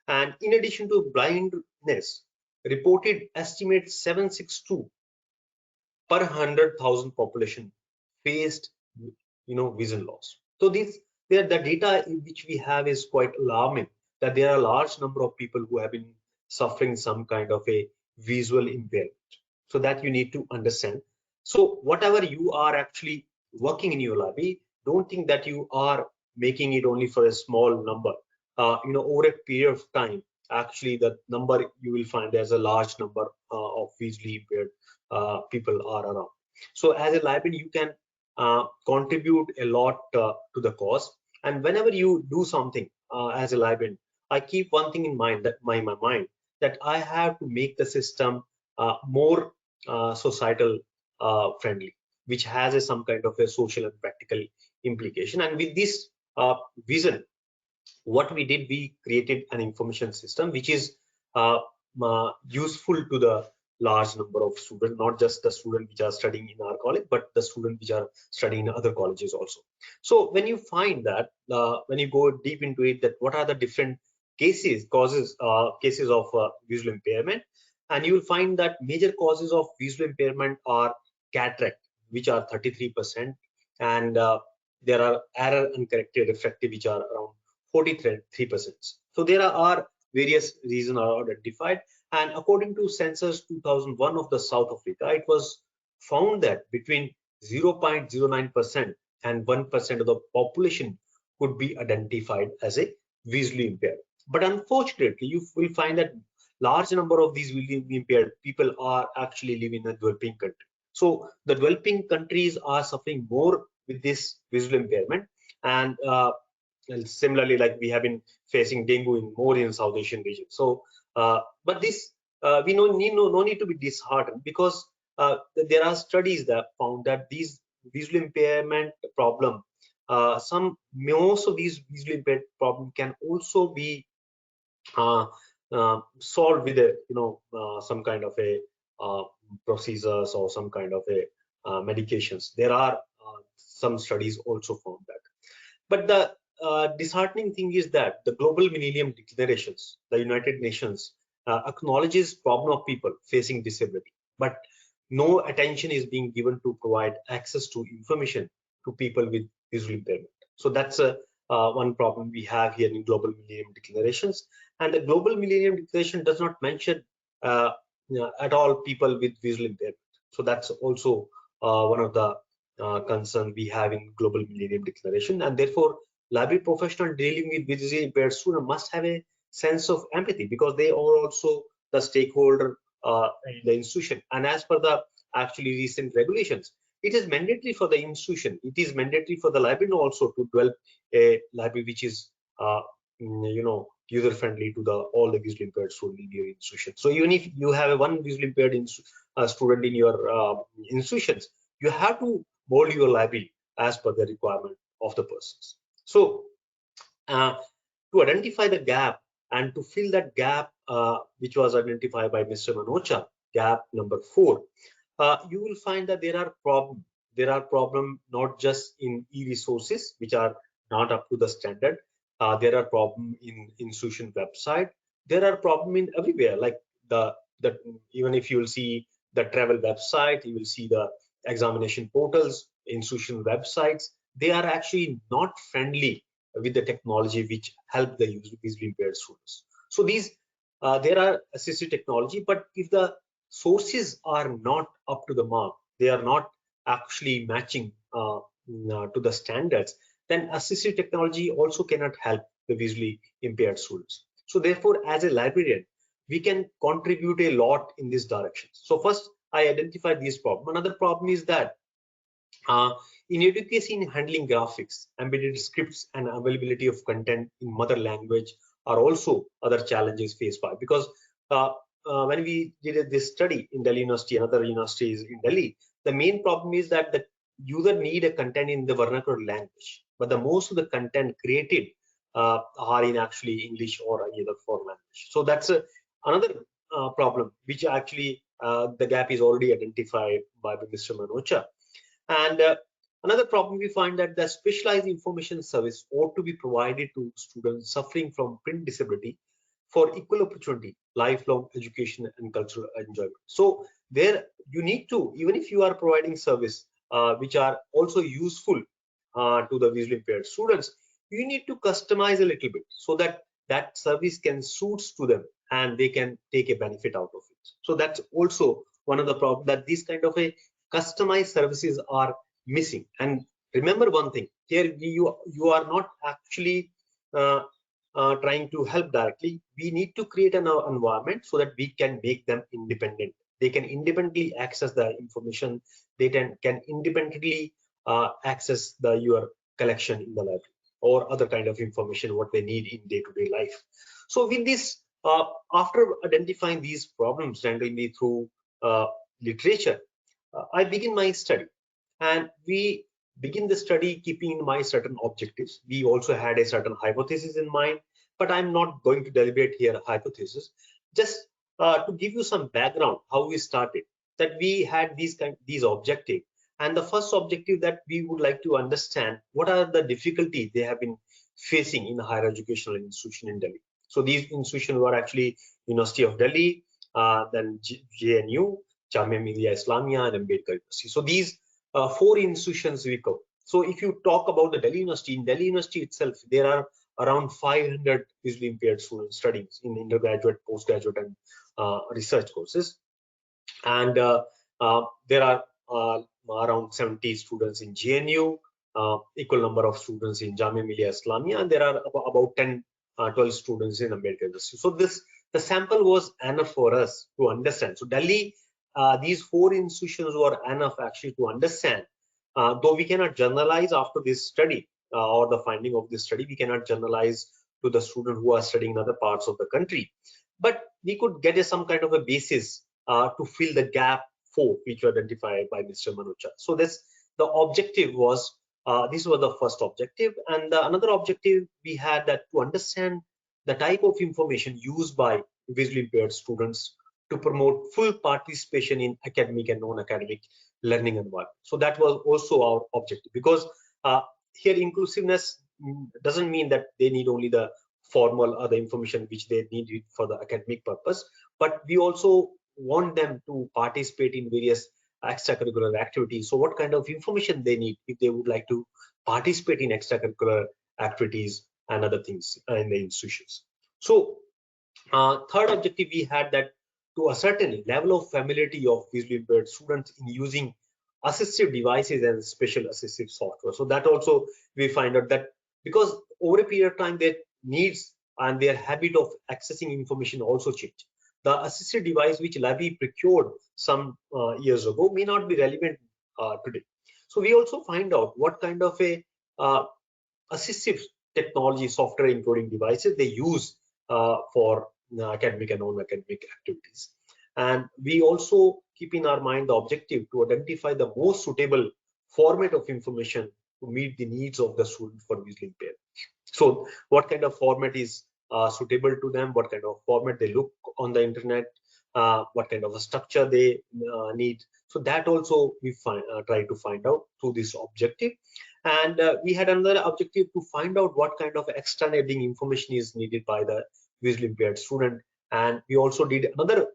And in addition to blindness, reported estimate 762 per 100,000 population faced, vision loss. So the data which we have is quite alarming, that there are a large number of people who have been suffering some kind of a visual impairment. So that you need to understand. So whatever you are actually working in your library, don't think that you are making it only for a small number. Over a period of time, actually the number you will find there's a large number of visually impaired people are around. So as a librarian, you can contribute a lot to the cause. And whenever you do something as a librarian, I keep one thing in mind, that my mind, that I have to make the system more societal friendly, which has some kind of a social and practical implication. And with this vision, what we did, we created an information system which is useful to the large number of students, not just the students which are studying in our college, but the students which are studying in other colleges also. So when you find that, when you go deep into it, that what are the different cases of visual impairment, and you will find that major causes of visual impairment are cataract, which are 33%, and there are error uncorrected refractive, which are around 43%. So there are various reasons are identified, and according to census 2001 of the South Africa, it was found that between 0.09% and 1% of the population could be identified as a visually impaired. But unfortunately, you will find that large number of these visually impaired people are actually living in a developing country. So the developing countries are suffering more with this visual impairment, and similarly, like we have been facing dengue more in South Asian region. So, but this we no need to be disheartened, because there are studies that found that these visual impairment problem, most of these visually impaired problem can also be solved with some kind of a procedures or some kind of a medications. There are some studies also found that. But the disheartening thing is that the Global Millennium Declarations, the United Nations, acknowledges problem of people facing disability, but no attention is being given to provide access to information to people with visual impairment. So that's one problem we have here in Global Millennium Declarations. And the Global Millennium Declaration does not mention at all people with visual impairment. So that's also one of the concern we have in Global Millennium Declaration. And therefore, library professional dealing with visually impaired students must have a sense of empathy, because they are also the stakeholder in the institution. And as per the actually recent regulations, it is mandatory for the institution, it is mandatory for the librarian also to develop a library which is user friendly to all the visually impaired students in your institution. So even if you have one visually impaired student in your institutions, you have to mold your library as per the requirement of the persons. So to identify the gap and to fill that gap, which was identified by Mr. Manocha, gap number 4, you will find that there are problems not just in e-resources which are not up to the standard. There are problems in institution website. There are problems in everywhere, like even if you will see the travel website, you will see the examination portals, institution websites, they are actually not friendly with the technology which help the visually impaired students. So these there are assistive technology, but if the sources are not up to the mark, they are not actually matching to the standards, then assistive technology also cannot help the visually impaired students. So therefore, as a librarian, we can contribute a lot in this direction. So first, I identified this problem. Another problem is that in education, in handling graphics, embedded scripts, and availability of content in mother language are also other challenges faced by, because when we did this study in Delhi University and other universities in Delhi, the main problem is that the user need a content in the vernacular language, but the most of the content created are in actually English or any other foreign language. So that's another problem, which actually the gap is already identified by Mr. Manocha. And Another problem we find that the specialized information service ought to be provided to students suffering from print disability for equal opportunity, lifelong education and cultural enjoyment. So there you need to, even if you are providing service which are also useful to the visually impaired students, you need to customize a little bit so that that service can suit to them and they can take a benefit out of it. So that's also one of the problems, that these kind of a customized services are missing. And remember one thing here, you are not actually trying to help directly. We need to create an environment so that we can make them independent. They can independently access the information. They can independently access your collection in the library or other kind of information what they need in day-to-day life. So with this, after identifying these problems randomly through literature, I begin my study, and we begin the study keeping in mind certain objectives. We also had a certain hypothesis in mind, but I'm not going to deliberate here hypothesis. Just to give you some background how we started, that we had these objectives. And the first objective that we would like to understand what are the difficulties they have been facing in the higher educational institution in Delhi. So these institutions were actually University of Delhi, then JNU, Jamia Millia Islamia, and Ambedkar University. So these 4 institutions we cover. So if you talk about the Delhi University, in Delhi University itself, there are around 500 visually impaired students studying in undergraduate, postgraduate, and research courses. And there are around 70 students in JNU, equal number of students in Jamia Millia Islamia, and there are about 12 students in Ambedkar University. So the sample was enough for us to understand. So Delhi, these 4 institutions were enough actually to understand. Though we cannot generalize after this study or the finding of this study, we cannot generalize to the students who are studying in other parts of the country, but we could get some kind of a basis to fill the gap 4 which were identified by Mr. Manocha. So the objective was, this was the first objective, and another objective we had that to understand the type of information used by visually impaired students to promote full participation in academic and non-academic learning environment. So that was also our objective, because here inclusiveness doesn't mean that they need only the formal or the information which they need for the academic purpose, but we also want them to participate in various extracurricular activities. So what kind of information they need if they would like to participate in extracurricular activities and other things in the institutions. So third objective we had that to a certain level of familiarity of visually impaired students in using assistive devices and special assistive software. So that also we find out that because over a period of time their needs and their habit of accessing information also change. The assistive device which library procured some years ago may not be relevant today. So we also find out what kind of a assistive technology software including devices they use for academic and non-academic activities. And we also keep in our mind the objective to identify the most suitable format of information to meet the needs of the student for visually impaired. So what kind of format is suitable to them, what kind of format they look on the internet, what kind of a structure they need. So that also we try to find out through this objective. And we had another objective to find out what kind of extra enabling information is needed by the visually impaired student. And we also did another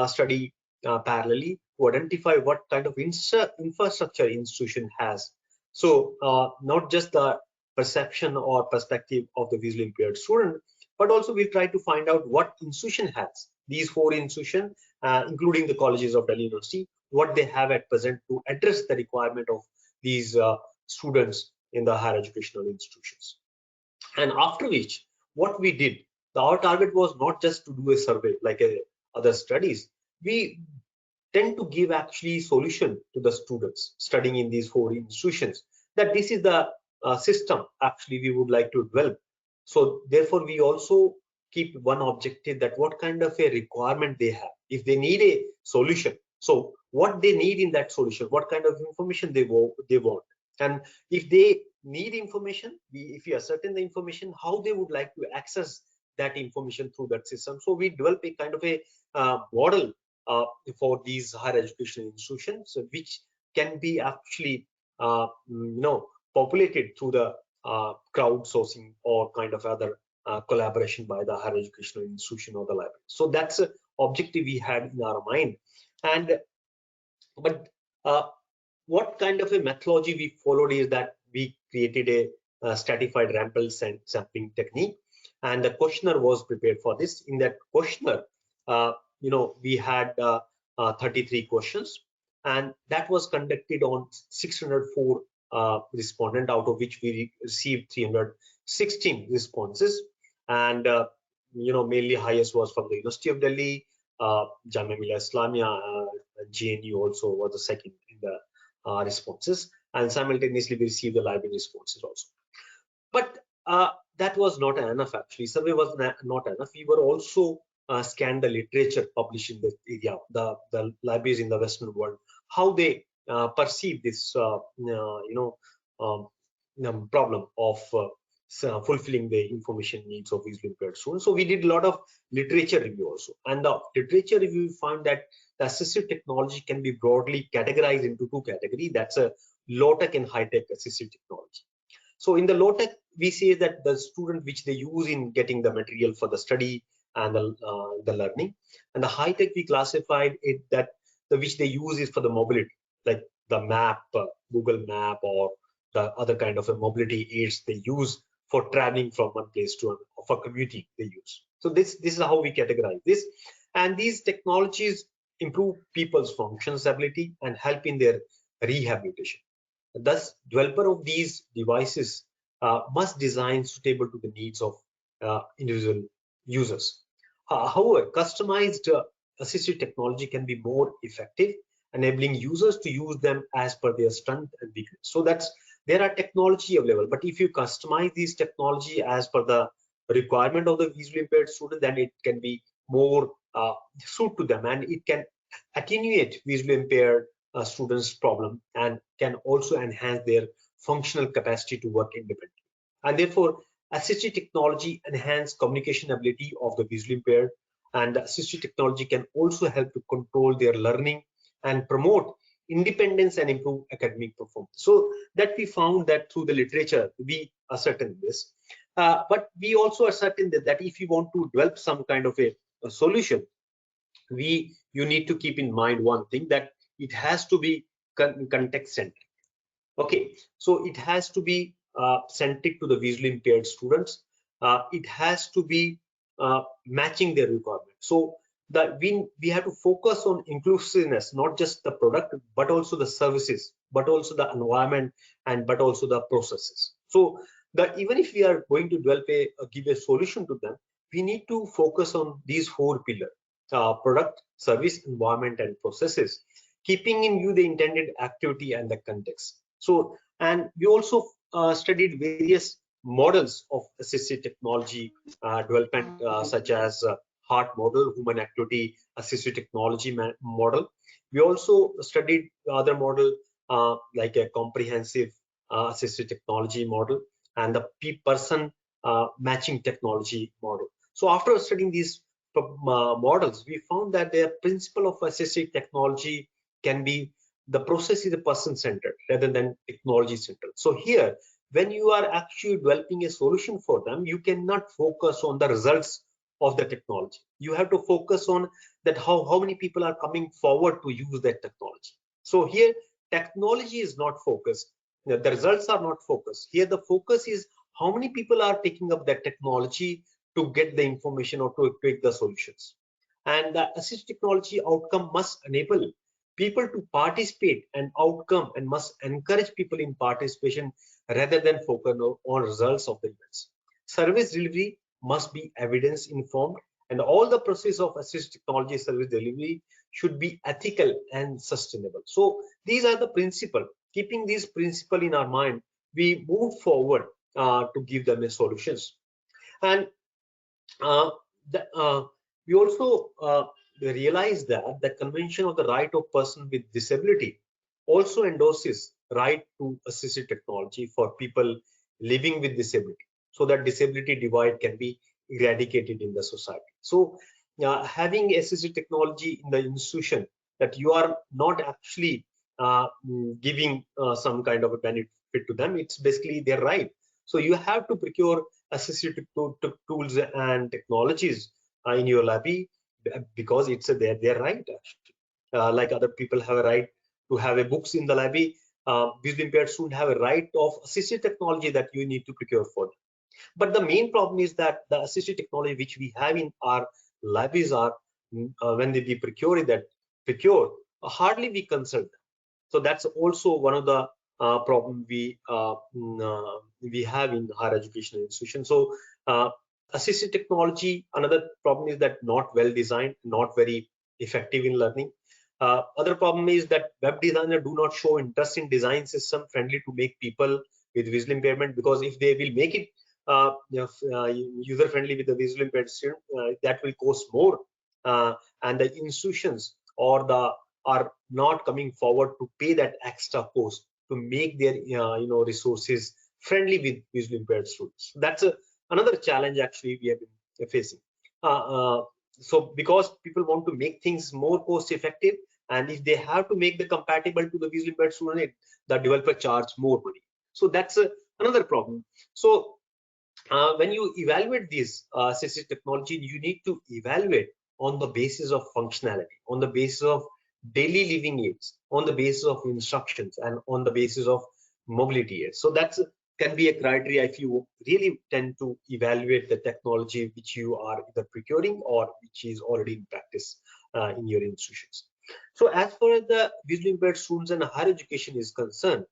study parallelly to identify what kind of infrastructure institution has. So not just the perception or perspective of the visually impaired student, but also we try to find out what institution has. These 4 institutions, including the colleges of Delhi University, what they have at present to address the requirement of these students in the higher educational institutions. And after which, what we did, our target was not just to do a survey like other studies. We tend to give actually solution to the students studying in these 4 institutions, that this is the system actually we would like to develop. So therefore we also keep one objective, that what kind of a requirement they have, if they need a solution, so what they need in that solution, what kind of information they want, and if they need information, if we ascertain the information, how they would like to access that information through that system. So we develop a kind of a model for these higher education institutions, which can be actually populated through the crowdsourcing or kind of other collaboration by the higher educational institution or the library. So that's an objective we had in our mind. And but what kind of a methodology we followed is that we created a stratified sample sampling technique, and the questionnaire was prepared for this. In that questionnaire, we had 33 questions, and that was conducted on 604 respondents, out of which we received 316 responses. And mainly highest was from the University of Delhi, Jamia Millia Islamia, JNU also was the second in the responses, and simultaneously we received the library responses also. But that was not enough actually. Survey was not enough. We were also scanned the literature published in this area, the libraries in the Western world, how they perceive this problem of fulfilling the information needs of visually impaired students. So we did a lot of literature review also, and the literature review found that the assistive technology can be broadly categorized into two categories. That's a low-tech and high-tech assistive technology. So in the low-tech, we say that the student which they use in getting the material for the study and the learning, and the high-tech we classified it that the which they use is for the mobility, like the map, Google Map, or the other kind of a mobility aids they use for traveling from one place to another, for commuting they use. So this is how we categorize this, and these technologies improve people's functions ability and help in their rehabilitation. Thus, developer of these devices must design suitable to the needs of individual users. However, customized assistive technology can be more effective, enabling users to use them as per their strength and weakness. So there are technology available, but if you customize these technology as per the requirement of the visually impaired student, then it can be more suit to them, and it can attenuate visually impaired students' problem and can also enhance their functional capacity to work independently. And therefore, assistive technology enhance communication ability of the visually impaired, and assistive technology can also help to control their learning and promote independence and improve academic performance. So that we found that through the literature, we ascertain this. But we also ascertain that if you want to develop some kind of a solution, you need to keep in mind one thing, that it has to be context centric. Okay, so it has to be centric to the visually impaired students. It has to be matching their requirement. So that we have to focus on inclusiveness, not just the product, but also the services, but also the environment, and but also the processes. So that even if we are going to develop give a solution to them, we need to focus on these four pillars: product, service, environment, and processes, keeping in view the intended activity and the context. So, and we also studied various models of assistive technology development, such as HART model, human activity assistive technology model. We also studied other model like a comprehensive assistive technology model, and the person matching technology model. So after studying these models, we found that the principle of assistive technology can be the process is a person-centered rather than technology-centered. So here, when you are actually developing a solution for them, you cannot focus on the results of the technology. You have to focus on that how many people are coming forward to use that technology. So here, technology is not focused. The results are not focused. Here, the focus is how many people are taking up that technology to get the information or to create the solutions. And the assistive technology outcome must enable people to participate and outcome, and must encourage people in participation rather than focus on results of the events. Service delivery must be evidence informed, and all the process of assistive technology service delivery should be ethical and sustainable. So these are the principles. Keeping these principles in our mind, we move forward to give them a solutions. And we also realize that the Convention of the Right of Person with Disability also endorses right to assistive technology for people living with disability, so that disability divide can be eradicated in the society. So having assistive technology in the institution, that you are not actually giving some kind of a benefit to them. It's basically their right. So you have to procure assistive tools and technologies in your library because it's their right. Like other people have a right to have a books in the library, visually impaired students have a right of assistive technology that you need to procure for them. But the main problem is that the assistive technology which we have in our libraries are when they be procured, hardly we consult them. So that's also one of the problem we have in higher education institutions. So assistive technology, another problem is that not well designed, not very effective in learning. Other problem is that web designers do not show interest in design system friendly to make people with visual impairment, because if they will make it user friendly with the visual impaired student, that will cost more, and the institutions or the are not coming forward to pay that extra cost to make their resources friendly with visually impaired students. That's another challenge actually we have been facing. So because people want to make things more cost effective, and if they have to make the compatible to the visually impaired student, the developer charge more money. So that's another problem. So when you evaluate this assistive technology, you need to evaluate on the basis of functionality, on the basis of daily living aids, on the basis of instructions, and on the basis of mobility aids. So that can be a criteria if you really tend to evaluate the technology which you are either procuring or which is already in practice in your institutions. So as far as the visually impaired students and higher education is concerned,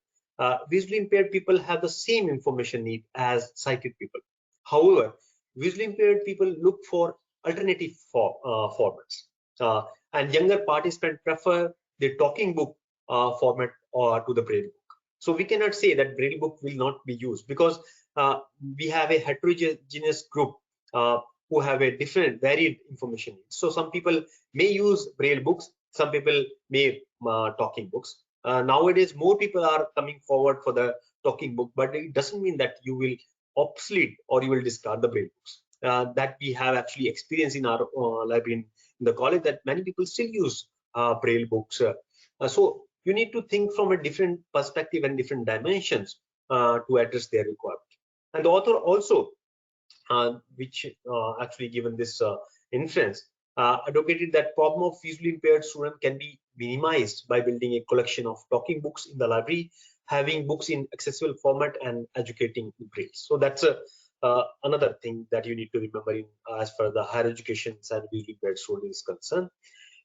visually impaired people have the same information need as sighted people. However, visually impaired people look for alternative formats, and younger participants prefer the talking book format or to the braille book. So we cannot say that braille book will not be used, because we have a heterogeneous group who have a different varied information needs. So some people may use braille books, some people may talking books. Nowadays more people are coming forward for the talking book, but it doesn't mean that you will obsolete or you will discard the braille books. That we have actually experienced in our library in the college, that many people still use braille books. So you need to think from a different perspective and different dimensions to address their requirement. And the author also, which actually given this inference, advocated that problem of visually impaired student can be minimized by building a collection of talking books in the library, having books in accessible format, and educating in braille. So that's another thing that you need to remember in as far as the higher education and visually impaired student is concerned.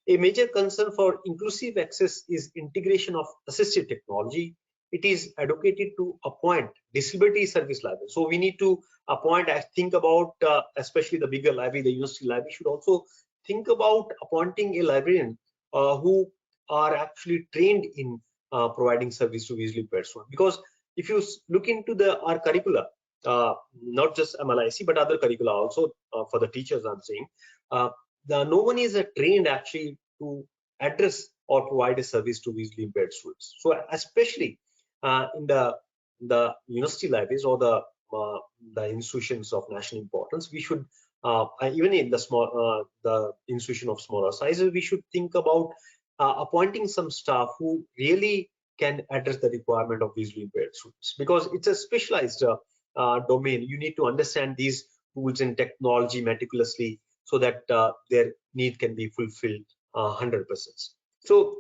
A major concern for inclusive access is integration of assistive technology. It is advocated to appoint disability service library. So we need to appoint, I think about especially the bigger library, the university library should also think about appointing a librarian who are actually trained in providing service to visually impaired students. Because if you look into our curricula, not just MLIC but other curricula also for the teachers, I'm saying, no one is trained actually to address or provide a service to visually impaired students. So especially in the university libraries or the institutions of national importance, we should even in the institution of smaller sizes, we should think about appointing some staff who really can address the requirement of visually impaired students, because it's a specialized domain. You need to understand these tools and technology meticulously so that their need can be fulfilled 100%. So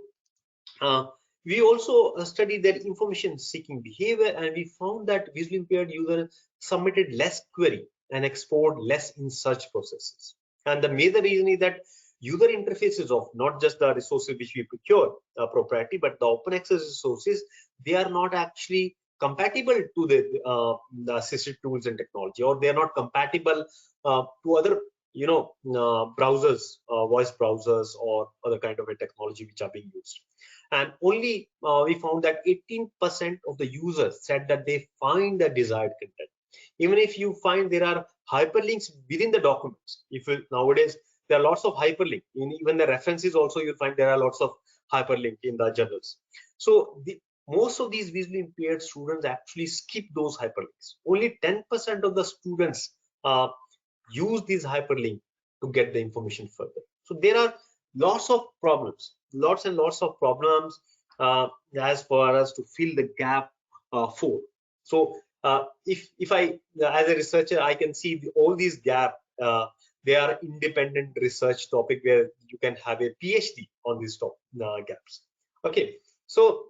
we also studied their information seeking behavior, and we found that visually impaired users submitted less query and explored less in search processes. And the major reason is that user interfaces of not just the resources which we procure proprietary, but the open access resources, they are not actually compatible to the assisted tools and technology, or they are not compatible to other browsers, voice browsers, or other kind of a technology which are being used. And only we found that 18% of the users said that they find the desired content. Even if you find there are hyperlinks within the documents, nowadays there are lots of hyperlink in even the references, also you'll find there are lots of hyperlink in the journals. So most of these visually impaired students actually skip those hyperlinks. Only 10% of the students use these hyperlink to get the information further. So there are lots and lots of problems as for us to fill the gap for. So if I, as a researcher, I can see all these gaps. They are independent research topic where you can have a PhD on these top gaps. Okay, so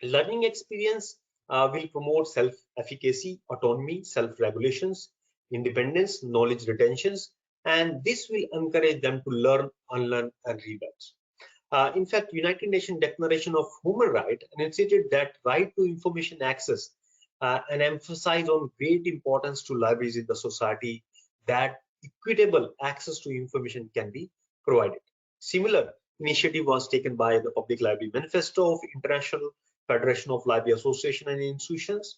learning experience will promote self-efficacy, autonomy, self-regulations, independence, knowledge retentions, and this will encourage them to learn, unlearn, and relearn. In fact, United Nations Declaration of Human Rights enunciated that right to information access and emphasize on great importance to libraries in the society that equitable access to information can be provided. Similar initiative was taken by the Public Library Manifesto of International Federation of Library Association and Institutions,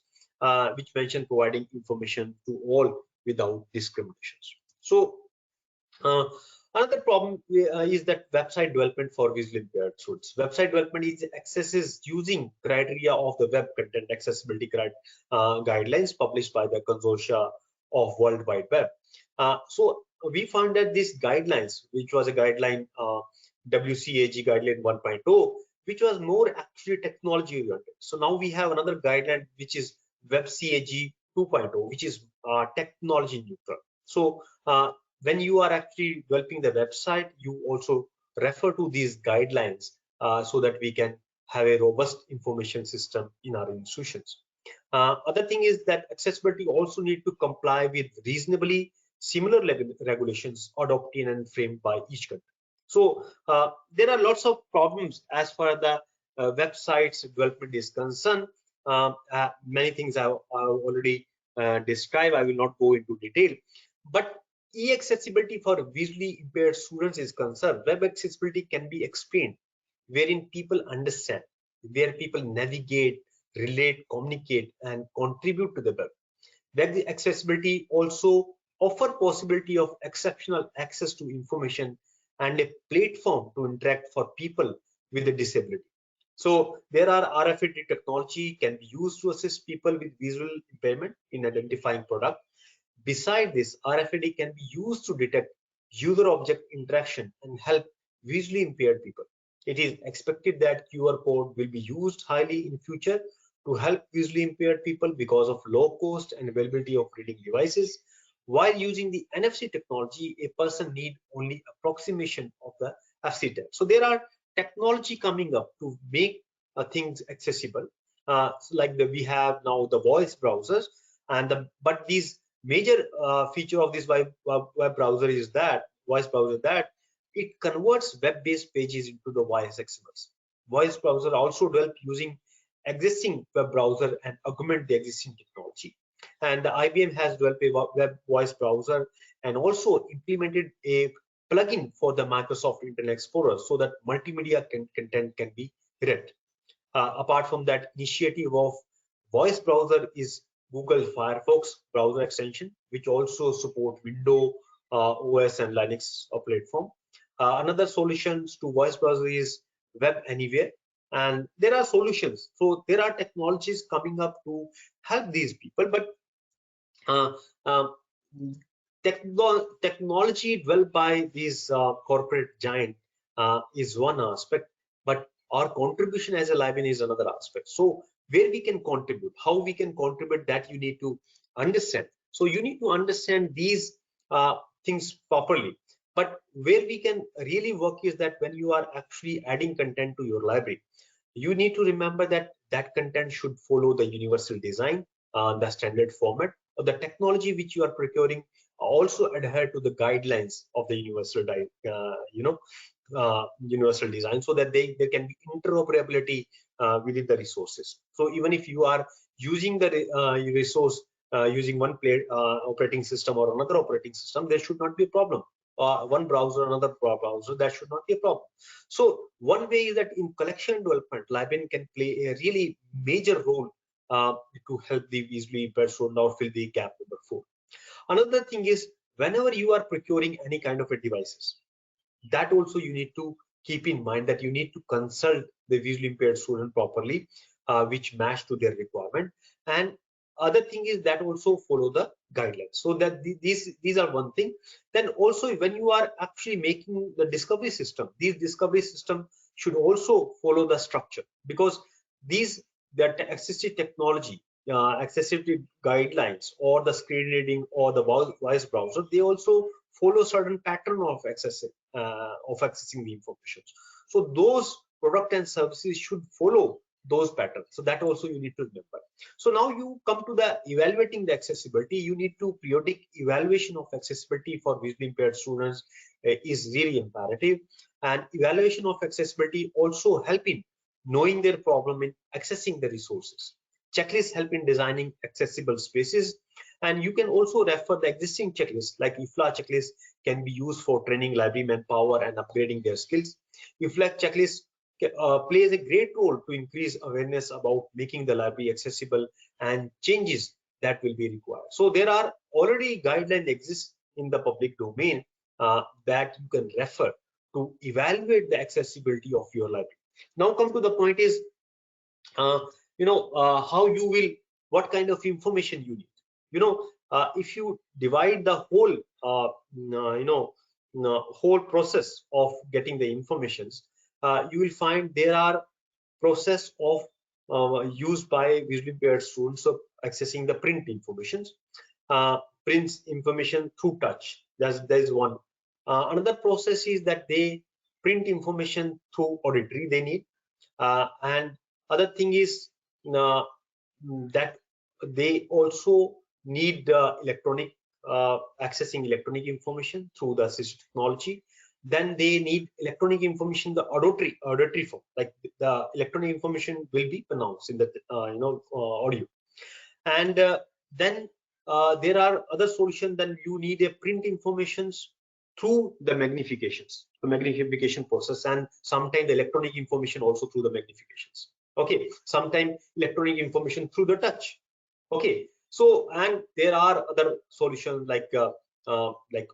which mentioned providing information to all without discriminations. So another problem is that website development for visually impaired students. Website development is accesses using criteria of the Web Content Accessibility Guidelines published by the Consortia of World Wide Web. So we found that these guidelines, which was a guideline WCAG guideline 1.0, which was more actually technology oriented. So now we have another guideline which is WebCAG 2.0, which is technology neutral. So when you are actually developing the website, you also refer to these guidelines so that we can have a robust information system in our institutions. Other thing is that accessibility also need to comply with reasonably similar regulations adopted and framed by each country. So there are lots of problems as far as the websites development is concerned. Many things I've already described. I will not go into detail, but e-accessibility for visually impaired students is concerned. Web accessibility can be explained wherein people understand, where people navigate, relate, communicate, and contribute to the web. Web accessibility also offer possibility of exceptional access to information and a platform to interact for people with a disability. So there are RFID technology can be used to assist people with visual impairment in identifying product. Beside this, RFID can be used to detect user-object interaction and help visually impaired people. It is expected that QR code will be used highly in future to help visually impaired people because of low cost and availability of reading devices. While using the NFC technology, a person need only approximation of the FC tag. So there are technology coming up to make things accessible. Like we have now the voice browsers, and but these major feature of this web browser is that it converts web-based pages into the voice XMLs. Voice browser also developed using existing web browser and augment the existing technology. And the IBM has developed a web voice browser and also implemented a plugin for the Microsoft Internet Explorer so that multimedia content can be read. Apart from that, initiative of voice browser is Google Firefox browser extension, which also support Windows, OS, and Linux platform. Another solutions to voice browser is Web Anywhere, and there are solutions. So there are technologies coming up to help these people, but technology developed by these corporate giant is one aspect, but our contribution as a librarian is another aspect. So where we can contribute, how we can contribute, that you need to understand. So you need to understand these things properly. But where we can really work is that when you are actually adding content to your library, you need to remember that that content should follow the universal design, the standard format, or the technology which you are procuring also adhere to the guidelines of the universal universal design, so that there can be interoperability within the resources. So even if you are using the resource using one operating system or another operating system, there should not be a problem. One browser, another browser, that should not be a problem. So one way is that in collection development, librarian can play a really major role to help the visually impaired student or fill the gap number 4. Another thing is, whenever you are procuring any kind of a devices, that also you need to keep in mind that you need to consult the visually impaired student properly, which match to their requirement. And other thing is that also follow the guidelines, so that these are one thing. Then also when you are actually making the discovery system, these discovery system should also follow the structure, because that accessibility technology, accessibility guidelines, or the screen reading or the voice browser, they also follow certain pattern of accessing the information. So those product and services should follow those patterns. So that also you need to remember. So now you come to the evaluating the accessibility. You need to periodic evaluation of accessibility for visually impaired students is really imperative, and evaluation of accessibility also help in knowing their problem in accessing the resources. Checklists help in designing accessible spaces, and you can also refer the existing checklists like IFLA checklist can be used for training library manpower and upgrading their skills. IFLA checklist plays a great role to increase awareness about making the library accessible and changes that will be required. So there are already guidelines exist in the public domain that you can refer to evaluate the accessibility of your library. Now come to the point is, how you will, what kind of information you need. If you divide the whole, whole process of getting the informations, you will find there are process of used by visually impaired students of accessing the print informations, prints information through touch. There is one. Another process is that they print information through auditory they need, and other thing is that they also need electronic accessing electronic information through the assistive technology. Then they need electronic information, the auditory form, like the electronic information will be pronounced in the audio. And then there are other solutions. Then you need a print informations through the magnification process, and sometimes the electronic information also through the magnifications. Okay, sometimes electronic information through the touch. Okay, so and there are other solutions like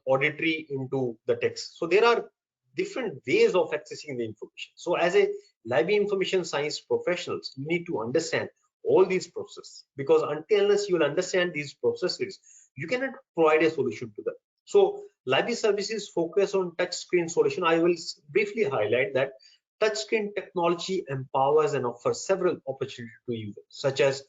auditory into the text. So there are different ways of accessing the information. So as a library information science professionals, you need to understand all these processes, because unless you will understand these processes, you cannot provide a solution to them. So library services focus on touch screen solution. I will briefly highlight that touchscreen technology empowers and offers several opportunities to users, such as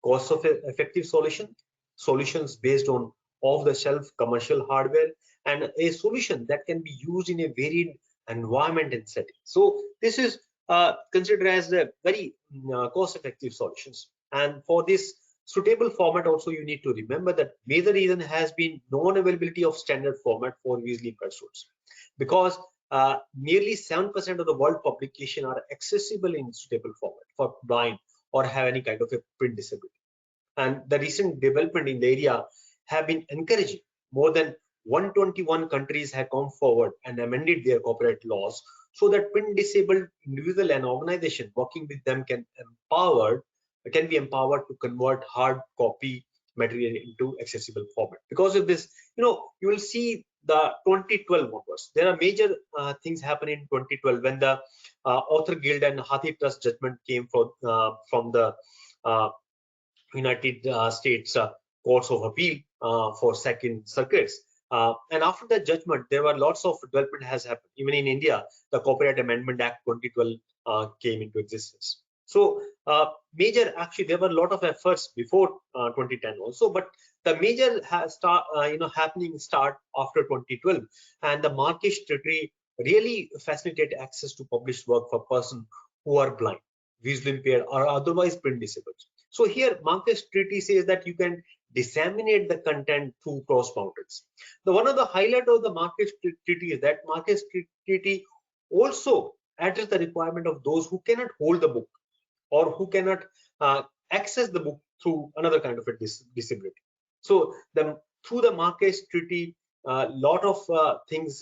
cost-effective solutions based on off-the-shelf commercial hardware, and a solution that can be used in a varied environment and setting. So this is considered as a very cost-effective solutions. And for this suitable format also, you need to remember that major reason has been non-availability of standard format for visually impaired students, because nearly 7% of the world publication are accessible in suitable format for blind or have any kind of a print disability. And the recent development in the area have been encouraging. More than 121 countries have come forward and amended their copyright laws so that print disabled individual and organization working with them can be empowered to convert hard copy material into accessible format. Because of this, you will see the 2012 onwards, there are major things happen in 2012 when the Author Guild and Hathi Trust judgment came from the United States Courts of Appeal for second circuits. And after the judgment, there were lots of development has happened. Even in India, the Copyright Amendment Act 2012 came into existence. So actually there were a lot of efforts before 2010 also, but the major happening start after 2012, and the Marrakesh Treaty really facilitate access to published work for persons who are blind, visually impaired, or otherwise print disabled. So here Marrakesh Treaty says that you can disseminate the content through cross boundaries. One of the highlight of the Marrakesh Treaty is that Marrakesh Treaty also address the requirement of those who cannot hold the book or who cannot access the book through another kind of a disability. So through the Marrakesh Treaty, a lot of things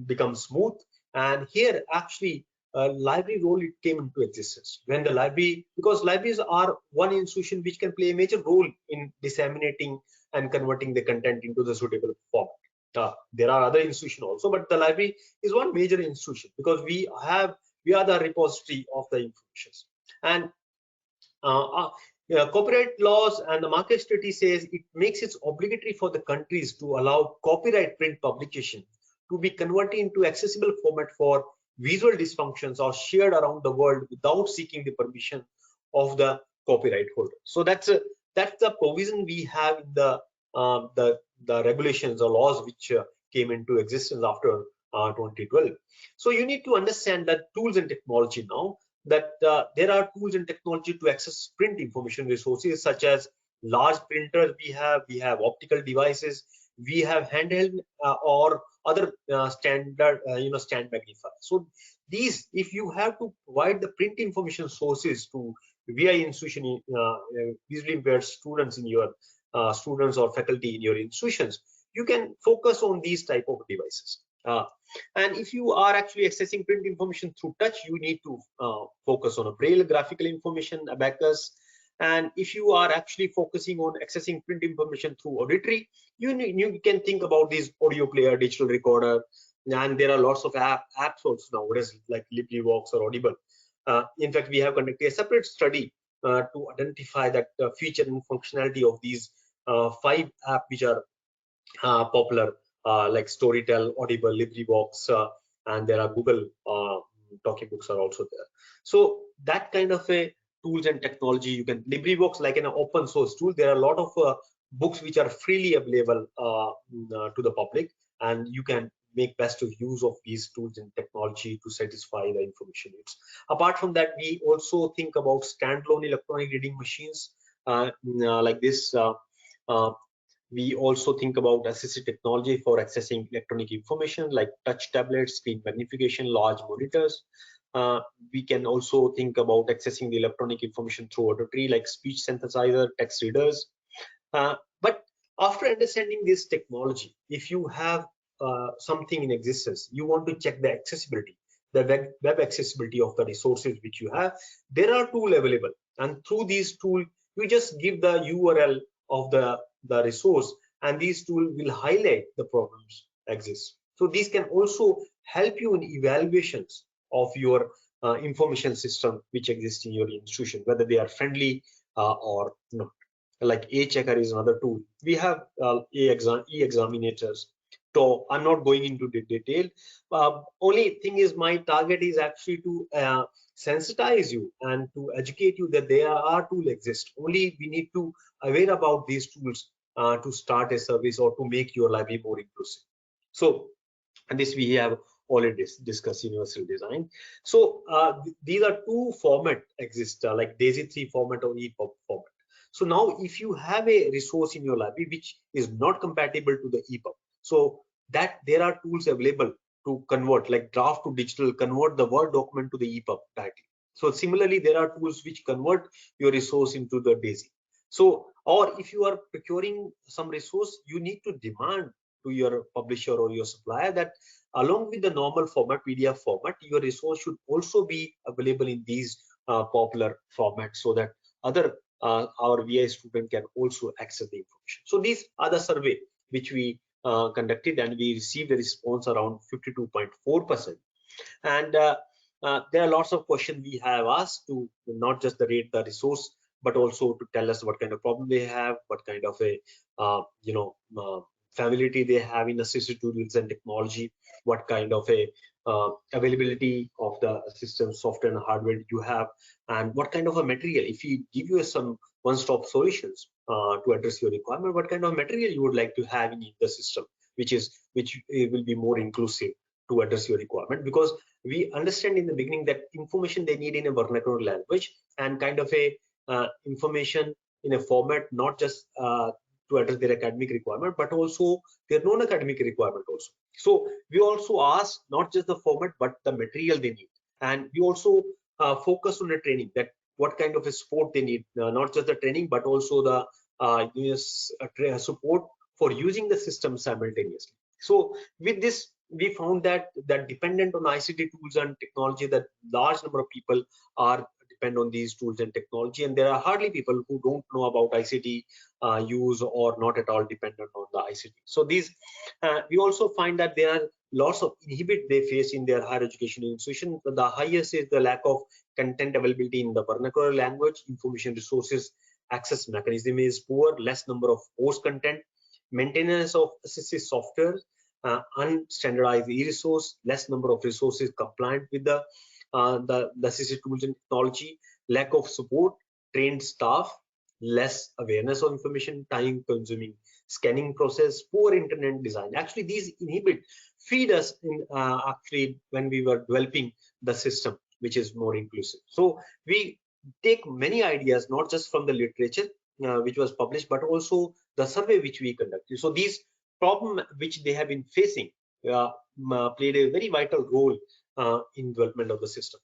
become smooth, and here actually library role it came into existence when the library, because libraries are one institution which can play a major role in disseminating and converting the content into the suitable format. There are other institutions also, but the library is one major institution because we are the repository of the information. And copyright laws and the Marrakesh Treaty says it makes it obligatory for the countries to allow copyright print publication to be converted into accessible format for visual dysfunctions are shared around the world without seeking the permission of the copyright holder. So that's the provision we have in the regulations or laws which came into existence after 2012. So you need to understand that tools and technology now, that there are tools and technology to access print information resources such as large printers. We have optical devices, we have handheld or other standard stand magnifiers. So these, if you have to provide the print information sources to VI institution, visually impaired students in your students or faculty in your institutions, you can focus on these type of devices. And if you are actually accessing print information through touch, you need to focus on a braille graphical information, abacus. And if you are actually focusing on accessing print information through auditory, you can think about these audio player, digital recorder, and there are lots of apps also nowadays like LibriVox or Audible. In fact, we have conducted a separate study to identify that feature and functionality of these 5 apps which are popular, like Storytel, Audible, LibriVox, and there are Google talking books are also there. So that kind of a tools and technology, you can LibriVox like an open source tool. There are a lot of books which are freely available to the public, and you can make best of use of these tools and technology to satisfy the information needs. Apart from that, we also think about standalone electronic reading machines like this. We also think about assistive technology for accessing electronic information like touch tablets, screen magnification, large monitors. We can also think about accessing the electronic information through auditory like speech synthesizer, text readers. But after understanding this technology, if you have something in existence, you want to check the accessibility, the web accessibility of the resources which you have. There are tools available, and through these tools, you just give the URL of the resource, and these tools will highlight the problems exist. So these can also help you in evaluations of your information system which exists in your institution, whether they are friendly or not. Like A-Checker is another tool. We have e-examinators. So I'm not going into the detail. Only thing is, my target is actually to sensitize you and to educate you that there are tools exist. Only we need to aware about these tools to start a service or to make your library more inclusive. So, and this we have already discussed universal design. So these are 2 format exist like DAISY 3 format or EPUB format. So now if you have a resource in your library which is not compatible to the EPUB, so that there are tools available to convert, like draft to digital, convert the Word document to the EPUB directly. So similarly, there are tools which convert your resource into the DAISY. So, or if you are procuring some resource, you need to demand to your publisher or your supplier that along with the normal format, PDF format, your resource should also be available in these popular formats, so that other our VI student can also access the information. So these are the survey which we conducted, and we received a response around 52.4%. And there are lots of questions we have asked to not just rate the resource, but also to tell us what kind of problem they have, what kind of a familiarity they have in assistive tools and technology, what kind of a availability of the system software and hardware you have, and what kind of a material. If we give you some one-stop solutions to address your requirement, what kind of material you would like to have in the system, which will be more inclusive to address your requirement. Because we understand in the beginning that information they need in a vernacular language and kind of a information in a format not just to address their academic requirement, but also their non-academic requirement also. So we also ask not just the format, but the material they need. And we also focus on the training, that what kind of a support they need, not just the training, but also the support for using the system simultaneously. So with this, we found that dependent on ICT tools and technology, that large number of people are depend on these tools and technology, and there are hardly people who don't know about ICT use or not at all dependent on the ICT. So these we also find that there are lots of inhibit they face in their higher education institution. The highest is the lack of content availability in the vernacular language, information resources access mechanism is poor, less number of course content, maintenance of assistive software, unstandardized e-resource, less number of resources compliant with the assisted tools and technology, lack of support, trained staff, less awareness of information, time-consuming scanning process, poor internet design. Actually, these feed us in actually when we were developing the system, which is more inclusive. So we take many ideas, not just from the literature which was published, but also the survey which we conducted. So these problems which they have been facing played a very vital role in development of the system.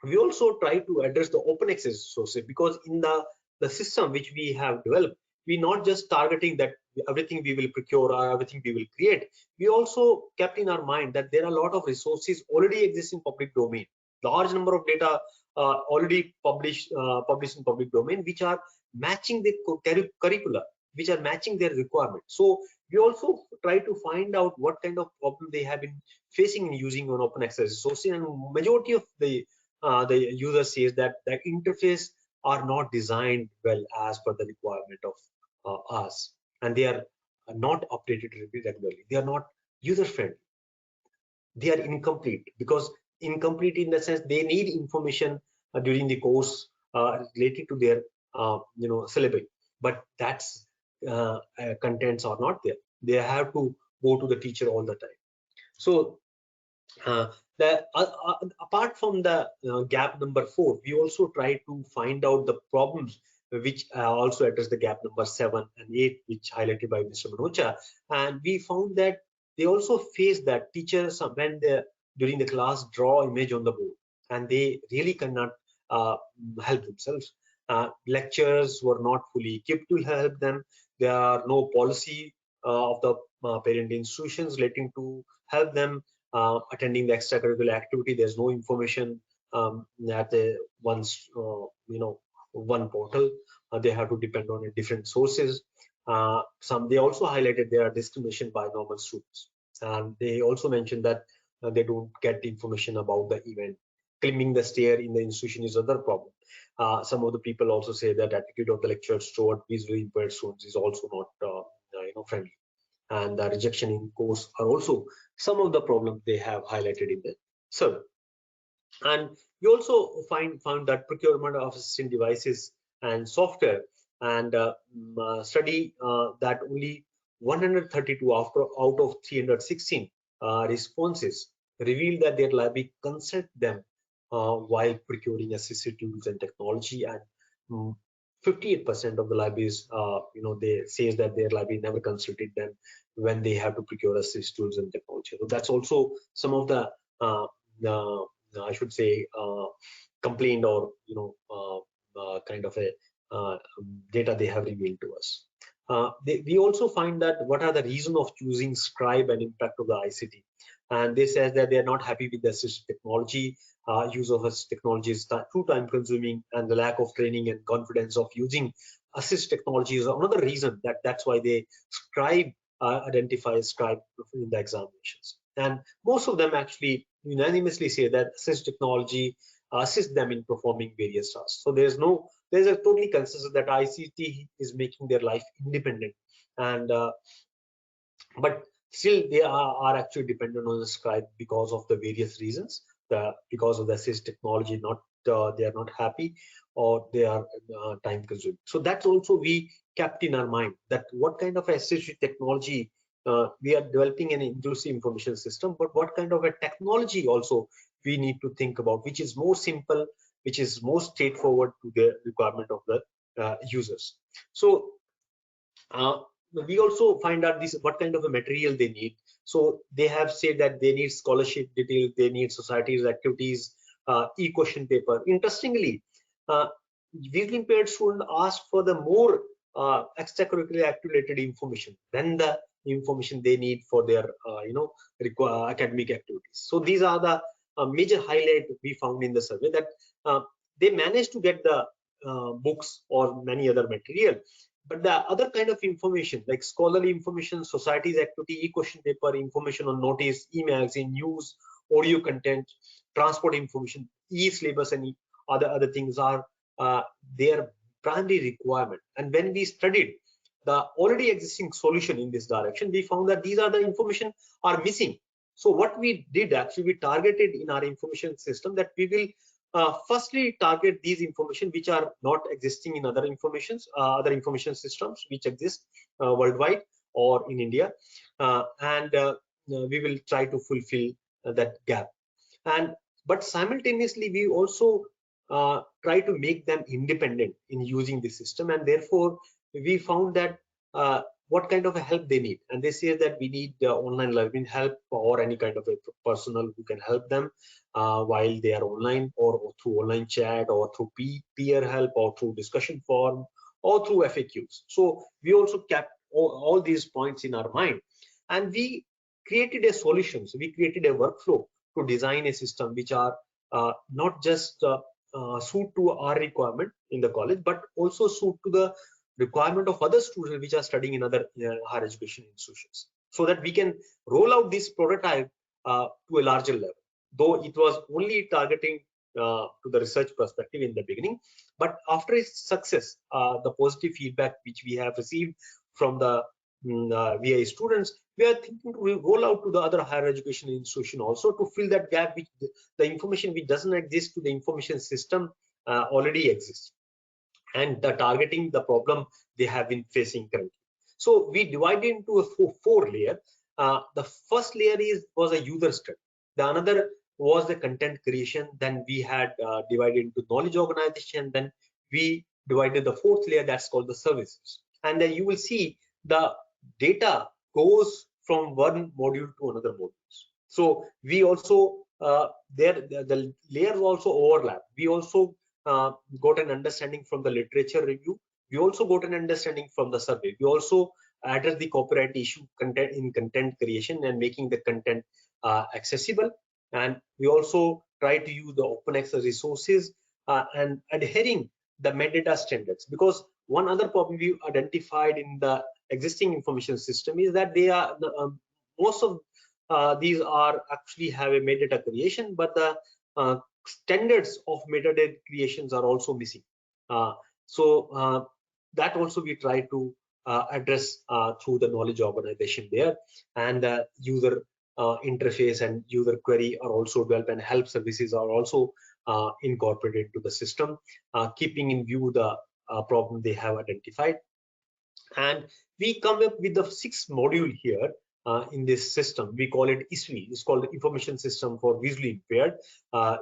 We also try to address the open access sources, because in the system which we have developed, we not just targeting that everything we will procure or everything we will create. We also kept in our mind that there are a lot of resources already exist in public domain, large number of data already published in public domain, which are matching the curricula, which are matching their requirements. So we also try to find out what kind of problem they have been facing in using an open access resources, and majority of the user says that the interface are not designed well as per the requirement of us, and they are not updated regularly. They are not user friendly. They are incomplete, because incomplete in the sense they need information during the course related to their syllabus, but that's contents are not there. They have to go to the teacher all the time. So apart from the gap number 4, we also try to find out the problems which also address the gap number 7 and 8, which highlighted by Mr. Manocha. And we found that they also face that teachers, when they during the class, draw image on the board, and they really cannot help themselves. Lectures were not fully equipped to help them. There are no policy of the parent institutions relating to help them attending the extracurricular activity. There's no information at the one portal. They have to depend on different sources. They also highlighted there are discrimination by normal students, and they also mentioned that they don't get information about the event. Climbing the stair in the institution is another problem. Some of the people also say that attitude of the lecturers toward visually impaired students is also not friendly, and the rejection in course are also some of the problems they have highlighted in the survey. And we also found that procurement of assistant devices and software, and study that only 132 out of 316 responses revealed that their library consult them while procuring assistive tools and technology, and 58% of the libraries, they says that their library never consulted them when they have to procure assistive tools and technology. So that's also some of the I should say complaint, or kind of a data they have revealed to us. We also find that what are the reason of choosing Scribe and impact of the ICT, and they says that they are not happy with the assistive technology. Use of assistive technology is too time consuming, and the lack of training and confidence of using assistive technology is another reason that's why they identify Scribe in the examinations. And most of them actually unanimously say that assistive technology assists them in performing various tasks. So there's a totally consensus that ICT is making their life independent, and but still they are actually dependent on the Scribe because of the various reasons. Because of the assistive technology, they are not happy, or they are time consuming. So that's also we kept in our mind, that what kind of assistive technology we are developing an inclusive information system, but what kind of a technology also we need to think about, which is more simple, which is more straightforward to the requirement of the users. So we also find out what kind of a material they need. So they have said that they need scholarship details, they need societies activities, e-question paper. Interestingly, visually impaired students ask for the more extracurricular related information than the information they need for their academic activities. So these are the major highlight we found in the survey, that they managed to get the books or many other material, but the other kind of information like scholarly information, societies activity, e-question paper, information on notice, e-magazine, news, audio content, transport information, e-syllabus, and other things are their primary requirement. And when we studied the already existing solution in this direction, we found that these are the information are missing. So what we did, actually, we targeted in our information system that we will firstly target these information which are not existing in other information systems which exist worldwide or in India, and we will try to fulfill that gap. But simultaneously, we also try to make them independent in using the system, and therefore we found that what kind of a help they need, and they say that we need online learning help or any kind of a personal who can help them while they are online, or through online chat, or through peer help, or through discussion forum, or through FAQs. So we also kept all these points in our mind, and we created a solution. So we created a workflow to design a system which are not just suit to our requirement in the college, but also suit to the requirement of other students which are studying in other higher education institutions, so that we can roll out this prototype to a larger level. Though it was only targeting to the research perspective in the beginning, but after its success, the positive feedback which we have received from the VI students, we are thinking to roll out to the other higher education institution also, to fill that gap which the information which doesn't exist to the information system already exists, and targeting the problem they have been facing currently. So we divided into a four layer. The first layer was a user study. The another was the content creation. Then we had divided into knowledge organization. Then we divided the fourth layer, that's called the services. And then you will see the data goes from one module to another module. So we also the layers also overlap. We also got an understanding from the literature review. We also got an understanding from the survey. We also address the copyright issue content creation and making the content accessible. And we also try to use the open access resources and adhering the metadata standards, because one other problem we identified in the existing information system is that they are most of these are actually have a metadata creation, but the standards of metadata creations are also missing. So that also we try to address through the knowledge organization there, and user interface and user query are also developed, and help services are also incorporated into the system, keeping in view the problem they have identified. And we come up with the 6th module here in this system. We call it ISVI. It's called the Information System for Visually Impaired,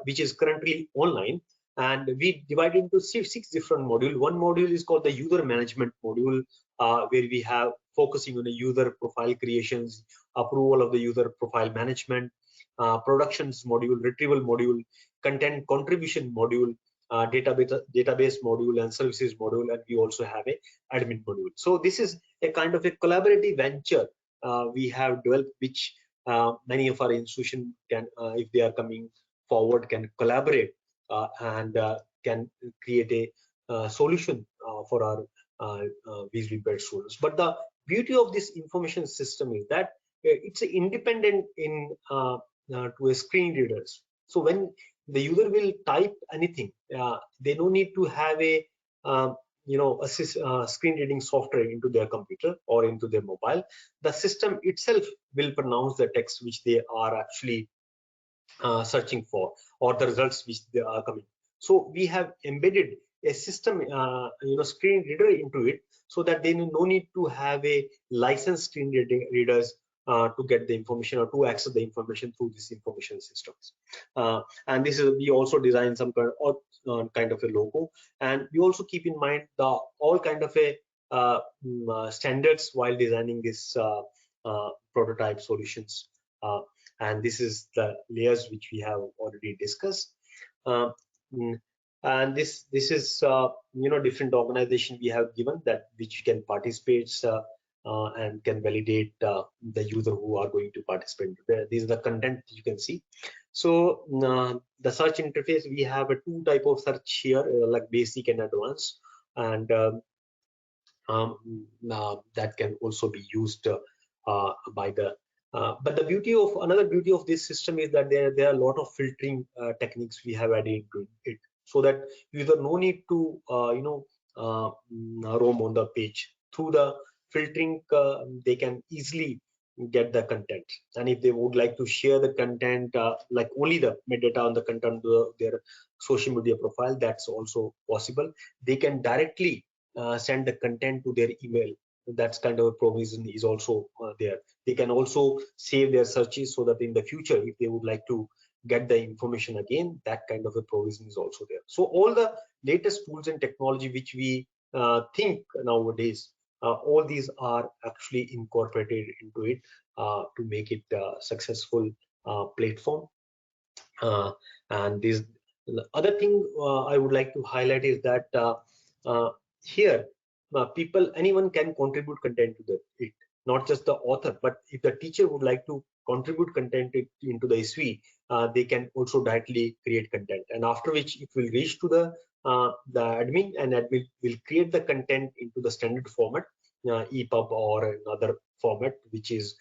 which is currently online. And we divide into 6 different modules. One module is called the User Management module, where we have focusing on the user profile creations, approval of the user profile management, productions module, retrieval module, content contribution module, database module, and services module, and we also have a admin module. So this is a kind of a collaborative venture we have developed, which many of our institutions can, if they are coming forward, can collaborate and can create a solution for our visually impaired students. But the beauty of this information system is that it's independent in to a screen readers. So when the user will type anything, they don't need to have a screen reading software into their computer or into their mobile. The system itself will pronounce the text which they are actually searching for, or the results which they are coming. So we have embedded a system, screen reader into it, so that they no need to have a licensed screen readers to get the information or to access the information through these information systems. And this is, we also design some kind of a logo, and we also keep in mind the all kind of a standards while designing this prototype solutions. And this is the layers which we have already discussed. And this is different organization we have given that which can participate and can validate the user who are going to participate. These are the content you can see. So the search interface, we have a 2 type of search here, like basic and advanced, and that can also be used by the but the beauty of another beauty of this system is that there are a lot of filtering techniques we have added into it, so that user no need to roam on the page. Through the filtering, they can easily get the content. And if they would like to share the content, like only the metadata on the content of their social media profile, that's also possible. They can directly send the content to their email. That's kind of a provision is also there. They can also save their searches so that in the future, if they would like to get the information again, that kind of a provision is also there. So all the latest tools and technology which we think nowadays, all these are actually incorporated into it to make it a successful platform. And this the other thing I would like to highlight is that here anyone can contribute content to it, not just the author, but if the teacher would like to contribute content into the SVE, they can also directly create content, and after which it will reach to the admin, and admin will create the content into the standard format, EPUB or another format which is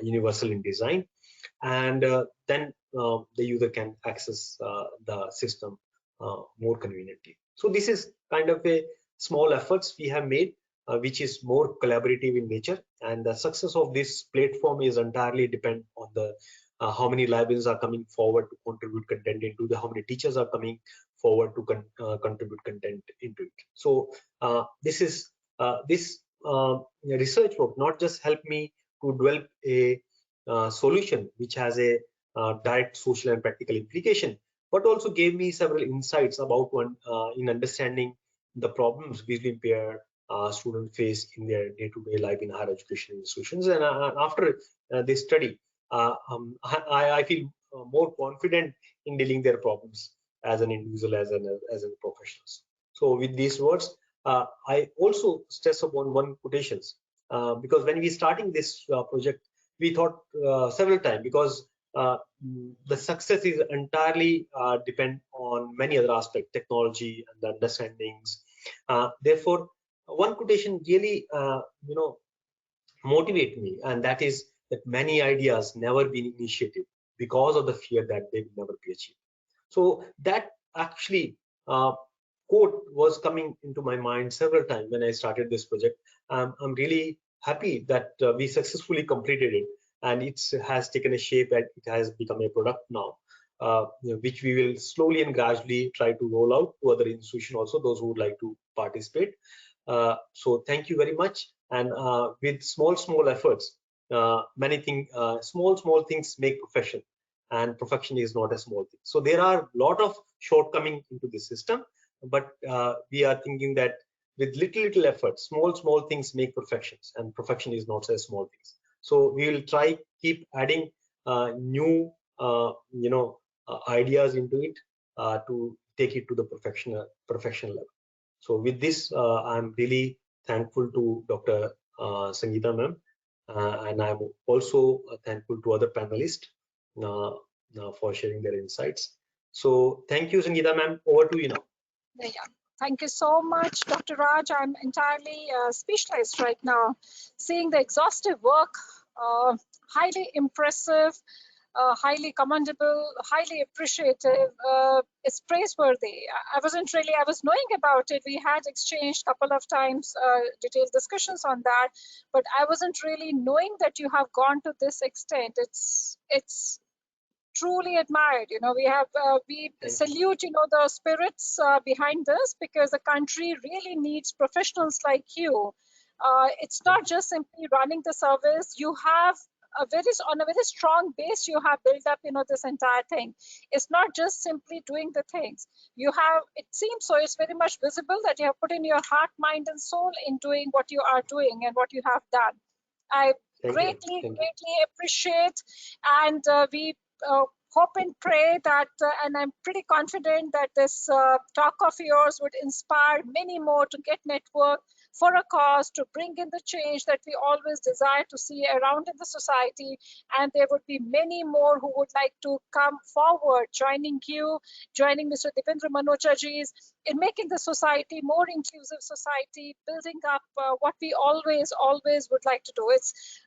universal in design, and then the user can access the system more conveniently. So this is kind of a small efforts we have made, which is more collaborative in nature, and the success of this platform is entirely depend on the how many librarians are coming forward to contribute content into the, how many teachers are coming forward to contribute content into it. So this research work not just helped me to develop a solution which has a direct social and practical implication, but also gave me several insights about one in understanding the problems visually impaired students face in their day-to-day life in higher education institutions. And after this study, I feel more confident in dealing their problems as an individual, as a professional. So with these words, I also stress upon one quotations, because when we starting this project, we thought several times, because the success is entirely depend on many other aspects, technology and the understandings. Therefore, one quotation really motivate me, and that is that many ideas never been initiated because of the fear that they will never be achieved. So that actually quote was coming into my mind several times when I started this project. I'm really happy that we successfully completed it, and it has taken a shape and it has become a product now, which we will slowly and gradually try to roll out to other institutions also, those who would like to participate. So thank you very much. And with small efforts, many things, small things make perfection, and perfection is not a small thing. So there are a lot of shortcomings into the system, but we are thinking that with little effort, small things make perfections, and perfection is not a small things. So we will try keep adding new ideas into it to take it to the perfection level. So with this, I'm really thankful to Dr. Sangeeta ma'am, and I'm also thankful to other panelists for sharing their insights. So thank you, Sangeeta ma'am. Over to you now. Yeah. Thank you so much, Dr. Raj. I'm entirely speechless right now, seeing the exhaustive work, highly impressive, highly commendable, highly appreciative. It's praiseworthy. I was knowing about it. We had exchanged a couple of times detailed discussions on that, but I wasn't really knowing that you have gone to this extent. It's truly admired. We salute the spirits behind this, because the country really needs professionals like you. It's not just simply running the service. You have on a very strong base you have built up this entire thing. It's not just simply doing the things. It seems so, it's very much visible that you have put in your heart, mind and soul in doing what you are doing and what you have done. I greatly appreciate, and we hope and pray that, and I'm pretty confident that this talk of yours would inspire many more to get network for a cause, to bring in the change that we always desire to see around in the society. And there would be many more who would like to come forward, joining you, joining Mr. Dipendra Manochaji's in making the society more inclusive society, building up what we always would like to do.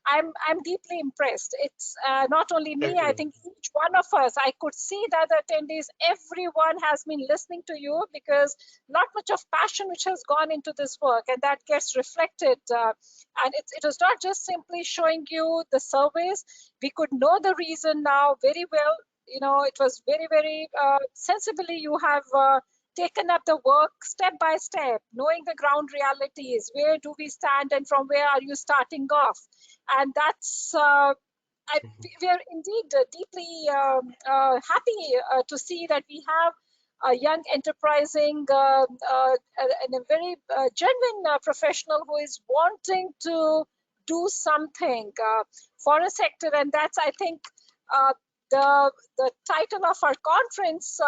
I'm deeply impressed. It's not only me, I think each each one of us. I could see that the attendees, everyone has been listening to you, because not much of passion which has gone into this work, and that gets reflected. And it was not just simply showing you the surveys. We could know the reason now very well. You know, it was very, very sensibly you have taken up the work step by step, knowing the ground realities. Where do we stand and from where are you starting off? And that's, we are indeed deeply happy to see that we have a young, enterprising, and a very genuine professional who is wanting to do something for a sector. And that's, I think, the title of our conference,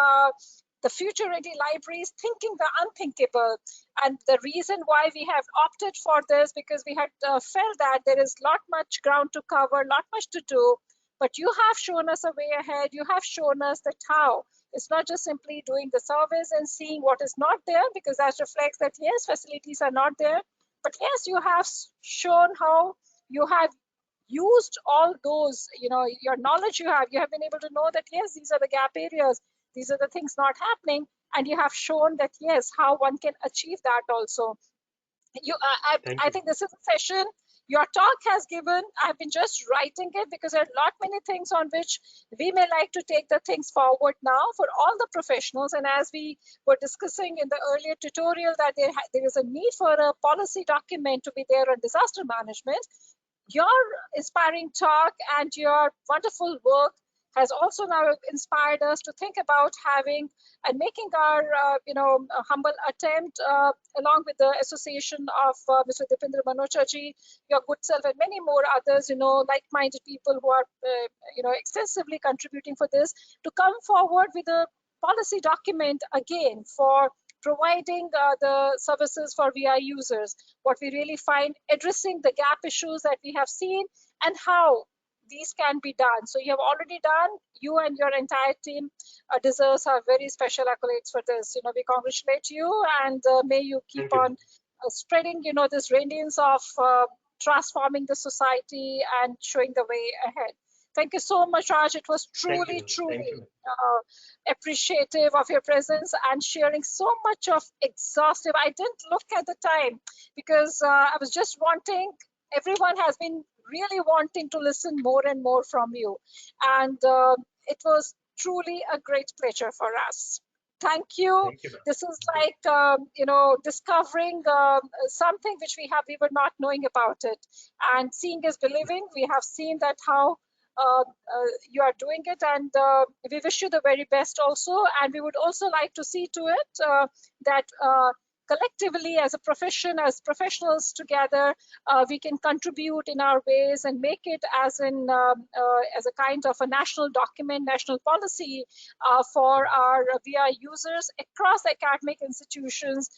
the Future Ready Libraries, Thinking the Unthinkable. And the reason why we have opted for this, because we had felt that there is not much ground to cover, not much to do, but you have shown us a way ahead. You have shown us that how. It's not just simply doing the surveys and seeing what is not there, because that reflects that, yes, facilities are not there, but yes, you have shown how you have used all those, you know, your knowledge you have been able to know that, yes, these are the gap areas, these are the things not happening, and you have shown that, yes, how one can achieve that also. I think this is a session your talk has given. I've been just writing it because there are many things on which we may like to take the things forward now for all the professionals. And as we were discussing in the earlier tutorial, that there is a need for a policy document to be there on disaster management. Your inspiring talk and your wonderful work has also now inspired us to think about having and making our humble attempt, along with the association of Mr. Dipendra Manochaji, your good self, and many more others, like-minded people who are extensively contributing for this, to come forward with a policy document again for providing the services for VI users. What we really find, addressing the gap issues that we have seen and how these can be done. So you have already done, you and your entire team deserves our very special accolades for this. We congratulate you, and may you keep on spreading, this radiance of transforming the society and showing the way ahead. Thank you so much, Raj. It was truly appreciative of your presence and sharing so much of exhaustive. I didn't look at the time because I was just wanting, everyone has been really wanting to listen more and more from you. And it was truly a great pleasure for us. Thank you. This is like, discovering something which we were not knowing about it. And seeing is believing. We have seen that how you are doing it, and we wish you the very best also. And we would also like to see to it that collectively as a profession, as professionals together, we can contribute in our ways and make it as a kind of a national document, national policy for our VI users across academic institutions,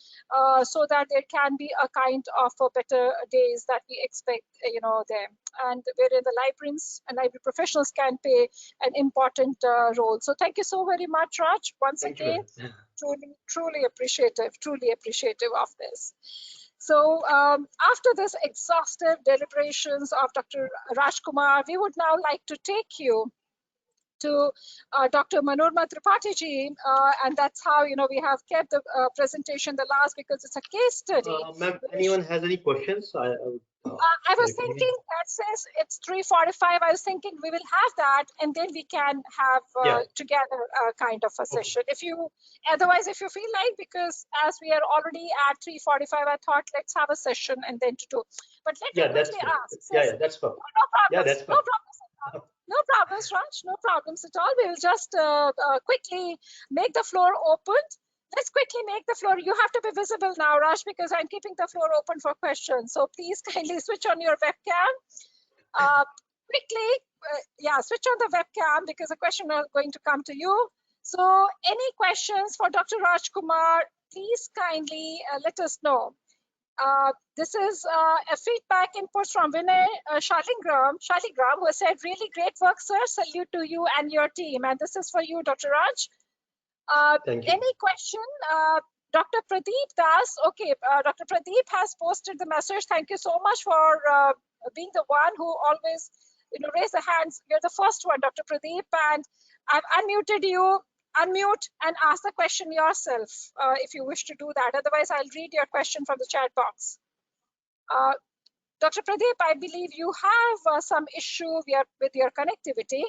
so that there can be a kind of a better days that we expect, them, and wherein the librarians and library professionals can play an important role. So thank you so very much, Raj, once again. Truly appreciative of this. So after this exhaustive deliberations of Dr. Rajkumar, we would now like to take you to Dr. Manorma Tripathi ji, and that's how we have kept the presentation the last, because it's a case study. Ma'am, anyone has any questions? I was thinking that since it's 3:45, I was thinking we will have that, and then we can have together kind of a session. Otherwise, if you feel like, because as we are already at 3:45, I thought let's have a session and then to do. But let me quickly ask. That's perfect. No problems. That's perfect. No problems, Raj. No problems at all. We will just quickly make the floor open. Let's quickly make the floor. You have to be visible now, Raj, because I'm keeping the floor open for questions. So please kindly switch on your webcam. Quickly, switch on the webcam, because the question is going to come to you. So any questions for Dr. Rajkumar, please kindly let us know. This is a feedback input from Vinay Shaligram, who has said, really great work, sir. Salute to you and your team. And this is for you, Dr. Raj. Any question? Dr. Pradeep Das. Okay, Dr. Pradeep has posted the message. Thank you so much for being the one who always raise the hands. You're the first one, Dr. Pradeep, and I've unmuted you. Unmute and ask the question yourself if you wish to do that. Otherwise, I'll read your question from the chat box. Dr. Pradeep, I believe you have some issue with your connectivity.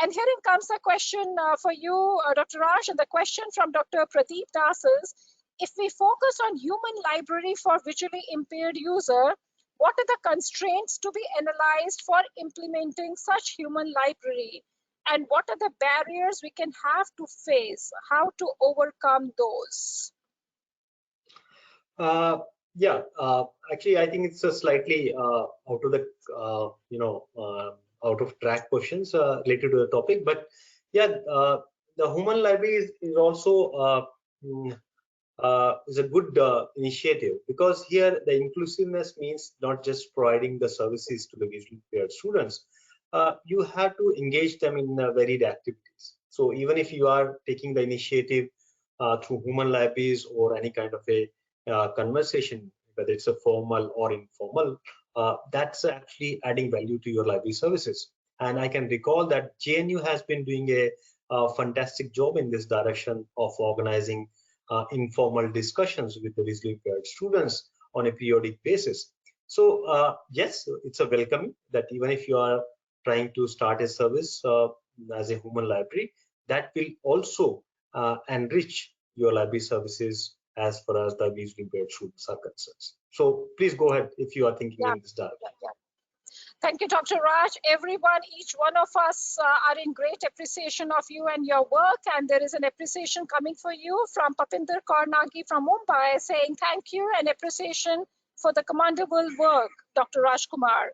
And here comes a question for you, Dr. Raj, and the question from Dr. Pradeep Das is, if we focus on human library for visually impaired user, what are the constraints to be analyzed for implementing such human library? And what are the barriers we can have to face? How to overcome those? Yeah, actually, I think it's a slightly out of the out of track questions related to the topic. But yeah, the human library is also is a good initiative, because here the inclusiveness means not just providing the services to the visually impaired students. You have to engage them in varied activities. So even if you are taking the initiative through human libraries or any kind of a conversation, whether it's a formal or informal, that's actually adding value to your library services. And I can recall that JNU has been doing a fantastic job in this direction of organizing informal discussions with the visually impaired students on a periodic basis. So yes, it's a welcome that even if you are trying to start a service as a human library, that will also enrich your library services as far as the visually impaired students are concerned. So please go ahead if you are thinking in this direction. Thank you, Dr. Raj. Everyone, each one of us are in great appreciation of you and your work. And there is an appreciation coming for you from Papinder Karnagi from Mumbai saying thank you and appreciation for the commendable work, Dr. Rajkumar.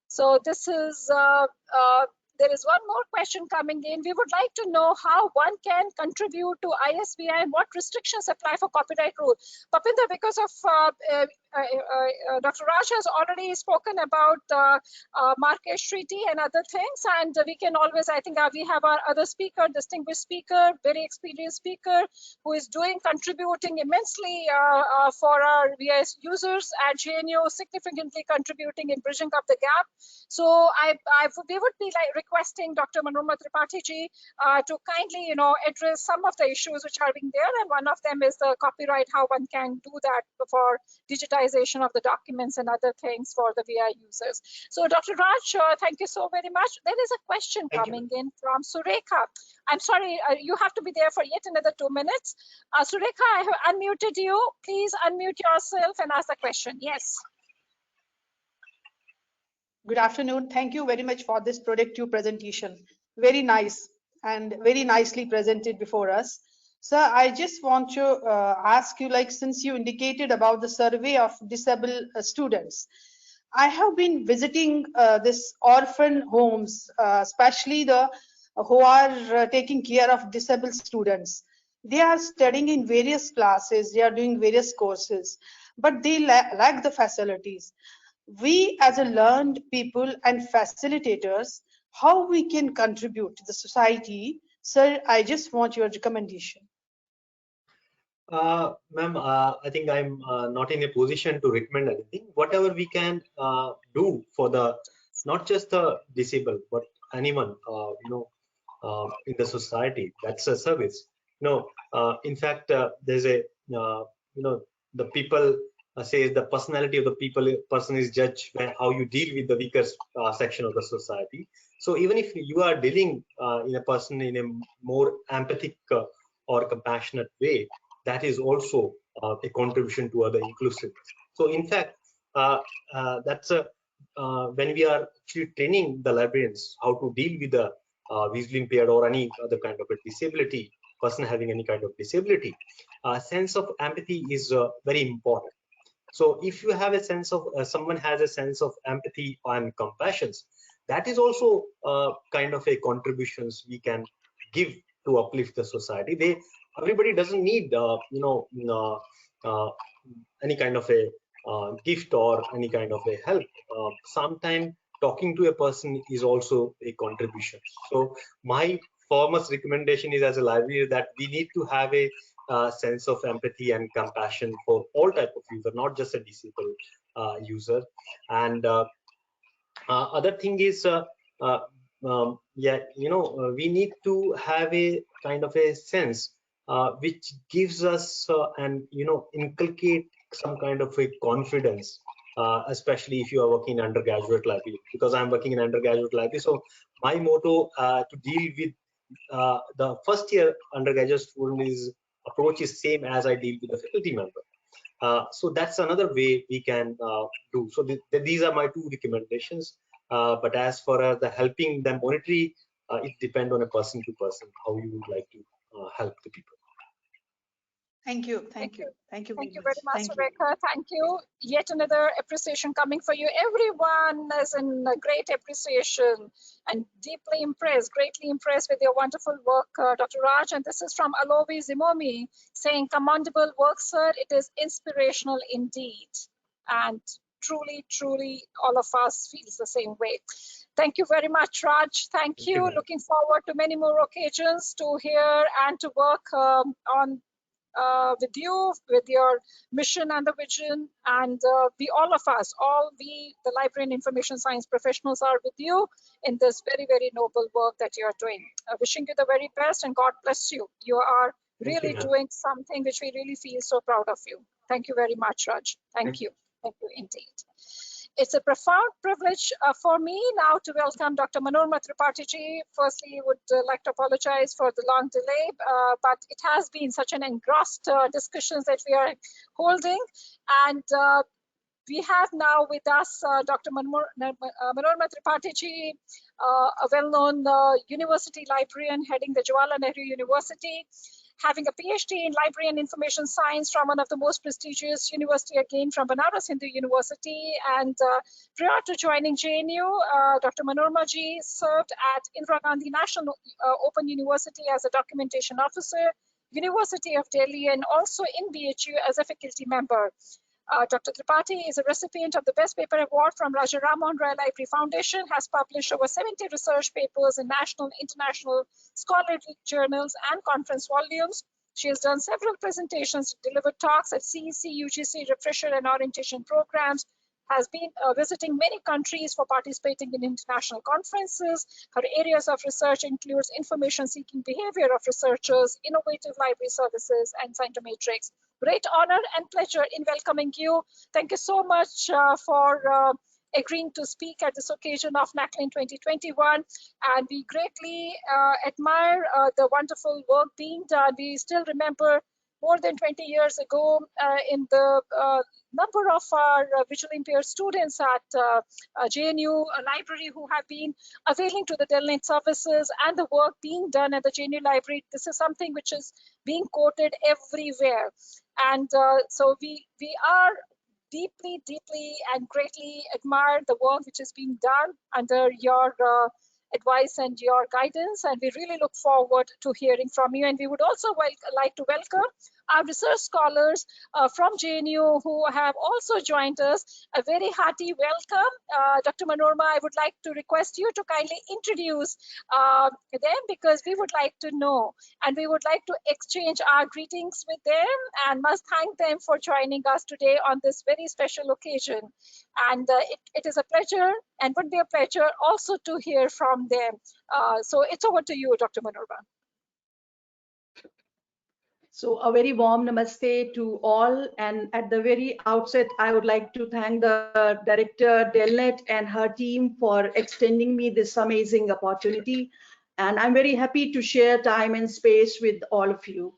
So this is, there is one more question coming in. We would like to know how one can contribute to ISBI and what restrictions apply for copyright rule. Papinder, because of Dr. Raj has already spoken about the Marrakesh Treaty and other things, and we can always, I think we have our other speaker, distinguished speaker, very experienced speaker, who is contributing immensely for our VIS users at GNU, significantly contributing in bridging up the gap. So we would be requesting Dr. Manorama Tripathi ji to kindly, address some of the issues which are being there, and one of them is the copyright, how one can do that for digitization of the documents and other things for the VI users. So Dr. Raj, thank you so very much. There is a question coming in from Surekha. I'm sorry, you have to be there for yet another 2 minutes. Surekha, I have unmuted you. Please unmute yourself and ask the question. Yes. Good afternoon. Thank you very much for this productive presentation. Very nice and very nicely presented before us. Sir, I just want to ask you, since you indicated about the survey of disabled students, I have been visiting this orphan homes, especially the who are taking care of disabled students. They are studying in various classes, they are doing various courses, but they lack the facilities. We as a learned people and facilitators, how we can contribute to the society? Sir, I just want your recommendation. Ma'am, I think I'm not in a position to recommend anything. Whatever we can do for the, not just the disabled, but anyone, in the society, that's a service. In fact, there's a, the people says the personality of the person is judged by how you deal with the weaker section of the society. So even if you are dealing in a person in a more empathic or compassionate way, that is also a contribution to other inclusiveness. So in fact, that's when we are actually training the librarians how to deal with the visually impaired or any other kind of a disability, person having any kind of disability, sense of empathy is very important. So if you have a sense of, someone has a sense of empathy and compassion, that is also kind of a contributions we can give to uplift the society. Everybody doesn't need any kind of a gift or any kind of a help. Sometimes talking to a person is also a contribution. So my foremost recommendation is, as a library, that we need to have a sense of empathy and compassion for all type of user, not just a disabled user. And Other thing is, yeah, we need to have a kind of a sense which gives us and inculcate some kind of a confidence, especially if you are working in undergraduate library, because I'm working in undergraduate library. So my motto to deal with the first year undergraduate student is approach is same as I deal with a faculty member. So that's another way we can do. So these are my two recommendations. But as far as the helping them monetary, it depends on a person to person how you would like to help the people. Thank you. Thank you. Thank you Thank you very very much, Thank you. Rebecca. Thank you. Yet another appreciation coming for you. Everyone is in a great appreciation and deeply impressed, greatly impressed with your wonderful work, Dr. Raj. And this is from Alovi Zimomi saying, commendable work, sir. It is inspirational indeed. And truly, truly, all of us feels the same way. Thank you very much, Raj. Thank you. Looking forward to many more occasions to hear and to work on with you, with your mission and the vision, and we, all of us, all we, the library and information science professionals, are with you in this very, very noble work that you are doing. Wishing you the very best, and God bless you. You are really doing something which we really feel so proud of you. Thank you very much, Raj. Thank you. Thank you indeed. It's a profound privilege for me now to welcome Dr. Manorma Tripathi ji. Firstly, would like to apologize for the long delay, but it has been such an engrossed discussions that we are holding. And we have now with us Dr. Manorma Tripathi ji, a well-known university librarian heading the Jawaharlal Nehru University, having a PhD in Library and Information Science from one of the most prestigious university, again from Banaras Hindu University. And prior to joining JNU, Dr. Manorma ji served at Indira Gandhi National Open University as a documentation officer, University of Delhi, and also in BHU as a faculty member. Dr. Tripathi is a recipient of the Best Paper Award from Raja Ram Mohan Roy Library Foundation, has published over 70 research papers in national and international scholarly journals and conference volumes. She has done several presentations, delivered talks at CEC, UGC, refresher and orientation programs, has been visiting many countries for participating in international conferences. Her areas of research includes information-seeking behavior of researchers, innovative library services, and scientometrics. Great honor and pleasure in welcoming you. Thank you so much for agreeing to speak at this occasion of NACLIN 2021. And we greatly admire the wonderful work being done. We still remember more than 20 years ago in the number of our visually impaired students at JNU library who have been availing to the Delnet services and the work being done at the JNU library. This is something which is being quoted everywhere. And so we are deeply, deeply and greatly admire the work which is being done under your advice and your guidance, and we really look forward to hearing from you. And we would also like to welcome our research scholars from JNU who have also joined us. A very hearty welcome. Dr. Manorma, I would like to request you to kindly introduce them, because we would like to know and we would like to exchange our greetings with them, and must thank them for joining us today on this very special occasion. And it is a pleasure and would be a pleasure also to hear from them. So it's over to you, Dr. Manorma. So a very warm namaste to all. And at the very outset, I would like to thank the director Delnet and her team for extending me this amazing opportunity. And I'm very happy to share time and space with all of you.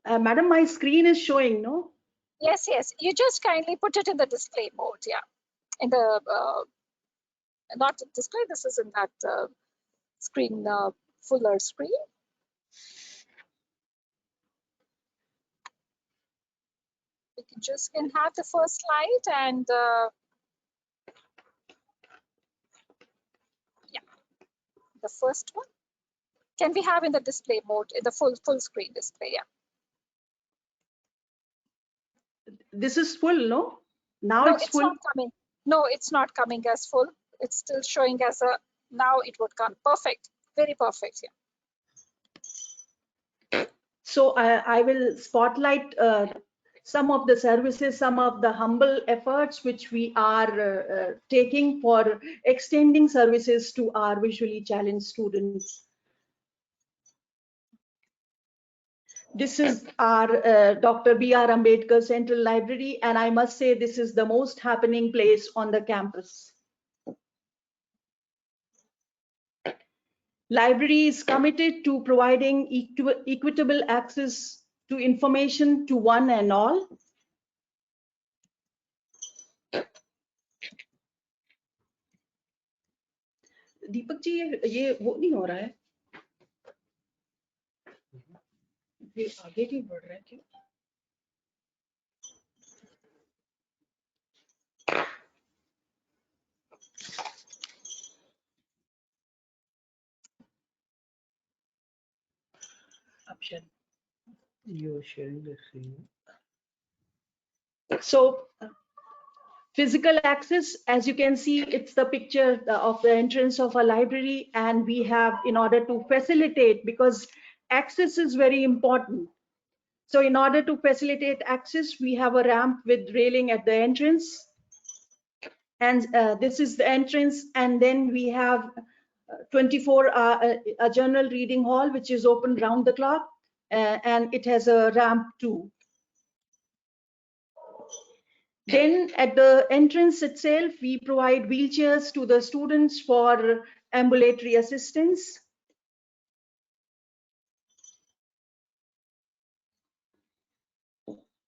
Madam, my screen is showing, no? Yes, yes. You just kindly put it in the display mode, yeah. In the, not display, this is in that screen, fuller screen. We can have the first slide, and yeah, the first one. Can we have in the display mode, in the full screen display, yeah. This is full, no? Now No, it's full. not coming. No, it's not coming as full. It's still showing as a, now it would come. Perfect, very perfect, yeah. So I will spotlight some of the services, some of the humble efforts which we are taking for extending services to our visually challenged students. This is our Dr. B.R. Ambedkar Central Library, and I must say this is the most happening place on the campus. Library is committed to providing equitable access to information to one and all. Deepak ji ये वो नहीं हो रहा है, ये आगे नहीं बढ़ रहा है क्यों? Option. You're sharing the screen. So physical access, as you can see, it's the picture of the entrance of a library, and we have, in order to facilitate, because access is very important. So in order to facilitate access, we have a ramp with railing at the entrance. And this is the entrance. And then we have 24 a journal reading hall, which is open round the clock. And it has a ramp too. Then at the entrance itself, we provide wheelchairs to the students for ambulatory assistance.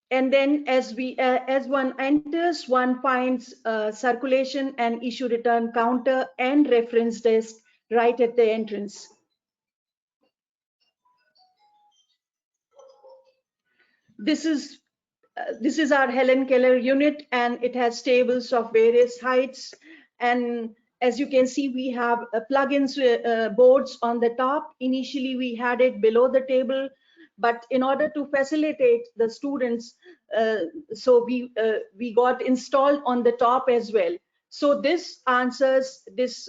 And then as one enters, one finds circulation and issue return counter and reference desk right at the entrance. This is our Helen Keller unit, and it has tables of various heights. And as you can see, we have plugins boards on the top. Initially, we had it below the table, but in order to facilitate the students, so we got installed on the top as well. So this answers this.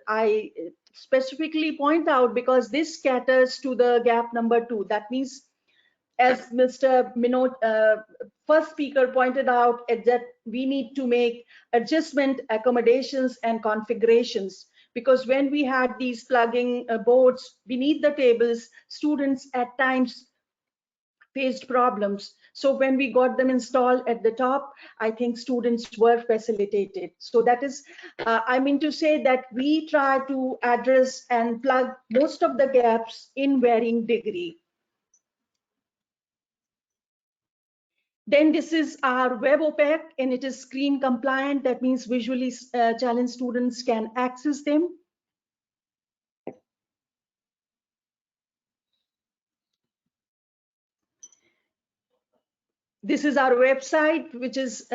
I specifically point out because this caters to the gap number 2. That means, as Mr. Minot, first speaker pointed out, that we need to make adjustment accommodations and configurations, because when we had these plugging boards beneath the tables, students at times faced problems. So when we got them installed at the top, I think students were facilitated. So that is, I mean to say that we try to address and plug most of the gaps in varying degree. Then this is our web OPEC, and it is screen compliant. That means visually challenged students can access them. This is our website, which is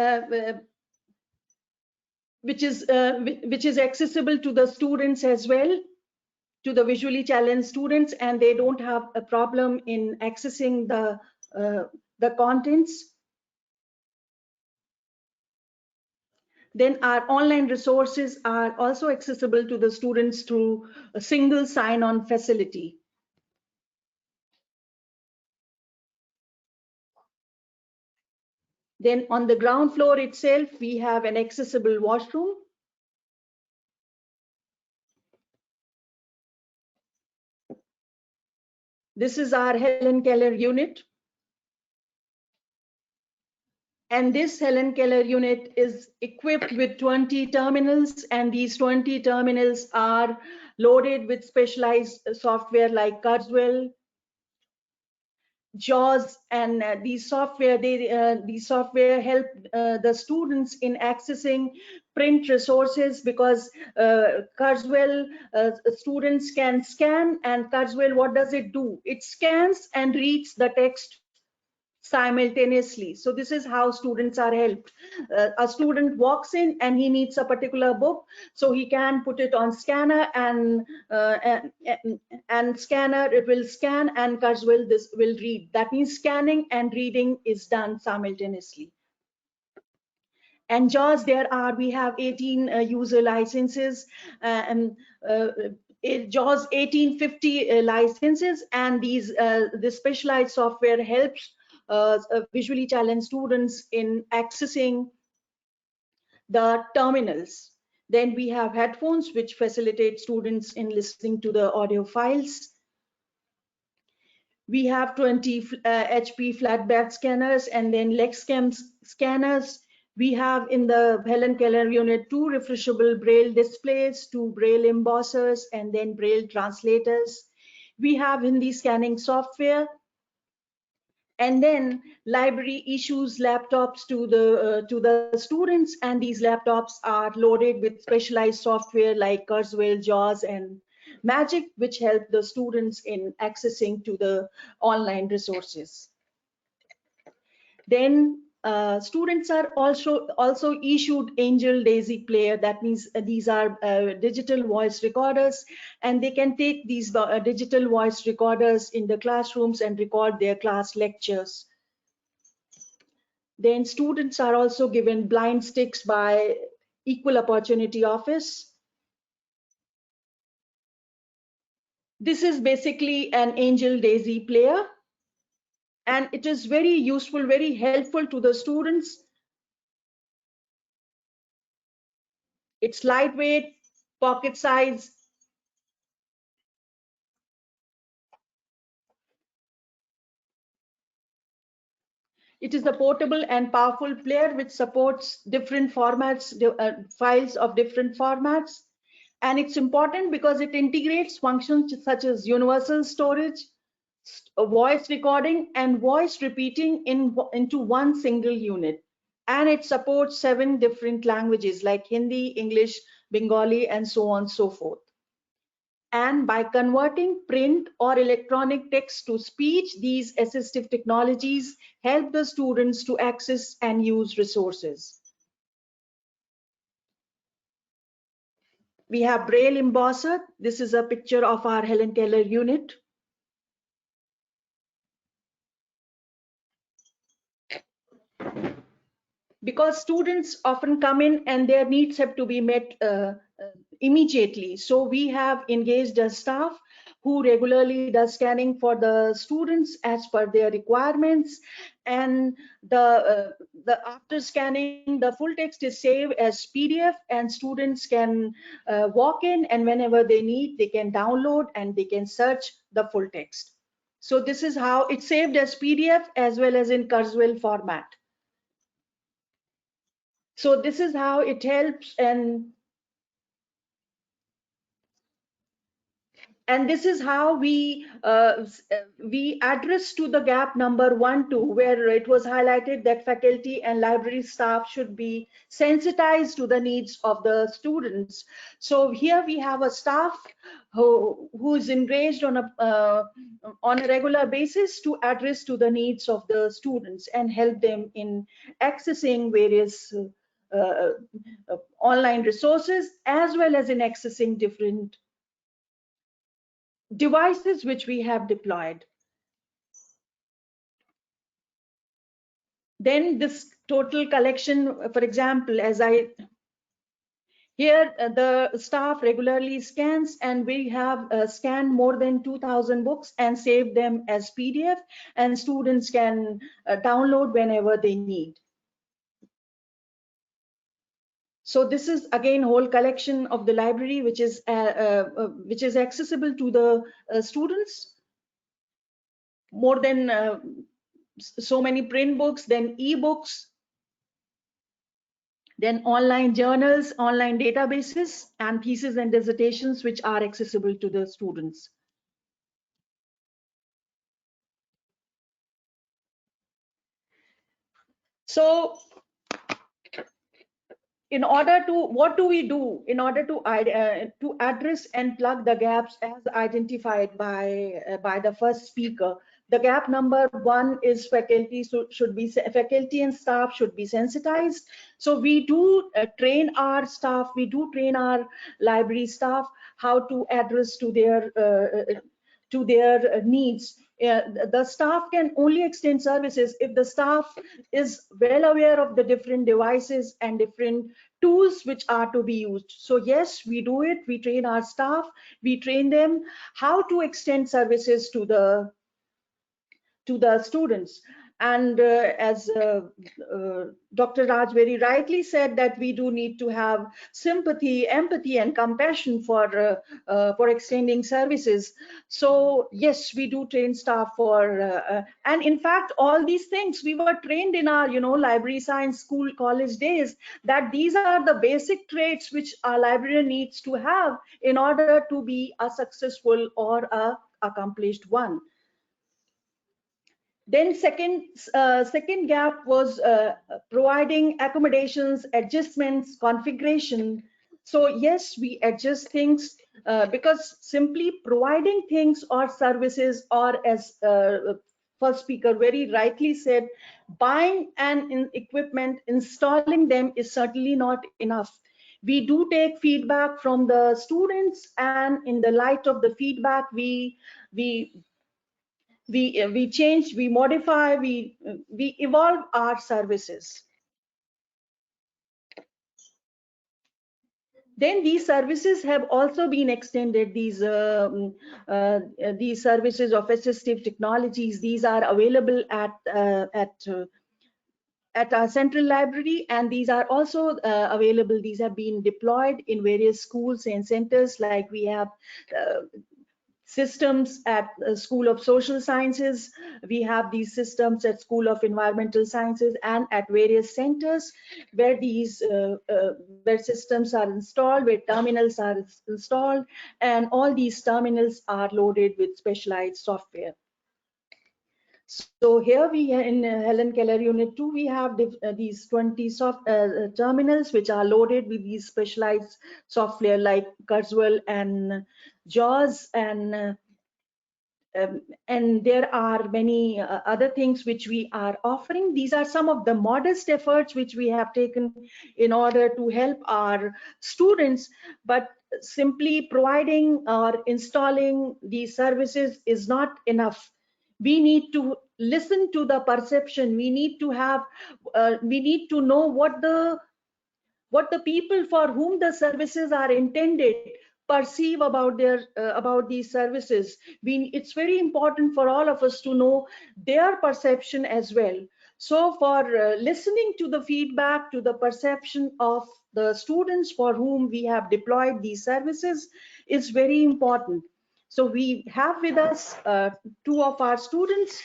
accessible to the students as well, to the visually challenged students, and they don't have a problem in accessing the contents. Then our online resources are also accessible to the students through a single sign-on facility. Then on the ground floor itself, we have an accessible washroom. This is our Helen Keller unit. And this Helen Keller unit is equipped with 20 terminals, and these 20 terminals are loaded with specialized software like Kurzweil, JAWS, and these software help the students in accessing print resources, because Kurzweil students can scan, and Kurzweil, what does it do? It scans and reads the text simultaneously. So this is how students are helped. A student walks in and he needs a particular book, so he can put it on scanner, and scanner, it will scan, and Kurzweil this will read. That means scanning and reading is done simultaneously. And JAWS, we have 18 user licenses, and JAWS 1850 licenses, and this specialized software helps visually challenged students in accessing the terminals. Then we have headphones, which facilitate students in listening to the audio files. We have 20 HP flatbed scanners and then LexCam scanners. We have in the Helen Keller unit 2 refreshable Braille displays, 2 Braille embossers, and then Braille translators. We have Hindi scanning software. And then library issues laptops to the students, and these laptops are loaded with specialized software like Kurzweil, JAWS, and Magic, which help the students in accessing to the online resources. Then students are also issued Angel Daisy Player. That means these are digital voice recorders, and they can take these digital voice recorders in the classrooms and record their class lectures. Then students are also given blind sticks by Equal Opportunity Office. This is basically an Angel Daisy player, and it is very useful, very helpful to the students. It's lightweight, pocket size. It is a portable and powerful player which supports different formats, files of different formats. And it's important because it integrates functions such as universal storage, voice recording, and voice repeating into one single unit. And it supports 7 different languages like Hindi, English, Bengali, and so on and so forth. And by converting print or electronic text to speech, these assistive technologies help the students to access and use resources. We have Braille embosser. This is a picture of our Helen Keller unit. Because students often come in and their needs have to be met immediately. So we have engaged a staff who regularly does scanning for the students as per their requirements. And the after scanning, the full text is saved as PDF, and students can walk in, and whenever they need, they can download and they can search the full text. So this is how it's saved as PDF as well as in Kurzweil format. So this is how it helps, and this is how we address to the gap number 1, 2, where it was highlighted that faculty and library staff should be sensitized to the needs of the students. So here we have a staff who is engaged on a regular basis to address to the needs of the students and help them in accessing various online resources, as well as in accessing different devices which we have deployed. Then this total collection, for example, here the staff regularly scans, and we have scanned more than 2,000 books and saved them as PDF, and students can download whenever they need. So this is again whole collection of the library, which is accessible to the students. More than so many print books, then e-books, then online journals, online databases, and theses and dissertations which are accessible to the students. So in order to, what do we do in order to address and plug the gaps as identified by the first speaker? The gap number 1 is faculty faculty and staff should be sensitized. So we do train our staff, we do train our library staff how to address to their needs. The staff can only extend services if the staff is well aware of the different devices and different tools which are to be used. So yes, we do it. We train our staff, we train them how to extend services to the students. And as Dr. Raj very rightly said, that we do need to have sympathy, empathy, and compassion for extending services. So yes, we do train staff for, and in fact, all these things we were trained in our, library science school, college days, that these are the basic traits which a librarian needs to have in order to be a successful or a accomplished one. Then second gap was providing accommodations, adjustments, configuration. So yes, we adjust things because simply providing things or services, or as first speaker very rightly said, buying equipment, installing them is certainly not enough. We do take feedback from the students, and in the light of the feedback, we we change, we modify, we evolve our services. Then these services have also been extended. These services of assistive technologies, these are available at our central library, and these are also available. These have been deployed in various schools and centers, like we have systems at School of Social Sciences. We have these systems at School of Environmental Sciences and at various centers where these where systems are installed, where terminals are installed, and all these terminals are loaded with specialized software. So here we in Helen Keller Unit 2, we have these 20 terminals which are loaded with these specialized software like Kurzweil and JAWS, and there are many other things which we are offering. These are some of the modest efforts which we have taken in order to help our students, but simply providing or installing these services is not enough. We need to listen to the perception. We need to have, we need to know what the people for whom the services are intended perceive about about these services. It's very important for all of us to know their perception as well. So for listening to the feedback, to the perception of the students for whom we have deployed these services is very important. So we have with us two of our students.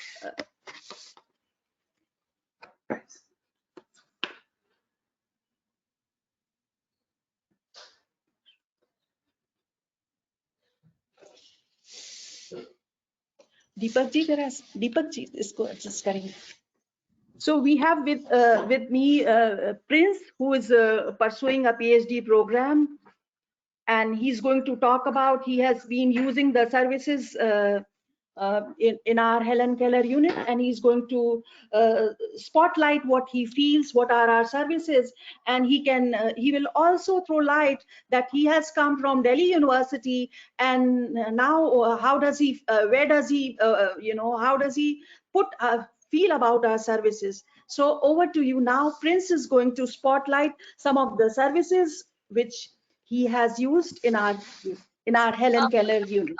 Deepak ji, isko adjust karenge. So we have with me Prince, who is pursuing a PhD program, and he's going to talk about, he has been using the services in our Helen Keller unit, and he's going to spotlight what he feels, what are our services, and he will also throw light that he has come from Delhi University, and now how does he, where does he, how does he feel about our services. So over to you now. Prince is going to spotlight some of the services which he has used in our Helen Keller unit.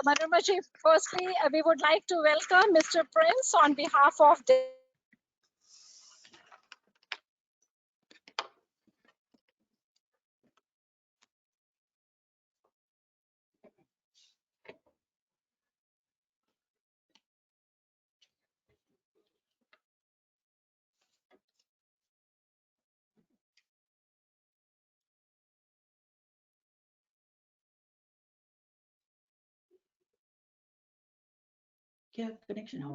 Manoj, firstly, we would like to welcome Mr. Prince on behalf of क्या connection है?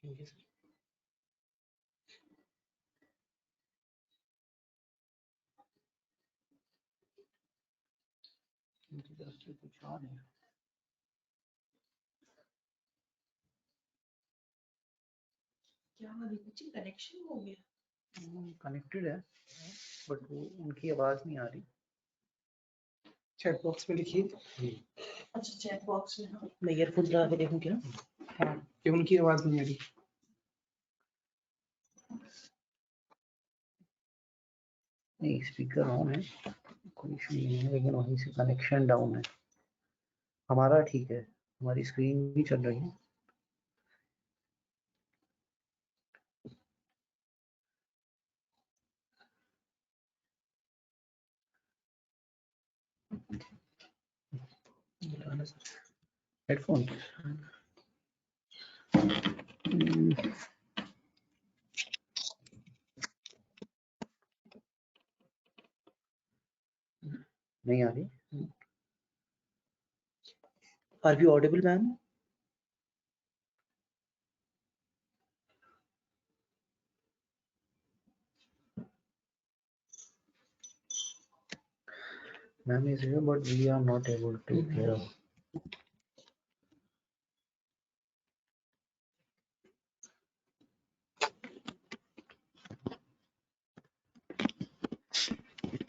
Connection हो गया connected है but वो उनकी आवाज नहीं आ रही चैट बॉक्स में लिखिए अच्छा चैट बॉक्स में मैं ईयरफोन लगा के देखूं क्या हाँ कि उनकी आवाज नहीं आ रही नहीं स्पीकर ऑन है कोई इशू नहीं है लेकिन वहीं से कनेक्शन डाउन है हमारा ठीक है हमारी स्क्रीन भी चल रही है हेडफोन नहीं आ रही are you audible ma'am ma'am is here but we are not able to hear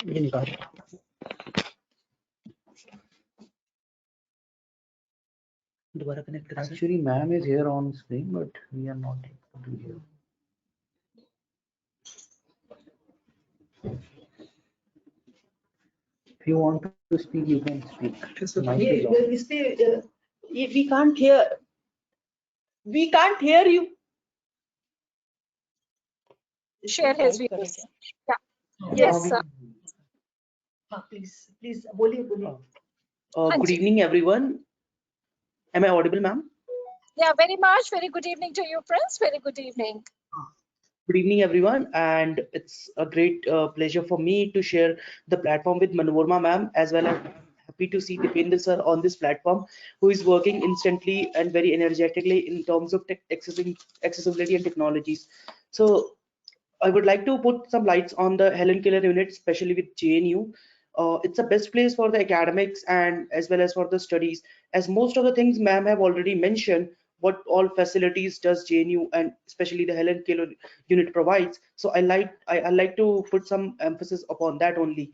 ये निकाल दोबारा कनेक्ट करें actually ma'am is here on screen but we are not able to hear if you want to speak you can speak we can't hear you share his views. Yeah. Yes, sir. please बोलिए good evening everyone am I audible ma'am Yeah, very much. Very good evening to you, Prince. Very good evening. Good evening everyone and it's a great pleasure for me to share the platform with Manorma ma'am as well as happy to see Dipendra sir on this platform who is working instantly and very energetically in terms of accessibility and technologies. So I would like to put some lights on the Helen Keller unit, especially with JNU. It's the best place for the academics and as well as for the studies, as most of the things ma'am have already mentioned what all facilities does JNU and especially the Helen Keller unit provides. So I like to put some emphasis upon that only.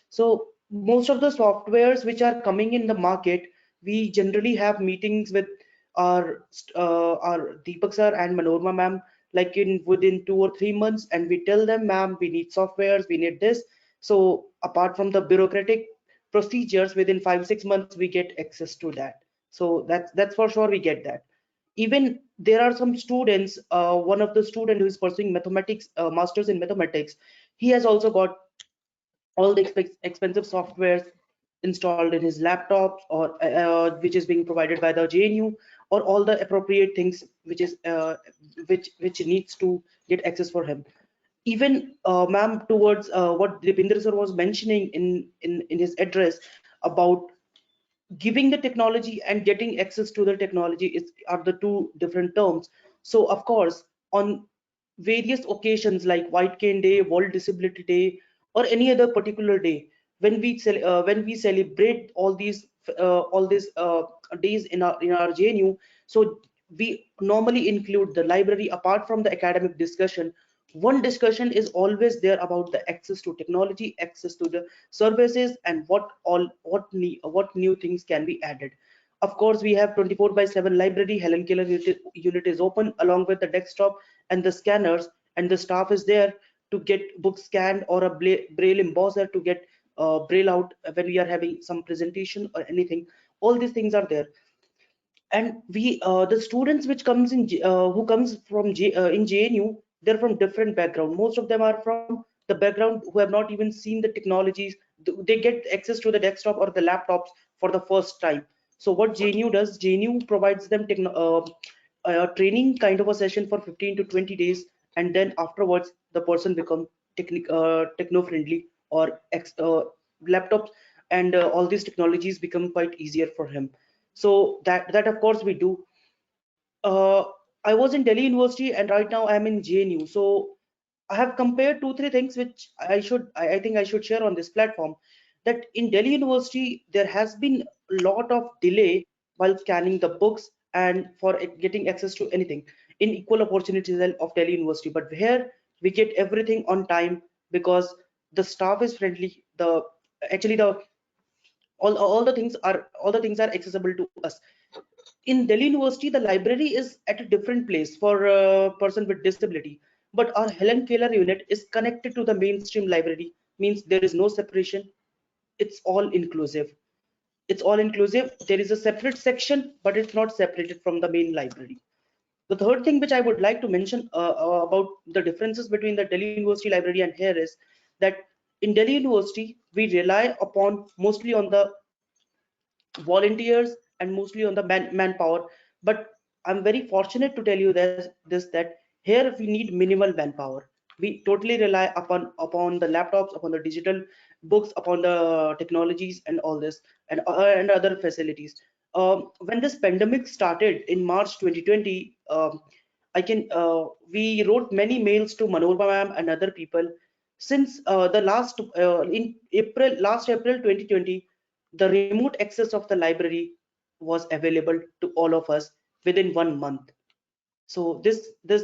So most of the softwares which are coming in the market, we generally have meetings with our Deepak sir and Manorma ma'am like within 2 or 3 months and we tell them ma'am we need softwares we need this so apart from the bureaucratic procedures within 5-6 months we get access to that so that's for sure we get that even there are some students one of the student who is pursuing mathematics masters in mathematics he has also got all the expensive softwares installed in his laptops or which is being provided by the JNU or all the appropriate things which is which needs to get access for him. Even ma'am towards what Dipendra sir was mentioning in his address about giving the technology and getting access to the technology are the two different terms. So of course on various occasions like White Cane Day, World Disability Day, or any other particular day, when we celebrate all these days in our JNU, so we normally include the library apart from the academic discussion. One discussion is always there about the access to technology, access to the services, and what new things can be added. Of course, we have 24/7 library. Helen Keller unit is open along with the desktop and the scanners, and the staff is there to get books scanned or a braille embosser to get braille out when we are having some presentation or anything. All these things are there, and we the students which comes in who comes from in JNU, they're from different background. Most of them are from the background who have not even seen the technologies. They get access to the desktop or the laptops for the first time. So what JNU does, JNU provides them a training kind of a session for 15 to 20 days, and then afterwards the person become techno friendly or laptops and all these technologies become quite easier for him. So that of course we do. I was in Delhi University and right now I'm in JNU. So I have compared 2-3 things which I think I should share on this platform. That in Delhi University there has been a lot of delay while scanning the books and for getting access to anything in equal opportunities of Delhi University. But here we get everything on time because the staff is friendly. The actually the all the things are accessible to us. In Delhi University, the library is at a different place for a person with disability, but our Helen Keller unit is connected to the mainstream library, means there is no separation. It's all inclusive. It's all inclusive. There is a separate section, but it's not separated from the main library. The third thing which I would like to mention about the differences between the Delhi University library and here is that in Delhi University, we rely upon mostly on the volunteers and mostly on the manpower. But I'm very fortunate to tell you this that here we need minimal manpower. We totally rely upon the laptops, upon the digital books, upon the technologies and all this and other facilities. When this pandemic started in March 2020, we wrote many mails to Manorma ma'am and other people. Since the last April 2020, the remote access of the library was available to all of us within 1 month. So these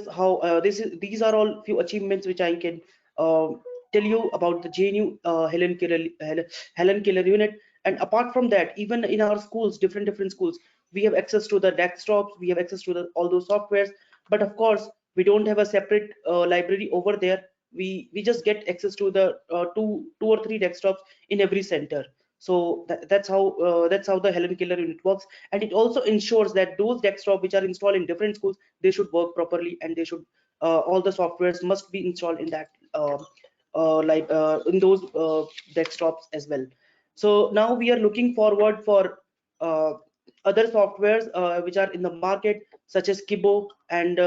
are all few achievements which I can tell you about the JNU Helen Keller unit. And apart from that, even in our schools, different schools, we have access to the desktops, we have access to all those softwares. But of course, we don't have a separate library over there. We just get access to the two or three desktops in every center. So that's how the Helen Keller unit works, and it also ensures that those desktops which are installed in different schools, they should work properly, and they should all the softwares must be installed in that in those desktops as well. So now we are looking forward for other softwares which are in the market, such as Kibo, and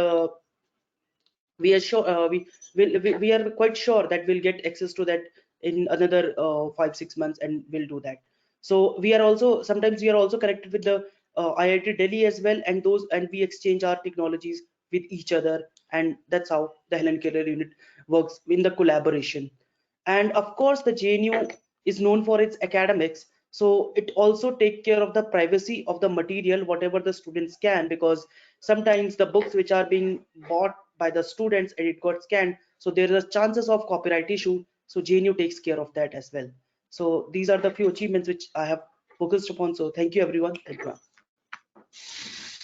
we are sure we are quite sure that we'll get access to that in another 5-6 months, and we'll do that. So we are also sometimes we are also connected with the IIT Delhi as well, and we exchange our technologies with each other, and that's how the Helen Keller unit works in the collaboration. And of course, the JNU is known for its academics, so it also take care of the privacy of the material whatever the students can, because sometimes the books which are being bought by the students and it got scanned, so there are chances of copyright issue. So JNU takes care of that as well. So these are the few achievements which I have focused upon. So thank you everyone. Thank you.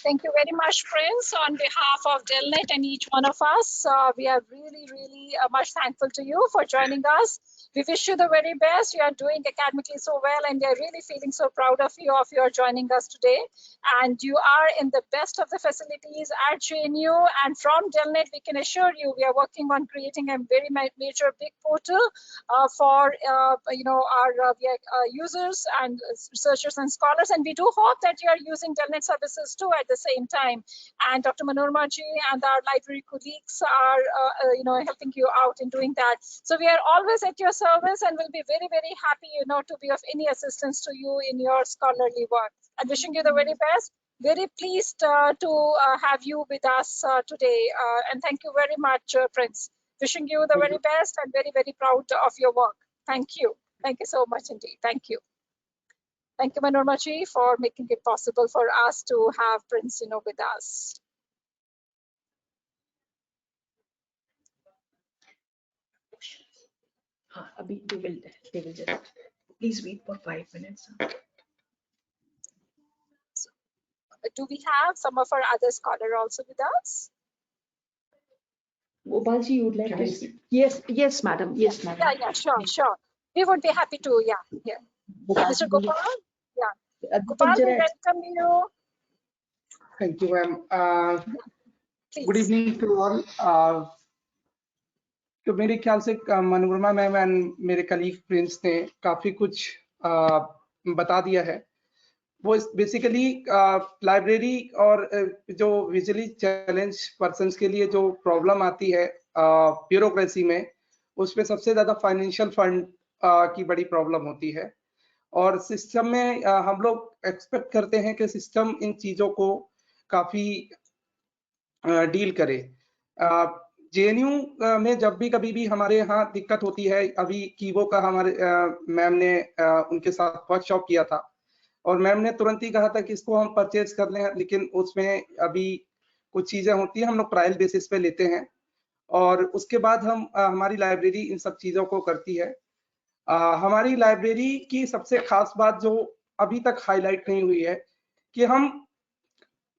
Thank you very much, Prince. On behalf of Delnet and each one of us, we are really much thankful to you for joining us. We wish you the very best. You are doing academically so well, and we are really feeling so proud of you joining us today. And you are in the best of the facilities at JNU. And from Delnet, we can assure you we are working on creating a very major big portal for our users and researchers and scholars. And we do hope that you are using Delnet services too at the same time. And Dr. Manorma ji and our library colleagues are helping you out in doing that. So we are always at your service, and will be very happy to be of any assistance to you in your scholarly work. And wishing you the very best. Very pleased to have you with us today, and thank you very much, Prince. Wishing you the very best, and very proud of your work. Thank you so much indeed. Thank you Manorma ji for making it possible for us to have Prince with us. They will just please wait for 5 minutes. So, do we have some of our other scholar also with us? Gopalji, you would like to speak? Yes, madam. Yes, madam. Yeah, sure. We would be happy to, yeah. Mr. Gopal? Yeah. Gopal, we welcome you. Thank you, ma'am. Good evening to all. तो मेरे ख्याल से Manorama ma'am and मेरे colleague Prince ने काफी कुछ बता दिया है. वो बेसिकली लाइब्रेरी और जो विजुअली चैलेंज पर्सन्स के लिए जो प्रॉब्लम आती है ब्यूरोक्रेसी में, उसमें सबसे ज्यादा फाइनेंशियल फंड की बड़ी प्रॉब्लम होती है. और सिस्टम में हम लोग एक्सपेक्ट करते हैं कि सिस्टम इन चीजों को काफी डील करे। जेएनयू में जब भी कभी भी हमारे यहाँ दिक्कत होती है, अभी कीबो का हमारे मैम ने उनके साथ वर्कशॉप किया था और मैम ने तुरंत ही कहा था कि इसको हम परचेज कर लें, लेकिन उसमें अभी कुछ चीजें होती हैं, हम लोग ट्रायल बेसिस पे लेते हैं और उसके बाद हम हमारी लाइब्रेरी इन सब चीजों को करती है। हमारी लाइब्रेरी की सबसे खास बात जो अभी तक हाईलाइट नहीं हुई है कि हम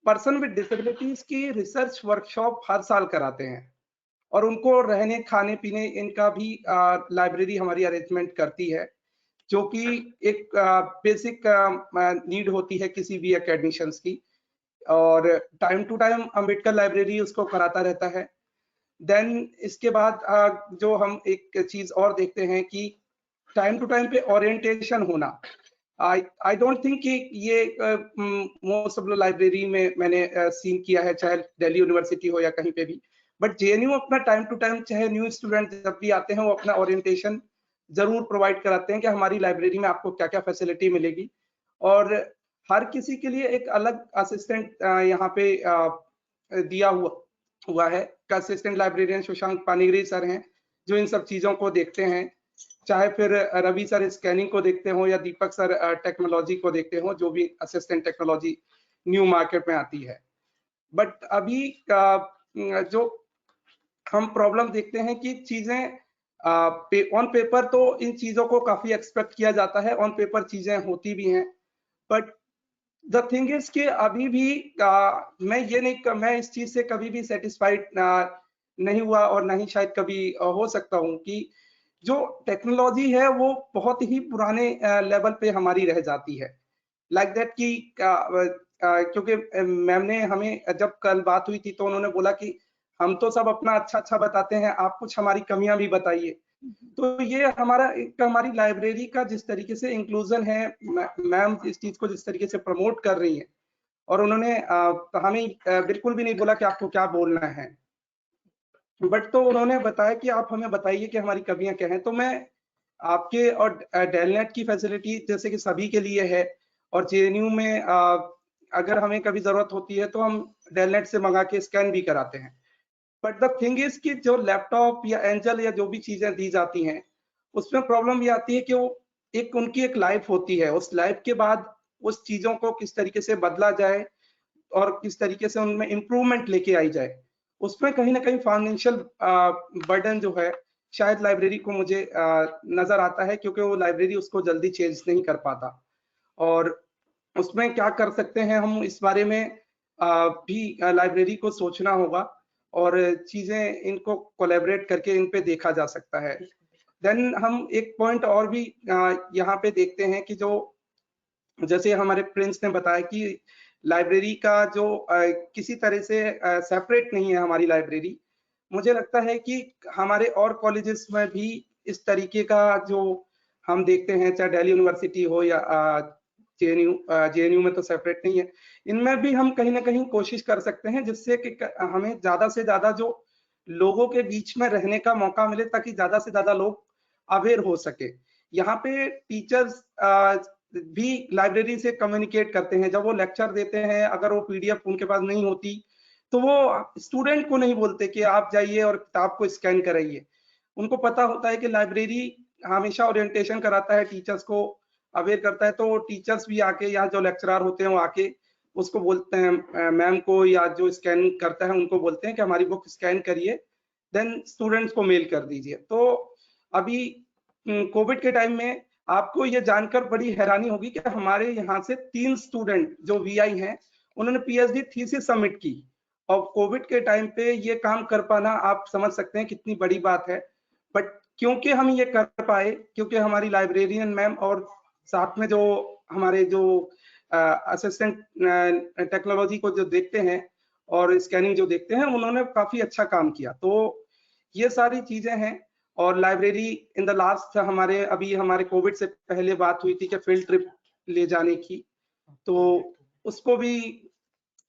पर्सन विद डिसेबिलिटीज की रिसर्च वर्कशॉप हर साल कराते हैं और उनको रहने खाने पीने इनका भी लाइब्रेरी हमारी अरेंजमेंट करती है, जो कि एक बेसिक नीड होती है किसी भी एकेडमिशियंस की। और time to time Ambedkar library उसको कराता रहता है। देन इसके बाद जो हम एक चीज और देखते हैं कि टाइम टू टाइम पे ओरिएंटेशन होना। आई डोंट थिंक कि ये मोस्ट ऑफ लाइब्रेरी में मैंने सीन किया है, चाहे दिल्ली यूनिवर्सिटी हो या कहीं पे भी, बट जेएनयू अपना टाइम टू टाइम, चाहे न्यू स्टूडेंट जब भी आते हैं, वो अपना ओरिएंटेशन जरूर प्रोवाइड कराते हैं कि हमारी लाइब्रेरी में आपको क्या क्या फैसिलिटी मिलेगी। और हर किसी के लिए एक अलग असिस्टेंट यहाँ पे दिया हुआ है। असिस्टेंट लाइब्रेरियन शशांक पानीग्री सर हैं जो इन सब चीजों को देखते हैं, चाहे फिर रवि सर स्कैनिंग को देखते हो या दीपक सर टेक्नोलॉजी को देखते हो, जो भी असिस्टेंट टेक्नोलॉजी न्यू मार्केट में आती है। बट अभी जो हम प्रॉब्लम देखते हैं कि चीजें ऑन पेपर तो इन चीजों को काफी एक्सपेक्ट किया जाता है, ऑन पेपर चीजें होती भी हैं, बट द थिंग इज कि अभी भी मैं इस चीज से कभी भी सेटिस्फाइड नहीं हुआ और नहीं शायद कभी हो सकता हूँ कि जो टेक्नोलॉजी है वो बहुत ही पुराने लेवल पे हमारी रह जाती है। लाइक दैट कि क्योंकि मैम ने हमें जब कल बात हुई थी तो उन्होंने बोला कि हम तो सब अपना अच्छा अच्छा बताते हैं, आप कुछ हमारी कमियां भी बताइए। तो ये हमारी लाइब्रेरी का जिस तरीके से इंक्लूजन है, मैम इस चीज को जिस तरीके से प्रमोट कर रही है, और उन्होंने हमें बिल्कुल भी नहीं बोला कि आपको क्या बोलना है, बट तो उन्होंने बताया कि आप हमें बताइए कि हमारी कमियां क्या हैं। तो मैं आपके और डेलनेट की फैसिलिटी जैसे कि सभी के लिए है, और जेएनयू में अगर हमें कभी जरूरत होती है तो हम डेलनेट से मंगा के स्कैन भी कराते हैं। बट द थिंग इज कि जो लैपटॉप या एंजल या जो भी चीजें दी जाती हैं, उसमें प्रॉब्लम ये आती है कि वो उनकी एक लाइफ होती है, उस लाइफ के बाद उस चीजों को किस तरीके से बदला जाए और किस तरीके से उनमें इम्प्रूवमेंट लेके आई जाए, उसमें कहीं ना कहीं फाइनेंशियल बर्डन जो है शायद लाइब्रेरी को मुझे नजर आता है, क्योंकि वो लाइब्रेरी उसको जल्दी चेंज नहीं कर पाता। और उसमें क्या कर सकते हैं हम, इस बारे में भी लाइब्रेरी को सोचना होगा और चीजें इनको कोलैबोरेट करके इन पे देखा जा सकता है। देन हम एक पॉइंट और भी यहाँ पे देखते हैं कि जो जैसे हमारे प्रिंस ने बताया कि लाइब्रेरी का जो किसी तरह से सेपरेट नहीं है हमारी लाइब्रेरी। मुझे लगता है कि हमारे और कॉलेजेस में भी इस तरीके का जो हम देखते हैं, चाहे दिल्ली यूनिवर्सिटी हो या जेएनयू में तो सेपरेट नहीं है, इनमें भी हम कहीं ना कहीं कोशिश कर सकते हैं जिससे कि हमें ज्यादा से ज्यादा जो लोगों के बीच में रहने का मौका मिले, ताकि ज्यादा से ज्यादा लोग अवेयर हो सके। यहाँ पे टीचर्स भी लाइब्रेरी से कम्युनिकेट करते हैं, जब वो लेक्चर देते हैं, अगर वो पीडीएफ उनके पास नहीं होती तो वो स्टूडेंट को नहीं बोलते कि आप जाइए और किताब को स्कैन कराइए। उनको पता होता है कि लाइब्रेरी हमेशा ओरिएंटेशन कराता है, टीचर्स को अवेयर करता है, तो टीचर्स भी आके, या जो लेक्चरर होते हैं वो आके उसको बोलते हैं, मैम को या जो स्कैन करता है उनको बोलते हैं कि हमारी बुक स्कैन करिए, देन स्टूडेंट्स को मेल कर दीजिए। तो अभी कोविड के टाइम में आपको ये जानकर बड़ी हैरानी होगी कि हमारे यहाँ से 3 स्टूडेंट जो वीआई हैं, उन्होंने पीएचडी थीसिस सबमिट की, और कोविड के टाइम पे ये काम कर पाना आप समझ सकते हैं कितनी बड़ी बात है। बट क्योंकि हम ये कर पाए, क्योंकि हमारी लाइब्रेरियन मैम और साथ में जो हमारे जो असिस्टेंट टेक्नोलॉजी को जो देखते हैं और स्कैनिंग जो देखते हैं, उन्होंने काफी अच्छा काम किया। तो ये सारी चीजें हैं। और लाइब्रेरी इन द लास्ट, हमारे कोविड से पहले बात हुई थी कि फील्ड ट्रिप ले जाने की, तो उसको भी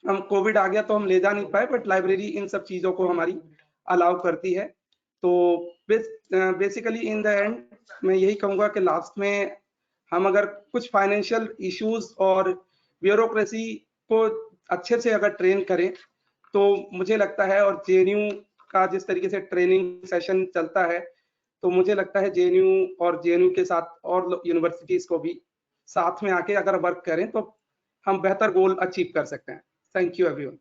हम कोविड आ गया तो हम ले जा नहीं पाए, बट लाइब्रेरी इन सब चीजों को हमारी अलाउ करती है। तो बेसिकली इन द एंड मैं यही कहूंगा कि लास्ट में हम अगर कुछ फाइनेंशियल इश्यूज और ब्यूरोक्रेसी को अच्छे से अगर ट्रेन करें तो मुझे लगता है, और जेएनयू का जिस तरीके से ट्रेनिंग सेशन चलता है, तो मुझे लगता है जेएनयू और जेएनयू के साथ और यूनिवर्सिटीज को भी साथ में आके अगर वर्क करें तो हम बेहतर गोल अचीव कर सकते हैं। Thank you everyone.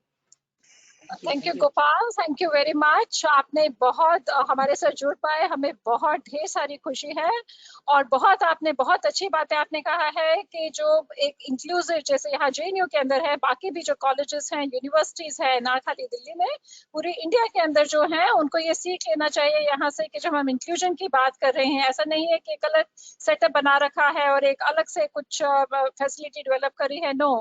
Thank you Gopal, thank you very much. आपने बहुत हमारे साथ जुड़ पाए, हमें बहुत ढेर सारी खुशी है, और बहुत आपने बहुत अच्छी बातें आपने कहा है कि जो एक इंक्लूसिव, जैसे यहाँ जेएनयू के अंदर है, बाकी भी जो कॉलेजेस हैं, यूनिवर्सिटीज है, ना खाली दिल्ली में, पूरी इंडिया के अंदर जो है, उनको ये सीख लेना चाहिए यहाँ से कि जब हम इंक्लूजन की बात कर रहे हैं, ऐसा नहीं है कि एक अलग सेटअप बना रखा है और एक अलग से कुछ फैसिलिटी डेवलप करी है। No,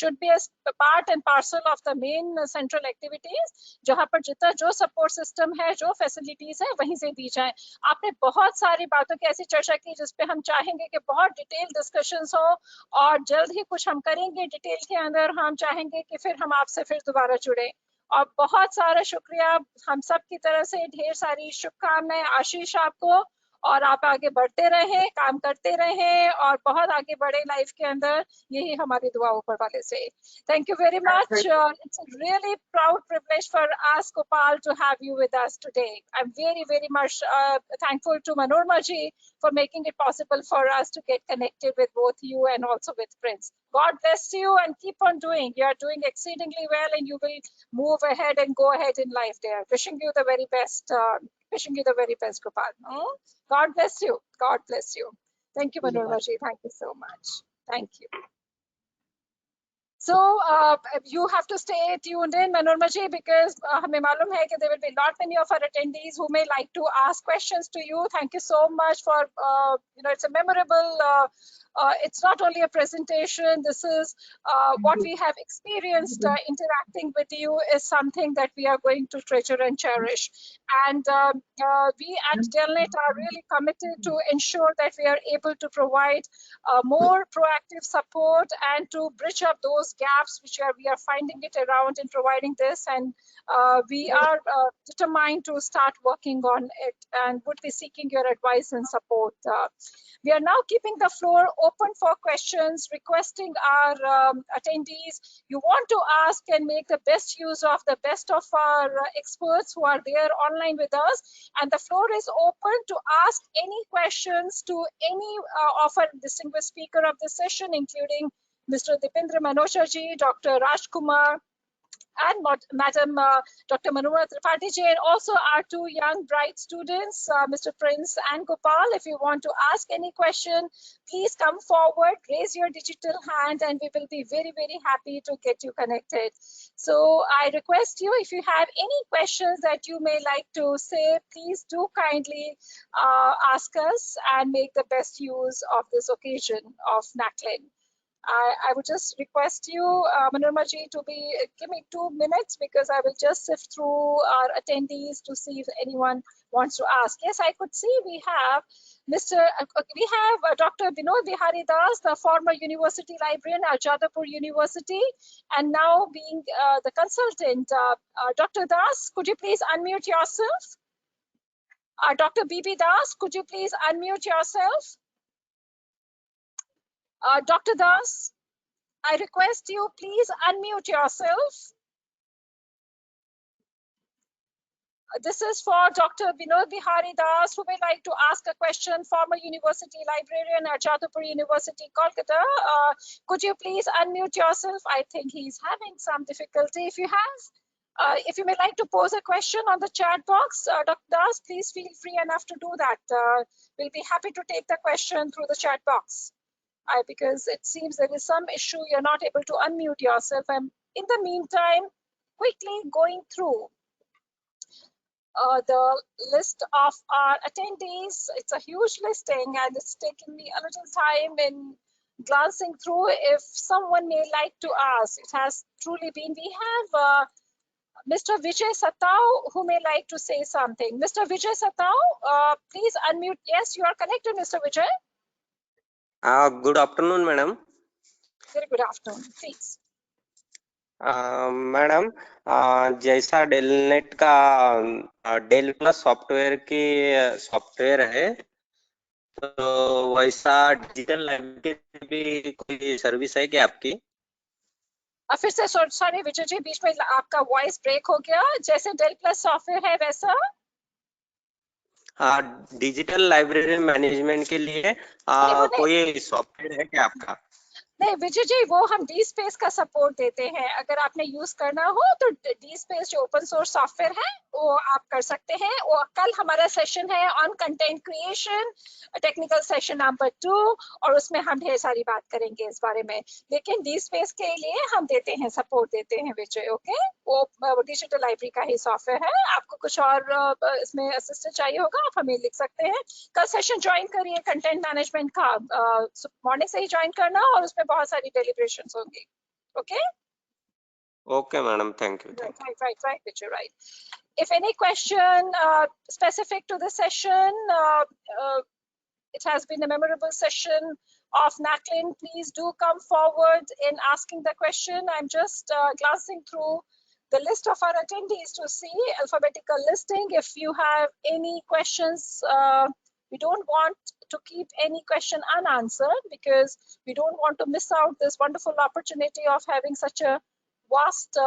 should be a part and parcel of the main central activities, जहां पर जितना जो सपोर्ट सिस्टम है, जो फैसिलिटीज है, वहीं से दी जाए। आपने बहुत सारी बातों की ऐसी चर्चा की जिसपे हम चाहेंगे कि बहुत डिटेल डिस्कशंस हो, और जल्द ही कुछ हम करेंगे डिटेल के अंदर। हम चाहेंगे कि फिर हम आपसे फिर दोबारा जुड़े, और बहुत सारा शुक्रिया हम सब की तरफ से, ढेर सारी शुभकामनाएं आशीष आपको, और आप आगे बढ़ते रहें, काम करते रहें, और बहुत आगे बढ़े लाइफ के अंदर, यही हमारी दुआ ऊपर वाले से। Thank you very much. It's a really proud privilege for us, Gopal, to have you with us today. I'm very, very much thankful to Manorma ji for making it possible for us to get connected with both you and also with Prince. God bless you and keep on doing. You are doing exceedingly well, and you will move ahead and go ahead in life there. Wishing you the very best. Wishing you the very best, Gopal. God bless you. God bless you. Thank you, Manorma ji. Thank you so much. Thank you. So you have to stay tuned in, Manorma ji, because हमें मालूम है कि there will be lot many of our attendees who may like to ask questions to you. Thank you so much for it's a memorable. It's not only a presentation. This is what we have experienced interacting with you is something that we are going to treasure and cherish. And we at Delnet are really committed to ensure that we are able to provide more proactive support and to bridge up those gaps which we are finding it around in providing this. And we are determined to start working on it and would be seeking your advice and support. We are now keeping the floor open for questions, requesting our attendees, you want to ask and make the best use of the best of our experts who are there online with us. And the floor is open to ask any questions to any of our distinguished speaker of the session, including Mr. Dipendra Manocha ji, Dr. Rajkumar, and Madam Dr. Manora Tripathi ji, and also our two young bright students, Mr. Prince and Gopal. If you want to ask any question, please come forward, raise your digital hand, and we will be very, very happy to get you connected. So I request you, if you have any questions that you may like to say, please do kindly ask us and make the best use of this occasion of NACLIN. I would just request you, Manorma ji, to give me 2 minutes, because I will just sift through our attendees to see if anyone wants to ask. Yes, I could see we have Dr. Vinod Bihari Das, the former university librarian at Jadavpur University, and now being the consultant. Dr. Das, could you please unmute yourself? Dr. BB Das, could you please unmute yourself? Dr. Das, I request you, please unmute yourself. This is for Dr. Vinod Bihari Das, who would like to ask a question, former university librarian at Jadavpur University, Kolkata. Could you please unmute yourself? I think he's having some difficulty. If you have, if you may like to pose a question on the chat box, Dr. Das, please feel free enough to do that. We'll be happy to take the question through the chat box. Because it seems there is some issue, you're not able to unmute yourself. And in the meantime, quickly going through the list of our attendees. It's a huge listing, and it's taken me a little time in glancing through. If someone may like to ask, it has truly been. We have Mr. Vijay Satau, who may like to say something. Mr. Vijay Satau, please unmute. Yes, you are connected, Mr. Vijay. Good afternoon, madam. Very good afternoon, please. Madam, जैसा DELNET का del plus software की software है, तो वैसा digital library भी कोई service है क्या आपकी? फिर से सॉरी विजय जी, बीच में आपका वॉइस ब्रेक हो गया। जैसे डेल प्लस सॉफ्टवेयर है वैसा डिजिटल लाइब्रेरी मैनेजमेंट के लिए कोई सॉफ्टवेयर है क्या आपका? नहीं विजय जी, वो हम डी स्पेस का सपोर्ट देते हैं। अगर आपने यूज करना हो तो डी स्पेस जो ओपन सोर्स सॉफ्टवेयर है वो आप कर सकते हैं। और कल हमारा सेशन है on content creation, technical session number 2, और उसमें हम ढेर सारी बात करेंगे इस बारे में। लेकिन डी स्पेस के लिए हम देते हैं, सपोर्ट देते हैं विजय। ओके, वो डिजिटल लाइब्रेरी का ही सॉफ्टवेयर है। आपको कुछ और इसमें असिस्टेंस चाहिए होगा, आप हमें लिख सकते हैं। कल सेशन ज्वाइन करिए कंटेंट मैनेजमेंट का, मॉर्निंग से ही ज्वाइन करना, और उसमें बहुत सारी डेलिब्रेशंस होंगी। Okay Okay, madam. Thank you. right, Victor, right. If any question specific to the session, it has been a memorable session of NACLIN. Please do come forward in asking the question. I'm just glancing through the list of our attendees to see alphabetical listing. If you have any questions, we don't want to keep any question unanswered because we don't want to miss out this wonderful opportunity of having such a vast,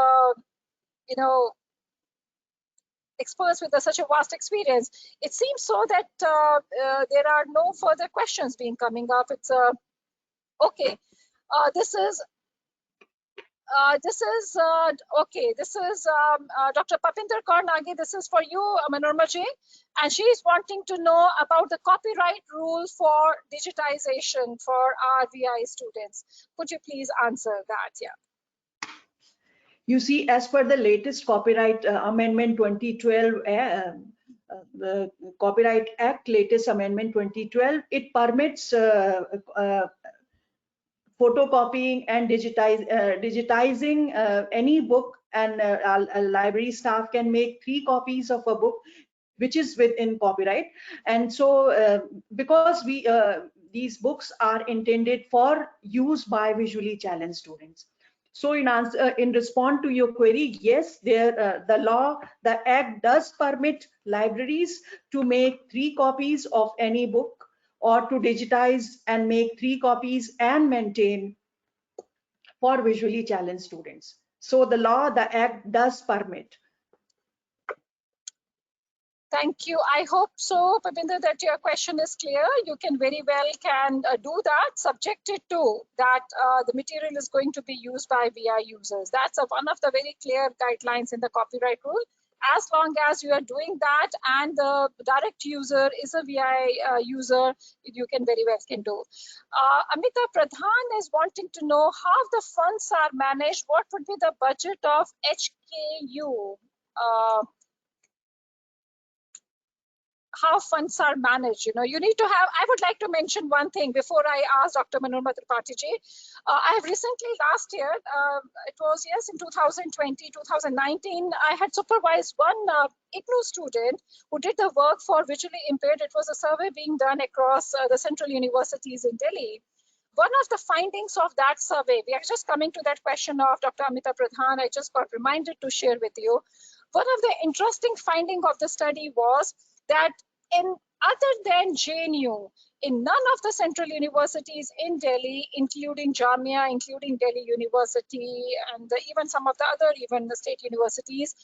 experts with such a vast experience. It seems so that there are no further questions being coming up. It's okay. This is okay. This is Dr. Papinder Kaur Nagi. This is for you, Manorma ji, and she is wanting to know about the copyright rule for digitization for our VI students. Could you please answer that? Yeah. You see, as per the latest Copyright Amendment 2012, the Copyright Act, latest Amendment 2012, it permits photocopying and digitizing any book, and a library staff can make 3 copies of a book which is within copyright. And so because these books are intended for use by visually challenged students. So in response to your query, yes, the law, the act does permit libraries to make 3 copies of any book, or to digitize and make 3 copies and maintain for visually challenged students. So the law, the act does permit. Thank you. I hope so, Papinder, that your question is clear. You can very well do that, subjected to that the material is going to be used by VI users. That's one of the very clear guidelines in the copyright rule. As long as you are doing that and the direct user is a VI user, you can very well do. Amita Pradhan is wanting to know how the funds are managed. What would be the budget of HKU? How funds are managed. You need to have, I would like to mention one thing before I ask Dr. Manorma Tripathi ji. I have recently, last year, it was, yes, in 2020, 2019, I had supervised one IGNOU student who did the work for visually impaired. It was a survey being done across the central universities in Delhi. One of the findings of that survey, we are just coming to that question of Dr. Amita Pradhan, I just got reminded to share with you. One of the interesting findings of the study was that other than JNU, in none of the central universities in Delhi, including Jamia, including Delhi University, and even some of the other, even the state universities,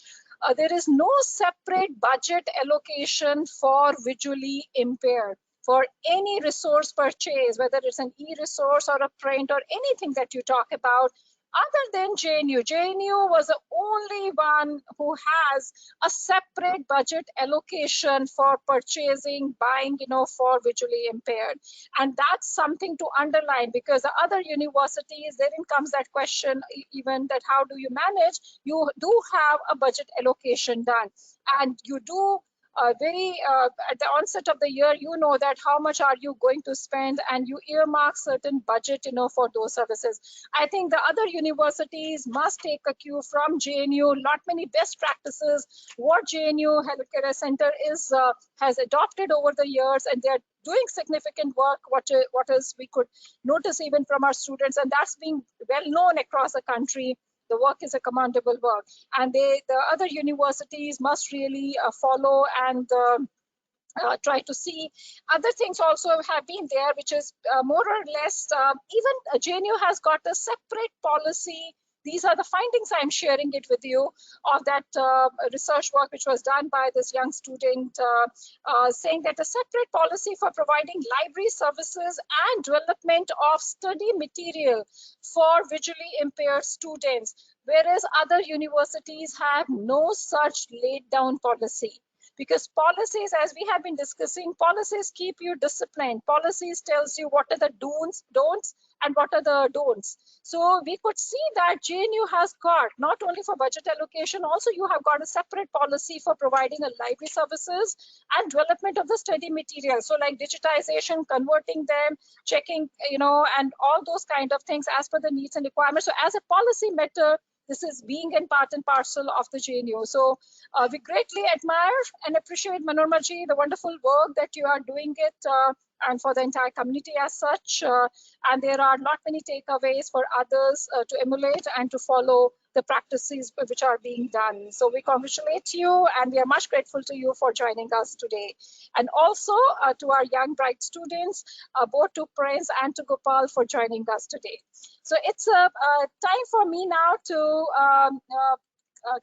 there is no separate budget allocation for visually impaired, for any resource purchase, whether it's an e-resource or a print or anything that you talk about, other than JNU. JNU was the only one who has a separate budget allocation for purchasing, buying, for visually impaired. And that's something to underline, because the other universities, therein comes that question, even that how do you manage? You do have a budget allocation done, and you do at the onset of the year, that how much are you going to spend, and you earmark certain budget, for those services. I think the other universities must take a cue from JNU. Lot many best practices what JNU Healthcare Center has adopted over the years, and they're doing significant work. What is we could notice even from our students, and that's being well known across the country. The work is a commendable work, and the other universities must really follow and try to see. Other things also have been there, which is more or less, even JNU has got a separate policy these are the findings I'm sharing it with you of that research work which was done by this young student, saying that a separate policy for providing library services and development of study material for visually impaired students, whereas other universities have no such laid down policy. Because policies, as we have been discussing, policies keep you disciplined. Policies tells you what are the don'ts, and what are the don'ts. So we could see that JNU has got, not only for budget allocation, also you have got a separate policy for providing a library services and development of the study material. So like digitization, converting them, checking, and all those kind of things as per the needs and requirements. So as a policy matter, this is being in part and parcel of the JNU. So we greatly admire and appreciate, Manorma ji, the wonderful work that you are doing it, and for the entire community as such. And there are not many takeaways for others to emulate and to follow the practices which are being done. So we congratulate you, and we are much grateful to you for joining us today. And also to our young bright students, both to Prince and to Gopal for joining us today. So it's time for me now to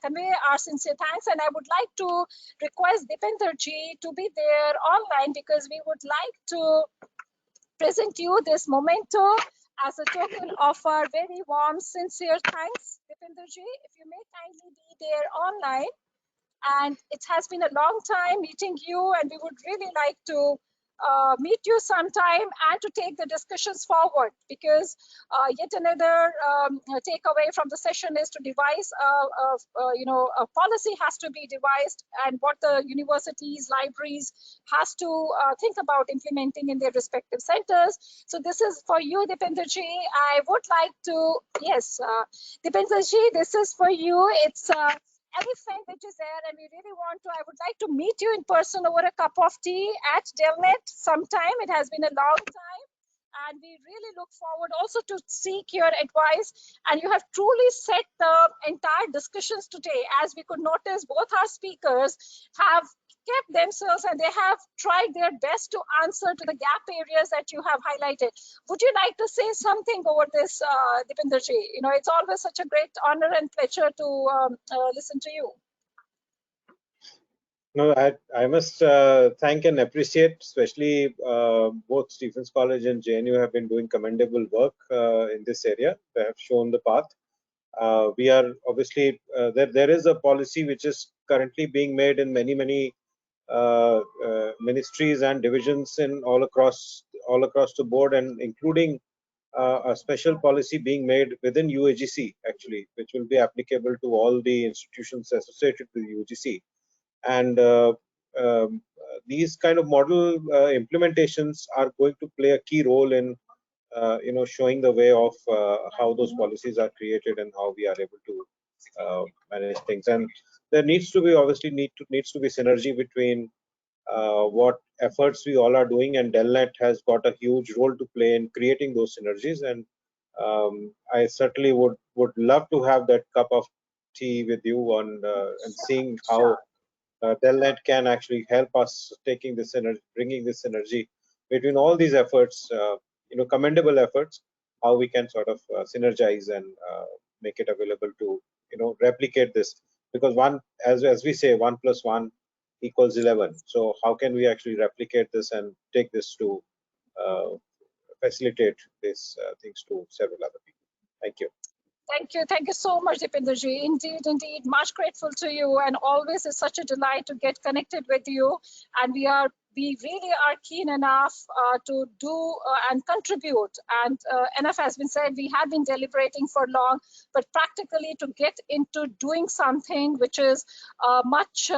convey our sincere thanks, and I would like to request Dipender ji to be there online, because we would like to present you this memento as a token of our very warm, sincere thanks. Dipender ji, if you may kindly be there online. And it has been a long time meeting you, and we would really like to meet you sometime and to take the discussions forward, because yet another takeaway from the session is to devise a policy has to be devised, and what the universities, libraries has to think about implementing in their respective centers. So this is for you, Dipender ji. I would like to, yes, Dipender ji, this is for you. It's elephant which is there, and we really want to, I would like to meet you in person over a cup of tea at Delnet sometime. It has been a long time, and we really look forward also to seek your advice. And you have truly set the entire discussions today, as we could notice both our speakers have kept themselves and they have tried their best to answer to the gap areas that you have highlighted. Would you like to say something over this, Dipender ji? It's always such a great honor and pleasure to listen to you. No, I must thank and appreciate, especially both Stephens College and JNU have been doing commendable work in this area. They have shown the path. We are obviously, there is a policy which is currently being made in many ministries and divisions in all across the board, and including a special policy being made within UAGC actually, which will be applicable to all the institutions associated with UGC. And these kind of model implementations are going to play a key role in showing the way of how those policies are created and how we are able to manage things. And there needs to be needs to be synergy between what efforts we all are doing, and Delnet has got a huge role to play in creating those synergies. And I certainly would love to have that cup of tea with you on and seeing how Delnet can actually help us taking this energy, bringing this energy between all these efforts, commendable efforts, how we can sort of synergize and make it available to replicate this, because as we say, 1 + 1 = 11. So how can we actually replicate this and take this to facilitate these things to several other people? Thank you. Thank you so much, Dipender ji. Indeed, much grateful to you, and always is such a delight to get connected with you. And we really are keen enough to do and contribute. And enough has been said. We have been deliberating for long, but practically to get into doing something which is much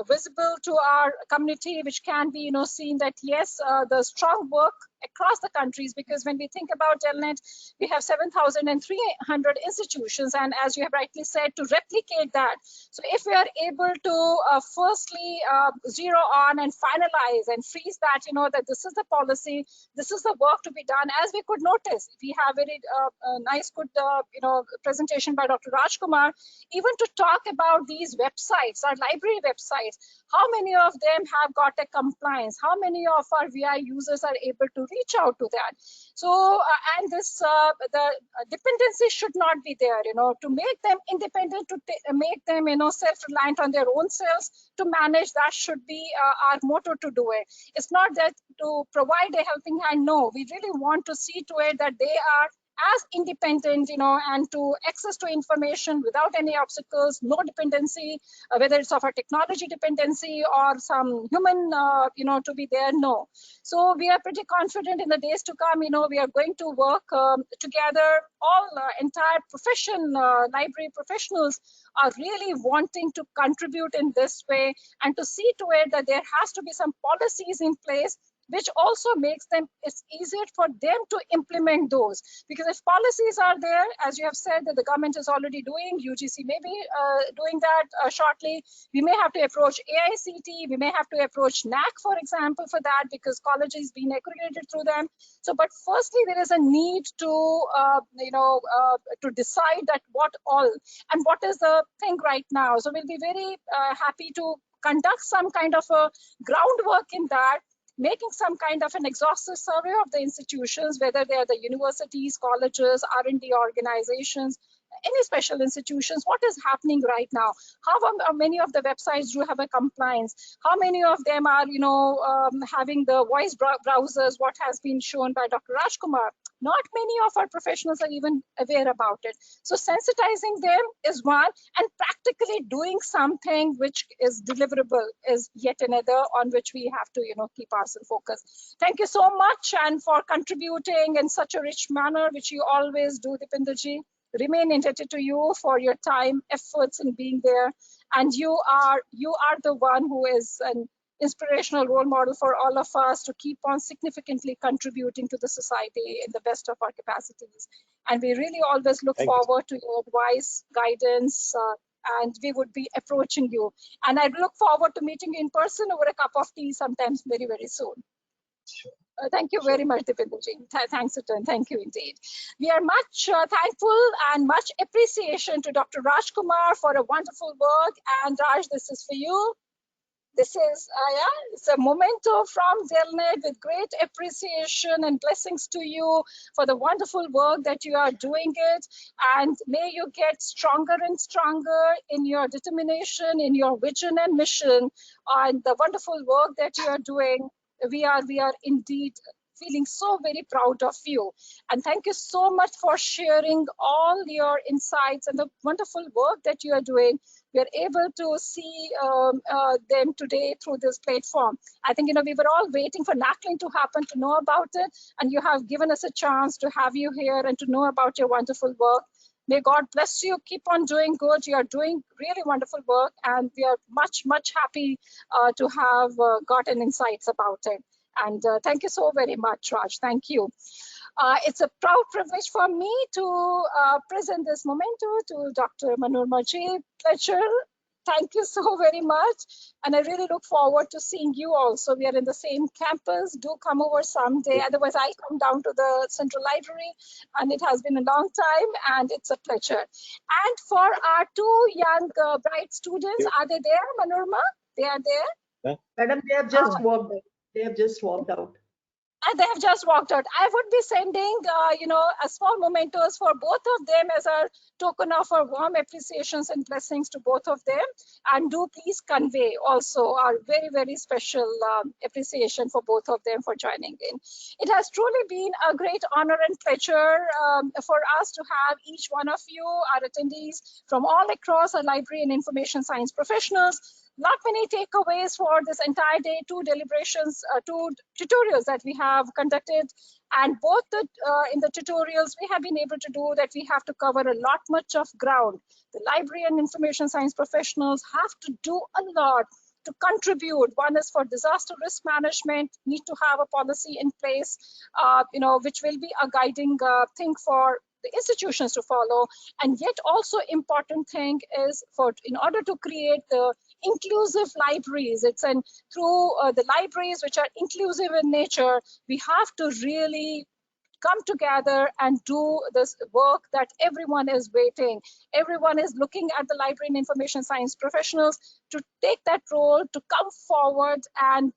visible to our community, which can be seen that yes, the strong work across the countries, because when we think about Delnet, we have 7,300 institutions, and as you have rightly said, to replicate that. So if we are able to firstly zero on and finalize and freeze that, that this is the policy, this is the work to be done. As we could notice, we have very nice, good, presentation by Dr. Rajkumar, even to talk about these websites, our library websites, how many of them have got a compliance, how many of our VI users are able to reach out to that. So and this the dependency should not be there, to make them independent, to make them self-reliant on their own selves, to manage. That should be our motto to do it. It's not that to provide a helping hand. No, we really want to see to it that they are as independent, and to access to information without any obstacles, no dependency, whether it's of a technology dependency or some human, to be there. No. So we are pretty confident in the days to come. We are going to work together. All entire profession, library professionals are really wanting to contribute in this way, and to see to it that there has to be some policies in place which also makes it's easier for them to implement those. Because if policies are there, as you have said, that the government is already doing, UGC may be doing that shortly. We may have to approach AICT, we may have to approach NAC, for example, for that, because college is being accredited through them. So, but firstly, there is a need to, to decide that what all, and what is the thing right now. So we'll be very happy to conduct some kind of a groundwork in that, making some kind of an exhaustive survey of the institutions, whether they are the universities, colleges, R&D organizations, any special institutions, what is happening right now? How many of the websites do have a compliance? How many of them are, having the voice browsers, what has been shown by Dr. Rajkumar? Not many of our professionals are even aware about it. So sensitizing them is one, and practically doing something which is deliverable is yet another on which we have to, keep ourselves focused. Thank you so much, and for contributing in such a rich manner, which you always do, Dipinderji. Remain indebted to you for your time, efforts in being there, and you are the one who is an inspirational role model for all of us to keep on significantly contributing to the society in the best of our capacities. And we really always look forward to your advice, guidance, and we would be approaching you. And I look forward to meeting you in person over a cup of tea sometimes very, very soon. Sure. Thank you very much, Dipinderji. Thanks, Atan. Thank you indeed. We are much thankful and much appreciation to Dr. Rajkumar for a wonderful work. And Raj, this is for you. This is, it's a memento from Delnet with great appreciation and blessings to you for the wonderful work that you are doing it. And may you get stronger and stronger in your determination, in your vision and mission, and the wonderful work that you are doing. We are indeed feeling so very proud of you. And thank you so much for sharing all your insights and the wonderful work that you are doing. We are able to see them today through this platform. I think, we were all waiting for NACLIN to happen to know about it. And you have given us a chance to have you here and to know about your wonderful work. May God bless you. Keep on doing good. You are doing really wonderful work. And we are much, much happy to have gotten insights about it. And thank you so very much, Raj. Thank you. It's a proud privilege for me to present this memento to Dr. Manurma Ji. Pleasure. Thank you so very much. And I really look forward to seeing you also. We are in the same campus. Do come over someday. Otherwise, I come down to the Central Library, and it has been a long time, and it's a pleasure. And for our two young bright students, are they there, Manurma? They are there? Madam, they have just walked out. They have just walked out. And they have just walked out. I would be sending, a small mementos for both of them as a token of our warm appreciations and blessings to both of them. And do please convey also our very, very special appreciation for both of them for joining in. It has truly been a great honor and pleasure for us to have each one of you, our attendees from all across our library and information science professionals. Not many takeaways for this entire day, two deliberations, two tutorials that we have conducted. And both in the tutorials, we have been able to do that. We have to cover a lot much of ground. The library and information science professionals have to do a lot to contribute. One is for disaster risk management, need to have a policy in place, which will be a guiding thing for the institutions to follow. And yet also important thing is in order to create the inclusive libraries, through the libraries which are inclusive in nature, we have to really come together and do this work that everyone is waiting. Everyone is looking at the library and information science professionals to take that role, to come forward and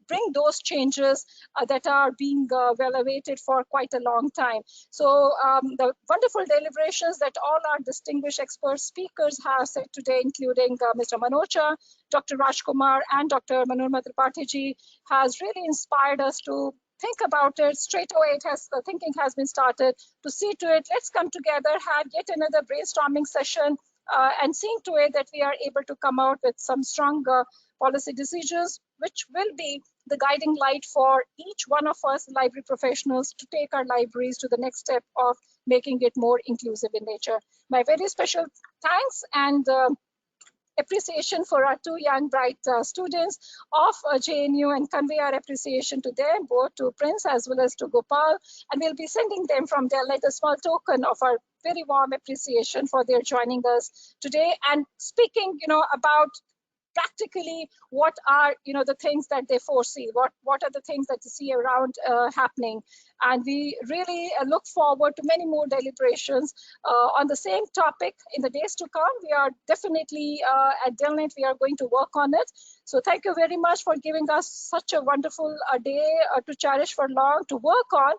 bring those changes that are being well awaited for quite a long time. So the wonderful deliberations that all our distinguished expert speakers have said today, including Mr. Manocha, Dr. Rajkumar, and Dr. Manurma Tripathi has really inspired us to think about it straight away. The thinking has been started to see to it. Let's come together, have yet another brainstorming session, and seeing to it that we are able to come out with some strong policy decisions, which will be the guiding light for each one of us library professionals to take our libraries to the next step of making it more inclusive in nature. My very special thanks and appreciation for our two young bright students of JNU, and convey our appreciation to them, both to Prince as well as to Gopal, and we'll be sending them from Delhi a small token of our very warm appreciation for their joining us today and speaking, about practically what are the things that they foresee, what are the things that you see around happening. And we really look forward to many more deliberations on the same topic in the days to come. We are definitely at Delnet, we are going to work on it. So thank you very much for giving us such a wonderful day to cherish for long, to work on.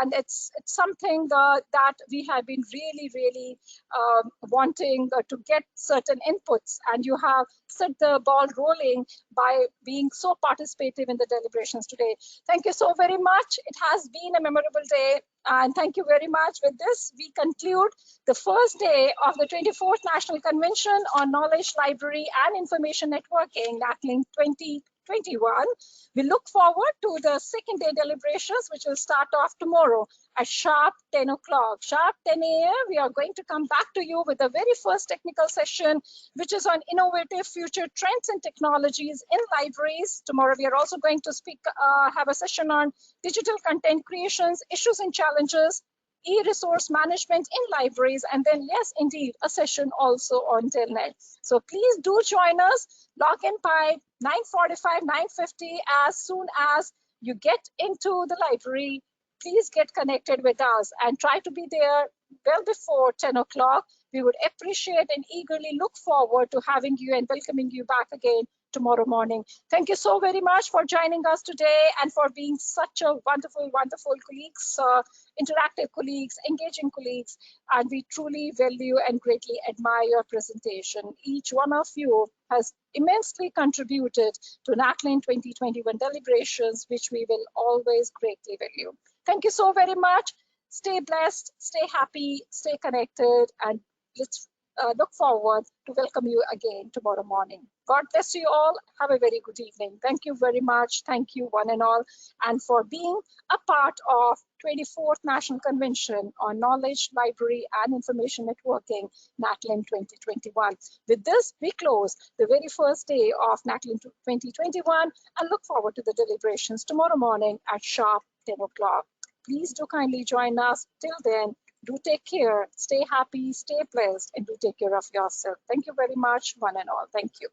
And it's something that we have been really wanting to get certain inputs, and you have set the ball rolling by being so participative in the deliberations today. Thank you so very much. It has been a memorable day, and thank you very much. With this, we conclude the first day of the 24th National Convention on Knowledge, Library and Information Networking, NACLIN 2021. We look forward to the second day deliberations, which will start off tomorrow at sharp 10 o'clock. Sharp 10 a.m. We are going to come back to you with the very first technical session, which is on innovative future trends and technologies in libraries. Tomorrow, we are also going to have a session on digital content creations, issues and challenges, e-resource management in libraries, and then, yes, indeed, a session also on Telnet. So please do join us. Log in by 9:45, 9:50. As soon as you get into the library, please get connected with us and try to be there well before 10 o'clock. We would appreciate and eagerly look forward to having you and welcoming you back again tomorrow morning. Thank you so very much for joining us today and for being such a wonderful colleagues, interactive colleagues, engaging colleagues, and we truly value and greatly admire your presentation. Each one of you has immensely contributed to NACLIN 2021 deliberations, which we will always greatly value. Thank you so very much. Stay blessed, stay happy, stay connected, and let's look forward to welcome you again tomorrow morning. God bless you all. Have a very good evening. Thank you very much. Thank you one and all, and for being a part of 24th National Convention on Knowledge, Library and Information Networking, NACLIN 2021. With this, we close the very first day of NACLIN 2021 and look forward to the deliberations tomorrow morning at sharp 10 o'clock. Please do kindly join us. Till then, do take care, stay happy, stay blessed, and do take care of yourself. Thank you very much, one and all. Thank you.